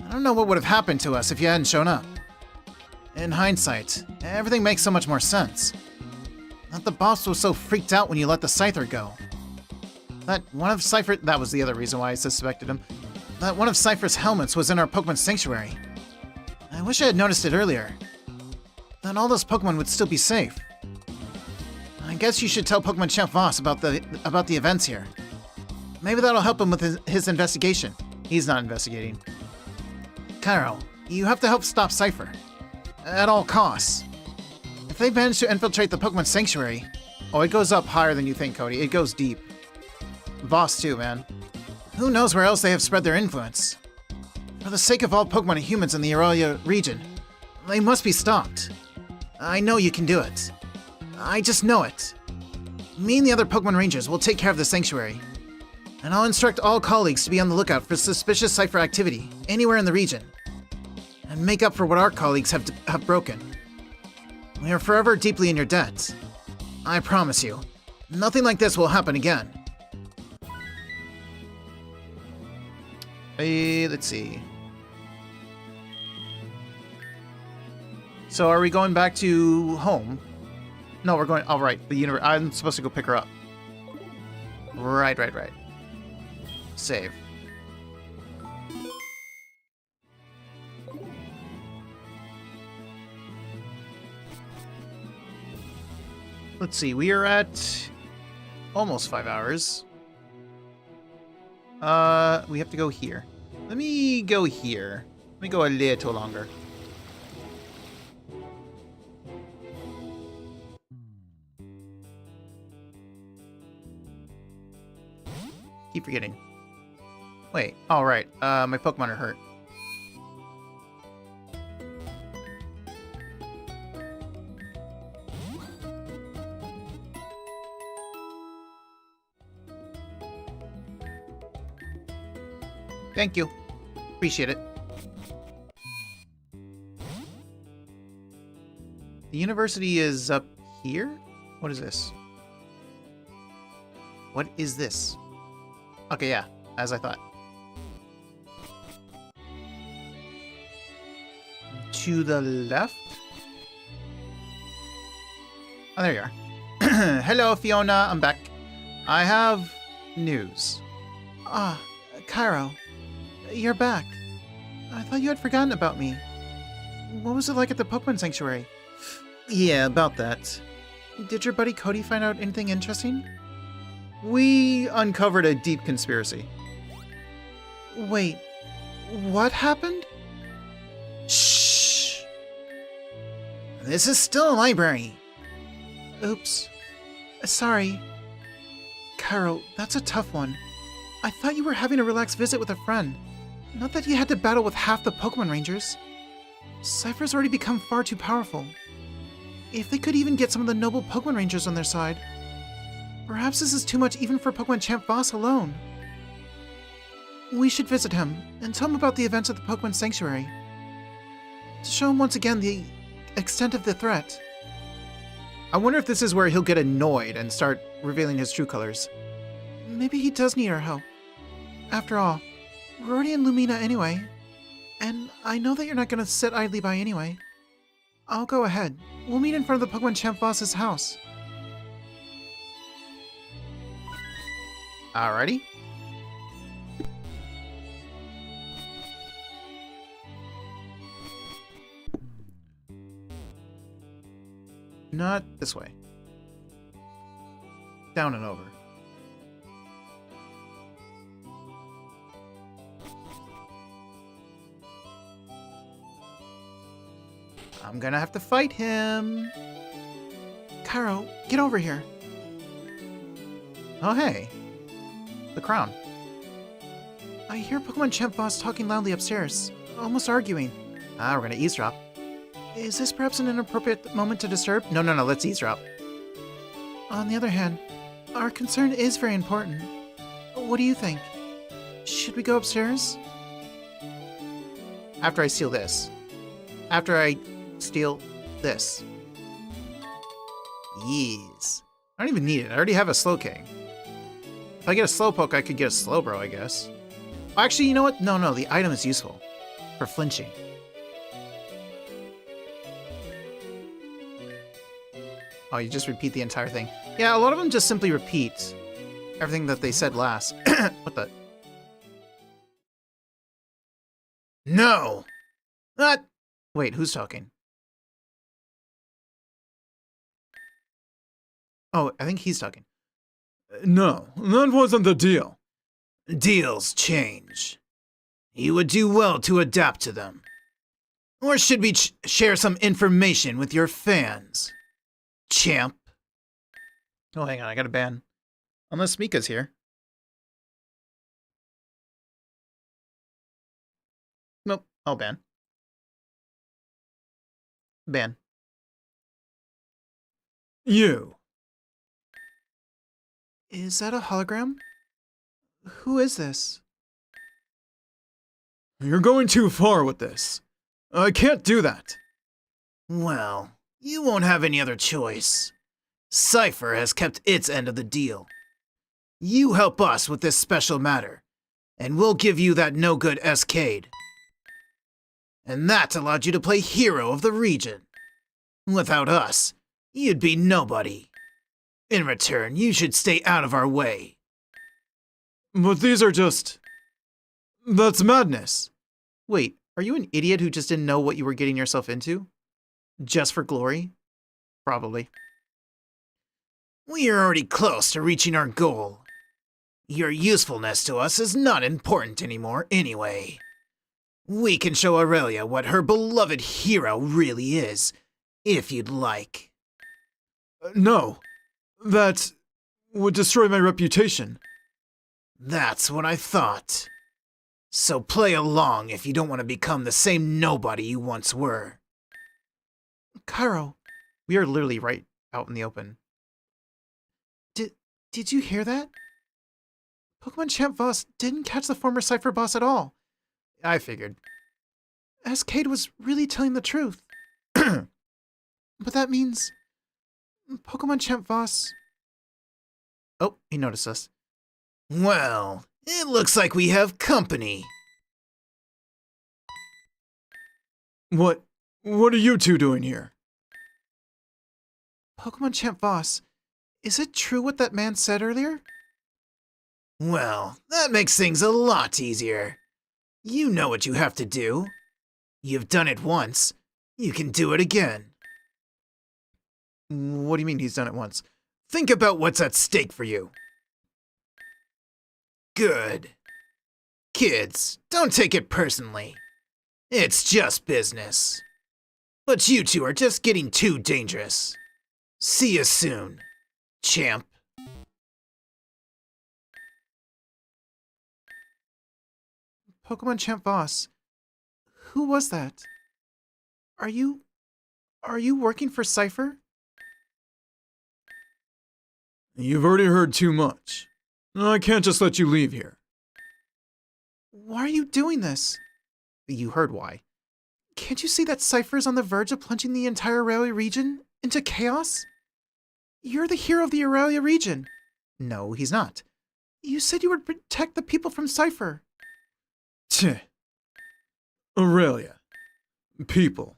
I don't know what would have happened to us if you hadn't shown up. In hindsight, everything makes so much more sense. That the boss was so freaked out when you let the Scyther go. That was the other reason why I suspected him. That one of Cipher's helmets was in our Pokemon Sanctuary. I wish I had noticed it earlier. Then all those Pokemon would still be safe. I guess you should tell Pokemon Champ Voss about the events here. Maybe that'll help him with his investigation. He's not investigating. Cairo, you have to help stop Cipher. At all costs. If they manage to infiltrate the Pokemon Sanctuary... Oh, it goes up higher than you think, Cody. It goes deep. Voss too, man. Who knows where else they have spread their influence? For the sake of all Pokemon and humans in the Aurelia region, they must be stopped. I know you can do it. I just know it. Me and the other Pokemon Rangers will take care of the sanctuary. And I'll instruct all colleagues to be on the lookout for suspicious Cipher activity anywhere in the region. And make up for what our colleagues have broken. We are forever deeply in your debt. I promise you, nothing like this will happen again. Let's see. So are we going back to home? No, we're going... All right, the universe. I'm supposed to go pick her up. Right. Save. Let's see, we are at almost 5 hours. We have to go here. Let me go here. Let me go a little longer. Keep forgetting. Wait, all right. My Pokemon are hurt. Thank you. Appreciate it. The university is up here? What is this? What is this? Okay, yeah, as I thought. To the left? Oh, there you are. Hello, Fiona. I'm back. I have news. Ah, Cairo. You're back. I thought you had forgotten about me. What was it like at the Pokemon Sanctuary? Yeah, about that. Did your buddy Cody find out anything interesting? We uncovered a deep conspiracy. Wait, what happened? Shh! This is still a library. Oops. Sorry. Cairo, that's a tough one. I thought you were having a relaxed visit with a friend. Not that you had to battle with half the Pokemon Rangers. Cipher's already become far too powerful. If they could even get some of the noble Pokemon Rangers on their side. Perhaps this is too much even for Pokemon Champ Voss alone. We should visit him and tell him about the events at the Pokemon Sanctuary. To show him once again the extent of the threat. I wonder if this is where he'll get annoyed and start revealing his true colors. Maybe he does need our help. After all, we're already in Lumina anyway. And I know that you're not going to sit idly by anyway. I'll go ahead. We'll meet in front of the Pokemon Champ Voss's house. Alrighty. Not this way. Down and over. I'm gonna have to fight him. Cairo, get over here. Oh, hey. The crown. I hear Pokemon Champ Voss talking loudly upstairs, almost arguing. We're gonna eavesdrop. Is this perhaps an inappropriate moment to disturb? No, let's eavesdrop. On the other hand, our concern is very important. What do you think? Should we go upstairs? After I steal this. After I steal this. Yeez. I don't even need it. I already have a Slowking. If I get a Slowpoke, I could get a Slowbro, I guess. Actually, you know what? No, the item is useful. For flinching. Oh, you just repeat the entire thing. Yeah, a lot of them just simply repeat everything that they said last. What the? No! What? Wait, who's talking? Oh, I think he's talking. No, that wasn't the deal. Deals change. You would do well to adapt to them. Or should we share some information with your fans? Champ. Oh, hang on, I got a ban. Unless Mika's here. Nope, I'll ban. Ban. You. Is that a hologram? Who is this? You're going too far with this. I can't do that. Well, you won't have any other choice. Cipher has kept its end of the deal. You help us with this special matter, and we'll give you that no-good Cade. And that allowed you to play hero of the region. Without us, you'd be nobody. In return, you should stay out of our way. But these are just... That's madness. Wait, are you an idiot who just didn't know what you were getting yourself into? Just for glory? Probably. We are already close to reaching our goal. Your usefulness to us is not important anymore anyway. We can show Aurelia what her beloved hero really is, if you'd like. No. That would destroy my reputation. That's what I thought. So play along if you don't want to become the same nobody you once were. Cairo, we are literally right out in the open. Did you hear that? Pokemon Champ Voss didn't catch the former Cipher boss at all. I figured. Cade was really telling the truth. But that means... Pokemon Champ Voss... Oh, he noticed us. Well, it looks like we have company. What are you two doing here? Pokemon Champ Voss, is it true what that man said earlier? Well, that makes things a lot easier. You know what you have to do. You've done it once. You can do it again. What do you mean he's done it once? Think about what's at stake for you. Good. Kids, don't take it personally. It's just business. But you two are just getting too dangerous. See you soon, champ. Pokemon Champ Voss, who was that? Are you working for Cipher? You've already heard too much. I can't just let you leave here. Why are you doing this? You heard why. Can't you see that Cipher is on the verge of plunging the entire Aurelia region into chaos? You're the hero of the Aurelia region. No, he's not. You said you would protect the people from Cipher. Tch. Aurelia. People.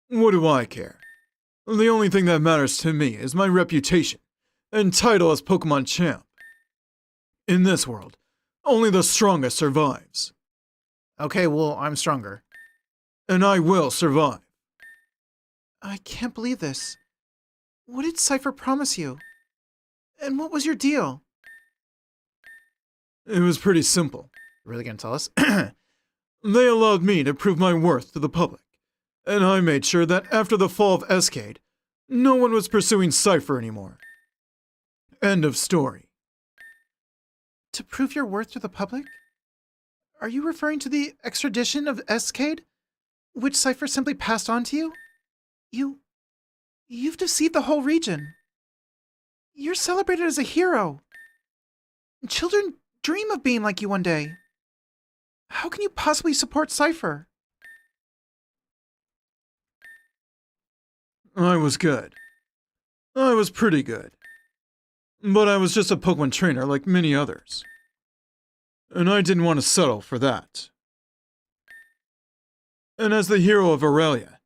What do I care? The only thing that matters to me is my reputation and title as Pokemon Champ. In this world, only the strongest survives. Okay, well, I'm stronger. And I will survive. I can't believe this. What did Cipher promise you? And what was your deal? It was pretty simple. Really gonna tell us? They allowed me to prove my worth to the public, and I made sure that after the fall of Cade, no one was pursuing Cipher anymore. End of story. To prove your worth to the public? Are you referring to the extradition of Cade, which Cipher simply passed on to you? You've deceived the whole region. You're celebrated as a hero. Children dream of being like you one day. How can you possibly support Cipher? I was good. I was pretty good. But I was just a Pokemon trainer like many others. And I didn't want to settle for that. And as the hero of Aurelia,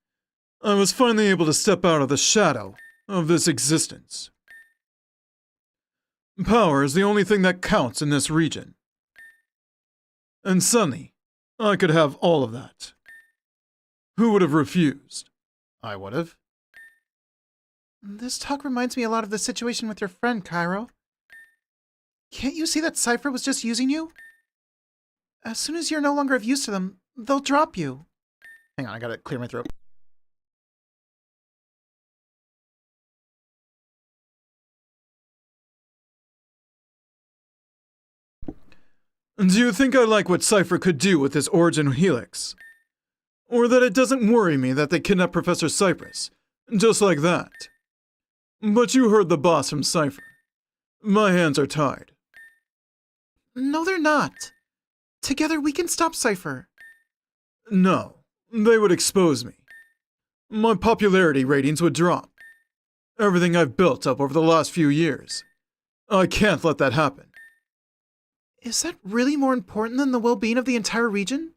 I was finally able to step out of the shadow of this existence. Power is the only thing that counts in this region. And suddenly, I could have all of that. Who would have refused? I would have. This talk reminds me a lot of the situation with your friend, Cairo. Can't you see that Cipher was just using you? As soon as you're no longer of use to them, they'll drop you. Hang on, I gotta clear my throat. Do you think I like what Cipher could do with this Origin Helix? Or that it doesn't worry me that they kidnapped Professor Cypress, just like that? But you heard the boss from Cipher. My hands are tied. No, they're not. Together we can stop Cipher. No, they would expose me. My popularity ratings would drop. Everything I've built up over the last few years. I can't let that happen. Is that really more important than the well-being of the entire region?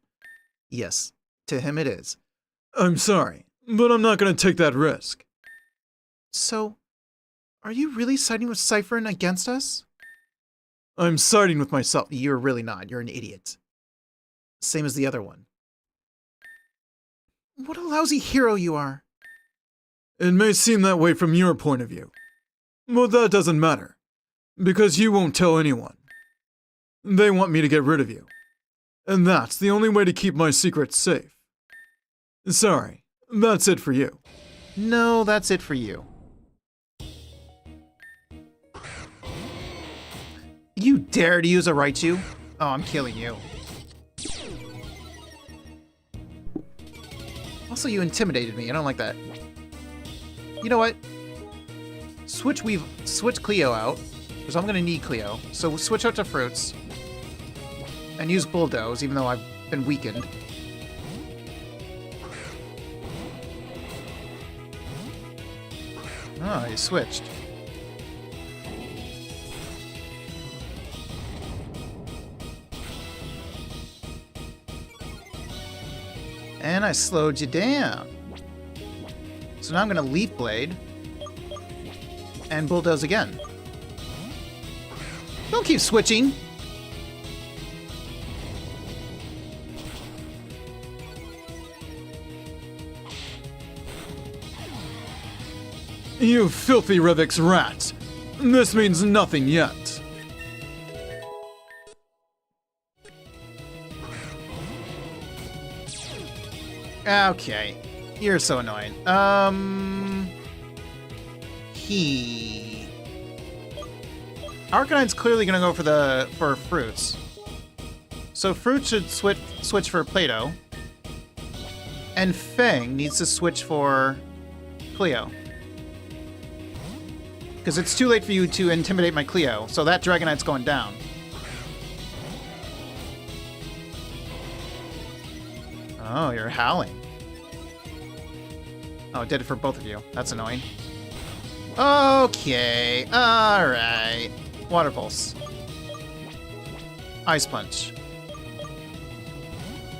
Yes, to him it is. I'm sorry, but I'm not going to take that risk. So, are you really siding with Cipher and against us? I'm siding with myself. You're really not. You're an idiot. Same as the other one. What a lousy hero you are. It may seem that way from your point of view, but that doesn't matter, because you won't tell anyone. They want me to get rid of you, and that's the only way to keep my secrets safe. Sorry, that's it for you. No, that's it for you. You dare to use a Raichu? Oh, I'm killing you. Also, you intimidated me. I don't like that. You know what? Switch Cleo out, because I'm gonna need Cleo. So switch out to Fruits. And use Bulldoze, even though I've been weakened. Oh, you switched. And I slowed you down. So now I'm gonna Leaf Blade. And Bulldoze again. Don't keep switching. You filthy Revix rat! This means nothing yet. Okay. You're so annoying. Arcanine's clearly gonna go for Fruits. So Fruits should switch for Play-Doh. And Fang needs to switch for Cleo. Because it's too late for you to intimidate my Cleo, so that Dragonite's going down. Oh, you're howling. Oh, it did it for both of you. That's annoying. Okay, alright. Water Pulse. Ice Punch.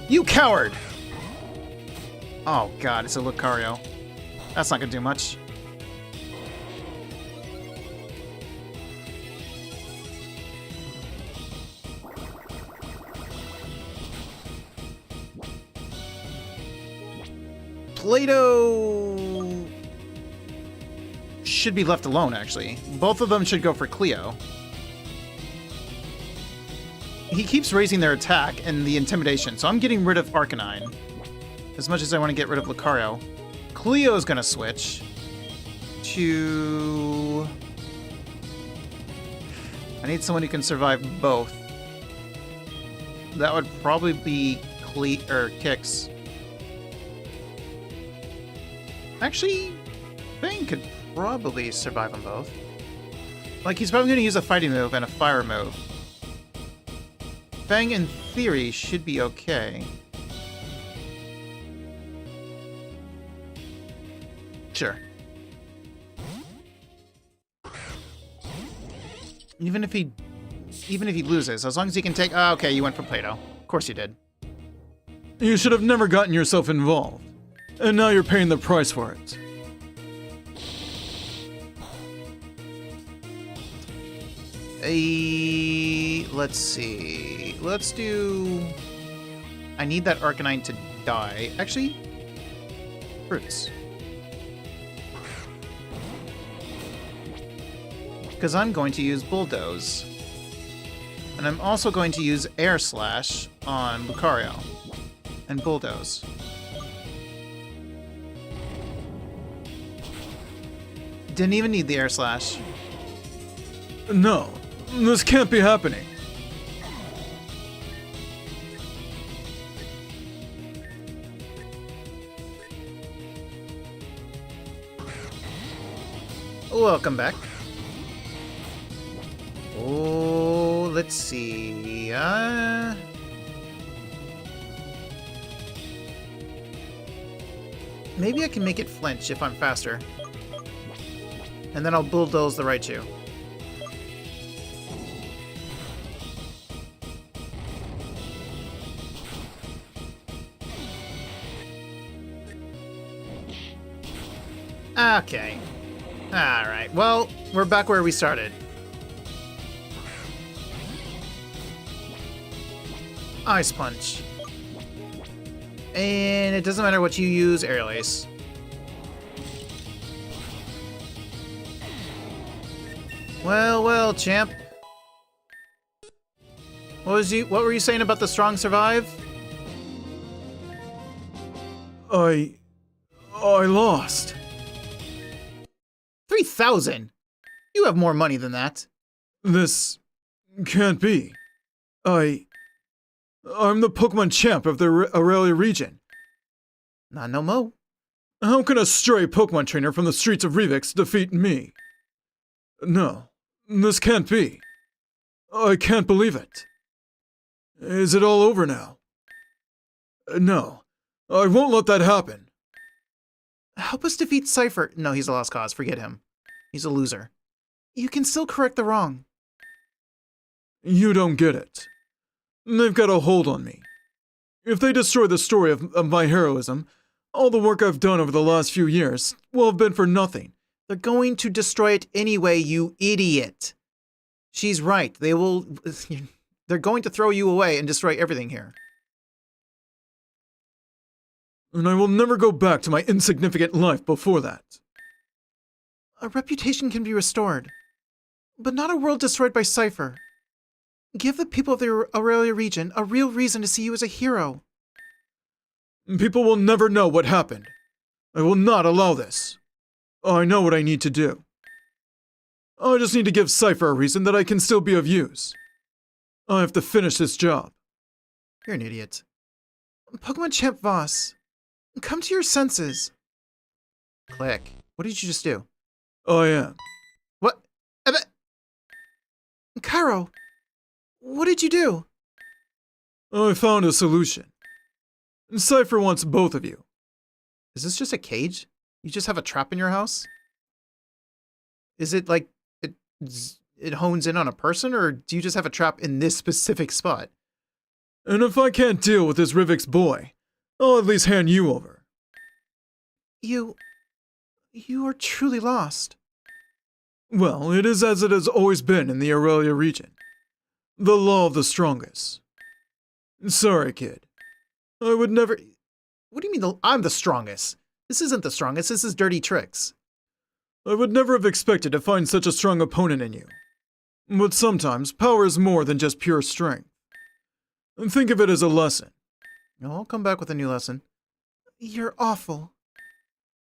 You coward! Oh god, it's a Lucario. That's not gonna do much. Play-Doh should be left alone, actually. Both of them should go for Cleo. He keeps raising their attack and the intimidation, so I'm getting rid of Arcanine. As much as I want to get rid of Lucario. Cleo's gonna switch to... I need someone who can survive both. That would probably be Kix. Actually, Fang could probably survive them both. Like, he's probably going to use a fighting move and a fire move. Fang, in theory, should be okay. Sure. Even if he loses, as long as he can take... Oh, okay, you went for Play-Doh. Of course you did. You should have never gotten yourself involved. And now you're paying the price for it. Let's see. Let's do... I need that Arcanine to die. Actually, Fruits. Because I'm going to use Bulldoze. And I'm also going to use Air Slash on Lucario. And Bulldoze. Didn't even need the Air Slash. No, this can't be happening. welcome back. Oh, let's see. Maybe I can make it flinch if I'm faster. And then I'll bulldoze the Raichu. Okay. Alright, well, we're back where we started. Ice Punch. And it doesn't matter what you use, Aerial Ace. Well, well, champ. What were you saying about the strong survive? I lost. 3,000? You have more money than that. This can't be. I'm the Pokemon champ of the Aurelia region. Not no mo. How can a stray Pokemon trainer from the streets of Revix defeat me? No, this can't be. I can't believe it. Is it all over now? No, I won't let that happen. Help us defeat Cipher. No, he's a lost cause. Forget him. He's a loser. You can still correct the wrong. You don't get it. They've got a hold on me. If they destroy the story of my heroism, all the work I've done over the last few years will have been for nothing. They're going to destroy it anyway, you idiot. She's right. They're going to throw you away and destroy everything here. And I will never go back to my insignificant life before that. A reputation can be restored, but not a world destroyed by Cipher. Give the people of the Aurelia region a real reason to see you as a hero. People will never know what happened. I will not allow this. I know what I need to do. I just need to give Cipher a reason that I can still be of use. I have to finish this job. You're an idiot. Pokemon Champ Voss, come to your senses. Click. What did you just do? I am. What? Cairo, what did you do? I found a solution. Cipher wants both of you. Is this just a cage? You just have a trap in your house? Is it like it hones in on a person, or do you just have a trap in this specific spot? And if I can't deal with this Rivix boy, I'll at least hand you over. You are truly lost. Well, it is as it has always been in the Aurelia region. The law of the strongest. Sorry, kid. I would never... What do you mean I'm the strongest? This isn't the strongest, this is Dirty Tricks. I would never have expected to find such a strong opponent in you. But sometimes, power is more than just pure strength. And think of it as a lesson. I'll come back with a new lesson. You're awful.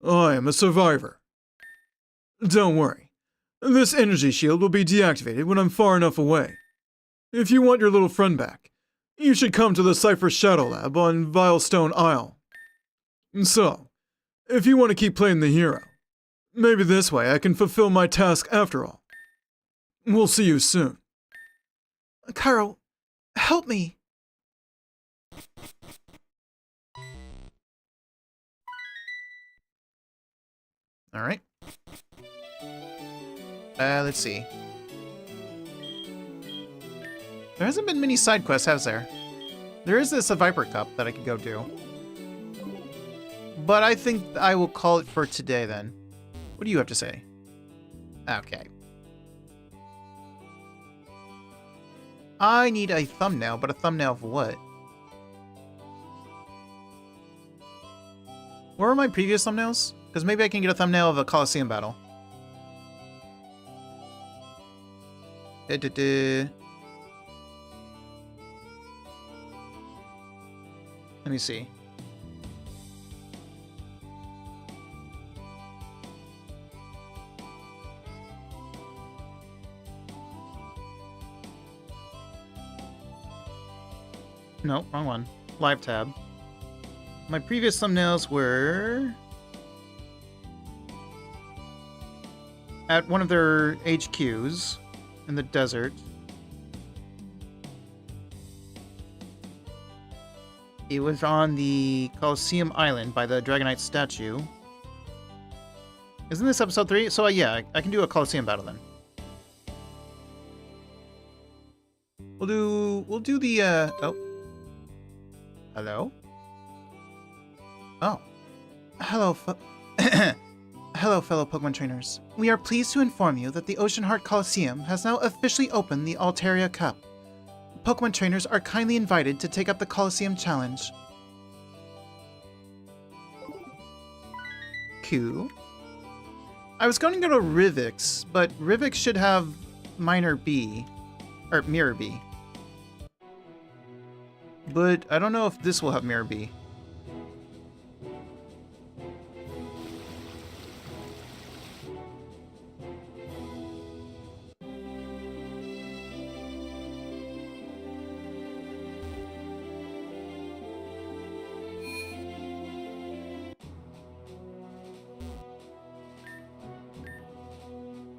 I am a survivor. Don't worry. This energy shield will be deactivated when I'm far enough away. If you want your little friend back, you should come to the Cipher Shadow Lab on Vilestone Isle. So, if you want to keep playing the hero, maybe this way I can fulfill my task after all. We'll see you soon. Cairo, help me. Alright. Let's see. There hasn't been many side quests, has there? There is this Viper Cup that I could go do. But I think I will call it for today then. What do you have to say? Okay. I need a thumbnail, but a thumbnail of what? Where are my previous thumbnails? Because maybe I can get a thumbnail of a Colosseum battle. Let me see. No, wrong one. Live tab. My previous thumbnails were... at one of their HQs in the desert. It was on the Colosseum Island by the Dragonite statue. Isn't this episode 3? So yeah, I can do a Colosseum battle then. We'll do the oh. Hello? Oh. Hello, hello, fellow Pokemon trainers. We are pleased to inform you that the Ocean Heart Colosseum has now officially opened the Altaria Cup. Pokemon trainers are kindly invited to take up the Colosseum Challenge. Cool. I was going to go to Rivix, but Rivix should have Minor B. Or Mirror B. But I don't know if this will have Mirror B.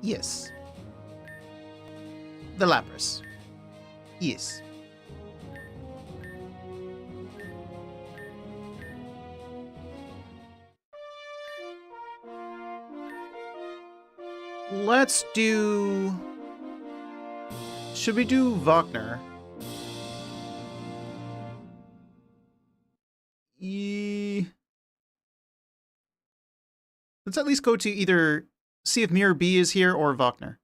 Yes. The Lapras. Yes. Let's do... Should we do Wagner? Let's at least go to either... See if Mirror B is here or Wagner.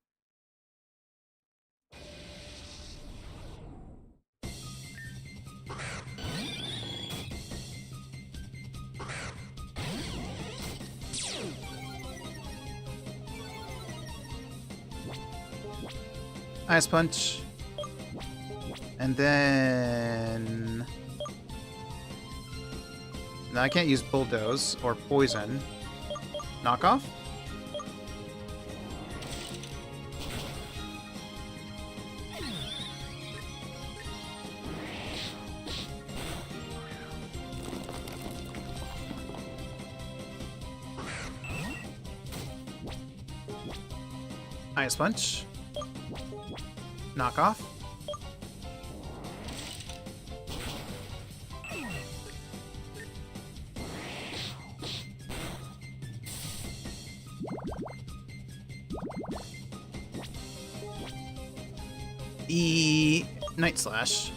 Ice Punch. And then... No, I can't use Bulldoze or Poison. Knockoff? Ice Punch. Knockoff. Night Slash.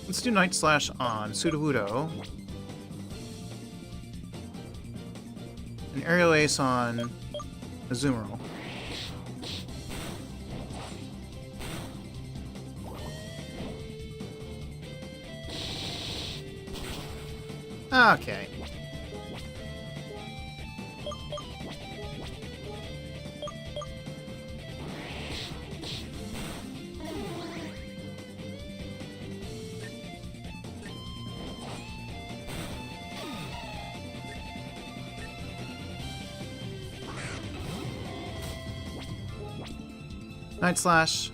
Let's do Night Slash on Sudowoodo. And Aerial Ace on Azumarill. Okay. Night Slash.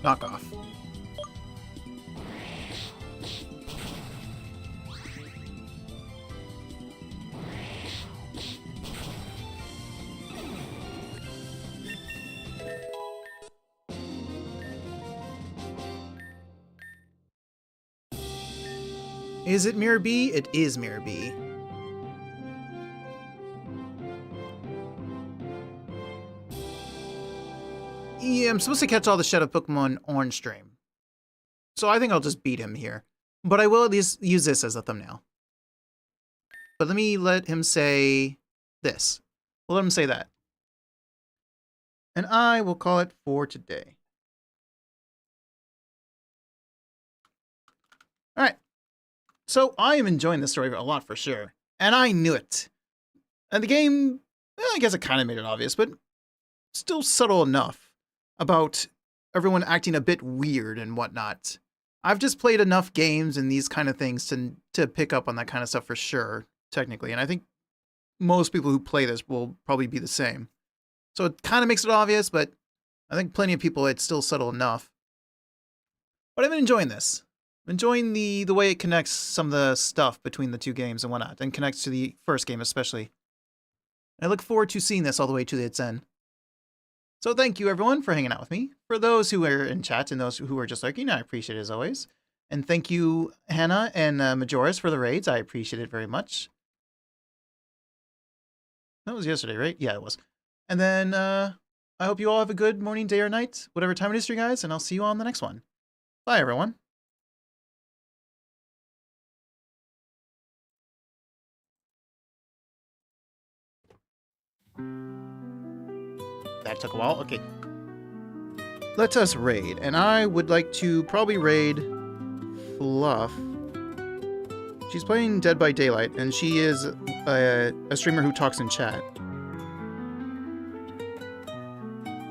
Knockoff. Is it Mirror B? It is Mirror B. Yeah, I'm supposed to catch all the Shadow Pokemon Orange Stream. So I think I'll just beat him here. But I will at least use this as a thumbnail. But let me let him say this. We'll let him say that. And I will call it for today. All right. So I am enjoying this story a lot for sure. And I knew it. And the game, well, I guess it kind of made it obvious, but still subtle enough about everyone acting a bit weird and whatnot. I've just played enough games and these kind of things to pick up on that kind of stuff for sure, technically. And I think most people who play this will probably be the same. So it kind of makes it obvious, but I think plenty of people, it's still subtle enough. But I've been enjoying this. I'm enjoying the way it connects some of the stuff between the two games and whatnot, and connects to the first game especially. I look forward to seeing this all the way to its end. So thank you everyone for hanging out with me. For those who are in chat and those who are just lurking, I appreciate it as always. And thank you Hannah and Majoris for the raids. I appreciate it very much. That was yesterday, right? Yeah, it was. And then I hope you all have a good morning, day, or night, whatever time it is for you guys, and I'll see you all on the next one. Bye, everyone. That took a while. Okay. Let us raid. And I would like to probably raid Fluff. She's playing Dead by Daylight, and she is a streamer who talks in chat.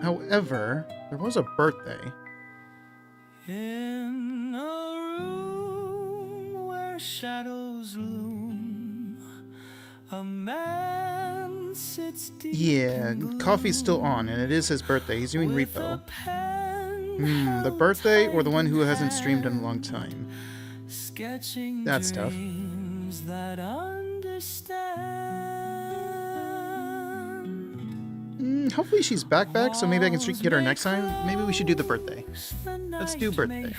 However, there was a birthday. In a room where shadows loom, a man sits deep. Yeah, coffee's still on, and it is his birthday. He's doing repo. The birthday or the one who hasn't streamed in a long time? That's tough. That Hopefully she's back, so maybe I can get her next time. Maybe we should do the birthday. Let's do birthday.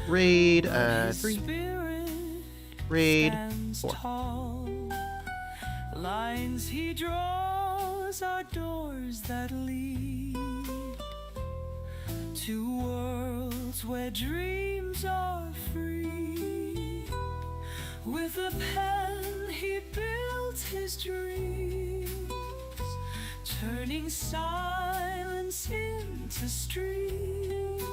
Raid 3. Raid 4. Lines he draws are doors that lead to worlds where dreams are free. With a pen he builds his dreams, turning silence into streams.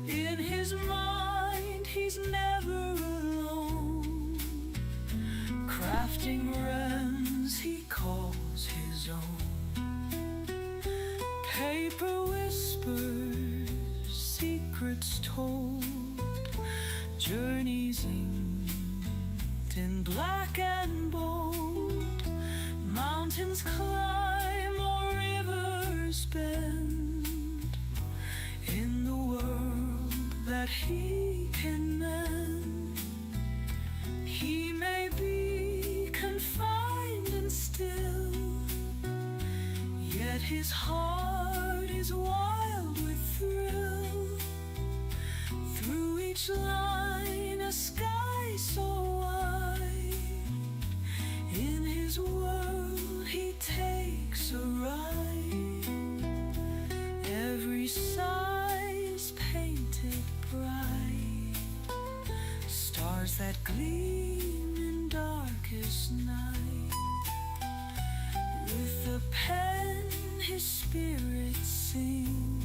In his mind he's never alone, crafting realms he calls his own. Paper whispers, secrets told, journeys inked in black and bold. Mountains climb or rivers bend in the world that he can mend. He may be confined and still, yet his heart is wild with thrill. Through each line a sky so wide, in his world he takes a ride. Every size painted bright, stars that gleam in darkest night. With the pen his spirit sings,